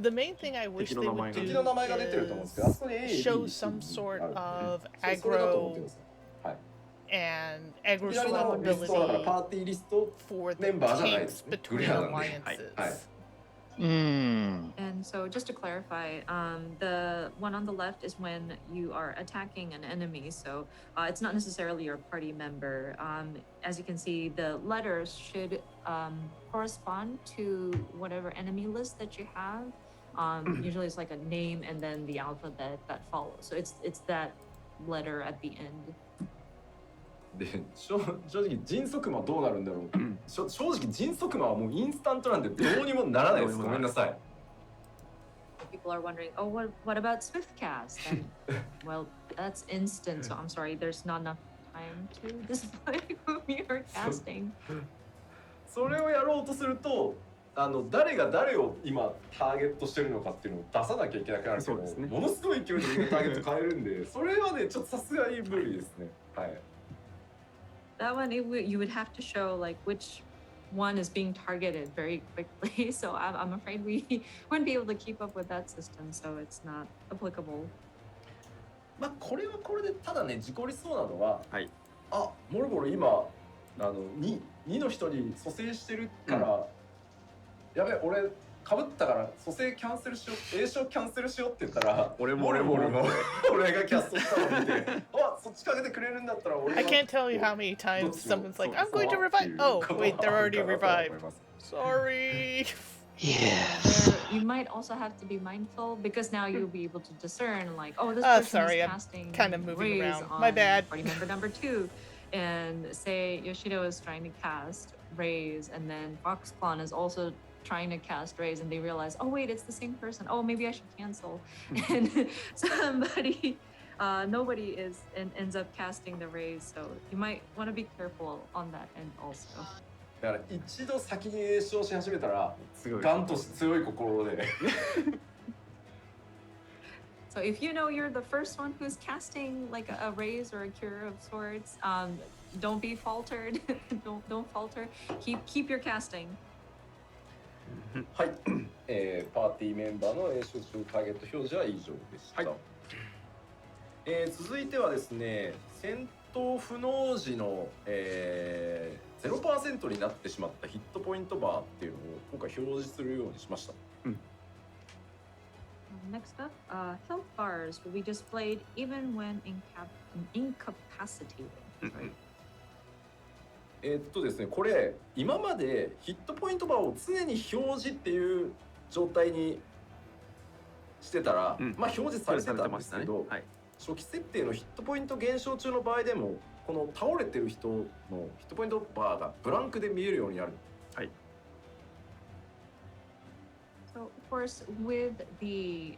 The main thing I wish 敵 they の名前 would が敵 do の名前が出てると思うんですけど、あそこに A、B、 is show C some sort ある of それだと思ってく aggro ださい。はい。 and aggro 左のリストだから swappability パーティーリスト for the メンバーじゃないで tanks すね。グ between レアなんで。 alliances. はい。 Hmm. And so, just to clarify, the one on the left is when you are attacking an enemy. So it's not necessarily your party member. As you can see, the letters should correspond to whatever enemy list that you have. Usually, it's like a name and then the alphabet that follows. So it's that letter at the end. で正直迅速魔どうなるんだろう、正直迅速魔はもうインスタントなんでどうにもならないです。ごめんなさい。people are wondering, oh, what about Swift Cast? And well, that's instant. So I'm sorry, there's not enough time to display whom you're casting. それをやろうとすると誰が誰を今ターゲットしてるのかっていうのを出さなきゃいけなくなるけど、そうですね。ものすごい勢いでみんなターゲット変えるんでそれはねちょっとさすがに無理ですね。はい。That one, you would have to show like which one is being targeted very quickly. So I'm afraid we wouldn't be able to keep up with that system. So it's not applicable. まあこれはこれでただね事故りそうなのは、はい。あモルボル今2の人に蘇生してるから、やべ俺かぶったから蘇生キャンセルしよう栄唱キャンセルしようって言ったら俺もモルボルの俺がキャストしたのを見てあそっちかけてくれるんだったら俺は I can't tell you how many times someone's like, I'm going to revive. Oh, wait, they're already revived. Sorry. Yes. You might also have to be mindful because now you'll be able to discern like, oh, this Oh, person sorry, is I'm casting kind of moving rays around. on My bad. party member number 2. And say Yoshido is trying to cast rays, and then Foxclawn is also trying to cast rays, and they realize, oh wait, it's the same person. Oh, maybe I should cancel. And nobody ends up casting the rays. So you might want to be careful on that end also. だから一度先に栄唱し始めたらすごい。ガンと強い心で So if you know you're the first one who's casting like a raise or a cure of sorts, don't be faltered. don't falter. Keep your casting. はい、パーティーメンバーの栄唱中ターゲット表示は以上でした、はい続いてはですね戦闘不能時の、0% になってしまったヒットポイントバーっていうのを今回表示するようにしました。Next up, health bars will be displayed even when incapacitated. Sorry. ですねこれ今までヒットポイントバーを常に表示っていう状態にしてたら、まあ表示されてたんですけど、はい。初期設定のヒットポイント減少中の場合でもこの倒れてる人のヒットポイントバーがブランクで見えるようになる。はい。So of course, with the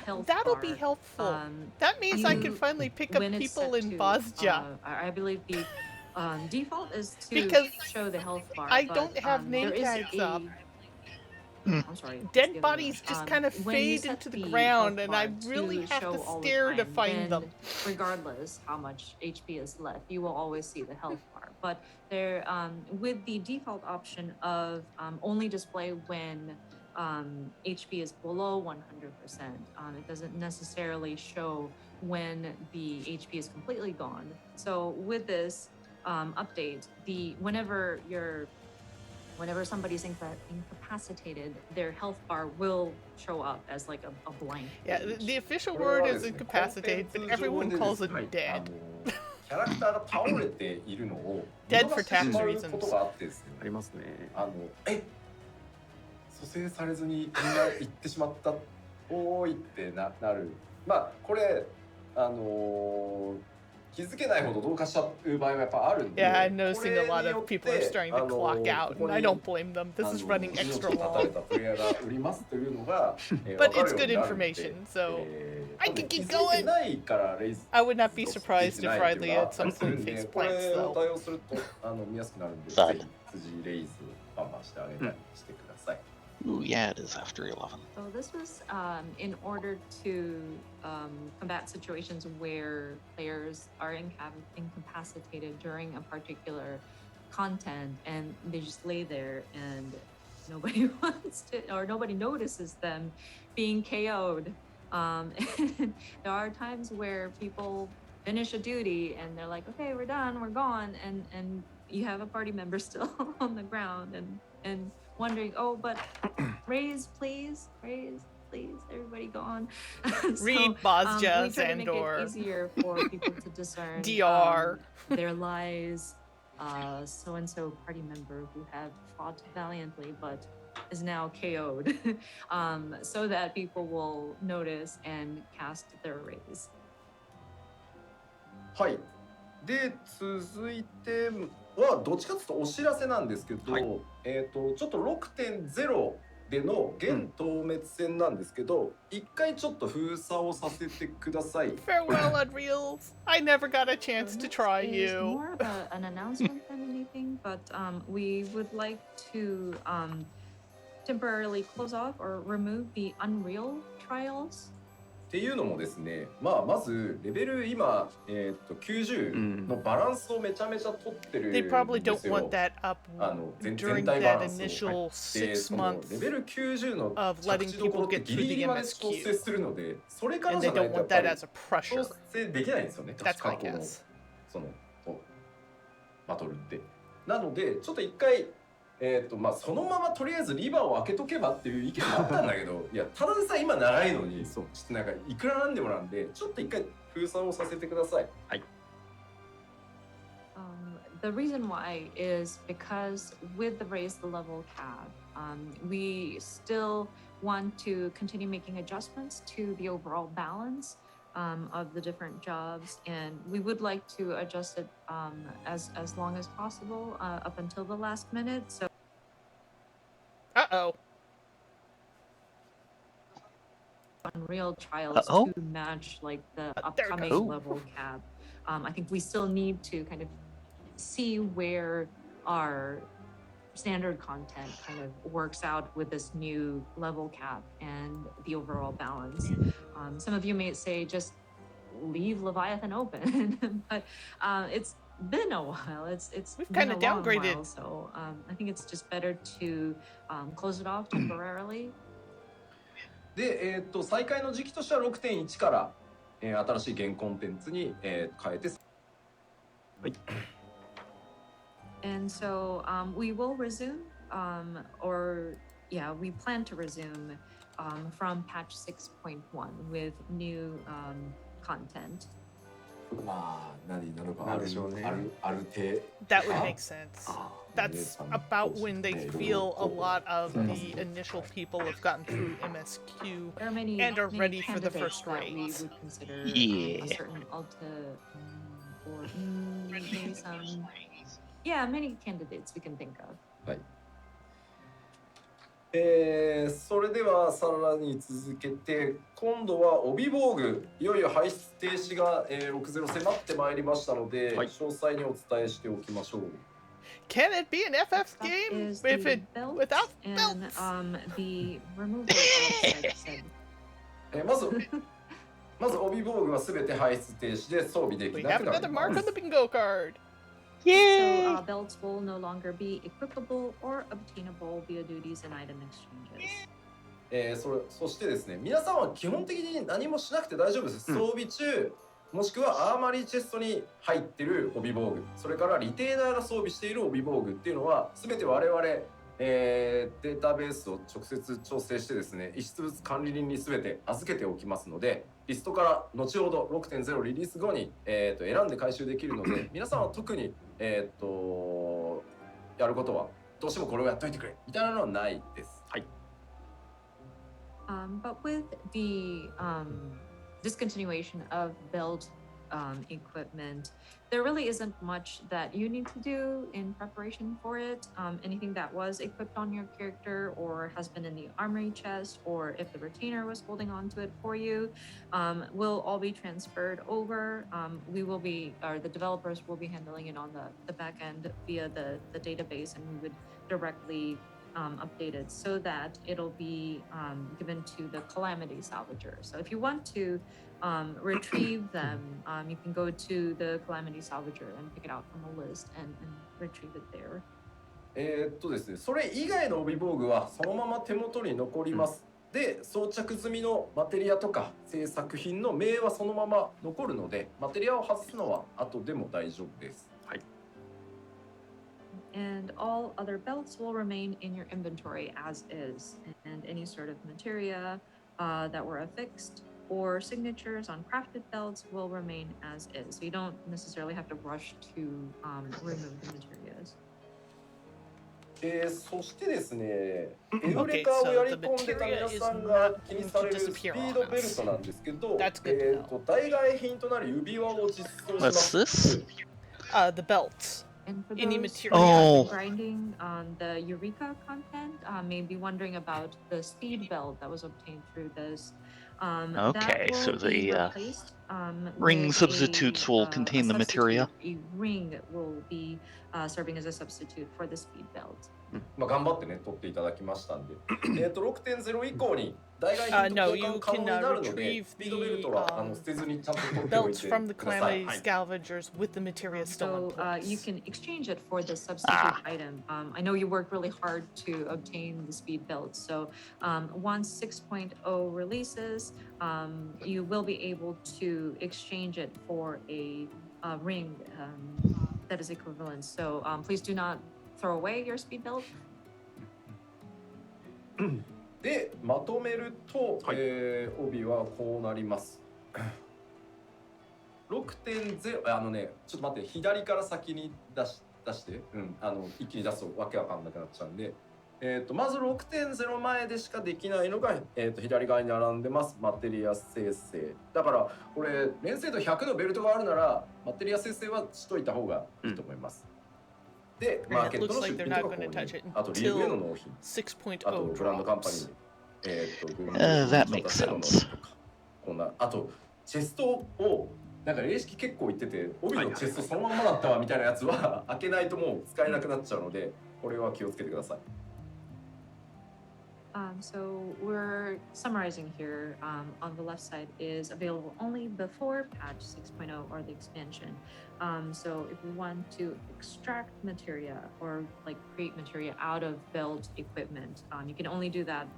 health That'll bar, be helpful. That means I can finally pick up when it's people set in to, Bozja. I believe the default is to Because show the health bar. I but, don't have name there is tags up. I'm sorry. Dead bodies just kind of when you fade set into the health ground, and bar I really have show to all the stare to time, find then them. Regardless how much HP is left, you will always see the health bar. But there, with the default option of only display when HP is below 100%, it doesn't necessarily show when the HP is completely gone. So with this update, whenever somebody's incapacitated, their health bar will show up as like a blank. Yeah, the official word is incapacitated, but everyone calls it dead. キャラクターが倒れているのを Dead for tax 見逃してしまうことがあってですね。ありますね。蘇生されずにみんな行ってしまったおーいってなる。まあこれ気づけないほど同化しちゃう場合はやっぱあるんで。Yeah, I'm noticing a lot of people are starting to clock out, and I don't blame them. This is running extra 立たれ long. たプレイヤーが売りますというのが But it's good information, so I can keep going. I would not be surprised if Riley at some point face plants, これを though. 対応すると見やすくなるんで、ぜ Sad. ひ辻レイズバンバンしてあげたりしてください。 Ooh, yeah, it is after 11. So this was in order to combat situations where players are incapacitated during a particular content and they just lay there and nobody wants to, or nobody notices them being KO'd. And there are times where people finish a duty and they're like, okay, we're done, we're gone, and you have a party member still on the ground and wondering, oh, but raise, please, everybody go on. Read we Bozja, try to make it Xandor. easier for people to discern DR. There lies so-and-so party member who had fought valiantly but is now KO'd, so that people will notice and cast their raise. はい。で続いてはどっちかというとお知らせなんですけど、はいちょっと 6.0での現透滅戦なんですけど、一回ちょっと封鎖をさせてください。 Farewell, Unreals. I never got a chance to This try is you. more of an announcement than anything, but we would like to temporarily close off or remove the Unreal trials. っていうのもですね、まずレベル今、90のバランスをめちゃめちゃ取ってるん They です probably よ。 don't want that up 全 during 体バ that ランスを。 initial で、 6その months レベル90の of 着 letting 地どころ people って get ギリ through ギ the リまで調整 MSQ. するので、それから And じ they ゃない don't とやっ want ぱ that り as a 調 pressure. 整できないんですよね。 That's 過 my 去の guess. そのバトルって。なのでちょっと一回そのままとりあえずリバーを開けとけばっていう意見もあったんだけどいやただでさえ今長いのにちょっとなんかいくらなんでもなんでちょっと一回封鎖をさせてください。はい。The reason why is because with the raise the level cap, we still want to continue making adjustments to the overall balance of the different jobs, and we would like to adjust it as long as possible up until the last minute. So Uh-oh. Unreal trials to match like the upcoming level cap. I think we still need to kind of see where our standard content kind of works out with this new level cap and the overall balance. Some of you may say just leave Leviathan open, but it's been a while. We've kind of downgraded. While, so I think it's just better to close it off temporarily. で、再開の時期としては 6.1 から、新しいゲームコンテンツに、変えて、はい。And so we will resume, we plan to resume from patch 6.1 with new content. まあ何なのかなんでしょうね。ある程 That would make sense. That's about when they feel a lot of the initial people have gotten through MSQ There are many, and are many ready for the candidates first that we raids. would consider Yeah. a certain Alta or maybe some. Yeah, many candidates we can think of. はい。それではさらに続けて今度は帯防具いよいよ排出停止が、60迫ってまいりましたので、はい、詳細にお伝えしておきましょう。Can it be an FF game if it without belts? And the removal of said. まず帯防具はすべて排出停止で装備でき We な have くなり another ま mark す。 on the bingo card. So belts will no longer be equipable or obtainable via duties and item exchanges. そしてですね、皆さんは基本的に何もしなくて大丈夫です。装備中、もしくはアーマリーチェストに入ってる帯防具、それからリテーナーが装備している帯防具っていうのは全て我々、データベースを直接調整してですね、遺失物管理人に全て預けておきますので、リストから後ほど 6.0 リリース後に、選んで回収できるので、皆さんは特に、やることはどうしてもこれをやっといてくれみたいなのはないです。はい。But with the discontinuation of belt equipment, there really isn't much that you need to do in preparation for it. Anything that was equipped on your character or has been in the armory chest, or if the retainer was holding on to it for you, will all be transferred over. The developers will be handling it on the back end via the database, and we would directly update it so that it'll be given to the Calamity Salvager. So if you want to retrieve them, you can go to the Calamity Salvager and pick it out from a list and retrieve it there. ですね、それ以外の帯防具はそのまま手元に残ります。で、装着済みのマテリアとか製作品の名はそのまま残るので、マテリアを外すのは後でも大丈夫です。はい。And all other belts will remain in your inventory as is, and any sort of materia that were affixed or signatures on crafted belts will remain as is. So you don't necessarily have to rush to remove the materials. そしてですね、エウレカをやり込んでた皆さんが気にされるスピードベルトなんですけど、代替品となる指輪を実装します。The belts. And for any those material. Oh. grinding on the Eureka content, may be wondering about the speed belt that was obtained through this. That Okay, so will be the replaced, ring with substitutes will a contain the materia. substitute. A ring will be serving as a substitute for the speed belt. まあ頑張ってね取っていただきましたんで6.0 以降に代替品と No, 交 you 換可能に can なるので retrieve スピードベルトは the 捨てずにちゃんと取っておい belts て from the ください calamity scavengers with the materia still in So place. you can exchange it for the substitute item. I know you worked really hard to obtain the speed belt. So once 6.0 releases, you will be able to exchange it for a ring that is equivalent. So please do not throw away your speed belt. でまとめると、帯はこうなります6.0 ねちょっと待って左から先に出して、一気に出すとわけわかんなくなっちゃうんで、まず 6.0 前でしかできないのが、左側に並んでますマテリア生成だからこれ連成度100のベルトがあるならマテリア生成はしといた方がいいと思います、で、マーケットの出品とか購入、あとリーグへの納品、あとブランドカンパニーに、that makes sense. こんな、あとチェストをなんか霊式結構言ってて、帯のチェストそのまんまだったわみたいなやつは開けないともう使えなくなっちゃうので、これは気をつけてください。So we're summarizing here. On the left side is available only before patch 6.0 or the expansion. So if we want to extract materia or like create materia out of belt equipment, you can only do that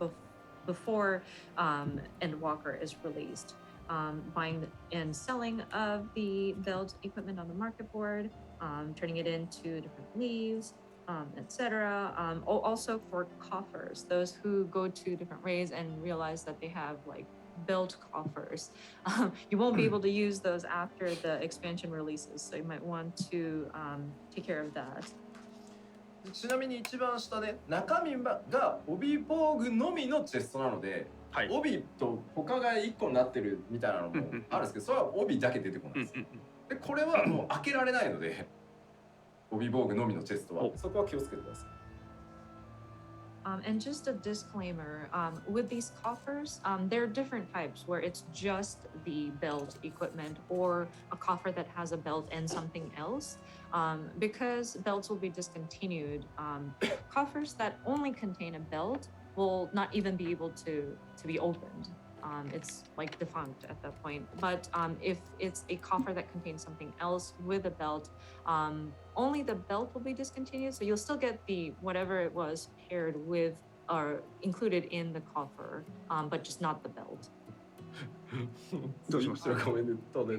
before Endwalker is released. Buying and selling of the belt equipment on the market board, turning it into different leaves, etc. Also for coffers, those who go to different raids and realize that they have like built coffers, you won't be able to use those after the expansion releases, so you might want to take care of that. ちなみに一番下ね、中身が帯防具のみのチェストなので、帯と他が1個になってるみたいなのもあるんですけど、それは帯だけ出てこないです。で、これはもう開けられないので、帯防具のみのチェストはそこは気をつけてください。And just a disclaimer, with these coffers, there are different types where it's just the belt equipment or a coffer that has a belt and something else. Because belts will be discontinued, coffers that only contain a belt will not even be able to be opened. It's like defunct at that point. But if it's a coffer that contains something else with a belt, only the belt will be discontinued. So you'll still get the whatever it was paired with or included in the coffer, but just not the belt. どうしました？ごめんね、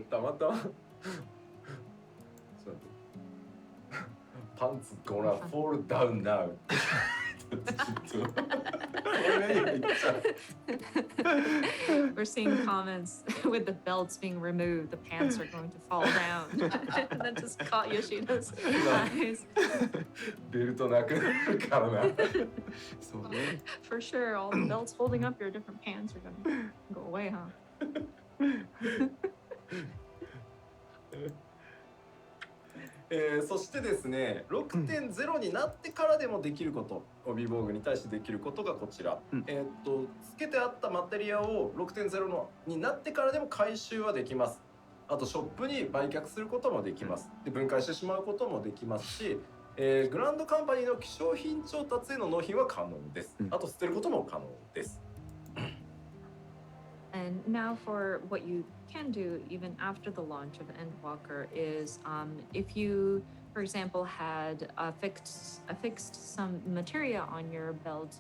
たまたま。パンツ gonna fall down now. We're seeing comments with the belts being removed, the pants are going to fall down. And that just caught Yoshino's eyes. ベルトなくなるからな。そうね。For sure, all the belts holding up your different pants are going to go away, huh? そしてですね 6.0 になってからでもできること帯防具に対してできることがこちら、つけてあったマテリアを 6.0 のになってからでも回収はできます。あとショップに売却することもできます。で分解してしまうこともできますし、グランドカンパニーの希少品調達への納品は可能です。あと捨てることも可能です。And now for what you can do even after the launch of Endwalker is if you, for example, had affixed some materia on your belt,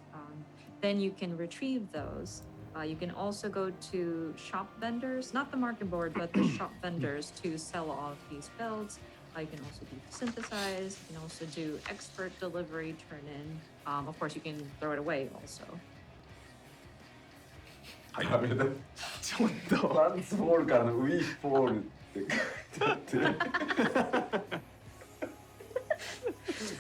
then you can retrieve those. You can also go to shop vendors, not the market board, but the shop vendors to sell off these belts. You can also do synthesize, you can also do expert delivery, turn in. Of course, you can throw it away also. ダメだ。ちょっとパンツボールからのウィーフボールって書いてあって。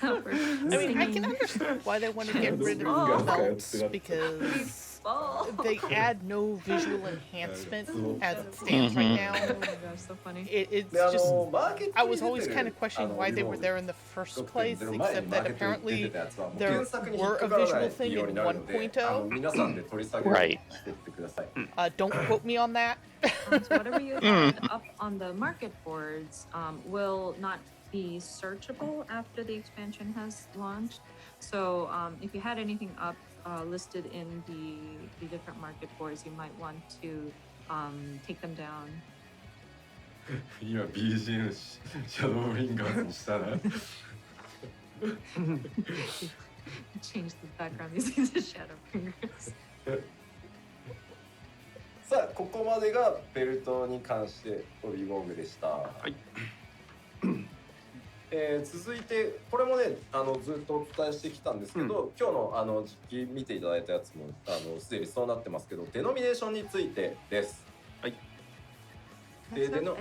I mean, I can understand why they want to get rid of the belts because they add no visual enhancement as it stands right now. gosh, so funny. It's で just マーケッ I トに was 出 always て kind る of questioning why they were there in the first place, 6.0前 except にマー that ケットに出 apparently てたやつはもう there 検索に引っ were か a からない visual thing ように in なるので 1.0. 皆さんで取り下げをしていってください。 Don't quote me on that. So whatever you had up on the market boards will not be searchable after the expansion has launched. So if you had anything up listed in the different market boards, you might want to take them down. 今 BGM シャドウリンガーズにしたら Change the background using the shadow fingers. さあここまでがベルトに関してオビゴングでした。はい続いてこれもねずっとお伝えしてきたんですけど、今日の実機見ていただいたやつもすでにそうなってますけど、デノミネーションについてです。はい。で And,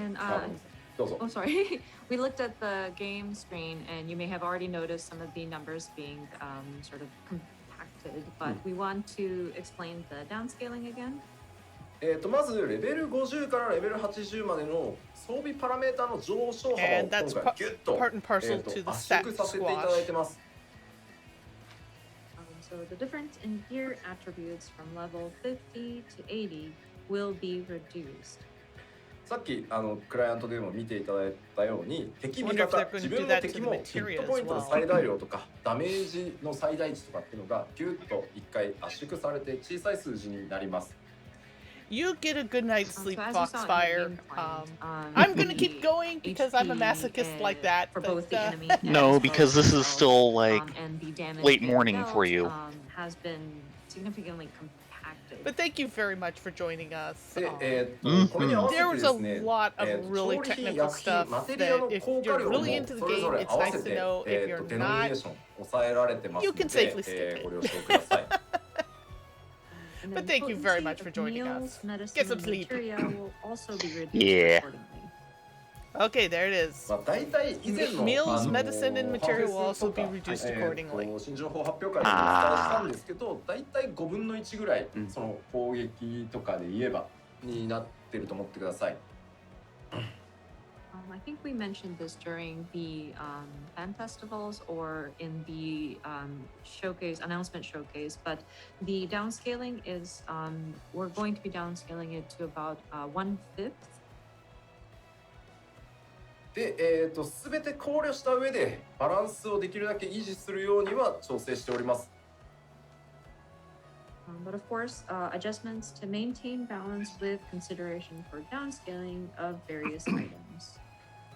どうぞ。 oh, sorry. We looked at the game screen, and you may have already noticed some of the numbers being sort of compacted, but we want to explain the downscaling again. まずレベル50からレベル80までの装備パラメータの上昇幅を And 今 that's 回ギュッと part and parcel to the 圧 stat 縮させていただいてます。 So the difference in gear attributes from level 50 to 80 will be reduced. さっきクライアントでも見ていただいたように敵味 Wonder if 方 they're going to 自 do 分の that to 敵 the もヒッ materia トポイ as ントの well. 最大量とかダメージの最大値とかっていうのがギュッと一回圧縮されて小さい数字になります。 You get a good night's So sleep, as you saw in the Foxfire. game plan, I'm gonna the keep going because I'm a HP, masochist like that. for but, both the enemy No, as because well this as is still like and the damage late being morning dealt, for you. Has been significantly compacted. but thank you very much for joining us. でこれに合わせ There て was で a すね lot of really 調理品 technical 薬品 stuff マテリア that の if 効果 you're 量も really into the それぞ game, れ it's 合わ nice せ to て know if you're デノミネ not. ーション抑えられてます You の can safely で skip it. ご了承ください。 And But then thank you very potency much for of joining meals, us. medicine, Get some and sleep. materia will also be reduced Yeah. accordingly. Okay, there it is. まあ大体以前の Meals, medicine, and ハー material フ will ェスと also か be reduced accordingly. 新情報発表会でもお伝えしたんですけど、大体5分の1ぐらいその攻撃とかで言えばになってると思ってください。 I think we mentioned this during the fan festivals or in the announcement showcase, but the downscaling is we're going to be downscaling it to about 1/5. で、全て考慮した上でバランスをできるだけ維持するようには調整しております。 But of course, adjustments to maintain balance with consideration for downscaling of various items.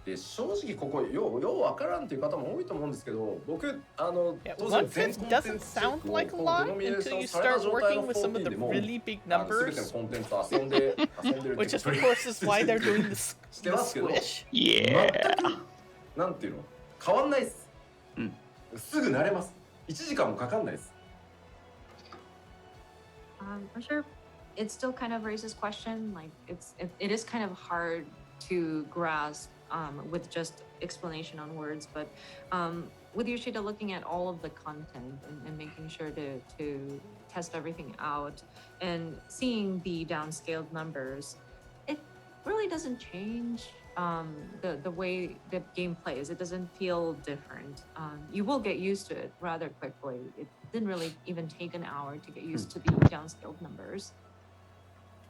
で正直ここようわからんという方も多いと思うんですけど、僕Yeah, 当然 1/5 全コンテンツ doesn't チェッ sound クを like a デ lot ノミネーシ until ョ you ンされた start 状態 working の with some of 14 the でも really big 全ての numbers, コンテンツ遊んでる which is of course is why they're doing this して the ますけど、 squish. Yeah. 全くなんていうの変わんないっす。すぐ慣れます。1時間もかかんないです。 I'm sure it still kind of raises question. Like it is kind of hard to grasp with just explanation on words, but with Yoshida looking at all of the content and making sure to test everything out and seeing the downscaled numbers, it really doesn't change the way the game plays. It doesn't feel different. You will get used to it rather quickly. It didn't really even take an hour to get used to the downscaled numbers.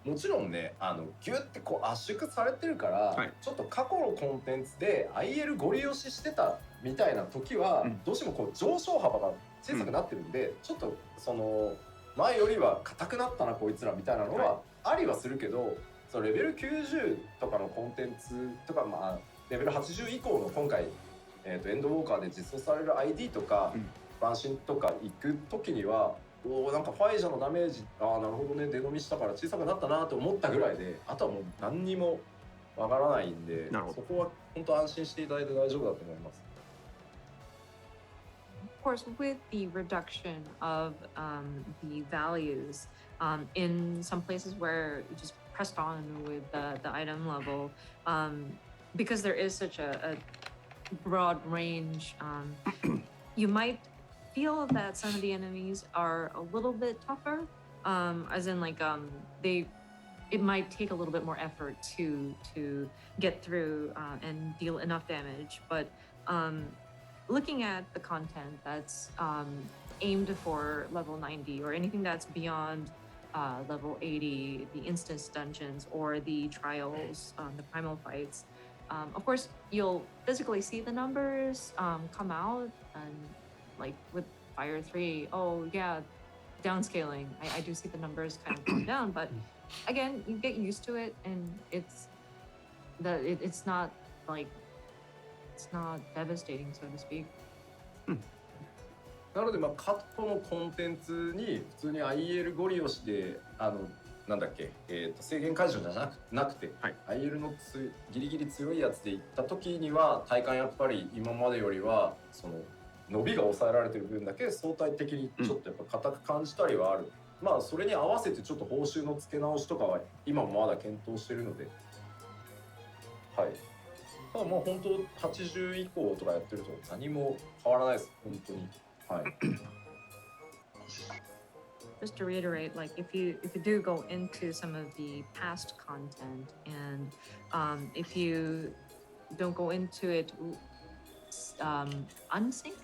もちろんね、ギュッてこう圧縮されてるから、はいちょっと過去のコンテンツで IL ゴリ押ししてたみたいな時は、どうしてもこう上昇幅が小さくなってるんで、ちょっとその前よりは硬くなったなこいつらみたいなのはありはするけど、そのレベル90とかのコンテンツとか、まあレベル80以降の今回、エンドウォーカーで実装される ID とか、晩神とか行く時には、なんかファイジャのダメージなるほどね、出飲みしたから小さくなったなと思ったぐらいで、あとはもう何にもわからないんで、なるほどそこは本当安心していただいて大丈夫だと思います。 Of course, with the reduction of the values in some places where you just pressed on with the item level, because there is such a broad range, you might feel that some of the enemies are a little bit tougher, as in like they it might take a little bit more effort to get through and deal enough damage. But looking at the content that's aimed for level 90 or anything that's beyond level 80, the instance dungeons or the trials, the primal fights, of course you'll physically see the numbers come out, and like with Fire 3, oh yeah, downscaling. I do see the numbers kind of come down, but again, you get used to it, and it's not like it's not devastating, so to speak. なので、カットのコンテンツに普通に IEL ゴリ押しでなんだっけ、制限解除じゃなくて、はい、IEL のギリギリ強いやつでいった時には体感やっぱり今までよりはその伸びが抑えられてる分だけ相対的にちょっとやっぱ硬く感じたりはある、まあそれに合わせてちょっと報酬の付け直しとかは今もまだ検討してるので、はい。ただもう本当80以降とかやってると何も変わらないです本当に。はい。Just to reiterate, like if you do go into some of the past content, and if you don't go into it unsynced,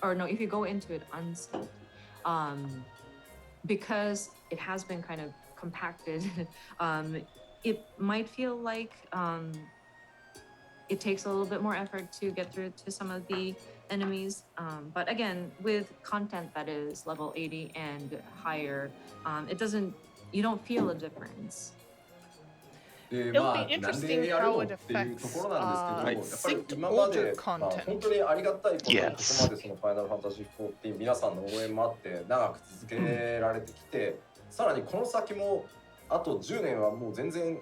or no, if you go into it unsynced, because it has been kind of compacted, it might feel like it takes a little bit more effort to get through to some of the enemies, but again, with content that is level 80 and higher, you don't feel a difference. で It'll まあ be なんで interesting やる how のっ it ていうと affects ころなんですけど、やっぱり synced 今まで older content. 本当にありがたいことにここ Yes. までそのファイナルファンタジー14皆さんの応援もあって長く続けられてきて、さらにこの先もあと10年はもう全然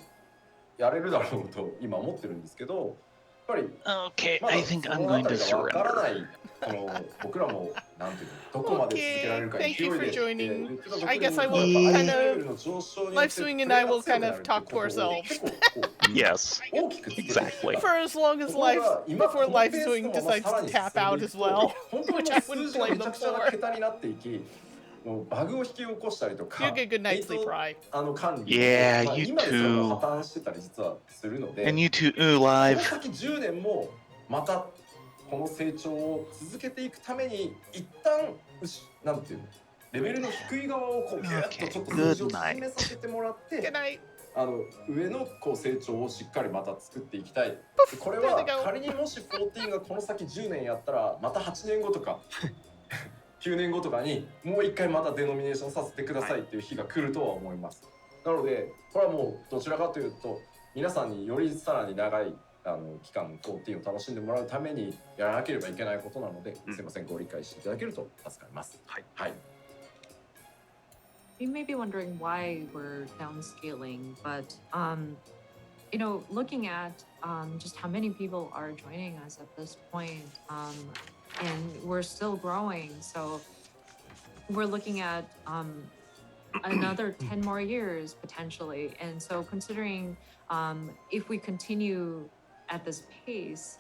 やれるだろうと今思ってるんですけど、やっぱり Okay, まだ I think そ I'm のあ going た to りがわからな surrender. いこの僕らもなんていうのどこまで続けられるか Okay, 勢い thank you で for joining. 言ってた時に I guess I will やっぱ kind of- レベルの上昇によって Lifeswing and I will プレイ kind が of 強 talk くな to るってことを ourselves 結構こう Yes, 大きくつけて exactly. for as long as ところ life が今 before このペー Lifeswing スのまま decides さら to に tap 進ん out でい as くと well, 本当に which も I う数 wouldn't 字がめ blame ちゃ them くちゃな for. 桁になっていきもうバグを引き起こしたりとか You get good night's sleep, right? 管理 Yeah, まあ you 今でそれも too. 破綻してたり実はするので And you too, ooh, この live. 先10年もまたこの成長を続けていくために一旦なんていうのレベルの低い側をこうギュッとちょっと数字を縮めさせてもらって Good night. 上のこう成長をしっかりまた作っていきたい。これは仮にもし14がこの先10年やったらまた8年後とか9年後とかにもう一回またデノミネーションさせてくださいっていう日が来るとは思います。なのでこれはもうどちらかというと皆さんによりさらに長い期間14を楽しんでもらうためにやらなければいけないことなので、すいませんご理解していただけると助かります。はい。はい。You may be wondering why we're downscaling, but looking at just how many people are joining us at this point, and we're still growing, so we're looking at another 10 more years potentially. And so considering if we continue at this pace,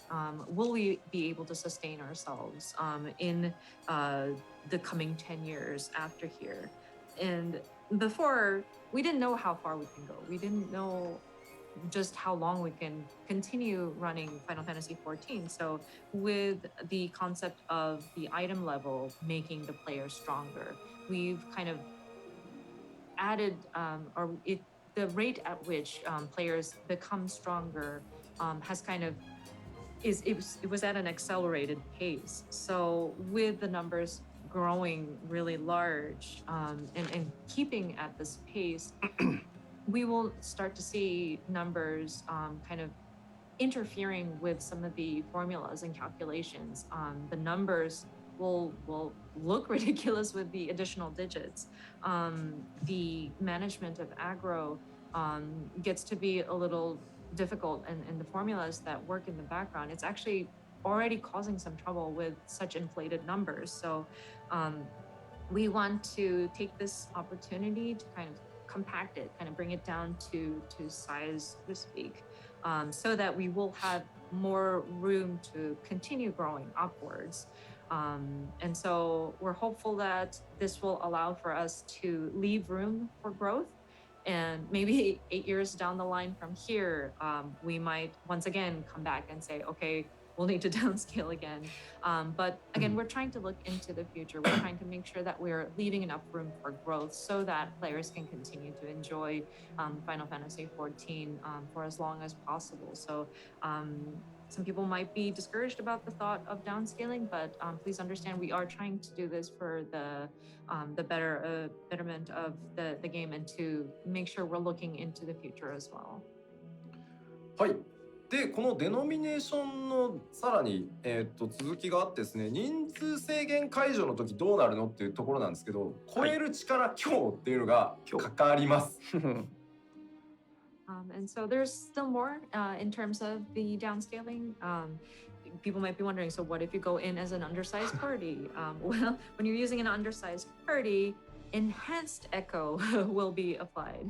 will we be able to sustain ourselves in the coming 10 years after here? And before, we didn't know how far we can go. We didn't know just how long we can continue running Final Fantasy XIV. So with the concept of the item level making the player stronger, we've kind of added the rate at which players become stronger has kind of it was at an accelerated pace. So with the numbers growing really large and keeping at this pace, we will start to see numbers kind of interfering with some of the formulas and calculations. The numbers will look ridiculous with the additional digits. The management of aggro gets to be a little difficult, and the formulas that work in the background, it's actually already causing some trouble with such inflated numbers. So we want to take this opportunity to kind of compact it, kind of bring it down to size, so to speak, so that we will have more room to continue growing upwards. And so we're hopeful that this will allow for us to leave room for growth And maybe 8 years down the line from here, we might once again come back and say, okay, we'll need to downscale again. But again, we're trying to look into the future. We're trying to make sure that we're leaving enough room for growth so that players can continue to enjoy Final Fantasy XIV for as long as possible. So some people might be discouraged about the thought of downscaling, but please understand we are trying to do this for the betterment of the game and to make sure we're looking into the future as well. はい。で、このデノミネーションのさらに、続きがあってですね、人数制限解除の時どうなるのっていうところなんですけど、超える力強っていうのがかかります。And so there's still more in terms of the downscaling. People might be wondering, so what if you go in as an undersized party? Well, when you're using an undersized party, enhanced echo will be applied.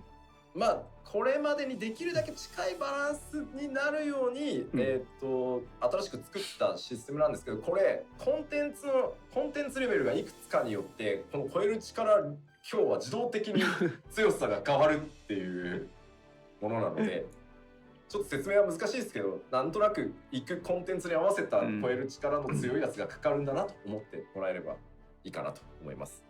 まあこれまでにできるだけ近いバランスになるように、新しく作ったシステムなんですけど、これコンテンツレベルがいくつかによってこの超える力強は自動的に強さが変わるっていうものなので、ちょっと説明は難しいですけど、なんとなくいくコンテンツに合わせた超える力の強いやつがかかるんだなと思ってもらえればいいかなと思います。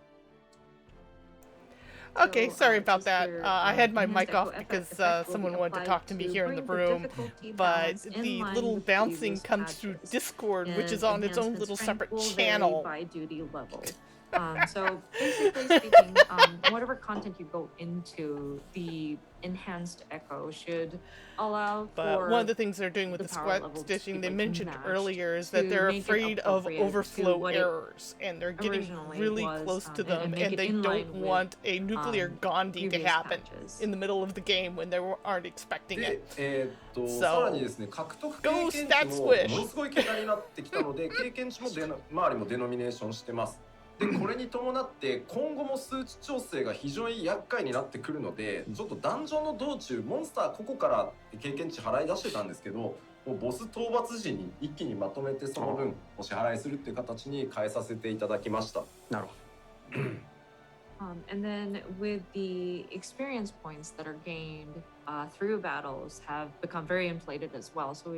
Okay, sorry about that. I had my mic off because someone wanted to talk to me here in the room, but the little bouncing comes through Discord, which is on its own little separate channel. By duty level. So basically speaking, whatever content you go into, the enhanced echo should allow But for one of the things they're doing with the squat stitching they mentioned earlier is that they're afraid of overflow errors, and they're getting really close to them, and they don't want a nuclear Gandhi to happen in the middle of the game when they aren't expecting it. さらにですね、獲得経験値もものすごい桁になってきたので、経験値も周りもデノミネーションしてます。でこれに伴って今後も数値調整が非常に厄介になってくるので、ちょっとダンジョンの道中モンスター個々から経験値払い出してたんですけど、もうボス討伐時に一気にまとめてその分お支払いするっていう形に変えさせていただきました。なるほど。And then with the experience points that are gained through battles have become very inflated as well. So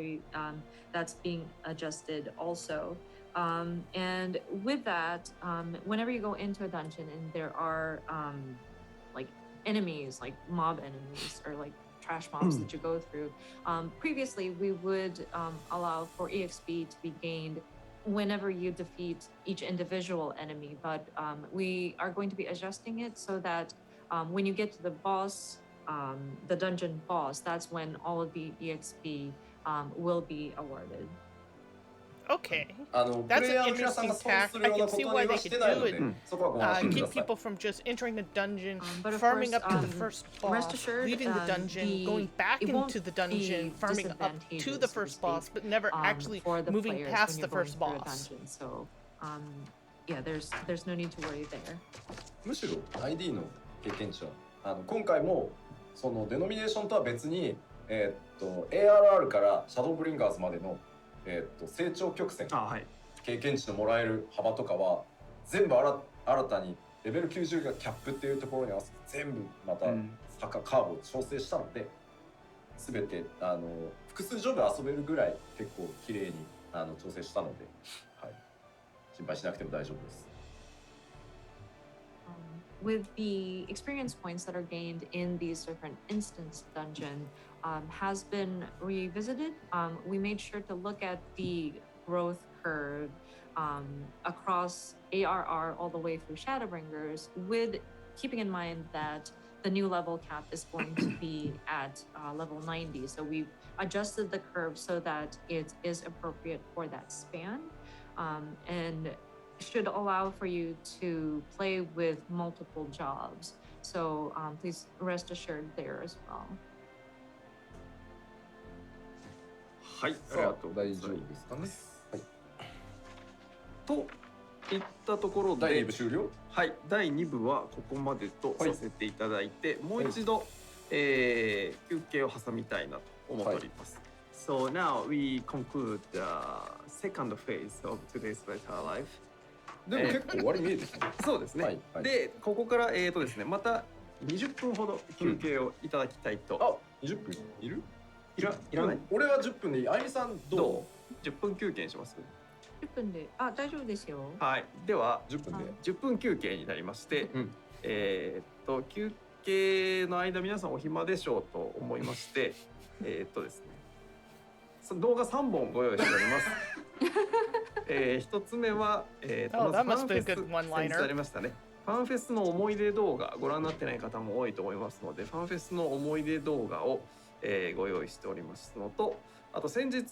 that's being adjusted also. And with that, whenever you go into a dungeon and there are like enemies, like mob enemies or like trash mobs that you go through, previously we would allow for EXP to be gained whenever you defeat each individual enemy, but we are going to be adjusting it so that when you get to the boss, the dungeon boss, that's when all of the EXP will be awarded. Okay, that's an interesting tack. I can see why they could do it. Keep people from just entering the dungeon, farming up to the first boss, leaving the dungeon, going back into the dungeon, farming up to the first boss, but never actually moving past the first boss. So, yeah, there's no need to worry there. むしろ ID の経験値は今回もそのデノミネーションとは別に、ARR からシャドーブリンガーズまでの成長曲線、経験値のもらえる幅とかは全部新たにレベル90がキャップっていうところに合わせて全部またカーブを調整したので、全て複数ジョブ遊べるぐらい結構綺麗に調整したので、はい、心配しなくても大丈夫です。With the experience points that are gained in these different instance dungeon has been revisited. We made sure to look at the growth curve across ARR all the way through Shadowbringers, with keeping in mind that the new level cap is going to be at level 90. So we've adjusted the curve so that it is appropriate for that span. And should allow for you to play with multiple jobs. So please rest assured there as well. はい、ありがとうございます。大丈夫ですかね。はい。といったところで、第2部終了？はい、第2部はここまでとさせていただいて、もう一度、休憩を挟みたいなと思っております。So now we conclude the second phase of today's Better Life. でも結構終わり見えてきた。そうですね。で、ここからですね、また20分ほど休憩をいただきたいと。あ、20分いる？いらない？俺は10分でいい。あゆみさんどう？どう？10分休憩にします？ 10分で、あ、大丈夫ですよ。はい。では10分で。 10分休憩になりまして、うん休憩の間皆さんお暇でしょうと思いましてですね、動画3本ご用意しております。一つ目は、Oh, ま that ず must ファ be a ンフェ good ス one-liner. 先日ありましたね。ファンフェスの思い出動画ご覧になってない方も多いと思いますので、ファンフェスの思い出動画を、ご用意しておりますのと、あと先日、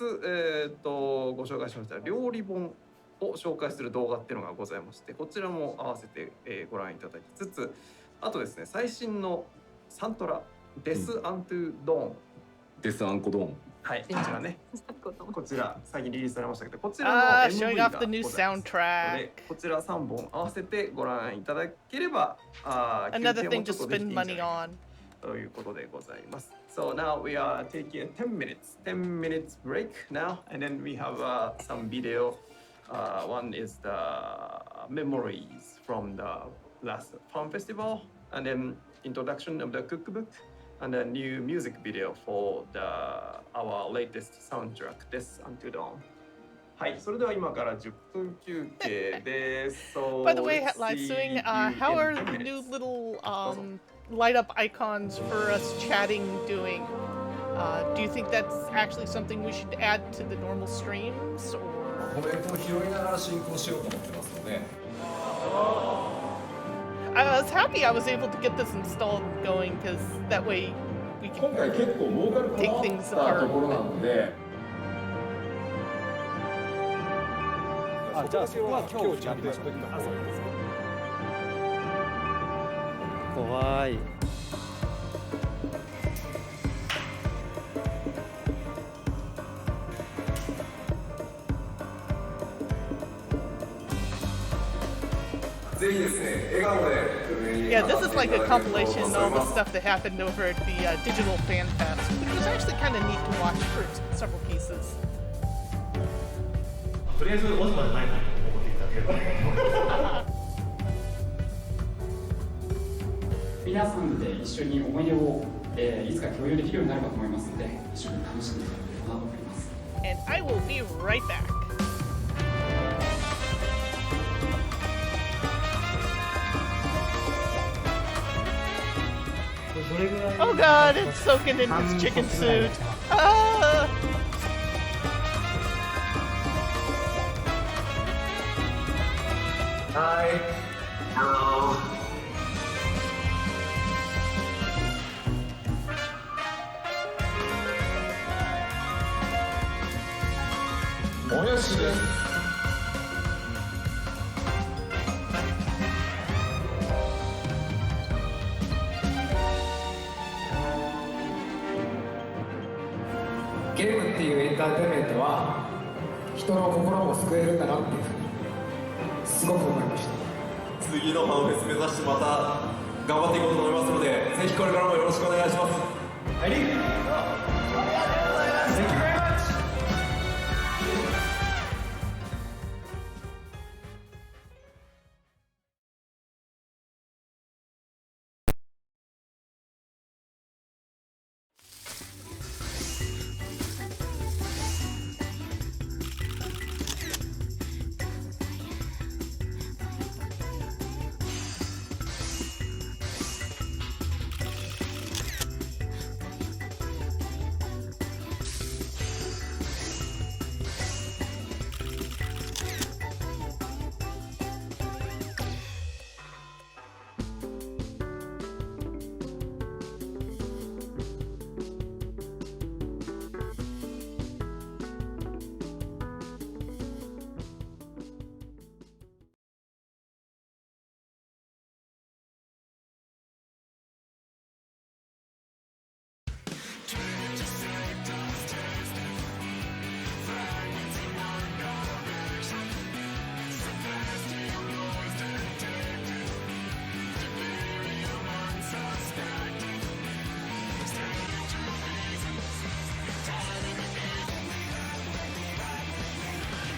ご紹介しました料理本を紹介する動画っていうのがございまして、こちらも合わせて、ご覧いただきつつ、あとですね、最新のサントラデス・アントゥ・ドーン、デスアンコドーン。はい、こちらね、こちら最近リリースされましたけど、こち Ah, らの showing MV が off the new ございますの soundtrack. で、こちら3本合わせてご覧いただければ、休 Another 憩 thing もち to ょっとできていい spend んじゃない money か on. ということでございます。So now we are taking a 10 minutes break now, and then we have some video. One is the memories from the last farm festival, and then introduction of the cookbook, and a new music video for our latest soundtrack, This Until Dawn. はい、それでは今から10分休憩です。So, By the way, let's Live see Suing, you how in are 10 the new minutes. little light up icons for us chatting doing? Do you think that's actually something we should add to the normal streams, or? コメントを拾いながら進行しようと思ってますので。I was happy I was able to get this installed and going, because that way we 今 can 回結構儲かるこ take だわ things ったところな apart. ので。あ、じゃあそこは今日ちゃんとしといた方がいい。怖い。ぜひですね、笑顔で。Yeah, this is like a compilation of all the stuff that happened over at the Digital Fan Fest, which was actually kind of neat to watch for several pieces. とりあえずオズマじゃないと思っていただければ。皆さんで一緒に思い出を、いつか共有できるようになればと思いますので、一緒に楽しんでいただければなと思います。 And I will be right back. Oh god, it's soaking in its chicken suit. Ah! Hi. Hello. もやしです。ゲームっていうエンターテインメントは人の心も救えるんだなっていうふうにすごく思いました。次のハウフェス目指してまた頑張っていこうと思いますので、ぜひこれからもよろしくお願いします。はい。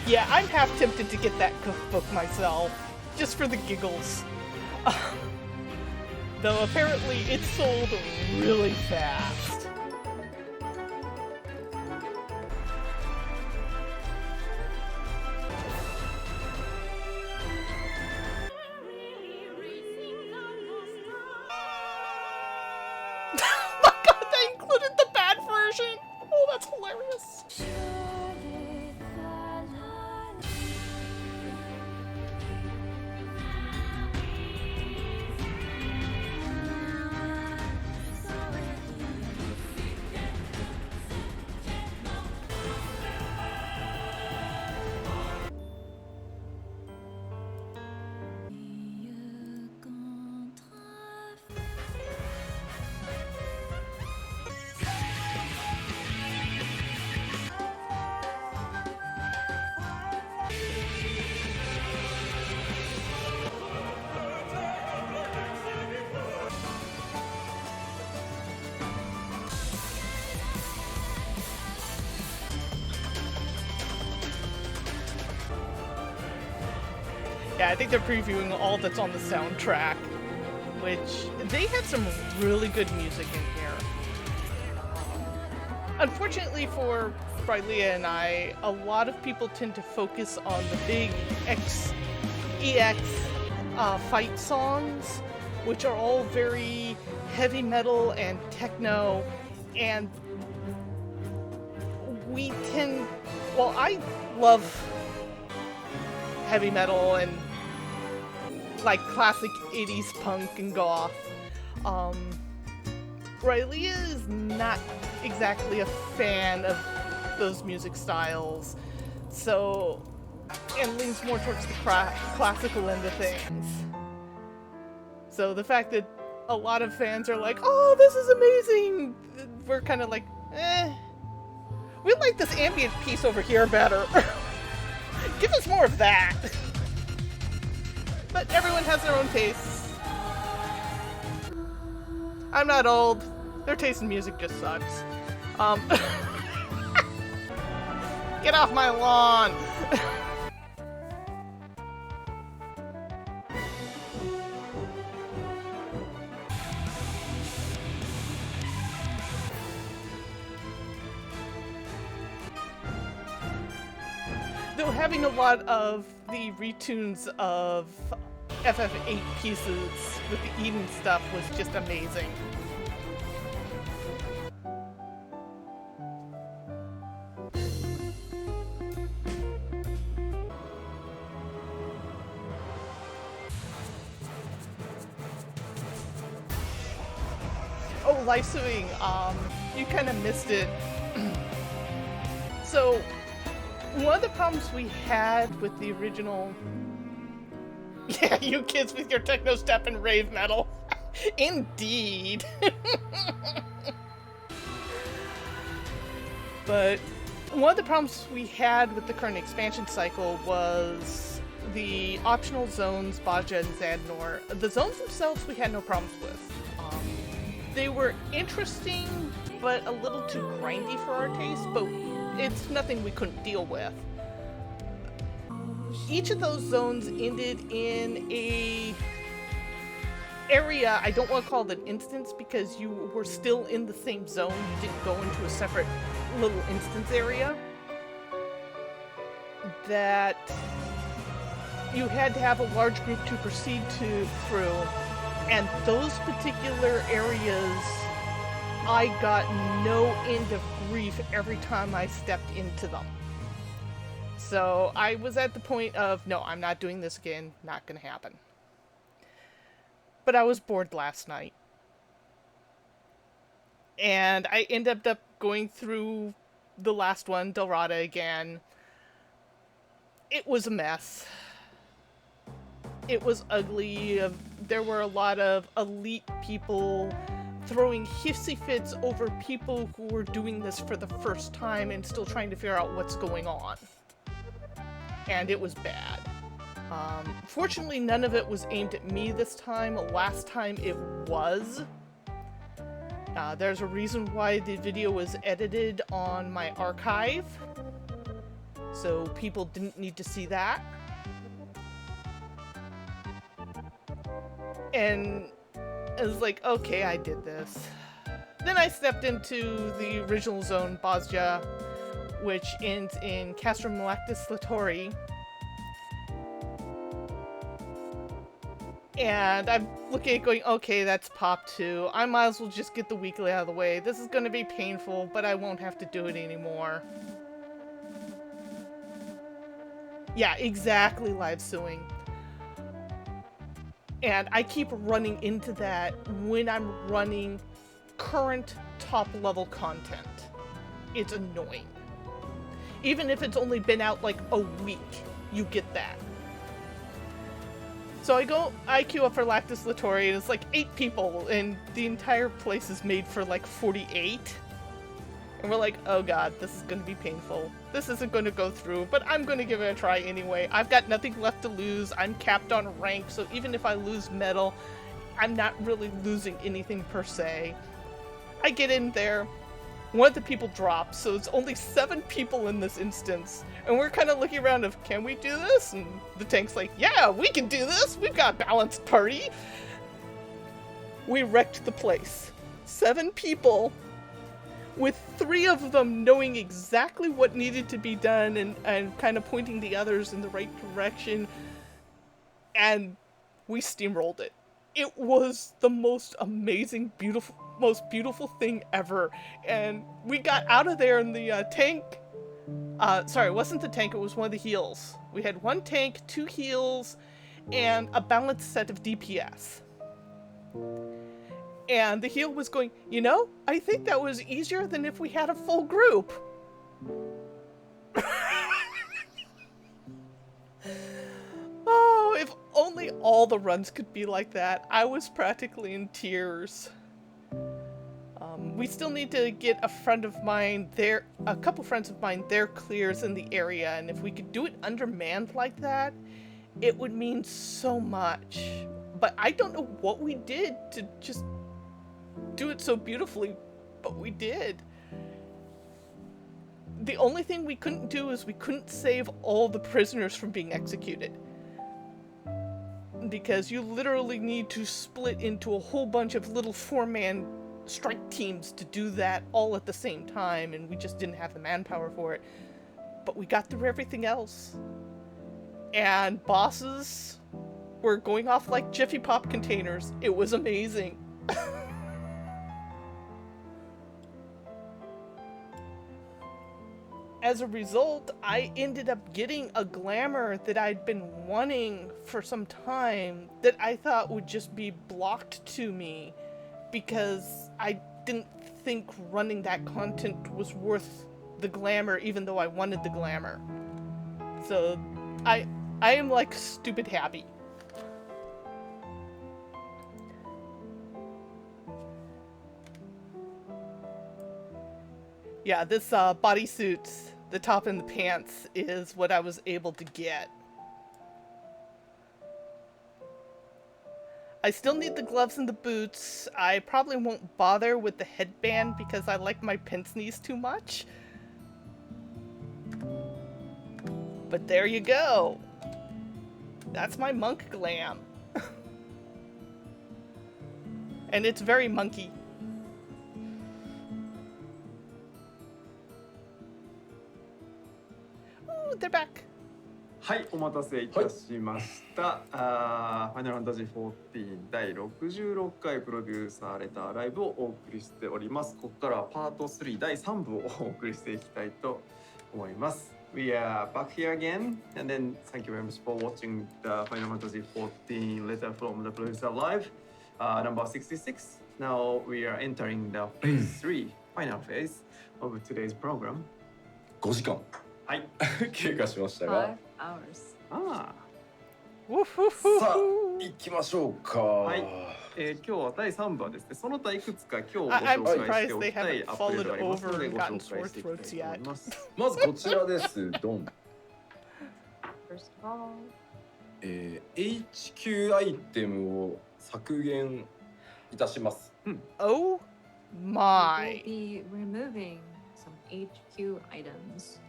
Yeah, I'm half tempted to get that cookbook myself, just for the giggles. Though apparently it sold really fast. Oh my god, they included the bad version! Oh, that's hilarious. Yeah, I think they're previewing all that's on the soundtrack, which they had some really good music in here. Unfortunately for Brylea and I, a lot of people tend to focus on the big EX fight songs, which are all very heavy metal and techno, and we tend, well, I love heavy metal and like classic 80s punk and goth. Brylea is not exactly a fan of those music styles, so, and leans more towards the classical end of things. So the fact that a lot of fans are like, oh, this is amazing, we're kind of like, we like this ambient piece over here better. Give us more of that. But everyone has their own tastes. I'm not old. Their taste in music just sucks. Get off my lawn! Though having a lot of the retunes of FF8 pieces with the Eden stuff was just amazing. Oh, life suing. You kind of missed it. So, one of the problems we had with the original... Yeah, you kids with your techno step and rave metal. Indeed. But one of the problems we had with the current expansion cycle was the optional zones, Baja and Zadnor. The zones themselves we had no problems with. They were interesting, but a little too grindy for our taste, but it's nothing we couldn't deal with. Each of those zones ended in a area, I don't want to call it an instance because you were still in the same zone, you didn't go into a separate little instance area, that you had to have a large group to proceed through, and those particular areas, I got no end of grief every time I stepped into them. So I was at the point of, no, I'm not doing this again, not gonna happen. But I was bored last night. And I ended up going through the last one, Delrada again. It was a mess. It was ugly. There were a lot of elite people throwing hissy fits over people who were doing this for the first time and still trying to figure out what's going on. And it was bad. Fortunately, none of it was aimed at me this time. Last time it was. There's a reason why the video was edited on my archive, so people didn't need to see that. And It was like, okay, I did this. Then I stepped into the original zone, Bosja, which ends in Castrum Lactis Latori. And I'm looking at going, okay, that's pop 2. I might as well just get the weekly out of the way. This is going to be painful, but I won't have to do it anymore. Yeah, exactly, live suing. And I keep running into that when I'm running current top level content. It's annoying. Even if it's only been out like a week, you get that. So I queue up for Lactis Latori, and it's like 8 people, and the entire place is made for like 48. And we're like, oh god, this is going to be painful. This isn't going to go through, but I'm going to give it a try anyway. I've got nothing left to lose. I'm capped on rank, so even if I lose medal, I'm not really losing anything per se. I get in there. One of the people drops, so it's only 7 people in this instance. And we're kind of looking around of, can we do this? And the tank's like, yeah, we can do this. We've got a balanced party. We wrecked the place. 7 people, with 3 of them knowing exactly what needed to be done and kind of pointing the others in the right direction. And we steamrolled it. It was the most amazing, most beautiful thing ever. And we got out of there in the tank. Sorry, it wasn't the tank, it was one of the heals. We had 1 tank, 2 heals, and a balanced set of DPS. And the heal was going, you know, I think that was easier than if we had a full group. Oh, if only all the runs could be like that. I was practically in tears. We still need to get a friend of mine there, a couple friends of mine, their clears in the area, and if we could do it undermanned like that, it would mean so much. But I don't know what we did to just do it so beautifully, but we did. The only thing we couldn't do is we couldn't save all the prisoners from being executed. Because you literally need to split into a whole bunch of little 4-man strike teams to do that all at the same time, and we just didn't have the manpower for it. But we got through everything else. And bosses were going off like Jiffy Pop containers. It was amazing. As a result, I ended up getting a glamour that I'd been wanting for some time that I thought would just be blocked to me because I didn't think running that content was worth the glamour, even though I wanted the glamour. So I am like stupid happy. Yeah, this bodysuit, the top and the pants, is what I was able to get. I still need the gloves and the boots. I probably won't bother with the headband because I like my pince knees too much. But there you go. That's my monk glam. And it's very monkey. Ooh, they're back. はい、お待たせいたしました。ファイナルファンタジー14第66回プロデューサーレターライブをお送りしております。ここからはパート3第3部をお送りしていきたいと思います。We are back here again, and then thank you very much for watching the Final Fantasy 14 letter from the producer live, number 66. Now we are entering the phase 3, final phase of today's program. 5時間はい経過しましたが、 hours. あさあ行きましょうか。はい、今日は第3部はですね、その他いくつか今日ご紹介しておきたいアップデートがありますのでご紹介していきたいと思います。まずこちらです。ドン。First of all, HQ アイテムを削減いたします。Oh my. we'll be removing some HQ items.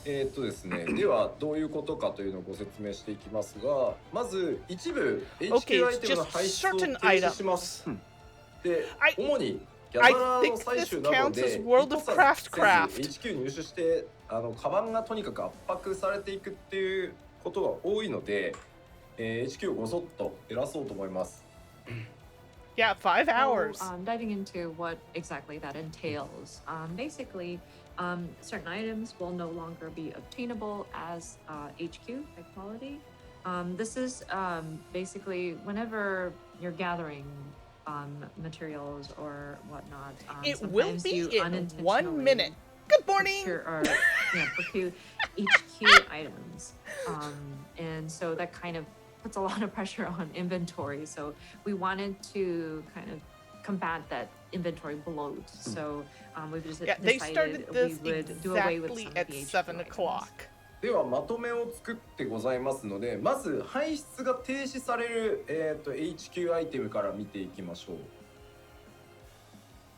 ですね、ではどういうことかというのをご説明していきますが、まず一部 Okay, HQ ア it's イテムの just 排出を停 certain 止しま items. す。で、 I 主にギャザ I ラーの think 採 this 取など counts で as World of 意図 Craft せず craft. HQ 入手してカバンがとにかく圧迫されていくっていうことが多いので、HQ をごそっと減らそうと思います。 Yeah, 5 So, hours. diving into what exactly that entails, basically, certain items will no longer be obtainable as HQ, high quality. This is basically whenever you're gathering materials or whatnot. It will sometimes be you in 1 unintentionally minute. Good morning. procure HQ items, and so that kind of puts a lot of pressure on inventory. So we wanted to kind of combat that inventory bloat. So we've just Yeah, they started decided this we would do away with exactly some of at the HQ 7 items. o'clock. ではまとめを作ってございますので、まず排出が停止される、HQ アイテムから見ていきましょう。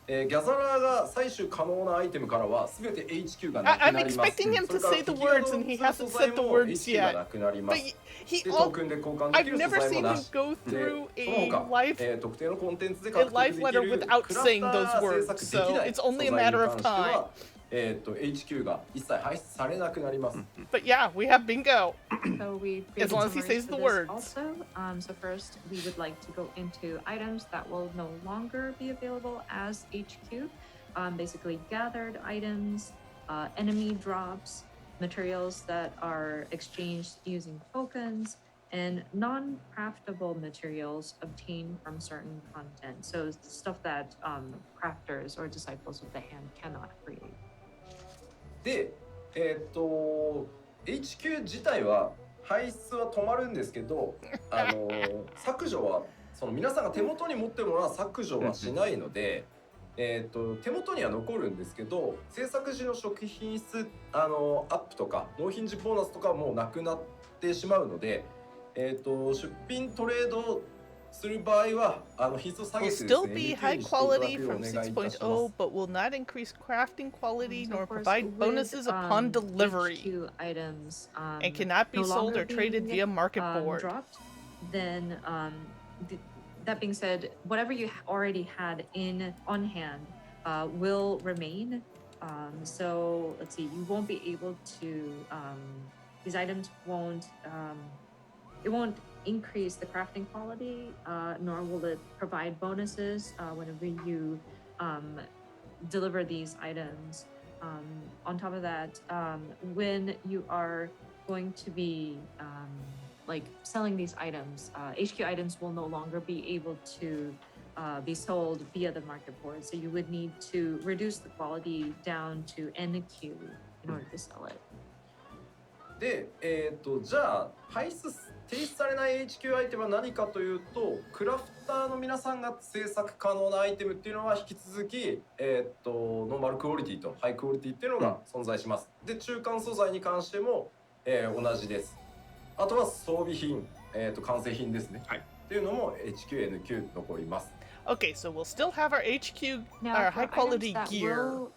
ギャザラーが採取可能なアイテムからはすべて HQ がなく I'm なります。 expecting him それ to から say the 敵が words and he 動物 hasn't 素材 said the も words HQ が yet. なくなりま But す。 he で、ト all ークンで交換で I've きる素 never 材も seen な him し。 go で、 through その a 他、 life 特定のコンテンツで a 獲得で life き letter る without クラ saying フタ those ー制 words, 作でき so ない it's 素 only 材 a に matter 関 of しては time. HQ が一切排出されなくなります。But yeah, we have bingo. So we As created long as he summaries says for the this words. Also, so first we would like to go into items that will no longer be available as HQ. Basically gathered items, enemy drops, materials that are exchanged using tokens, and non-craftable materials obtained from certain content. So stuff that crafters or disciples of the hand cannot create. で、HQ 自体は排出は止まるんですけど、削除はその皆さんが手元に持ってるものは削除はしないので、手元には残るんですけど、制作時の初期品質アップとか納品時ボーナスとかはもうなくなってしまうので、出品トレードする場合は品質を下げ Will てです still ね、be 入 high 手していただく quality よう from お願いいたします 6.0, but will not increase crafting quality So nor of course, provide with, bonuses upon delivery, HQ items, and cannot be no sold longer or traded being, via market board. Dropped, then that being said, whatever you already had on hand will remain. So let's see, you won't be able to these items won't it won't increase the crafting quality, nor will it provide bonuses whenever you deliver these items. On top of that, when you are going to be like selling these items, HQ items will no longer be able to be sold via the market board. So you would need to reduce the quality down to NQ in order to sell it. で、じゃあ排出停止されない HQ アイテムは何かというと、クラフターの皆さんが制作可能なアイテムっていうのは引き続き、ノーマルクオリティとハイクオリティっていうのが存在します。で、中間素材に関しても、同じです。あとは装備品、完成品ですね。はい。っていうのも HQ、NQ 残ります。Okay, so we'll still have our HQ, Now, our for high quality items that gear. will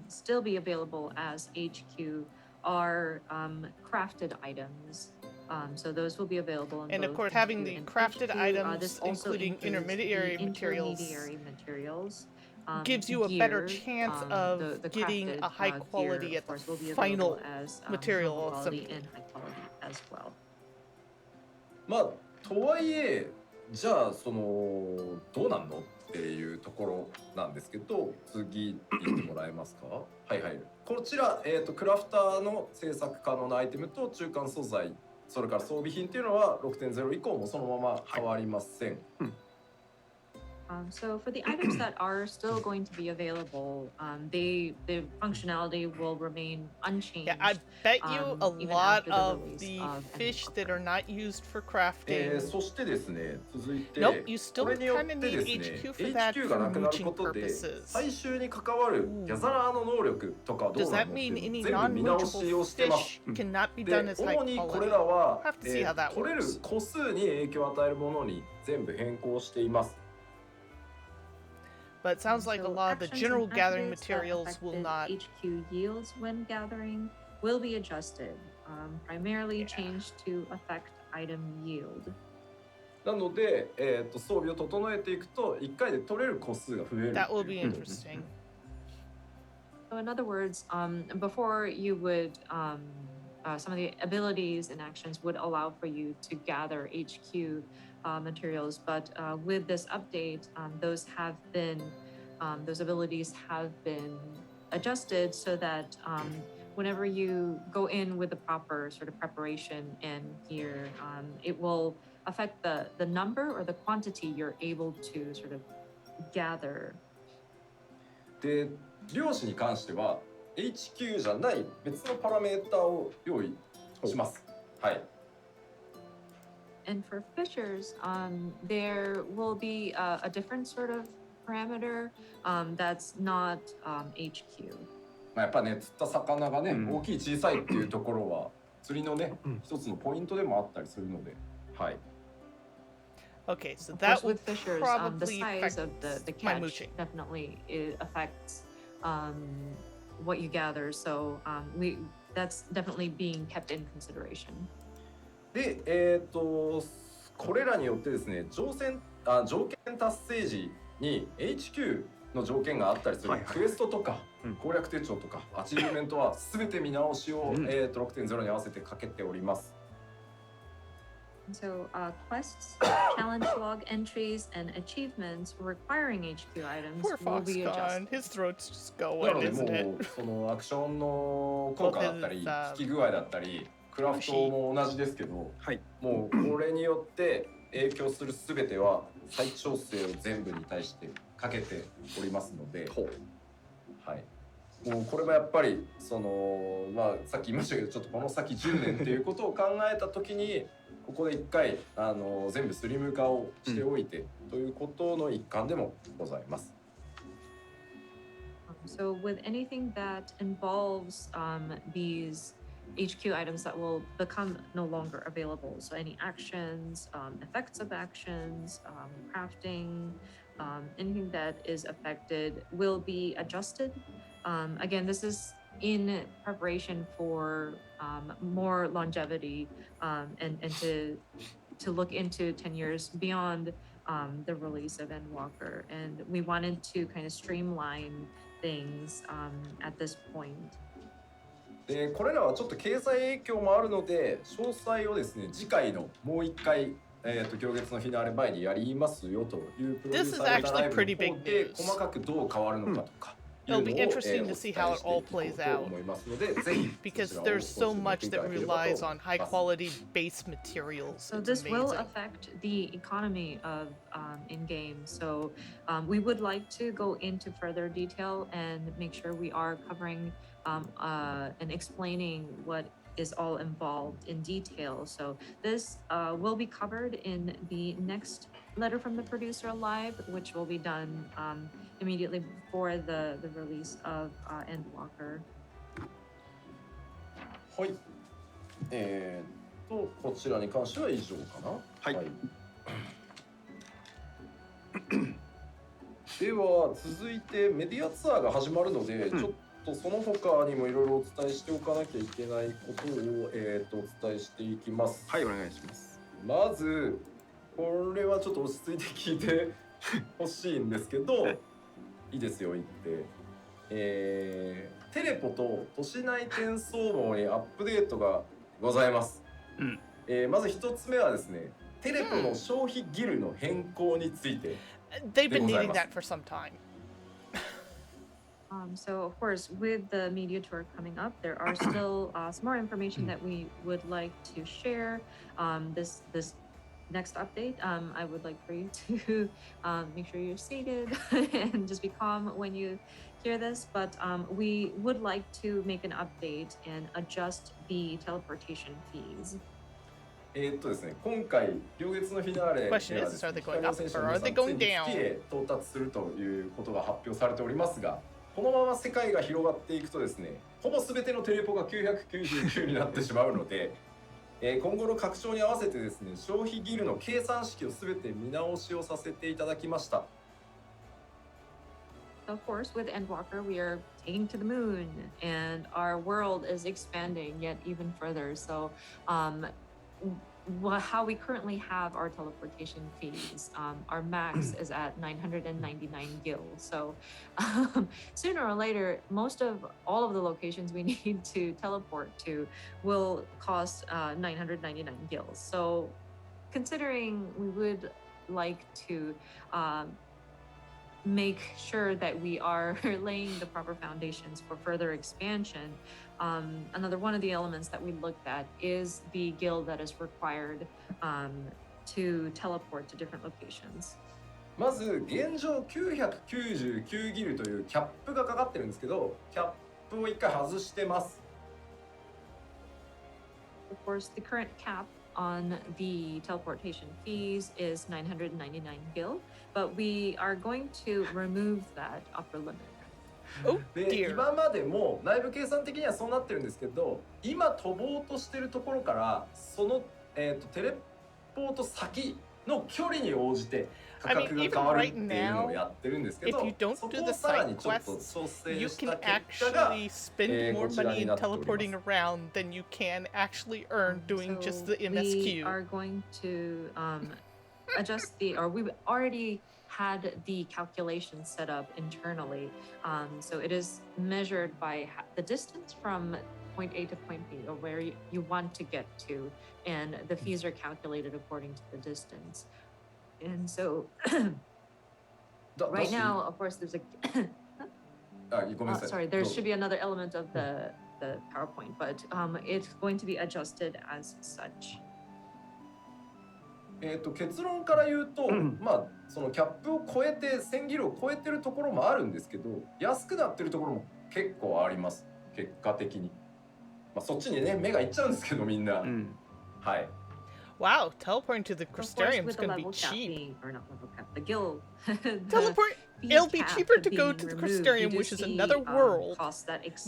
still be available as HQ are crafted items. So those will be available. In And of both course, having HQ the and crafted HQ. items, This also including includes the intermediary materials, materials, gives you a better gear, chance of the getting crafted, a high gear, quality of at course, will be the available final as, material low quality assembly. and high quality as well. まあとはいえ、じゃあそのどうなんのっていうところなんですけど、次言ってもらえますか？はいはい。こちら、クラフターの制作可能なアイテムと中間素材、それから装備品っていうのは 6.0 以降もそのまま変わりません。So for the items that are still going to be available, the functionality will remain unchanged. Yeah, I bet you a even lot after the of release the of fish Gunbreakers. that are not used for crafting. そしてですね、続いて、 Nope, you still これによっ kind て of です need ね、 HQ for that HQ がな for くなる mooching ことで、 purposes. 最終に関わるギャザラーの能力とかどう Does な that のって mean いう any の全部見直しを non-moochable してます。 fish cannot be で、 done as high 主にこれ quality? らは、 Have to see how that 取れる works. 個数に影響を与えるものに全部変更しています。But it sounds like a So lot of the actions general and gathering attributes that materials will affected not. HQ yields when gathering will be adjusted, primarily changed to affect item yield. なので、装備を整えていくと1回で取れる個数が増える。 That will be interesting. So in other words, before you would, some of the abilities and actions would allow for you to gather HQ materials, but with this update, those abilities have been adjusted so that whenever you go in with the proper sort of preparation and gear, it will affect the number or the quantity you're able to sort of gather. で、漁師に関しては HQ じゃない別のパラメータを用意します。はい。And for fishers, there will be a different sort of parameter that's not HQ. まあやっぱね、釣った魚がね、大きい小さいっていうところは釣りのね、一つのポイントでもあったりするので、はい。Okay, so Of that course, will with fishers, the probably size affect of the my catch mooching. definitely affects what you gather. So that's definitely being kept in consideration. で、これらによってですね、条件達成時に HQ の条件があったりするクエストとか攻略手帳とかアチーブメントは全て見直しを、6.0 に合わせてかけております。So quests, challenge log entries, and achievements requiring HQ items Poor will be Foxconn. adjusted. His throat's just な going, ので isn't も it? うそのアクションの効果だったり引き具合だったりクラフトも同じですけど、もうこれによって影響する全ては再調整を全部に対してかけておりますので、はい。もうこれはやっぱりそのまあさっき言いましたけどちょっとこの先10年っていうことを考えた時にここで一回全部スリム化をしておいて、ということの一環でもございます。So with anything that involves these HQ items that will become no longer available, so any actions, effects of actions, crafting, anything that is affected will be adjusted. Again, this is in preparation for more longevity and to look into 10 years beyond the release of Endwalker. And we wanted to kind of streamline things at this point. でこれらはちょっと経済影響もあるので詳細をですね次回のもう一回行月のフィナーレ前にやりますよというプロデューサーのライブの方で細かくどう変わるのかとか。It'll be interesting to see how it all plays out because there's so much that relies on high quality base materials. So this will affect the economy of in-game. So we would like to go into further detail and make sure we are covering and explaining what is all involved in detail. So this will be covered in the next letter from the producer live, which will be done immediately before the release of Endwalker. はい。こちらに関しては以上かな。はい。では続いてメディアツアーが始まるので、ちょっとその他にもいろいろお伝えしておかなきゃいけないことを、お伝えしていきます。はい、お願いします。まずこれはちょっと落ち着いて聞いてほしいんですけど、いいですよ言って、テレポと都市内転送網にアップデートがございます。まず一つ目はですね、テレポの消費ギルの変更について。They've been needing that for some time. So of course, with the media tour coming up, there are still some more information that we would like to share. This next update, I would like for you to make sure you're seated and just be calm when you hear this. But we would like to make an update and adjust the teleportation fees. ですね、今回両月のフィナーレではですね、光選手の皆さんついに月へ到達するということが発表されておりますが、このまま世界が広がっていくとですね、ほぼ全てのテレポが999になってしまうので、今後の拡張に合わせてですね、消費ギルの計算式を全て見直しをさせていただきました。Of course, with Endwalker, we are taking to the moon, and our world is expanding yet even further. So, how we currently have our teleportation fees, our max is at 999 gil. So, sooner or later, all of the locations we need to teleport to will cost 999 gils. So, considering we would like to make sure that we are laying the proper foundations for further expansion. Another one of the elements that we looked at is the guild that is required to teleport to different locations. まず現状999ギルというキャップがかかってるんですけど、キャップを一回外してます。Of course, the current cap on the teleportation fees is 999 gil, but we are going to remove that upper limit. Oh で dear. 今までも内部計算的にはそうなってるんですけど、今飛ぼうとしてるところからその、テレポート先の距離に応じて価格が変わるっていうのをやってるんですけど、 If you don't そ do こ the をさら side にちょっと quests, 調整 you し can た結果が actually spend more こちら money に in なっております。 teleporting around than you can actually earn doing just the We MSQ. are going to adjust we've already had the calculation set up internally. So it is measured by the distance from point A to point B, or where you want to get to, and the fees are calculated according to the distance. And so right now, of course, there's a ごめんなさい。 sorry, ど there うぞ should be another element of the PowerPoint, but it's going to be adjusted as such. 結論から言うと、まあそのキャップを超えて1000ギルを超えてるところもあるんですけど、安くなってるところも結構あります。結果的に。まあそっちにね目がいっちゃうんですけどみんな。はい。 Wow, teleporting to the Of course, Crystarium is with the going to be level cap cheap. being, or not level cap, the guild. Teleport. It'll be cheaper to go to the Crystarium, which is another world,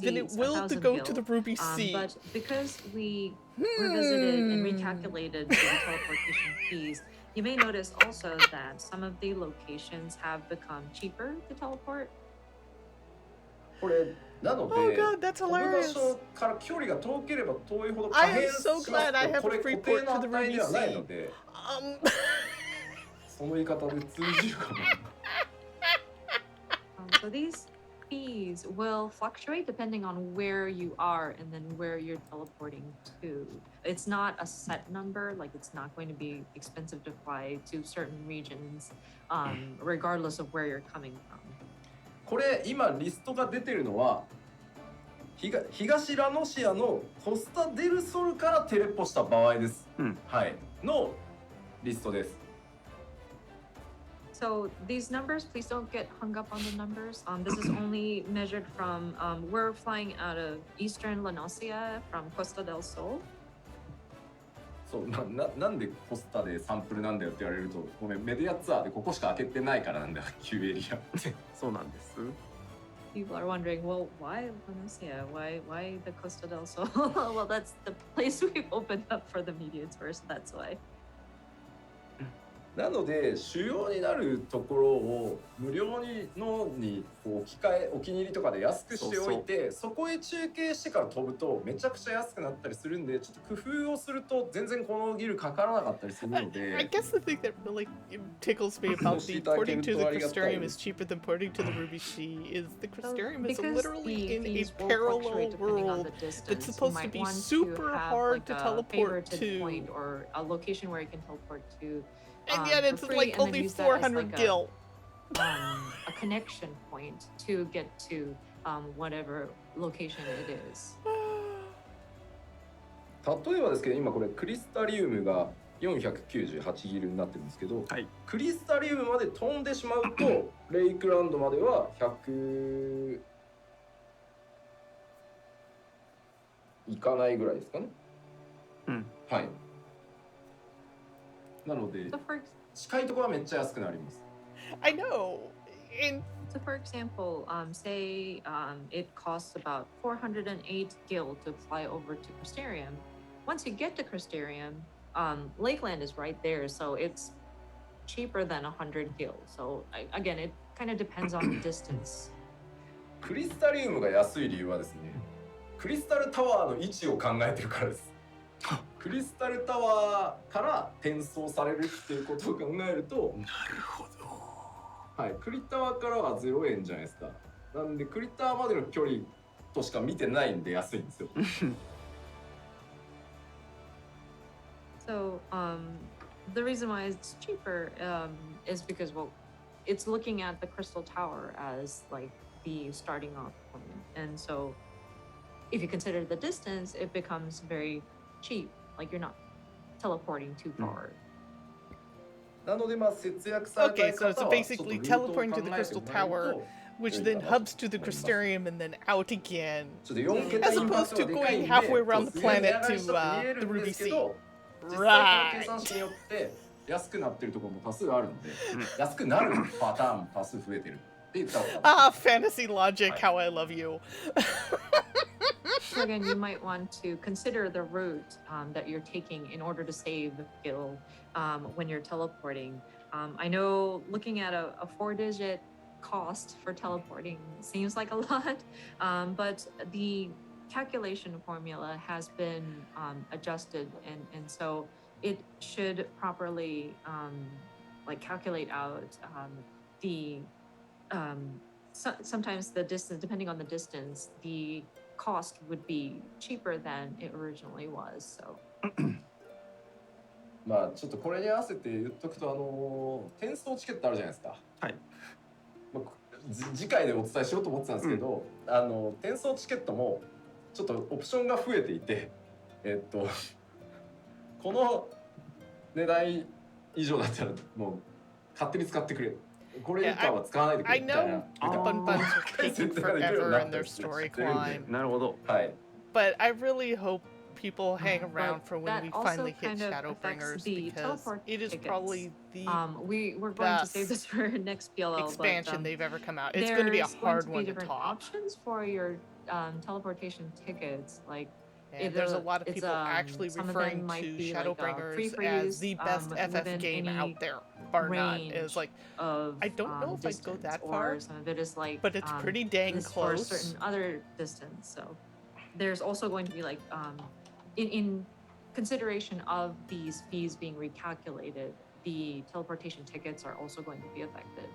than it will to go to the Ruby Sea. But because we revisited and recalculated the teleportation fees, you may notice also that some of the locations have become cheaper to teleport. これなので、 Oh god, that's 飛ぶ場 hilarious. 所から距離が遠ければ遠いほど I 可 am 変し so ます glad I と have これ a free 固定 port の to the 値 Ruby ではないの Sea. で、その言い方で通じるかな。So these fees will fluctuate depending on where you are and then where you're teleporting to. It's not a set number, like it's not going to be expensive to fly to certain regions, regardless of where you're coming from. これ今リストが出てるのは東ラノシアのコスタ・デル・ソルからテレポした場合です。はい。のリストです。 So these numbers, please don't get hung up on the numbers. This is only measured from, we're flying out of Eastern Lanosia from Costa del Sol. そうなんでコスタでサンプルなんだよって言われると、ごめん、メディアツアーでここしか開けてないからなんだ、旧エリアって。そうなんです。 People are wondering, well, why Lanosia? Why the Costa del Sol? Well, that's the place we've opened up for the media tour, so that's why. なので主要になるところを無料にこうお気に入りとかで安くしておいて、そこへ中継してから飛ぶとめちゃくちゃ安くなったりするんで、ちょっと工夫をすると全然このギルかからなかったりするので。 I guess the thing that really tickles me about the porting to the Crystarium is cheaper than porting to the Ruby Sea is the Crystarium is literally in a parallel world that's supposed to be super hard to teleport to. Point or a location where you can teleport to. And yet it's free, like and then only use that as 400 like gil. A connection point to get to whatever location it is. 例えばですけど、今これクリスタリウムが498ギルになってるんですけど、クリスタリウムまで飛んでしまうとレイクランドまでは100いかないぐらいですかね。はい。なので近いところはめっちゃ安くなります。 I know. So for example, say it costs about 408 gil to fly over to Crystarium. Once you get to Crystarium, Lakeland is right there, so it's cheaper than 100 gil. So again, kind of depends on the distance. クリスタリウムが安い理由はですね、クリスタルタワーの位置を考えてるからです。クリスタルタワーから転送されるっていうことを考えると、なるほど。はい、クリタワーからは0円じゃないですか。なんでクリタワーまでの距離としか見てないんで安いんですよ。So the reason why it's cheaper is because, well, it's looking at the crystal tower as like the starting off point, and so if you consider the distance, it becomes very cheap. Like you're not teleporting too far. なのでまあ節約された Okay, い so 方 it's は basically ちょっとルートを teleporting to the 考えて crystal もらう tower, と which then hubs to the crystarium and then out again, ちょっと4桁 as インパク opposed ト to がでかいん going で halfway around the すげえ値 planet 上がりした to って見え the るんで Ruby すけ Sea. ど、実際この計算式によって安くなってるところも多数あるので、安くなるパターンも多数増えてるって言った方が Ah, fantasy logic, how I love you. So again, you might want to consider the route that you're taking in order to save gil when you're teleporting. I know looking at a 4-digit cost for teleporting seems like a lot, but the calculation formula has been adjusted, and so it should properly like calculate out the sometimes the distance, depending on the distance, the cost would be cheaper than it originally was. So まあちょっとこれに合わせて言っとくと転送チケットあるじゃないですか。はい。まあ次回でお伝えしようと思ってたんですけど、転送チケットもちょっとオプションが増えていて、この値段以上だったらもう勝手に使ってくれ。これ以下は使わないでくれ I みたい know な。 the Bun Buns are taking forever in their story climb, なるほど。はい。 but I really hope people hang around But for when that we also finally hit kind of Shadowbringers affects the because teleport it is tickets. probably the we're going to save this for next PLO. expansion but, they've ever come out. It's going to be a there's hard going one to to be different top. options for your teleportation tickets. Like And there's a lot of it's, people actually some of referring them might to be like, Shadowbringers free as freeze, the best FF within game any out there, bar none. Is like, of I don't know if I'd go distance, that or far, some of it is like but it's pretty dang is for a close. certain other distance. So there's also going to be like in consideration of these fees being recalculated, the teleportation tickets are also going to be affected.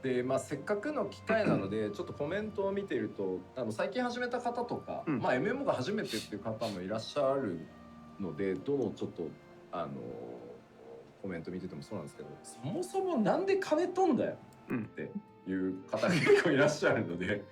でまあ、せっかくの機会なのでちょっとコメントを見ていると最近始めた方とか、まあ、MMO が初めてっていう方もいらっしゃるのでどのちょっとコメント見ててもそうなんですけどそもそもなんで金取んだよっていう方が結構いらっしゃるので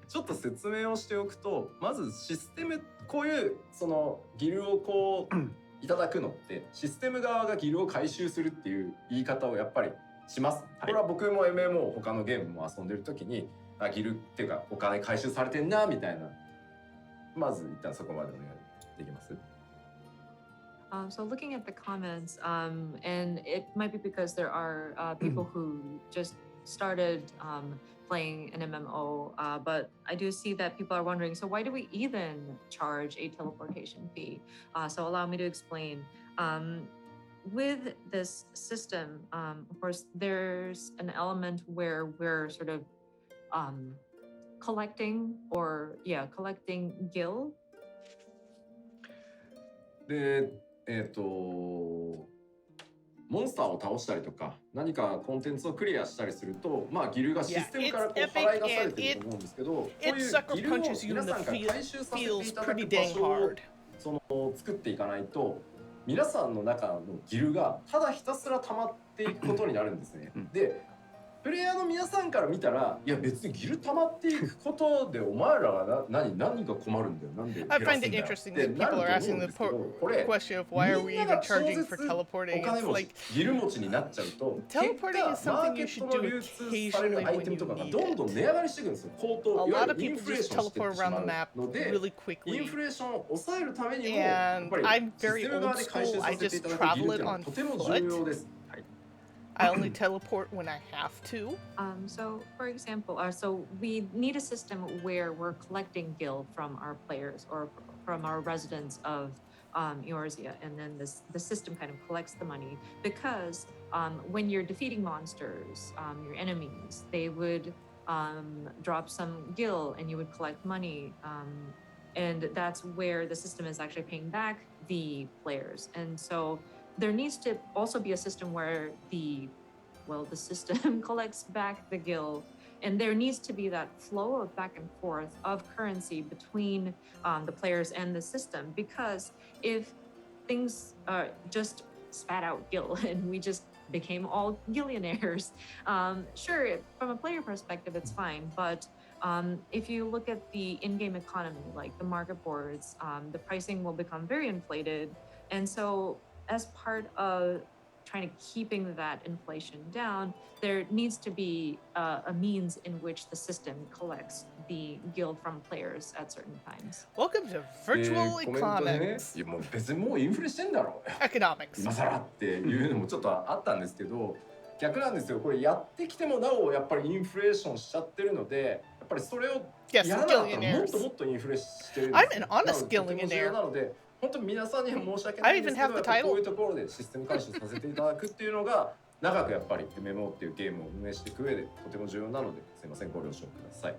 ちょっと説明をしておくとまずシステムこういうそのギルをこういただくのってシステム側がギルを回収するっていう言い方をやっぱりします。これは僕も MMO 他のゲームも遊んでる時にギルっていうかお金回収されてんなみたいなまず一旦そこまでお願いできます？ So looking at the comments, and it might be because there are people who just started playing an MMO, but I do see that people are wondering, so why do we even charge a teleportation fee? So allow me to explain. With this system, of course, there's an element where we're sort of collecting gil. で、モンスターを倒したりとか何かコンテンツをクリアしたりすると、まあギルがシステムからこう払い出されてると思うんですけど、こういうギルを皆さんから回収させていただく場所をその作っていかないと。皆さんの中のギルがただひたすら溜まっていくことになるんですね。で、プレイヤーの皆さんから見たら、いや別にギル溜まっていくことでお前らが何が困るんだよ。なんで I find it interesting that people are asking the question of why are we even charging for teleporting. It's like ギル持ちになっちゃうと、 teleporting is something you should do occasionally when you need どんどん値上がりしていくんですよ。高騰、 A いわ lot ゆ of るイン people フレー just ションして teleport し around ま the う map ので、 really イ quickly. ンフレーションを抑えるためにも、やっ And ぱり I'm シス very テム側 old で回収 school. さ I せてい just ただくギル travel っていうのは it on とても重 foot. 要です。I only teleport when I have to. So, for example, so we need a system where we're collecting gil from our players or from our residents of Eorzea, and then the system kind of collects the money because when you're defeating monsters, your enemies, they would drop some gil and you would collect money. And that's where the system is actually paying back the players. And so there needs to also be a system where the system collects back the gil, and there needs to be that flow of back and forth of currency between the players and the system, because if things just spat out gil and we just became all gillionaires, sure, from a player perspective, it's fine, but if you look at the in-game economy, like the market boards, the pricing will become very inflated. And so as part of trying to keeping that inflation down, there needs to be a means in which the system collects the gil from players at certain times. Welcome to virtual コメントでね、 economics. いやもう別にもうインフレしてんだろ Economics. 今更っていうのもちょっとあったんですけど、逆なんですよ。これやってきてもなおやっぱりインフレーションしちゃってるので、やっぱりそれをや Yes, らなかったらもっ gillionaires. ともっとインフレしてるん I'm です an よ。 honest なのでとても重要 gillionaire. なので、本当に皆さんには申し訳ないんですけど、 I even have やっ the ぱりこ title. ういうところでシステム監視させていただくっていうのが長くやっぱり MMO っていうゲームを運営していく上でとても重要なので、すいませんご了承ください。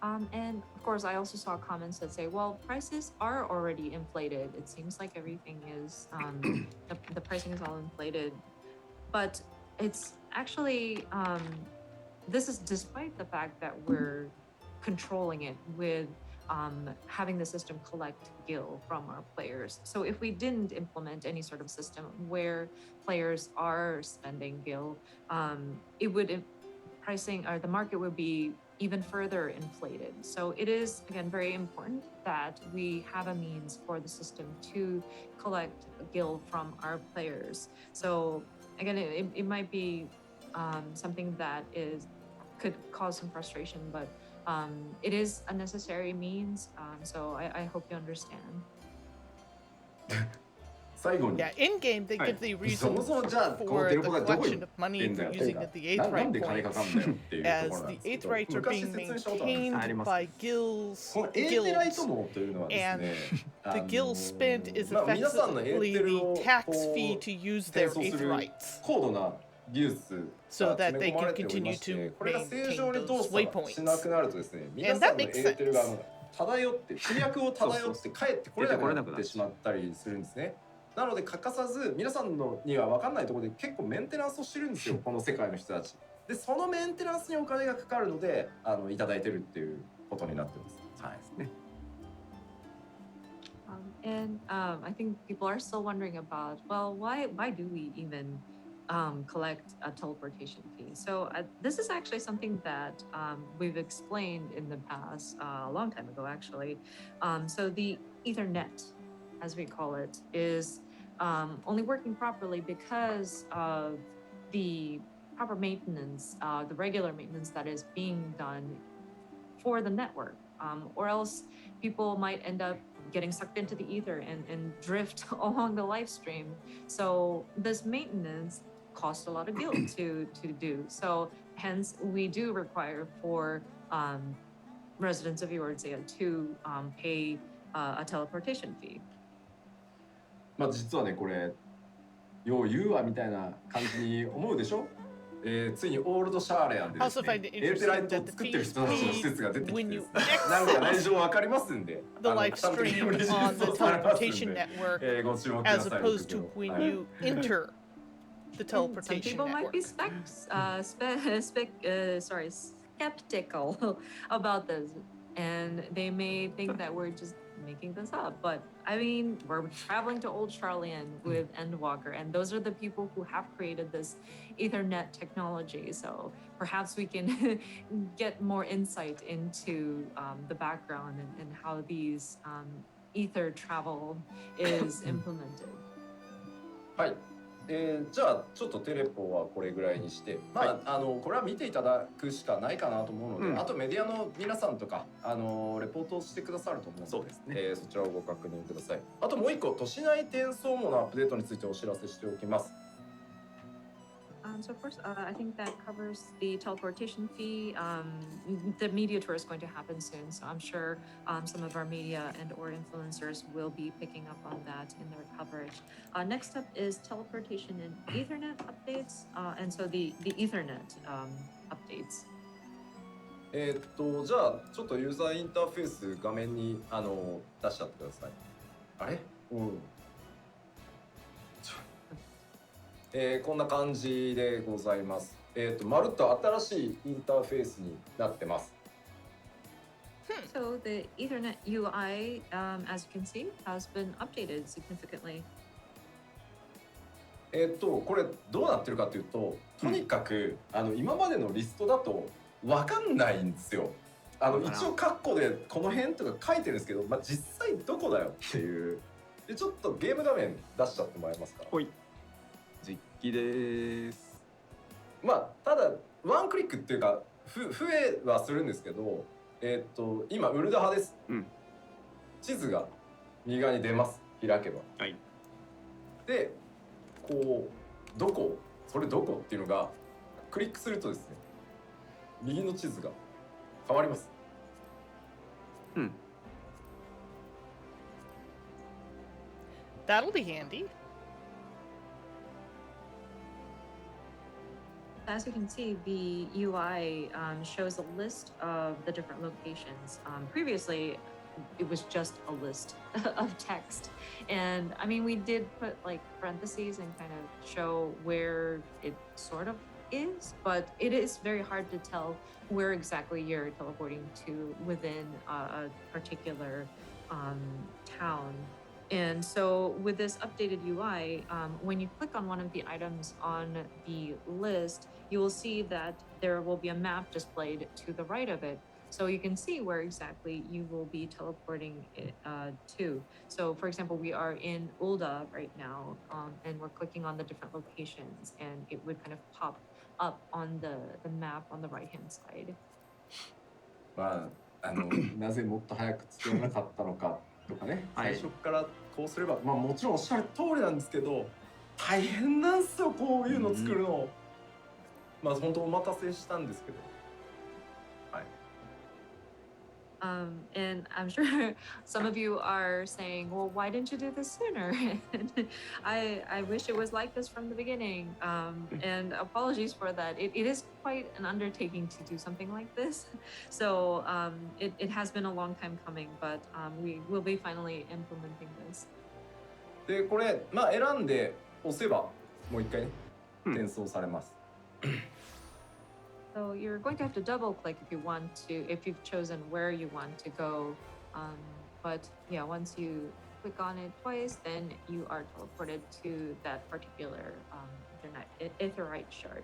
And of course, I also saw comments that say, well, prices are already inflated. It seems like everything is, the pricing is all inflated. But it's actually, this is despite the fact that we're controlling it with having the system collect gil from our players. So if we didn't implement any sort of system where players are spending gil, it would pricing or the market would be even further inflated. So it is, again, very important that we have a means for the system to collect gil from our players. So again, it might be something that could cause some frustration, but it is a necessary means. So I hope you understand. 最後に Yeah, in game they はい give the そ reason もそもじゃあこの for テ the レポがどこに collection of 行っ money てんだ for よとい using うか the eighth なん right で金か point, かんだよっていうとこ as ろなんで the すけ eighth ど rights are 昔 being 説明したことあるんです maintained by guilds, このエーテライト guilds. 網というのはですね The gil spent is 皆さんのエー effectively テルを the tax こ fee う to use 転 their 送す eighth る rights, 高度な技術 so が that 詰 they め込ま can れておりま continue して to これが正 maintain 常に those 動作しな waypoints. くなるとですね皆 And さ that んのエ makes ーテルが漂って飛躍を漂って帰ってこれなくなってしまったりするんですね。なので欠かさず皆さんのには分かんないところで結構メンテナンスをしてるんですよこの世界の人たちでそのメンテナンスにお金がかかるのでいただいてるっていうことになってます。はいですね。And I think people are still wondering about, well, why do we even collect a teleportation fee? So this is actually something that we've explained in the past, a long time ago, actually. So the Ethernet, as we call it, is only working properly because of the proper maintenance, the regular maintenance that is being done for the network, or else people might end up getting sucked into the ether and drift along the live stream. So this maintenance costs a lot of gil to do. So hence we do require for residents of Eorzea to pay a teleportation fee. まあ実はねこれよう言うわみたいな感じに思うでしょ。ついにオールドシャーレアンでですね、エーテライトを作ってる人たちの施設が出てきてですね、なんか内情わかりますんで、the live stream on the teleportation network ご注目くだ as さい。 opposed to when you enter the Some teleportation people might be network. skeptical about this, and they may think that we're just making this up. But I mean, we're traveling to Old Charlian with Endwalker, and those are the people who have created this Ethernet technology. So perhaps we can get more insight into the background and how these ether travel is implemented. はい。じゃあちょっとテレポはこれぐらいにして、まあこれは見ていただくしかないかなと思うので、あとメディアの皆さんとかレポートをしてくださると思うので、そうですね。そちらをご確認ください。あともう一個都市内転送網のアップデートについてお知らせしておきます。So of course, I think that covers the teleportation fee. The media tour is going to happen soon, so I'm sure some of our media and or influencers will be picking up on that in their coverage. Next up is teleportation and Ethernet updates, and so the Ethernet updates. じゃあちょっとユーザーインターフェース画面に出しちゃってください。あれ？うん。こんな感じでございます。まるっと新しいインターフェースになってます。So the Ethernet UI, as you can see, has been updated significantly. これどうなってるかというと、とにかく今までのリストだと分かんないんですよ。一応カッコでこの辺とか書いてるんですけど、まあ、実際どこだよっていう。でちょっとゲーム画面出しちゃってもらえますか。はい。実機です。まあただワンクリックっていうか増えはするんですけど、今ウルダ派です。うん。地図が右側に出ます。開けば。はい。でこうどこそれどこっていうのがクリックするとですね、右の地図が変わります。うん。That'll be handy. As you can see, the UI shows a list of the different locations. Previously, it was just a list of text. And I mean, we did put like parentheses and kind of show where it sort of is, but it is very hard to tell where exactly you're teleporting to within a particular town. And so with this updated UI, when you click on one of the items on the list, you will see that there will be a map displayed to the right of it. So you can see where exactly you will be teleporting to. So for example, we are in Ulda right now, and we're clicking on the different locations, and it would kind of pop up on the map on the right-hand side. まあなぜもっと早く作らなかったのかとかね、はい、最初からこうすれば、まあもちろんおっしゃる通りなんですけど、大変なんですよこういうの作るの。まあ本当お待たせしたんですけど。はい。And I'm sure some of you are saying, well, why didn't you do this sooner? I wish it was like this from the beginning. And apologies for that. It is quite an undertaking to do something like this. So it has been a long time coming, but we will be finally implementing this. でこれまあ選んで押せばもう一回ね転送されます。So you're going to have to double click if you want to, if you've chosen where you want to go. But yeah, once you click on it twice, then you are teleported to that particular Aetherite shard.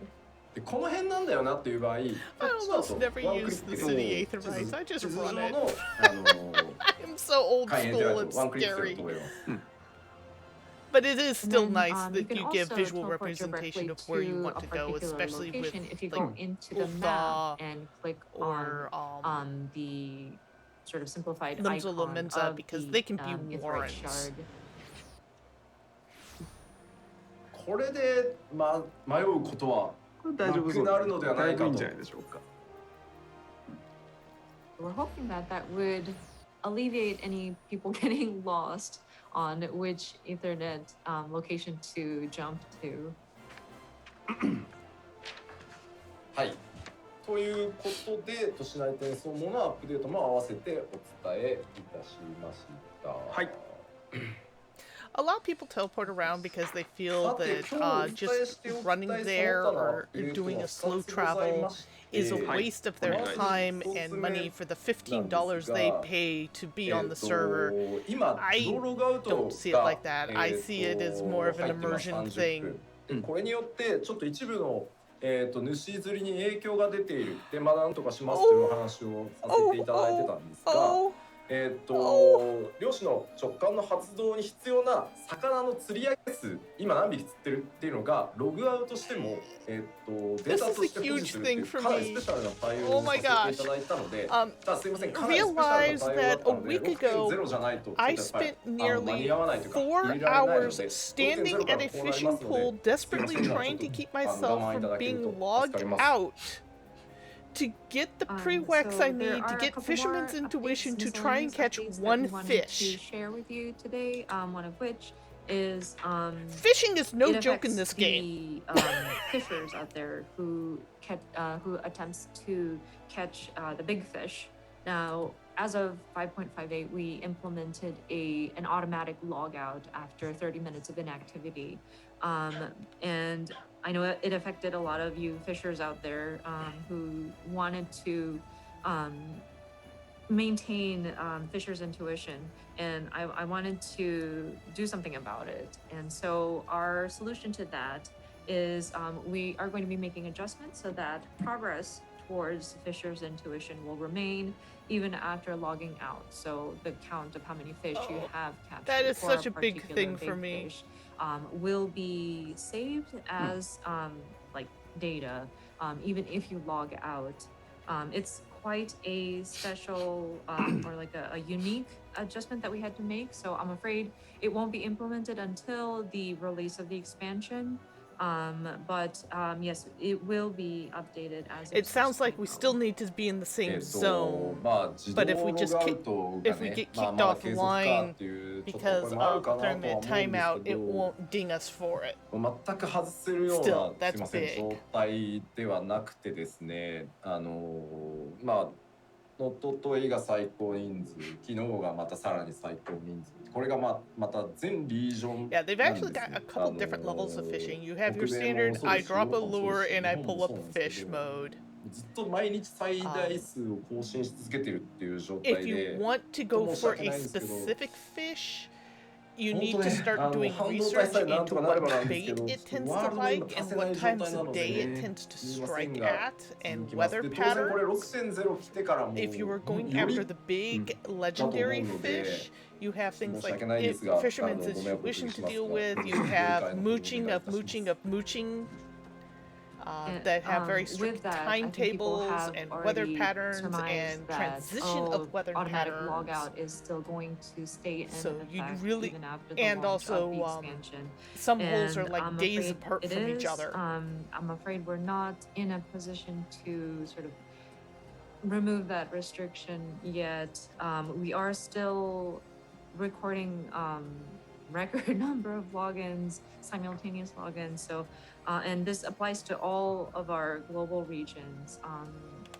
でこの辺なんだよなっていう場合、 I almost never use the city Aetherites. I just run it. I'm so old school and scary. But it is still nice that you give visual representation of where you want to go, especially with if you go into the map and click on the sort of simplified icon of because they can be warrens. Shard. これで、迷うことはなくなるのではないかと。We're hoping that that would alleviate any people getting lost on which Ethernet location to jump to. はい。ということで、都市内転送網のアップデートも合わせてお伝えいたしました。はい。A lot of people teleport around because they feel that just running there or doing a slow travel is a waste of their time and money for the $15 they pay to be on the server. I don't see it like that. I see it as more of an immersion thing. これによってちょっと一部の主釣りに影響が出ているで、なんとかしますという話をさせていただいてたんですが、漁師の直感の発動に必要な魚の釣り上げ数、今何匹釣ってるっていうのがログアウトしても、データとして保持するっていうかなりスペシャルな対応をさせていただいたので、ただすいません、かなりスペシャルな対応だったので 6.0 じゃないとちょっとやっぱり間に合わないというか入れられないので 4 hours standing at a fishing pool, desperately trying to keep myself from being logged out to get the prereqs I need to get fisherman's intuition to try and catch one fish. To share with you today, one of which is fishing is no it joke in affects this game. The fishers out there who attempts to catch the big fish. Now, as of 5.58, we implemented an automatic logout after 30 minutes of inactivity, and I know it affected a lot of you fishers out there who wanted to maintain fishers' intuition, and I wanted to do something about it. And so our solution to that is we are going to be making adjustments so that progress towards fishers' intuition will remain even after logging out. So the count of how many fish you have captured that is for such a particular big thing for big me. fish, will be saved as like data, even if you log out. It's quite a special or like a unique adjustment that we had to make. So I'm afraid it won't be implemented until the release of the expansion. But yes, it will be updated as it sounds like we still need to be in the same zone. But if we just get kicked offline because of during that timeout, it won't ding us for it. 全く外せるようなすいません状態ではなくてですね、おとといが最高人数、昨日がまたさらに最高人数。これがまた全リージョン。Yeah, they've actually got a couple different levels of fishing. You have your standard, I drop a lure and I pull up the fish mode. ずっと毎日最大数を更新し続けてるっていう状態で。If you want to go for a specific fish, you need to start doing research into what bait it tends to like and what times of day it tends to strike at and weather patterns. If you were going after the big legendary fish, you have things like fishermen's intuition to deal with. You have mooching that have very strict timetables and weather patterns and transition of weather patterns. Logout is still going to stay in effect you really even after the and launch also of the expansion. some holes are And like I'm days afraid apart it from each is, other. I'm afraid we're not in a position to sort of remove that restriction yet. We are still recording record number of logins, simultaneous logins. So, and this applies to all of our global regions,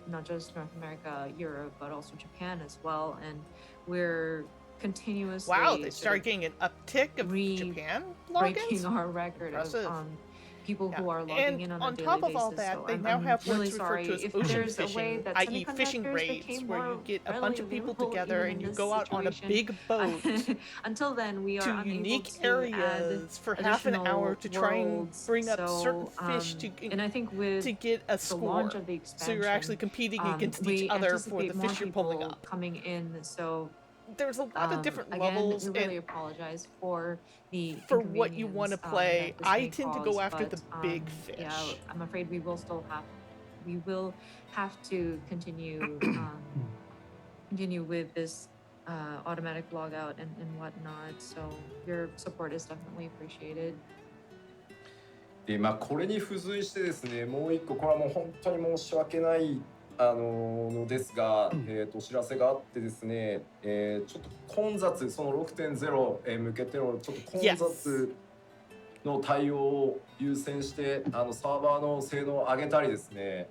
not just North America, Europe, but also Japan as well. And we're continuously They started getting an uptick of Japan breaking logins. our record of people who are logging and in on on a daily top of basis. all that, So they I'm now have really what's referred to as sorry. If ocean there's a way fishing, that i.e. fishing semiconductors raids, became where more you get a bunch readily of people available together even and in you this go out on a situation, big boat until then we are to unable unique to areas for half an hour to try and worlds. bring up certain So, fish and I think with to get a the score. launch of the So you're actually competing against we each other for the anticipate more fish you're pulling people up. coming in. So there's a lot of different again, levels we really and apologize for the for what you want to inconvenience, play. that this I may tend to cause, go after the but, big fish. Yeah, I'm afraid we will have to continue continue with this automatic logout and whatnot. So your support is definitely appreciated. でこれに付随してですね、もう一個これはもう本当に申し訳ないのですが、お知らせがあってですね、ちょっと混雑、その 6.0 へ向けてのちょっと混雑の対応を優先してサーバーの性能を上げたりですね、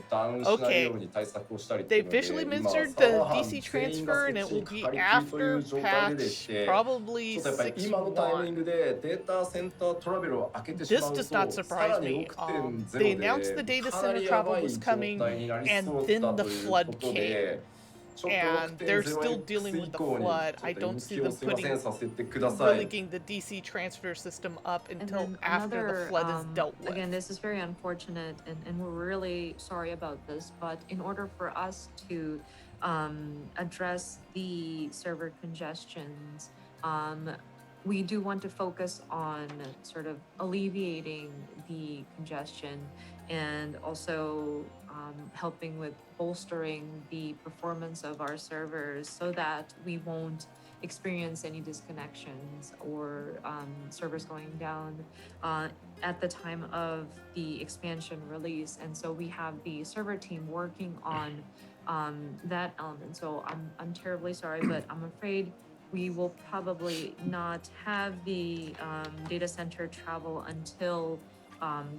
ダウンしないように対策をしたりっていうので、 They officially 今サ measured ーバー the 班 DC 全員が transfer そ and っ it ちに will be かかりきりという after 状態ででし patch て、 probably ちょっとやっぱり今のタイミン 6.1. グでデータセンタートラベルを開けてしま This うと、 does not さら surprise に me.6.0 They announced the で data かな center りやば travel い was 状 coming, 態になり and そう then だ the という flood こと came. で、ちょっ And と they're still 6.0X dealing 以 with the 降に flood. ちょ I っと延 don't see 期を them すいません putting させてください。 rigging the DC transfer system up And until then after the another, flood is dealt with. again, this is very unfortunate, and we're really sorry about this. But in order for us to address the server congestions, we do want to focus on sort of alleviating the congestion and also helping with bolstering the performance of our servers so that we won't experience any disconnections or servers going down at the time of the expansion release. And so we have the server team working on that element. So I'm terribly sorry, but I'm afraid we will probably not have the data center travel until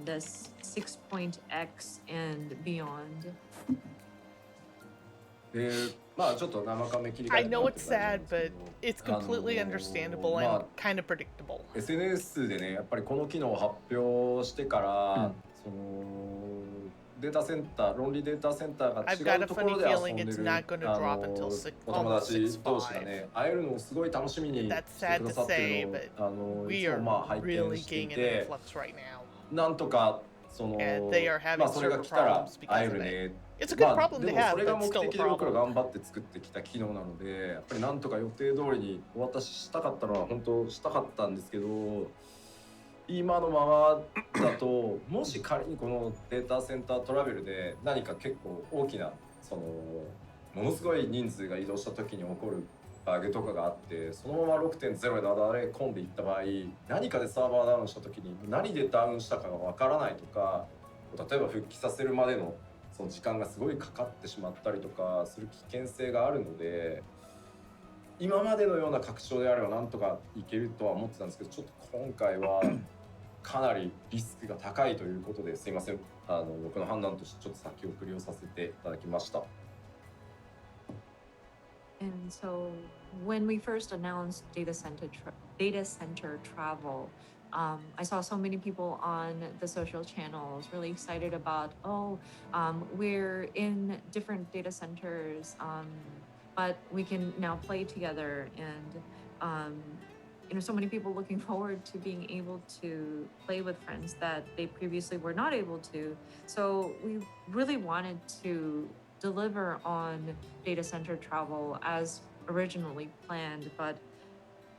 this 6.x and beyond. まあちょっと生カメ切り替 I えて know もらって it's 大丈 sad, 夫ですけ but ど it's completely understandable ま and kind of predictable. SNS でねやっぱりこの機能を発表してから、そのデータセンター論理データセンターが I've 違 got う a ところ funny で遊 feeling んで it's る not going to drop until お友 almost 達同士が 6.5. ね会えるのをすごい楽しみにして That's く sad だ to さって say, るの but をい we つも are まあ拝 really 見してい getting an て influx right now. なんとかその And they are having まあそれが server 来たら problems because 会え of る it. ね It's a good まあ problem で to もそ have, れが but 目 still a 的で僕ら problem. 頑張って作ってきた機能なのでやっぱりなんとか予定通りにお渡ししたかったのは本当したかったんですけど今のままだともし仮にこのデータセンタートラベルで何か結構大きなそのものすごい人数が移動した時に起こるバグとかがあってそのまま 6.0 でなだれ込んでいった場合何かでサーバーダウンした時に何でダウンしたかがわからないとか例えば復帰させるまでのその時間がすごいかかってしまったりとかする危険性があるので今までのような拡張であればなんとかいけるとは思ってたんですけどちょっと今回はかなりリスクが高いということですいません僕の判断としてちょっと先送りをさせていただきました。And so when we first announced data center travel, I saw so many people on the social channels really excited about, we're in different data centers, but we can now play together. And, so many people looking forward to being able to play with friends that they previously were not able to. So we really wanted to deliver on data center travel as originally planned, but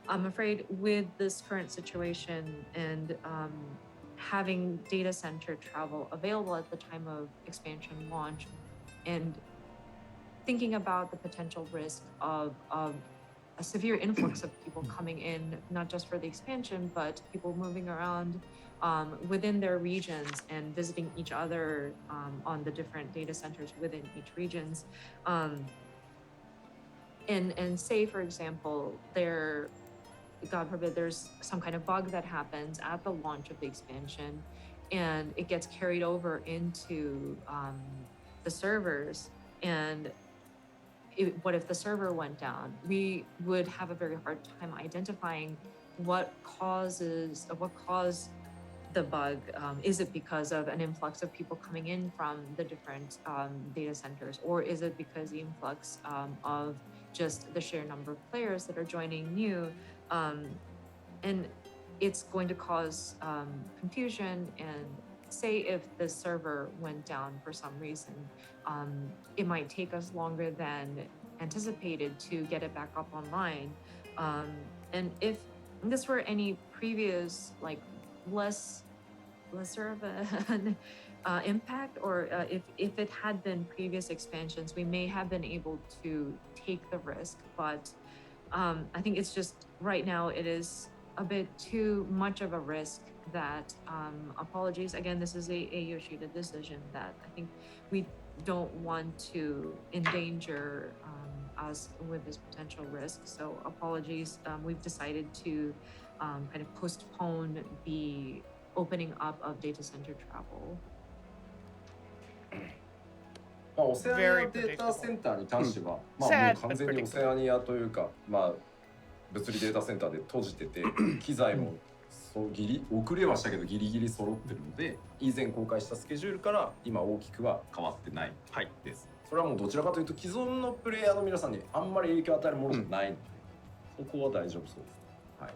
I'm afraid with this current situation and having data center travel available at the time of expansion launch and thinking about the potential risk of a severe influx of people coming in, not just for the expansion, but people moving around within their regions and visiting each other on the different data centers within each regions. And say, for example, God forbid, there's some kind of bug that happens at the launch of the expansion and it gets carried over into the servers. And what if the server went down? We would have a very hard time identifying what caused the bug. Is it because of an influx of people coming in from the different data centers, or is it because the influx of just the sheer number of players that are joining new? And it's going to cause confusion. And say if the server went down for some reason, it might take us longer than anticipated to get it back up online. And if this were any previous, like lesser of an impact, or if it had been previous expansions, we may have been able to take the risk. But I think it's just right now it is a bit too much of a risk that apologies again, this is a Yoshida decision that I think we don't want to endanger us with this potential risk. So apologies. We've decided to kind of postpone the opening up of data center travel. まあ、オセアニアデータセンターに関しては、まあ、もう完全にオセアニアというか、まあ、物理データセンターで閉じてて機材も遅れはしたけどギリギリ揃ってるので以前公開したスケジュールから今大きくは変わってないです。それはもうどちらかというと既存のプレイヤーの皆さんにあんまり影響を与えるものじゃないので、そこは大丈夫そうです。はい。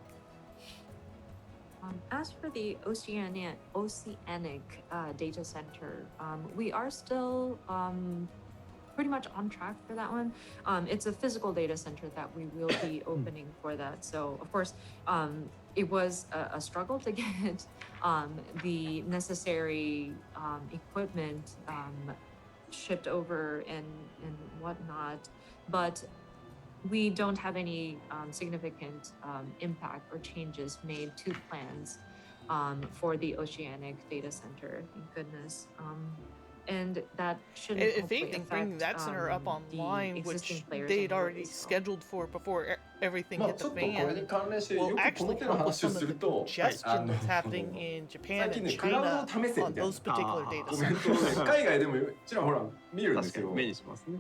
As for the oceanic data center, we are still pretty much on track for that one. It's a physical data center that we will be opening for that. So of course, it was a struggle to get the necessary equipment shipped over and whatnot, but we don't have any significant impact or changes made to plans for the Oceanic data center, thank goodness. And that shouldn't If hopefully anything, bringing affect, that center up the online, existing which players they'd on the already as well. scheduled for before everything まあ hit ちょ the っとこれに fan, 関連してよ will くこの actually 手の help with 話を some す of る the と congestion that's happening in Japan 最近 and ねクラウド China の試せみ on たいな those particular data コメン centers. トをね海外でもちらほら見るんですけど確かに目にしますね。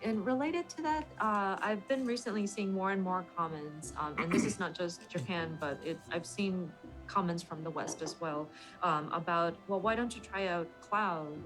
And related to that, I've been recently seeing more and more comments, and this is not just Japan, but I've seen comments from the West as well, about, well, why don't you try out Cloud?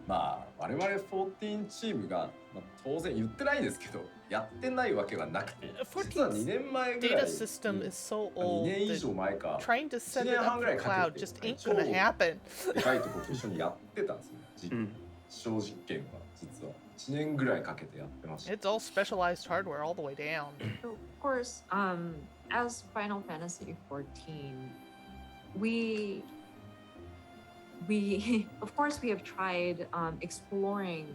まあ我々14チームが、まあ、当然言ってないですけどやってないわけはなくて実は2年前ぐら Data い system is so 2 old 年以 that 上前か trying to set 1 it 年半 up ぐら for いか cloud け just て ain't 超 gonna happen. でかいところと一緒にやってたんですよね小実験は実は1年ぐらいかけてやってました It's all specialized hardware all the way down. So, of course, as Final Fantasy 14, we of course we have tried exploring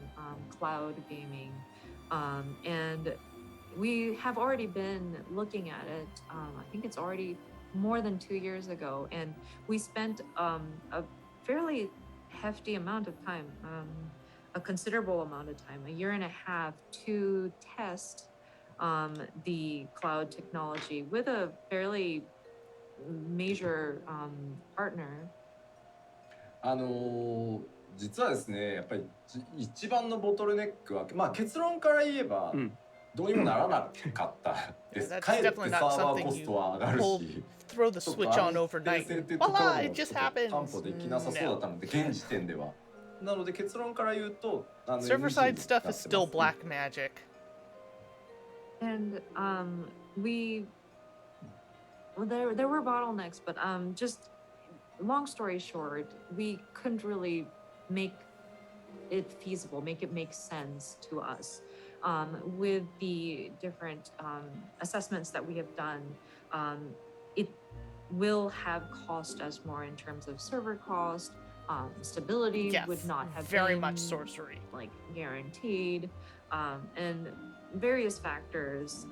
cloud gaming, and we have already been looking at it. I think it's already more than 2 years ago, and we spent a fairly hefty amount of time, a considerable amount of time, 1.5 years to test the cloud technology with a fairly major partner. 実はですねやっぱり一番のボトルネックはまあ結論から言えば、どうにもならなかったです That's かえって definitely サ not ーバー something コス you トは上がる pull, し throw the ちょっと switch 安 on 定 overnight. 性っていうところ Voila, も it ちょ just っと担 happens. 保できなさそうだったので現時点ではなので結論から言うとServer side stuff is still black magic. And there were bottlenecks, but just long story short, we couldn't really make it feasible, make it make sense to us. With the different assessments that we have done, it will have cost us more in terms of server cost. Stability Yes, would not have very been, much sorcery. like guaranteed, and various factors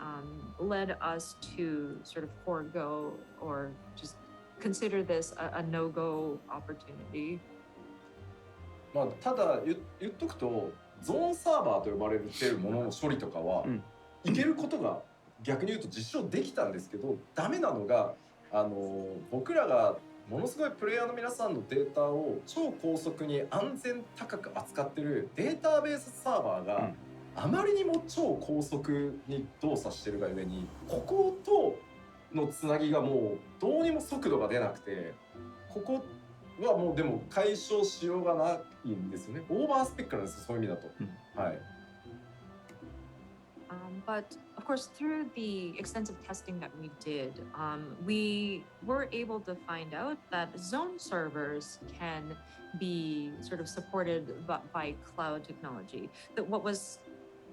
led us to sort of forego or just consider this a no-go opportunity. まあただ言っとくとゾーンサーバーと呼ばれてるものの処理とかは、いけることが逆に言うと実証できたんですけどダメなのが僕らがものすごいプレイヤーの皆さんのデータを超高速に安全高く扱ってるデータベースサーバーが、あまりにも超高速に動作してるがゆえにこことのつなぎがもうどうにも速度が出なくてここはもうでも解消しようがないんですよね。オーバースペックなんですよそういう意味だと。はい。But of course, through the extensive testing that we did, we were able to find out that zone servers can be sort of supported by cloud technology. That what was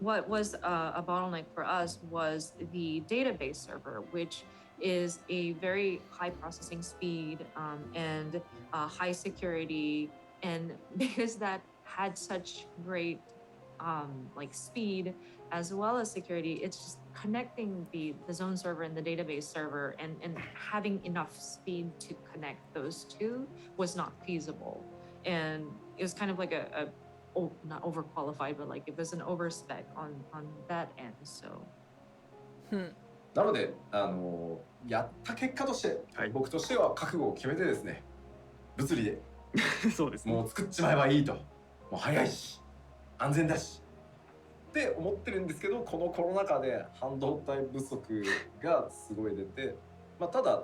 a bottleneck for us was the database server, which is a very high processing speed and high security, and because that had such great like speed as well as security, it's just connecting the zone server and the database server and having enough speed to connect those two was not feasible. And it was kind of like not overqualified, but like it was an overspec on that end. So なのでやった結果として、僕としては覚悟を決めてですね物理でそうですねもう作っちまえばいいともう早いし安全だしって思ってるんですけどこのコロナ禍で半導体不足がすごい出て、まあ、ただ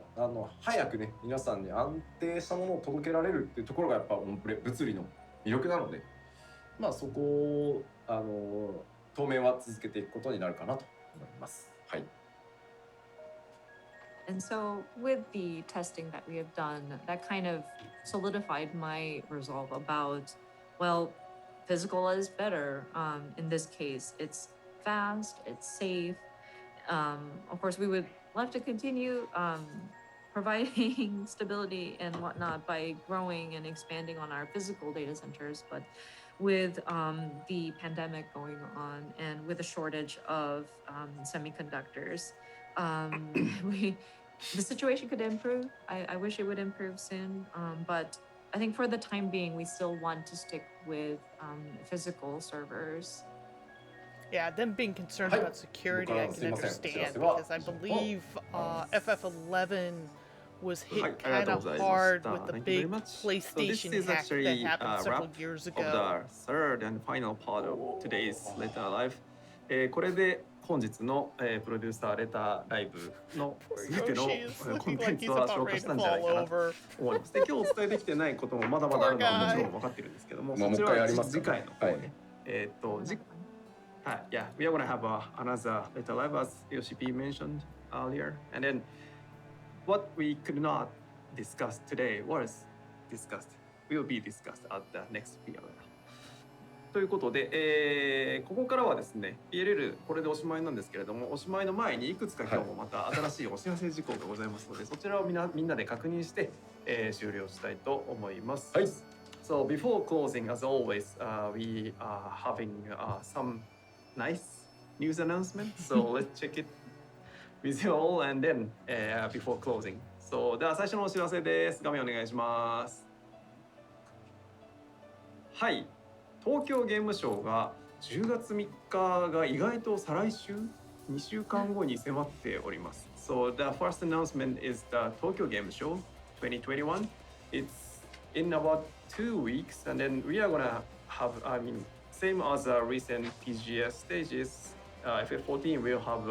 早くね皆さんに安定したものを届けられるっていうところがやっぱ物理の魅力なので、まあ、そこを当面は続けていくことになるかなと思います。はい。And so with the testing that we have done, that kind of solidified my resolve about, well, physical is better. In this case, it's fast, it's safe. Of course, we would love to continue providing stability and whatnot by growing and expanding on our physical data centers, but with the pandemic going on and with a shortage of semiconductors, the situation could improve. I wish it would improve soon, but I think for the time being, we still want to stick with physical servers. Yeah, them being concerned Hi. about security, I can Well, understand well, because I believe well, FF11 was hit Hi, kind of ありがとうございました。hard with the Thank you very big much. So this PlayStation is hack actually that happened a several wrap years of ago. the third and final part of today's Letter Live. これで本日の、プロデューサーレターライブの全ての Yoshi is コン looking テン like ツ he's は about 消化 ready し to たんじゃない fall かなと over. 思います。で、今日お伝えできてないこともまだまだあるのはもちろん分かってるんですけども、そちらは次回の方で、yeah, we are gonna have another Letter Live as Yoshi P mentioned earlier, and then what we could not discuss today will be discussed at the next PLL. ということで、ここからはですね、PLL これでおしまいなんですけれども、おしまいの前にいくつか今日もまた新しいお知らせ事項がございますので、そちらをみんなで確認して、終了したいと思います。はい。So before closing, as always, we are having some nice news announcements. So let's check it with you all, and then before closing. So では最初のお知らせです。画面お願いします。はい。東京ゲームショウが10月3日が意外と再来週2週間後に迫っております。So the first announcement is the Tokyo Game Show 2021. It's in about 2 weeks, and then we are gonna have, same as the recent TGS stages, FF14 will have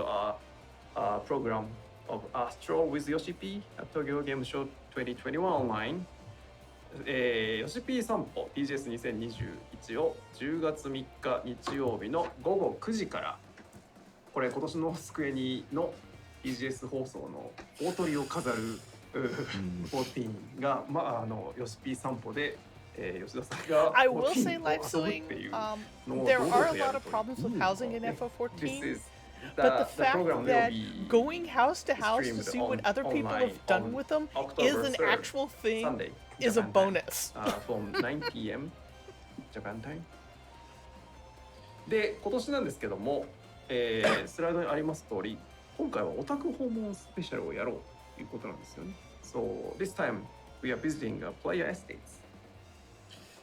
a program of Astro with Yoshi P at Tokyo Game Show 2021 online. ヨシピー散歩 TGS2021 を10月3日日曜日の午後9時から、これ今年のスクエニの TGS 放送の大トリを飾る14が、ヨシピー散歩で、吉田さんが I will say, 14 live を遊ぶ suing, っていうのを there 堂々 are と a や lot る of という problems with housing in FF14. This is But the fact program will that be going house to house to streamed see what other people online have done on with them October is an 3rd, actual thing Sunday, is a Japan time, bonus. From 9 p.m. Japan time. で、今年なんですけども、スライドにあります通り、今回はオタク訪問スペシャルをやろうということなんですよね。So this time we are visiting player estates.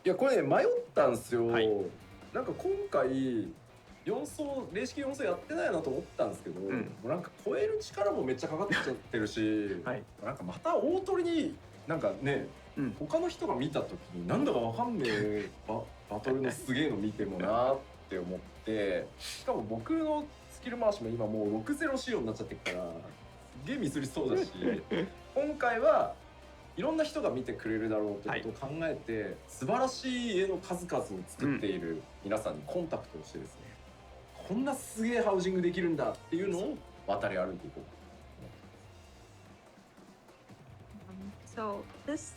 いやこれね迷ったんですよ、はい、なんか今回4層霊式4層やってないなと思ったんですけど、もうなんか超える力もめっちゃかかっちゃってるし、はい、なんかまた大鳥になんかね、他の人が見た時になんだかわかんねえバトルのすげえの見てもなって思って、しかも僕のスキル回しも今もう 6-0 仕様になっちゃってるからすげえミスりそうだし今回はいろんな人が見てくれるだろうということを考えて、はい、素晴らしい絵の数々を作っている皆さんにコンタクトをしてですね、こんなすげえハウジングできるんだっていうのを渡り歩いていこう。So this,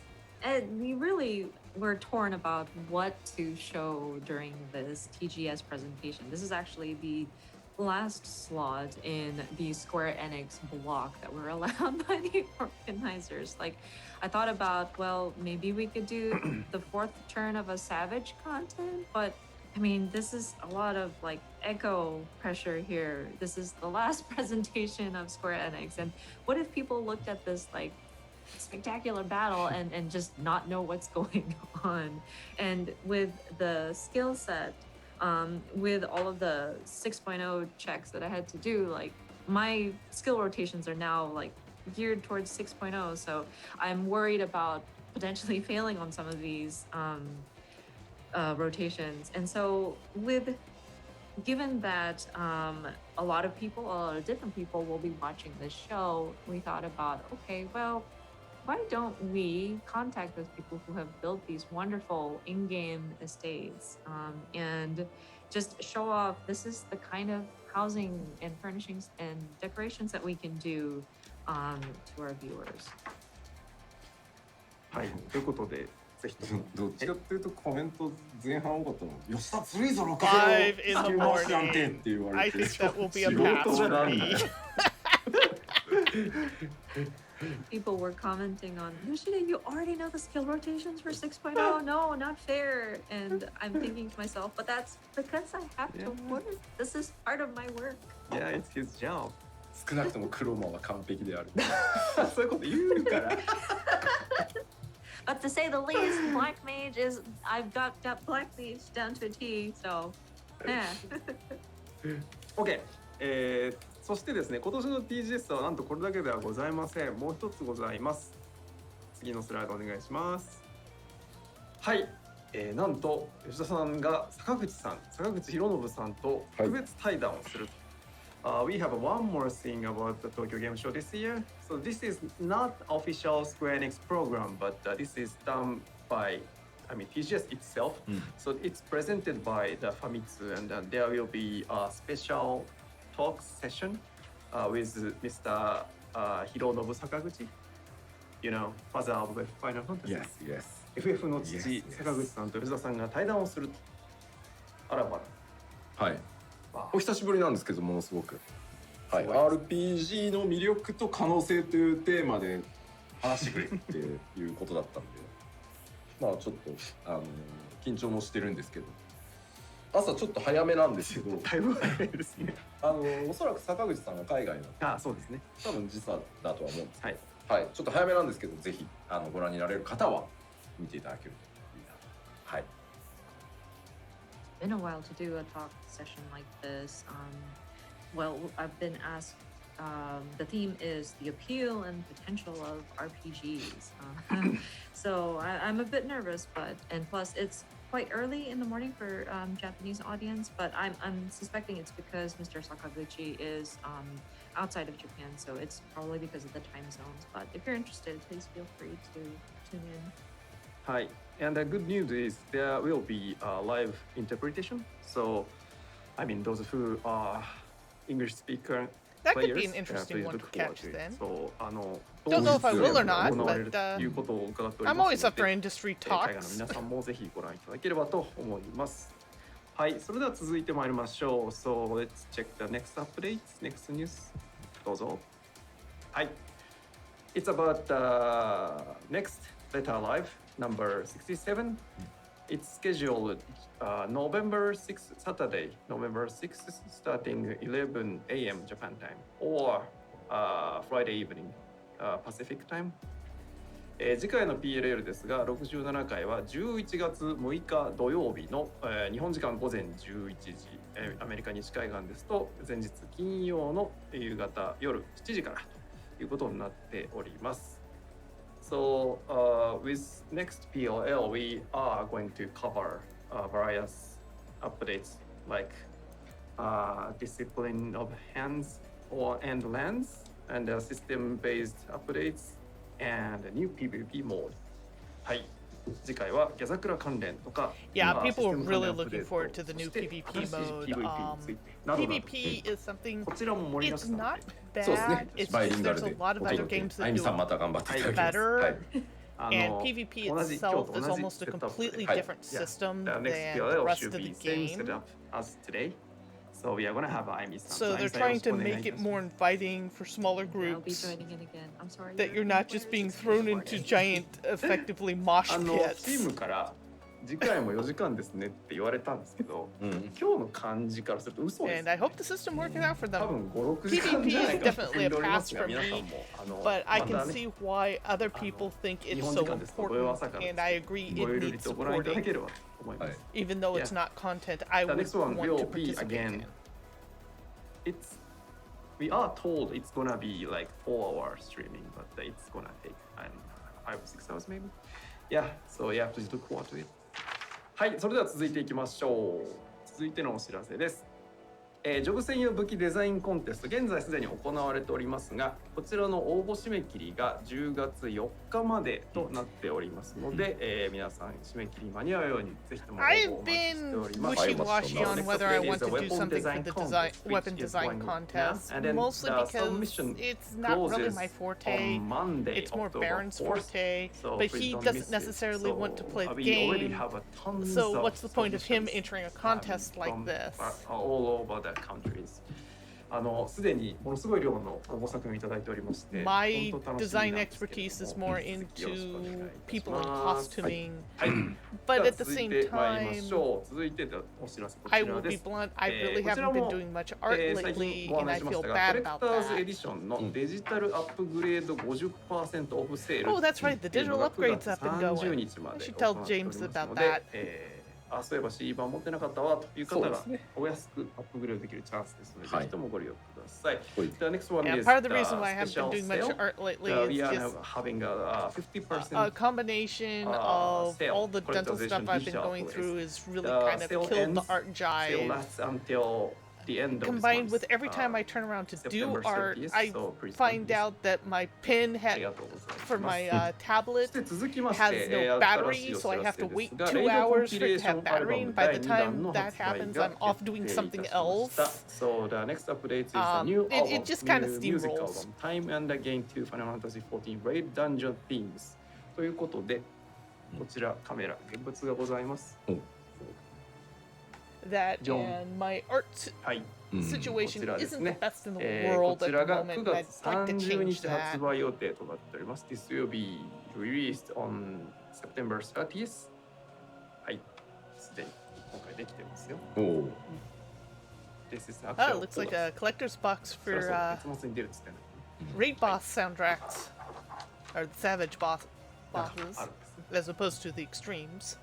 we really were torn about what to show during this TGS presentation. This is actually the last slot in the Square Enix block that were allowed by the organizers. Like, I thought about, well, maybe we could do the fourth turn of a Savage content, but I mean, this is a lot of like echo pressure here. This is the last presentation of Square Enix, and what if people looked at this like spectacular battle and just not know what's going on? And with the skill set, with all of the 6.0 checks that I had to do, like my skill rotations are now like geared towards 6.0, so I'm worried about potentially failing on some of these rotations. And so given that a lot of different people will be watching this show, we thought about, okay, well, why don't we contact those people who have built these wonderful in-game estates and just show off this is the kind of housing and furnishings and decorations that we can do to our viewers. はい、ということでぜひと。どっちかっていうとコメント前半多かったの。吉田ずるいぞ6 5 in the なんてって言わ I れて。 think that will be a 仕 pass 事 for なんだ me. よ。 People were commenting on, Yoshida, you already know the skill rotations for 6.0. No, not fair. And I'm thinking to myself, but that's because I have to work. This is part of my work. Yeah, it's his job. 少なくともクロマは完璧である。そういうこと言うから。But to say the least, Black Mage is, I've got that Black Mage down to a T, so, yeah. OK、そしてですね、今年の TGS はなんとこれだけではございません。もう一つございます。次のスライドお願いします。はい、なんと吉田さんが坂口博信さんと特別対談をすると。We have one more thing about the Tokyo Game Show this year. So this is not official Square Enix program, but this is done by, TGS itself. So it's presented by the Famitsu, and there will be a special talk session with Mr. Hironobu Sakaguchi. You know, father of Final Fantasy. Yes, yes. FF の父、坂口さんと吉田さんが対談をすると。あらばら。はい。お久しぶりなんですけどものすごく、はい、RPG の魅力と可能性というテーマで話してくれっていうことだったんでまあちょっと緊張もしてるんですけど朝ちょっと早めなんですけどだいぶ早いですね。おそらく坂口さんが海外のそうですね。多分時差だとは思うんですけど、はい、はい、ちょっと早めなんですけどぜひご覧になれる方は見ていただけるといいな。はい。Been a while to do a talk session like this. Well, I've been asked. The theme is the appeal and potential of RPGs. So I'm a bit nervous, and plus it's quite early in the morning for Japanese audience. But I'm suspecting it's because Mr. Sakaguchi is outside of Japan, so it's probably because of the time zones. But if you're interested, please feel free to tune in. Hi. And the good news is there will be a live interpretation. So, those who are English speaker That players, could be an interesting one to catch then. So, Don't know if I will or not, but I'm always up for industry 海外の talks. 皆さんもぜひご覧いただければと思います。はい、それでは続いてまいりましょう。So, let's check the next updates, next news. どうぞ。はい。It's about the next Letter Live number 67. It's scheduled November 6th, Saturday, November 6th, starting 11 a.m. Japan time, or Friday evening, Pacific time. 次回の PLL ですが、67回は11月6日土曜日の、日本時間午前11時、アメリカ西海岸ですと前日金曜の夕方夜7時からということになっております。So with next PLL, we are going to cover various updates like discipline of hands and lands, and system-based updates, and new PvP mode. はい。次回はギャザクラ関連とか Yeah, people are really looking forward to the new PvP mode. PvP is something, it's not bad, it's just there's a lot of other games that do it better, and PvP itself is almost a completely different system than the rest of the game. So we are gonna have Aimi-san. So they're trying to make it more inviting for smaller I'll be groups, joining in again. I'm sorry. that you're not just being thrown into giant, effectively mosh チー pits. ムから次回も4時間ですねって言われたんですけど、今日の感じからすると嘘です、 And I hope the system works out for 多 them. 分5、6時間じゃないかと PvP is definitely a 思います pass が、 for 皆さん me, も but I ま can たね see why other people think it's so important, and I agree ご it ゆるり needs とご覧いただ supporting. ければと思います。Even though it's not content I The would next one want will to be participate again. in. We are told it's gonna be like 4-hour streaming, but it's gonna take 5 or 6 hours maybe. Yeah, so yeah, please look forward to it. はい、それでは続いていきましょう。続いてのお知らせです。ジョブ専用武器デザインコンテスト、現在すでに行われておりますが、こちらの応募締め切りが10月4日までとなっておりますので、皆さん締め切り間に合うようにぜひとも応募 I've お待ちしており been ます。 wishy-washy on whether I want to do something for the weapon design contest, mostly because it's not really my forte. It's more Baron's forte, but he doesn't necessarily want to play the game. So what's the point of him entering a contest like this? All over the countries. すでにものすごい量の応募作品をいただいておりまして、 My 本当楽しみ design なんですけれども expertise is more ぜひよろしくお願いい into たし people in ます。 costuming, はい。 but では at the 続い same てまいりま time, しょう。続いてのお知らせこち I ら will で be す。 blunt, I really こちら haven't been も doing much art 最 lately, 近ご and 案 I 内しまし feel たが、 bad コレク about ターズエ that. ディションのデジタルアップグレード 50% オフセール Oh, that's right, the っていうの digital が9 upgrades 月 up and 30 going. 日ま I で should 行 tell っておりま James す about の that. で、そういえば C 版持ってなかったわという方がそうですねお安くアップグレードできるチャンスですので、はいぜひともご利用ください。ほい The next one Yeah, is part of the the reason why I haven't special been doing much sale. art lately We is are just having a 50% a combination of sale, all the dental stuff collector's I've been edition going digital through is really The kind of sale killed the ends- art Sale jive. lasts until the end of this Combined month. with every time I turn around to do September art, 30th, I so please find don't miss. out that my pen あり had がとうございます for my そ tablet して続きまし has て、 no 新しい battery, お so I 知ら have せ to で wait すが、 2 レイドコン hours ピ for レ it ー to シ have ョンアル battery, バ and ム by 第 the 2弾 time の that 発売 happens, が I'm off 決 doing 定い something たしました else. So the next update is a new It album, just kinda new music steamrolls. album, Time and Again to Final Fantasy XIV Raid Dungeon Themes ということで、こちらカメラ現物がございます。 That John. and my art はい。 situation こちらです isn't the ね。 best in the こ world ち at ら the が moment, 9 and I'd 月 like to 30 change 日発 that. 売予定となっております。This will be released on September 30th. はい。すでに今回できてますよ。おお This is Oh, it actual looks like a collector's box そりゃ for そう月末に出るっつってんだ raid boss soundtracks, or the savage boss けどなんか bosses, あるんですね。 as opposed to the extremes.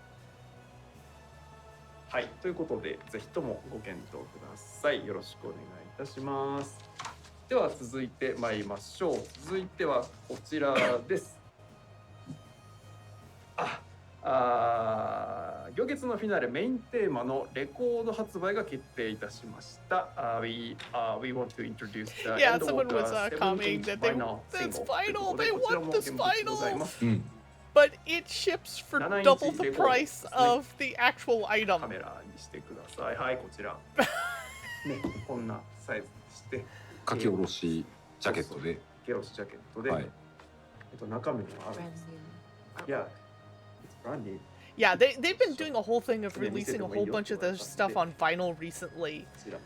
はい。ということで、ぜひともご検討ください。よろしくお願いいたします。では続いて参りましょう。続いてはこちらです。行月のフィナーレメインテーマのレコード発売が決定いたしました。We want to introduce the Yeah, end of someone the was commenting 7-inch that they vinyl that's single vinyl. という They ことで、こちら want も this 現物ござい vinyl, ます。うん but it ships for 7 double インチ the レコード price ですね。 of the actual カ item. メラにしてください。はい、こちら。ね、こんなサイズでして、書き下ろしジャケットでケロスジャケットで、はい中身もあるんです。いや、it's brand new. Yeah, they've been doing a whole thing of Yeah, they said releasing a the whole way bunch you of their like stuff it. on vinyl recently, こちら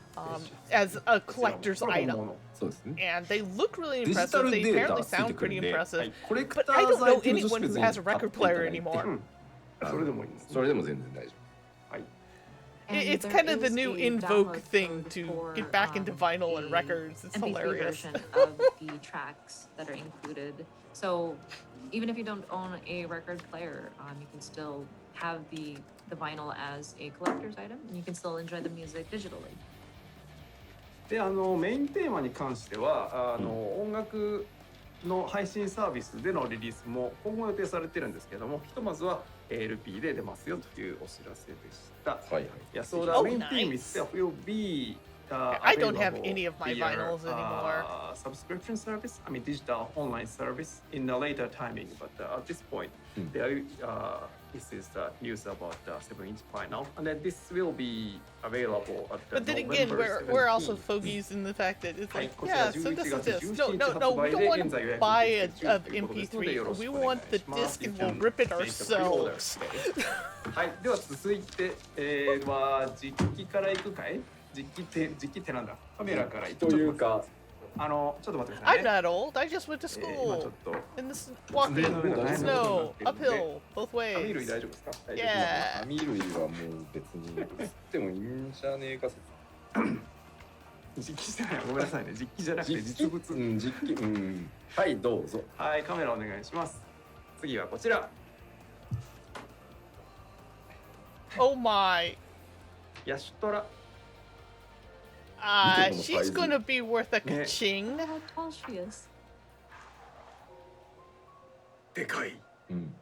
as a こちらも collector's これ item, 本物そうですね and they look really デジタ impressive. ル They データ apparently ついて sound くる pretty んで、は impressive. い、コレク But タ I ー don't ズアイ know テムとして anyone 別 who に has a 買って record いた player だいて anymore. それでもいいですね。それでも全然大丈 はい。 It's there kind of the is new a in vogue download thing code to for, get back into vinyl and the records. It's MP3 hilarious. version of the tracks that are included. So even if you don't own a record player, you can still have the vinyl as a collector's item, and you can still enjoy the music digitally. で、メインテーマに関しては、音楽の配信サービスでのリリースも今後予定されてるんですけども、ひとまずは LP で出ますよというお知らせでした。夫。はいはい。Yeah, so the Oh, main theme nice. itself will be I don't have available any of my via, vinyls anymore. Subscription service, I mean digital online service in a later timing, but at this point, there this is the news about the 7-inch vinyl, and then this will be available at the But then again, November we're also 17th. fogies in the fact that it's like, Right, yeah, こち so ら this 11 is this. 月 No, 17 no, no, we 発売 don't で want 現在予 to 約 buy 受 a 付中 of ということですので、よ MP3. ろし We くお願い want し the ます。 disc and You we'll can rip it make a pre-order. ourselves. はい、では続いて、実機からいくかい？実機ってなんだ？カメラからいくというか、ちょっと待ってください I'm ね。 not old. I just went to 今ちょ school. っと In this walking, 上の上が大変なことにな snow, っているので uphill, both 網類 ways. 大丈夫ですか？大丈夫ですか？ Yeah. 網類はもう別に売ってもいいんじゃねえか説。実機じゃない、ごめんなさいね。実機じゃなくて実物。うん実機うんはいどうぞ。はい、カメラお願いします。次はこちら。 Oh my. ヤシュトラ。 She's gonna be worth a Yeah. ka-ching. Look how tall she is. でかい。うん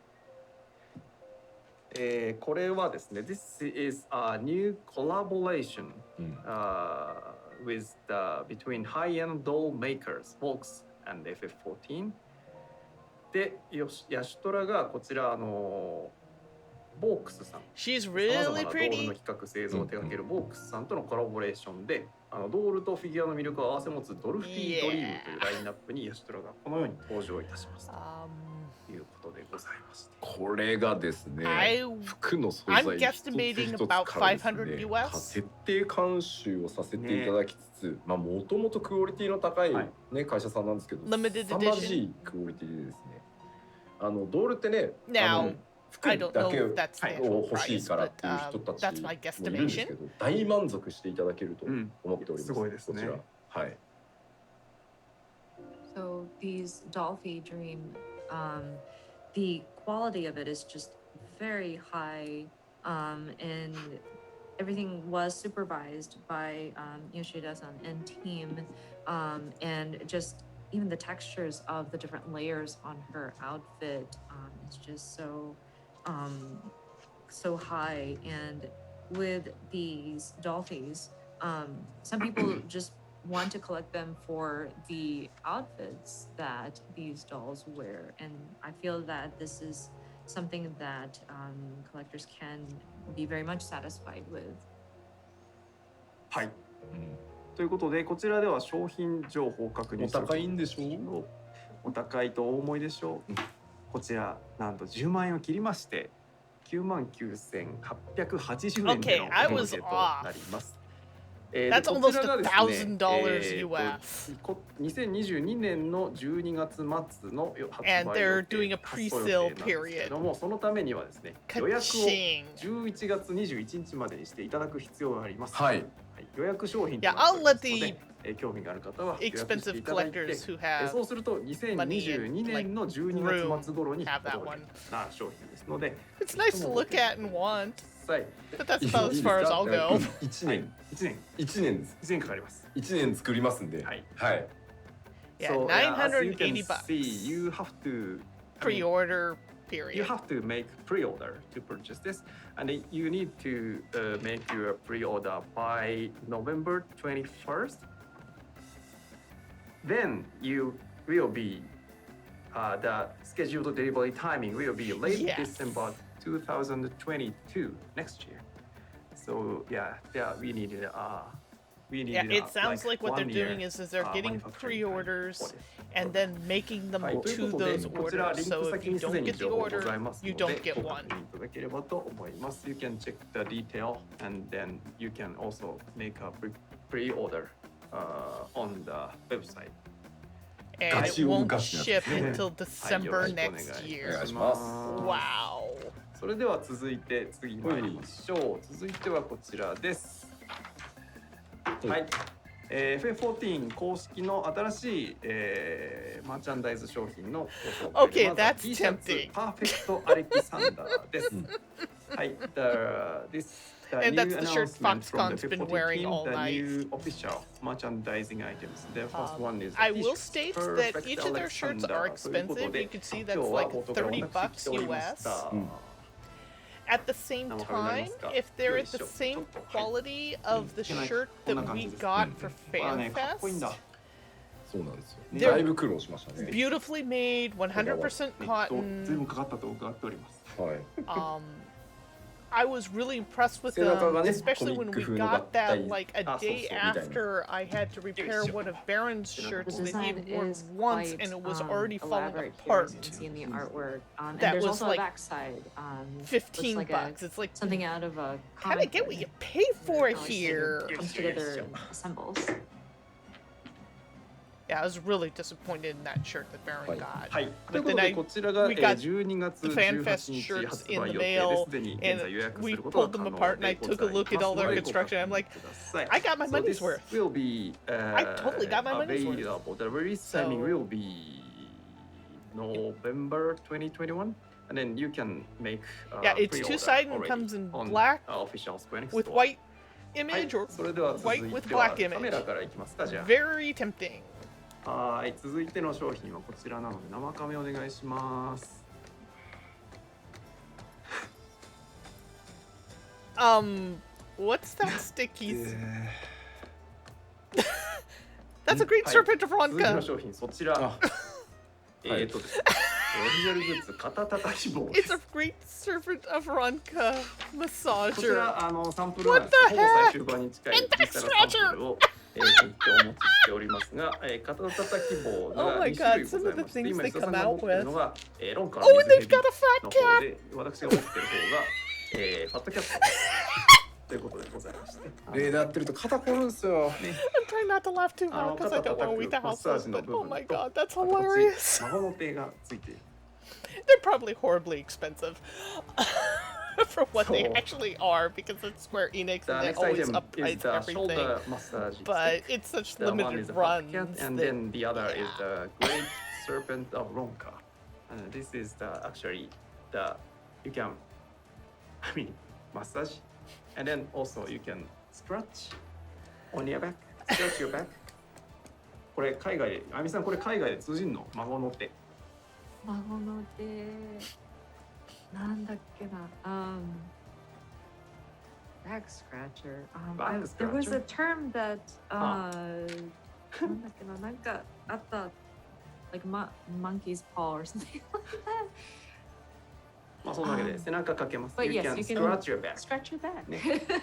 これはですね、This is a new collaboration、うん with the between high-end doll makers, Volks and FF14 で、ヤシュトラがこちらボークスさん、 She's さまざま really なドールの pretty. 企画製造を手掛けるボークスさんとのコラボレーションで、ドールとフィギュアの魅力を併せ持つドルフィードリームというラインナップにヤシュトラがこのように登場いたしますということでございまして、これがですね I- 服の素材 I'm 一つ guesstimating 一つ about からですね 500 US. 徹底監修をさせていただきつつ、まあもともとクオリティの高い、はいね、会社さんなんですけど、 Limited 凄まじいクオリティでですね、ドールってね、 Now, 服 I don't だ know け if that's the を actual 欲しい price, からっ but ていう人たち that's my もいるんですけ guesstimation. ど、大満足していただけるとうん思っております。すごいですね。こちら、はい。 So these Dolphy Dream, the quality of it is just very high, and everything was supervised by Yoshida-san and team, and just even the textures of the different layers on her outfit is just so high. And with these Dolphys, some people just want to collect them for the outfits that these dolls wear, and I feel that this is something that collectors can be very much satisfied with. はい、ということでこちらでは商品情報を確認お高いんでしょう？お高いとお思いでしょう。こちらなんと10万円を切りまして99,880円での Okay, I お was 届けと off. なります。 That's でこ almost ちらがですね$1,000 US. 2022年の12月末の発売 And 予 they're 定 doing a 発送 pre-sale 予定なんですけれども、そのためにはですね、予約を Ka-ching. 11月21日までにしていただく必要があります。はい。予約商品と Yeah, なっております I'll let の the で、興味がある方は予約してい expensive ただいて、 collectors who have そうすると2022年の12月末頃に have that 届 one. くな商品ですので、 It's nice to look at and want, はい、 but that's about as far as I'll go. 1年。 1年1年です。 1年かかります。 1年作りますんで。はい。はい。 Yeah, So, as you can $980 see, you have to pre-order You period. have to make pre-order to purchase this, and you need to make your pre-order by November 21st. Then you will be the scheduled delivery timing will be late Yes. December 2022 next year. So yeah, we need Yeah, it sounds like what they're 1 year, doing is they're getting manufacturing time for pre-orders this. and then making them はい、という to ことで those こちら orders. リン So ク if 先 you にす don't でに get the 情報ご order, ざいます you ので don't get ご one. 確認いただければと思います You can check the detail and then you can also make a pre-order on the website. And it Gachi won't ガチな ship ね until はい December よろしくお願い next い year. たし Wow. それでは続いて次参りましょう、続いてはこちらです。はい、FF14 公式の新しい、マーチャンダイズ商品のご紹介で Okay, まずは that's T シャツ tempting. パーフェクトアレキサンダーです。はい、the And new that's the shirt announcement from the Foxconn's been FF14 wearing all the night. new official merchandising items. The first one is I the will T-shirt state Perfect that each of their shirts Alexander are ということ expensive. で You can see 今 that's 日は like 冒頭から私 $30 着ておりまし US. た。 At the same time, if they're at the same quality of the shirt that we got for これはね、かっこいいん FanFest, だ。そうなんですよ。 They're だいぶ苦労しましたね。 beautifully made, 100% 随分 cotton. かかったと伺っております。はい。 I was really impressed with 背中 them, がね、 especially コミッ when ク we 風の got 合体 that like a あ、そうそう day みたいな。 after I had to repair one of Baron's shirts The that he design wore is once quite and it was already falling elaborate here, apart. as you can see in the artwork. And That there's was also like a backside. Looks $15. like It's like something out of a kind comic of get what book. you pay for How it here. comes together and assembles. Yeah, I was really disappointed in that shirt that Baron got. はい、という But こと then で I こちらがwe got 12月 the 18 FanFest 日 shirts 発 in 売 the 予定で mail, すでに現 and 在予約す we ることが pulled 可 them 能 apart, and で I ご took ざ a い look ま at す all の their でご construction. 確 I'm 認 like, ください。 I got my So money's this worth. will be I totally got my money's worth. available. The release timing So- will be November 2021. And then you can make Yeah, it's pre-order two-sided and already comes in on, black official Square Enix with store. white はい、 image or それでは続い white with ては black カメラ image. からいきますかじゃ Very tempting. あ。はい、続いての商品はこちらなので生カメお願いします。What's that stick he's... As a great serpent of 続きの Ronka. 商品そちら。ですね、オフィシャルグッズ肩叩き棒で It's す a。great serpent of Ronka こち massager. らサンプルなんですけど、ほぼ最終版に近い実際のサンプルを今日お持ちしておりますが、肩叩き棒 Oh が my 2種類 god, ご some ざ of い the まして、 things 今 they 吉田さ come んが持 out っている with. のが、ロンカー Oh, の and 水 they've 蛇 got a の fat 方 cat. で、私が持っている方が、ファットキャットということでございまして。例でやってると肩こるんすよ。 I'm trying not to laugh too hard because I don't want to wake the マッ house サー up, ジの but 部 oh 分 my と、 god, that's あとこっち hilarious. 孫の手がついている。 They're probably horribly expensive for what they So- actually are because it's Square Enix The and they next always item is upprice the everything. shoulder massage But stick. it's such The one is limited the runs. fat cat, and that- then the other is the great serpent of Ronka. And this is the actually the you can, I mean, massage, and then also you can scratch on your back, scratch your back. これ海外で、あみさんこれ海外で通じんの？孫の手。孫の手なんだっけなback scratcher. Back There was a scratcher? term that なんだっけななんかあった like monkey's paw or something like that. まあそんなわけで背中かけます。 But You yes, can you can scratch your back. Scratch your back. ね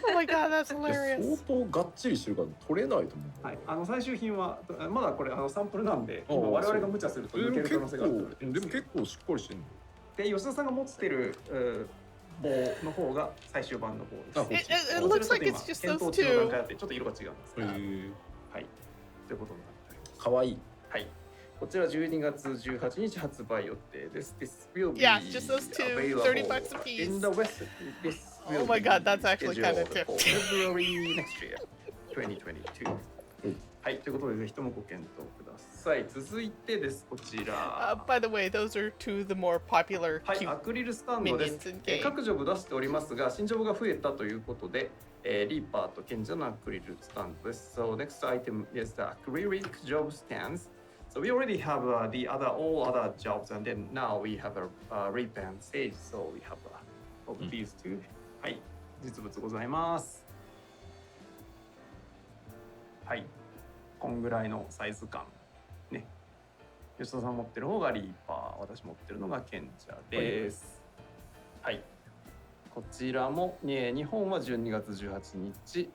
Oh my god, that's 相 hilarious. 当がっちりしてるから取れないと思う。はい、最終品はまだこれサンプルなんで、ああ今我々が無茶すると抜ける可能性があると言われてるんでもですけど結構しっかりしてるの。で吉田さんが持ってる棒の方が最終版の棒です It, it, it looks like it's just 検 those 討中の段 two. 階あってちょっと色が違うんですが、へえ。はいということになっております。かわいい。はい、こちら12月18日発売予定です。This will be Yeah, just those two, available $30 a piece. in the West. This Oh will my be god, that's actually kind of scheduled for tipped. February next year, 2022. はい、ということでぜひともご検討ください。続いてです、こちら。 By the way, those are two of the more popular はい、 cute アクリルスタンドです minions in。game. 各ジョブ出しておりますが、新ジョブが増えたということで、リーパーと賢者のアクリルスタンドです。So next item is the acrylic job stands. So we already have all other jobs, and then now we have a reap and sage. So we have of these two. はい、実物ございます。はい、こんぐらいのサイズ感。ね。吉田さん持ってる方がリーパー、私持ってるのが賢者です。はい。こちらも、日本は12月18日、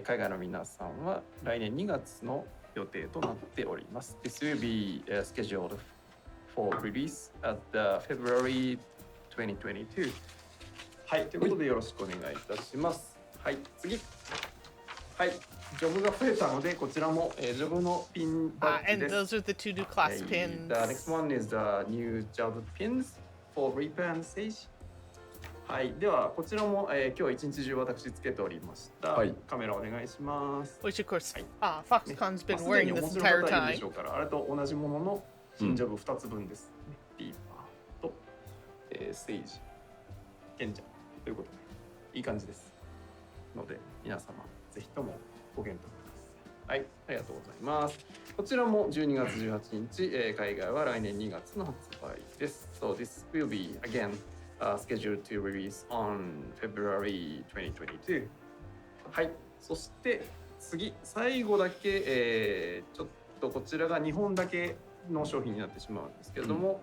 海外の皆さんは来年2月の予定となっております。This will be scheduled for release at February 2022. はい、ということでよろしくお願いいたします。はい、次。はい、ジョブが増えたので、こちらも、ジョブのピンバッジ And です。 those are the two new class pins. The next one is the new job pins for Reaper and Sage. はい、ではこちらも、今日一日中私つけておりました。はい、カメラお願いします。 Which of course, はい、 Foxconn's been すで wearing にお this 持ちの entire 方いるで time. しょうから、あれと同じものの新ジョブ2つ分です。リーパーと、セイジ、賢者ということで、いい感じです。ので、皆様、ぜひともご検討ください。はい、ありがとうございます。こちらも12月18日、海外は来年2月の発売です。So this will be again、scheduled to release on February 2022. はい、そして次、最後だけ、ちょっとこちらが2本だけの商品になってしまうんですけれども、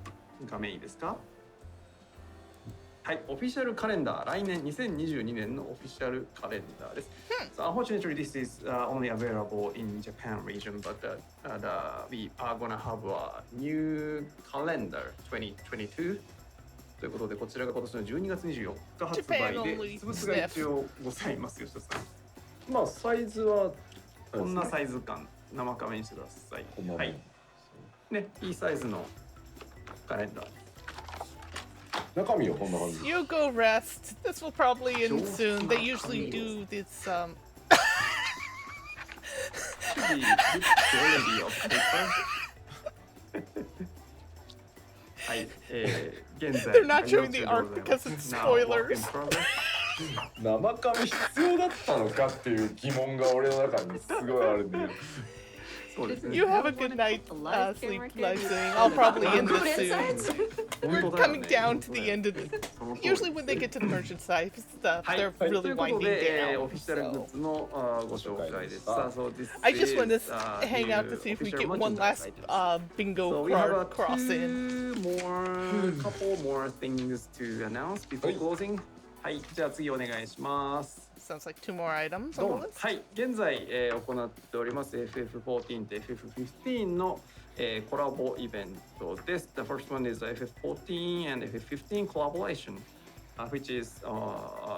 画面いいですか？はい、オフィシャルカレンダー、来年2022年のオフィシャルカレンダーです。So unfortunately, this is only available in Japan region, but we are gonna have a new calendar 2022. ということで、こちらが今年の12月24日発売で、実物が一応ございます、吉田さん。まあサイズはこんなサイズ感、生カメにしてください。はい。ね、いいサイズのカレンダー。中身はこんな感じ。 You go rest. This will probably end soon. They usually do this. Should be good quality of paper. はい、現在 They're not showing the art because it's spoilers. 生紙必要だったのかっていう疑問が俺の中にすごいあるんで。そうですね。 You have a good night, sleep, live streaming. I'll probably end this soon. We're coming down to the end of the. Usually when they get to the merchant side stuff, はい、 they're とい really うこと winding で、オ down. フィシャルグッ So ズのご紹介です。さあ、so this I just want to is, hang out to see if we get one last bingo So we have card cross in. couple more things to announce before closing. はい、じゃあ次お願いします。 Sounds like 2 more items ド on ン the list. はい、現在、行っております FF14 と FF15 の、コラボイベントです。The first one is FF14 and FF15 collaboration, which is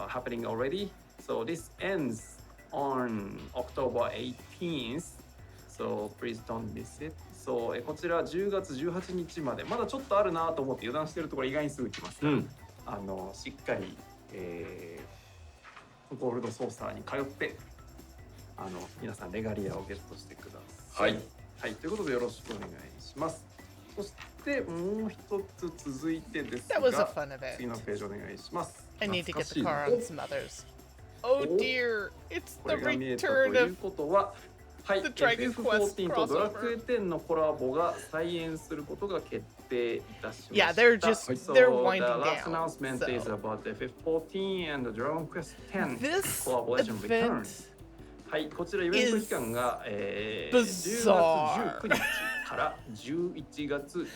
happening already. So this ends on October 18th. So please don't miss it. So こちら10月18日まで、まだちょっとあるなと思って油断してるところ意外にすぐ来ますから、しっかり、ゴールドソーサーに通って皆さんレガリアをゲットしてください。はい、ということでよろしくお願いします。そしてもう一つ続いてですが、 That was a fun event. 次のページお願いします。 I need to get the car on some others. Oh dear, it's こ the れが見えたと return いう of ことは、はい、 the Dragon Quest FF14 とドラクエ10のコラボが再演することが決定いたしました Yeah, they're just So they're winding the last down. announcement is So about the FF14 and the Dragon Quest 10 this collaboration return. event はい、こちらイベント期間が、10 bizarre. 月19日から11月11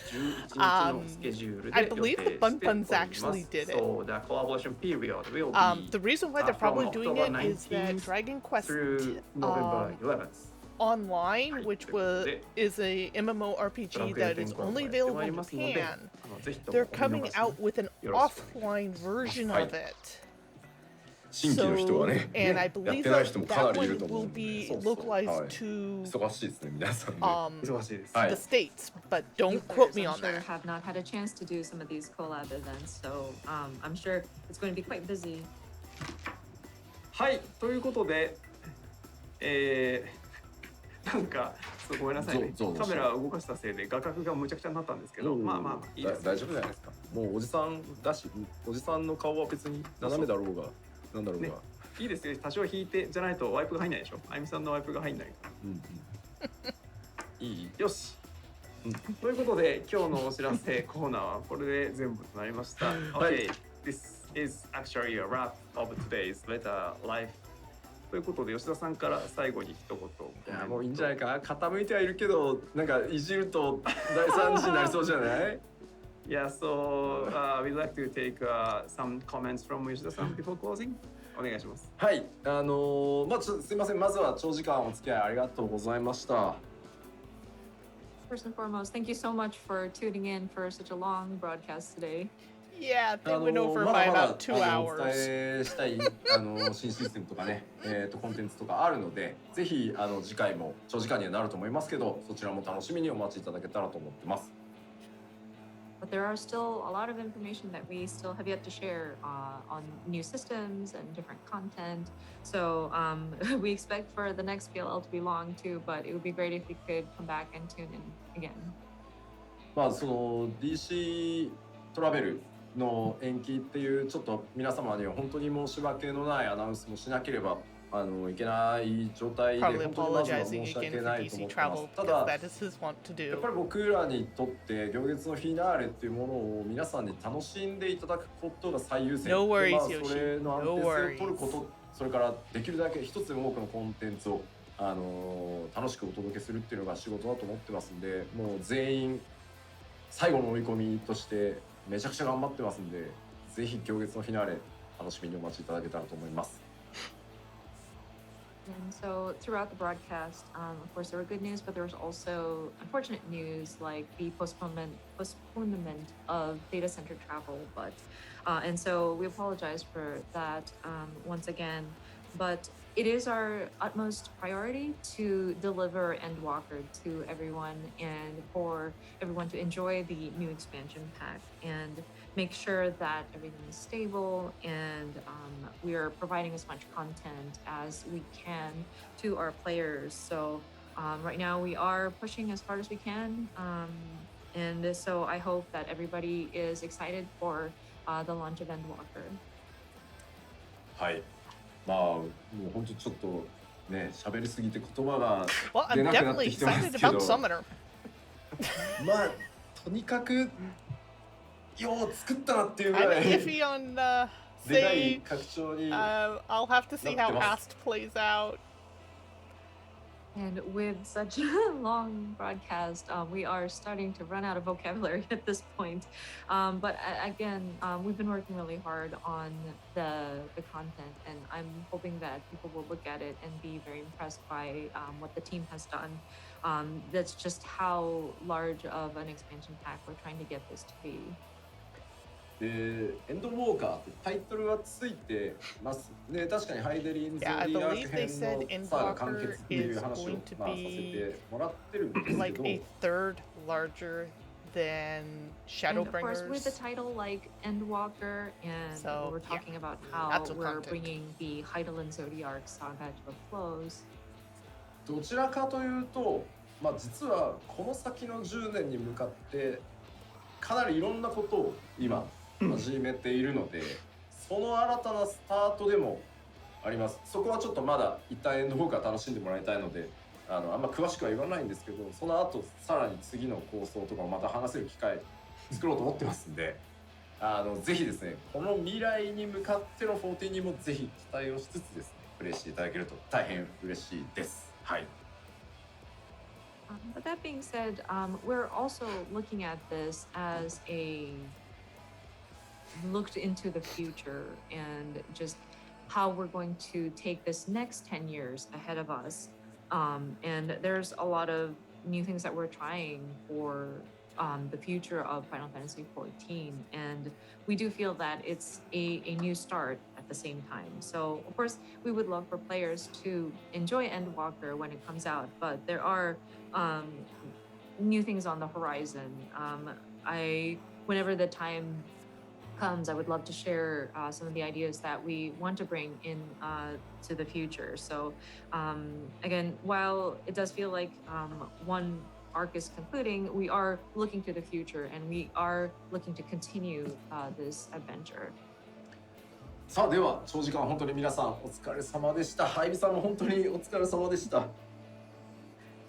日のスケジュールで I 予定 believe して the おり Bun ま Buns す。 actually did it. So the collaboration period will be The reason why they're probably from doing October it is that 19th Dragon Quest through November 11th. Online, which is a MMORPG that is only available in Japan, they're coming out with an offline version of it. 新規の人はね、 And I やっ believe てない that 人もかな that りいる one と思う will んで、 be そうそう localized はい to 忙しいですね皆さんね。忙しいです。はい the states, but don't Users, quote me I'm on sure, that. have not had a chance to do some of these collab events, so I'm sure it's going to be quite busy. はい、ということで、なんかごめんなさいね。カメラを動かしたせいで画角がむちゃくちゃになったんですけど、まあまあまあいいです。大丈夫じゃないですか。もうおじさんだし、おじさんの顔は別に斜めだろうがなんだろうが、いいですよ。多少引いてじゃないとワイプが入んないでしょ。あゆみさんのワイプが入んない。いい。よし。ということで今日のお知らせコーナーはこれで全部となりました。Okay, this is actually a wrap of today's letter life. ということで吉田さんから最後に一言。いやもういいんじゃないか。傾いてはいるけどなんかいじると大惨事になりそうじゃない？ Yeah, so we'd like to take some comments from 吉田さん before closing. お願いします。はい、まあすいません。まずは長時間お付き合いありがとうございました。 First and foremost, thank you so much for tuning in for such a long broadcast today. Yeah, they went over ま by だまだ about 2お hours. 伝えしたい新システムとかね、コンテンツとかあるので、ぜひ次回も長時間にはなると思いますけど、そちらも楽しみにお待ちいただけたらと思ってます。 But there are still a lot of information that we still have yet to share on new systems and different content. So we expect for the next PLL to be long too, but it would be great if we could come back and tune in again. まあその DC トラベルの延期っていうちょっと皆様には本当に申し訳のないアナウンスもしなければいけない状態で Probably 本当にまずは apologizing 申し訳 again な for いと DC 思ってます。 travel た because だ that is his want to やっ do. ぱり僕らにとって行月のフィナーレっていうものを皆さんに楽しんでいただくことが最優先。 No worries, でまあ Yoshi. それの安 No 定性を worries. 取ること、それからできるだけ一つでも多くのコンテンツを楽しくお届けするっていうのが仕事だと思ってますんで、もう全員最後の追い込みとしてめちゃくちゃ頑張ってますんで、ぜひ行月のフィナーレ楽しみにお待ちいただけたらと思います。 And so throughout the broadcast, of course, there were good news, but there was also unfortunate news like the postponement of data center travel. But and so we apologize for that once again. But it is our utmost priority to deliver Endwalker to everyone and for everyone to enjoy the new expansion pack and make sure that everything is stable and we are providing as much content as we can to our players. So right now we are pushing as hard as we can. And so I hope that everybody is excited for the launch of Endwalker. はい。まあもう本当ちょっとね喋りすぎて言葉が Well, 出 I'm なくなっ definitely てきてます excited け about ど Summoner. まあとにかくよう作ったなっていうぐ I'm らい iffy on でかい Sage. 拡張に I'll have to see how Ast plays out. And with such a long broadcast, we are starting to run out of vocabulary at this point. But again, we've been working really hard on the content, and I'm hoping that people will look at it and be very impressed by what the team has done. That's just how large of an expansion pack we're trying to get this to be. でエンドウォーカーってタイトルはついてますね。確かにハイデリン・ゾデ Yeah, I ィアー believe ク they 編 said のサーが完結 Endwalker っていう is 話を going to させ be てもらってるんですけ like ど a third larger than And of course, with a Shadowbringers. title like Endwalker, and So, we're yeah, talking about how lots of we're content. bringing the Heidelin Zodiac saga to a close. どちらかというと、まあ、実はこの先の10年に向かってかなりいろんなことを今始めているので、その新たなスタートでもあります。そこはちょっとまだ一旦エンドウォーカー楽しんでもらいたいので、あんま詳しくは言わないんですけど、その後さらに次の構想とかをまた話せる機会作ろうと思ってますんで、ぜひですね、この未来に向かっての14にもぜひ期待をしつつですね、プレイしていただけると大変嬉しいです。はい。But that being said, we're also looking at this as a looked into the future and just how we're going to take this next 10 years ahead of us. And there's a lot of new things that we're trying for the future of Final Fantasy XIV. And we do feel that it's a new start at the same time. So, of course, we would love for players to enjoy Endwalker when it comes out, but there are new things on the horizon. Whenever the time comes, I would love to share some of the ideas that we want to bring in to the future. So again, while it does feel like one arc is concluding, we are looking to the future and we are looking to continue this adventure. さあでは長時間本当に皆さんお疲れ様でした。ハイビさんも本当にお疲れ様でした。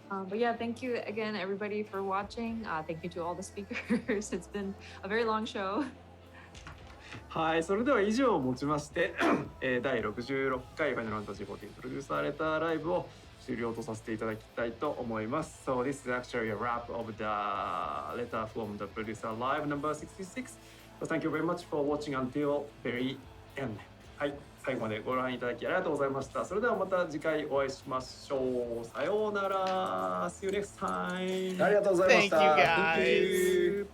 But yeah, thank you again, everybody, for watching. Thank you to all the speakers. It's been a very long show. はい、それでは以上をもちまして、第66回ファイナルファンタジー14プロデューサーレターライブを終了とさせていただきたいと思います。So this is actually a wrap of the letter from the producer live number 66. So thank you very much for watching until very end. はい、最後までご覧いただきありがとうございました。それではまた次回お会いしましょう。さようなら。See you next time. ありがとうございました。 Thank you, guys. Thank you.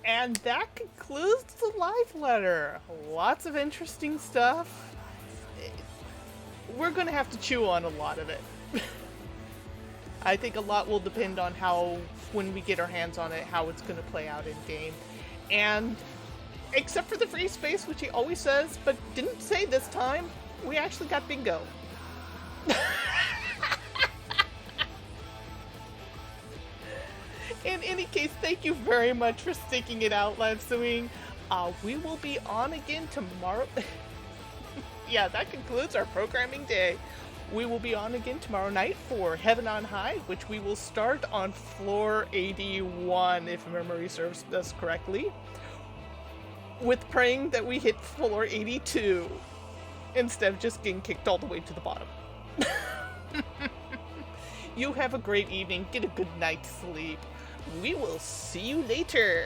And that concludes the live letter. Lots of interesting stuff. We're going to have to chew on a lot of it. I think a lot will depend on how, when we get our hands on it, how it's going to play out in game. And except for the free space, which he always says, but didn't say this time, we actually got bingo. In any case, thank you very much for sticking it out, Live Suing. We will be on again tomorrow. Yeah, that concludes our programming day. We will be on again tomorrow night for Heaven on High, which we will start on floor 81, if memory serves us correctly, with praying that we hit floor 82 instead of just getting kicked all the way to the bottom. You have a great evening. Get a good night's sleep. We will see you later.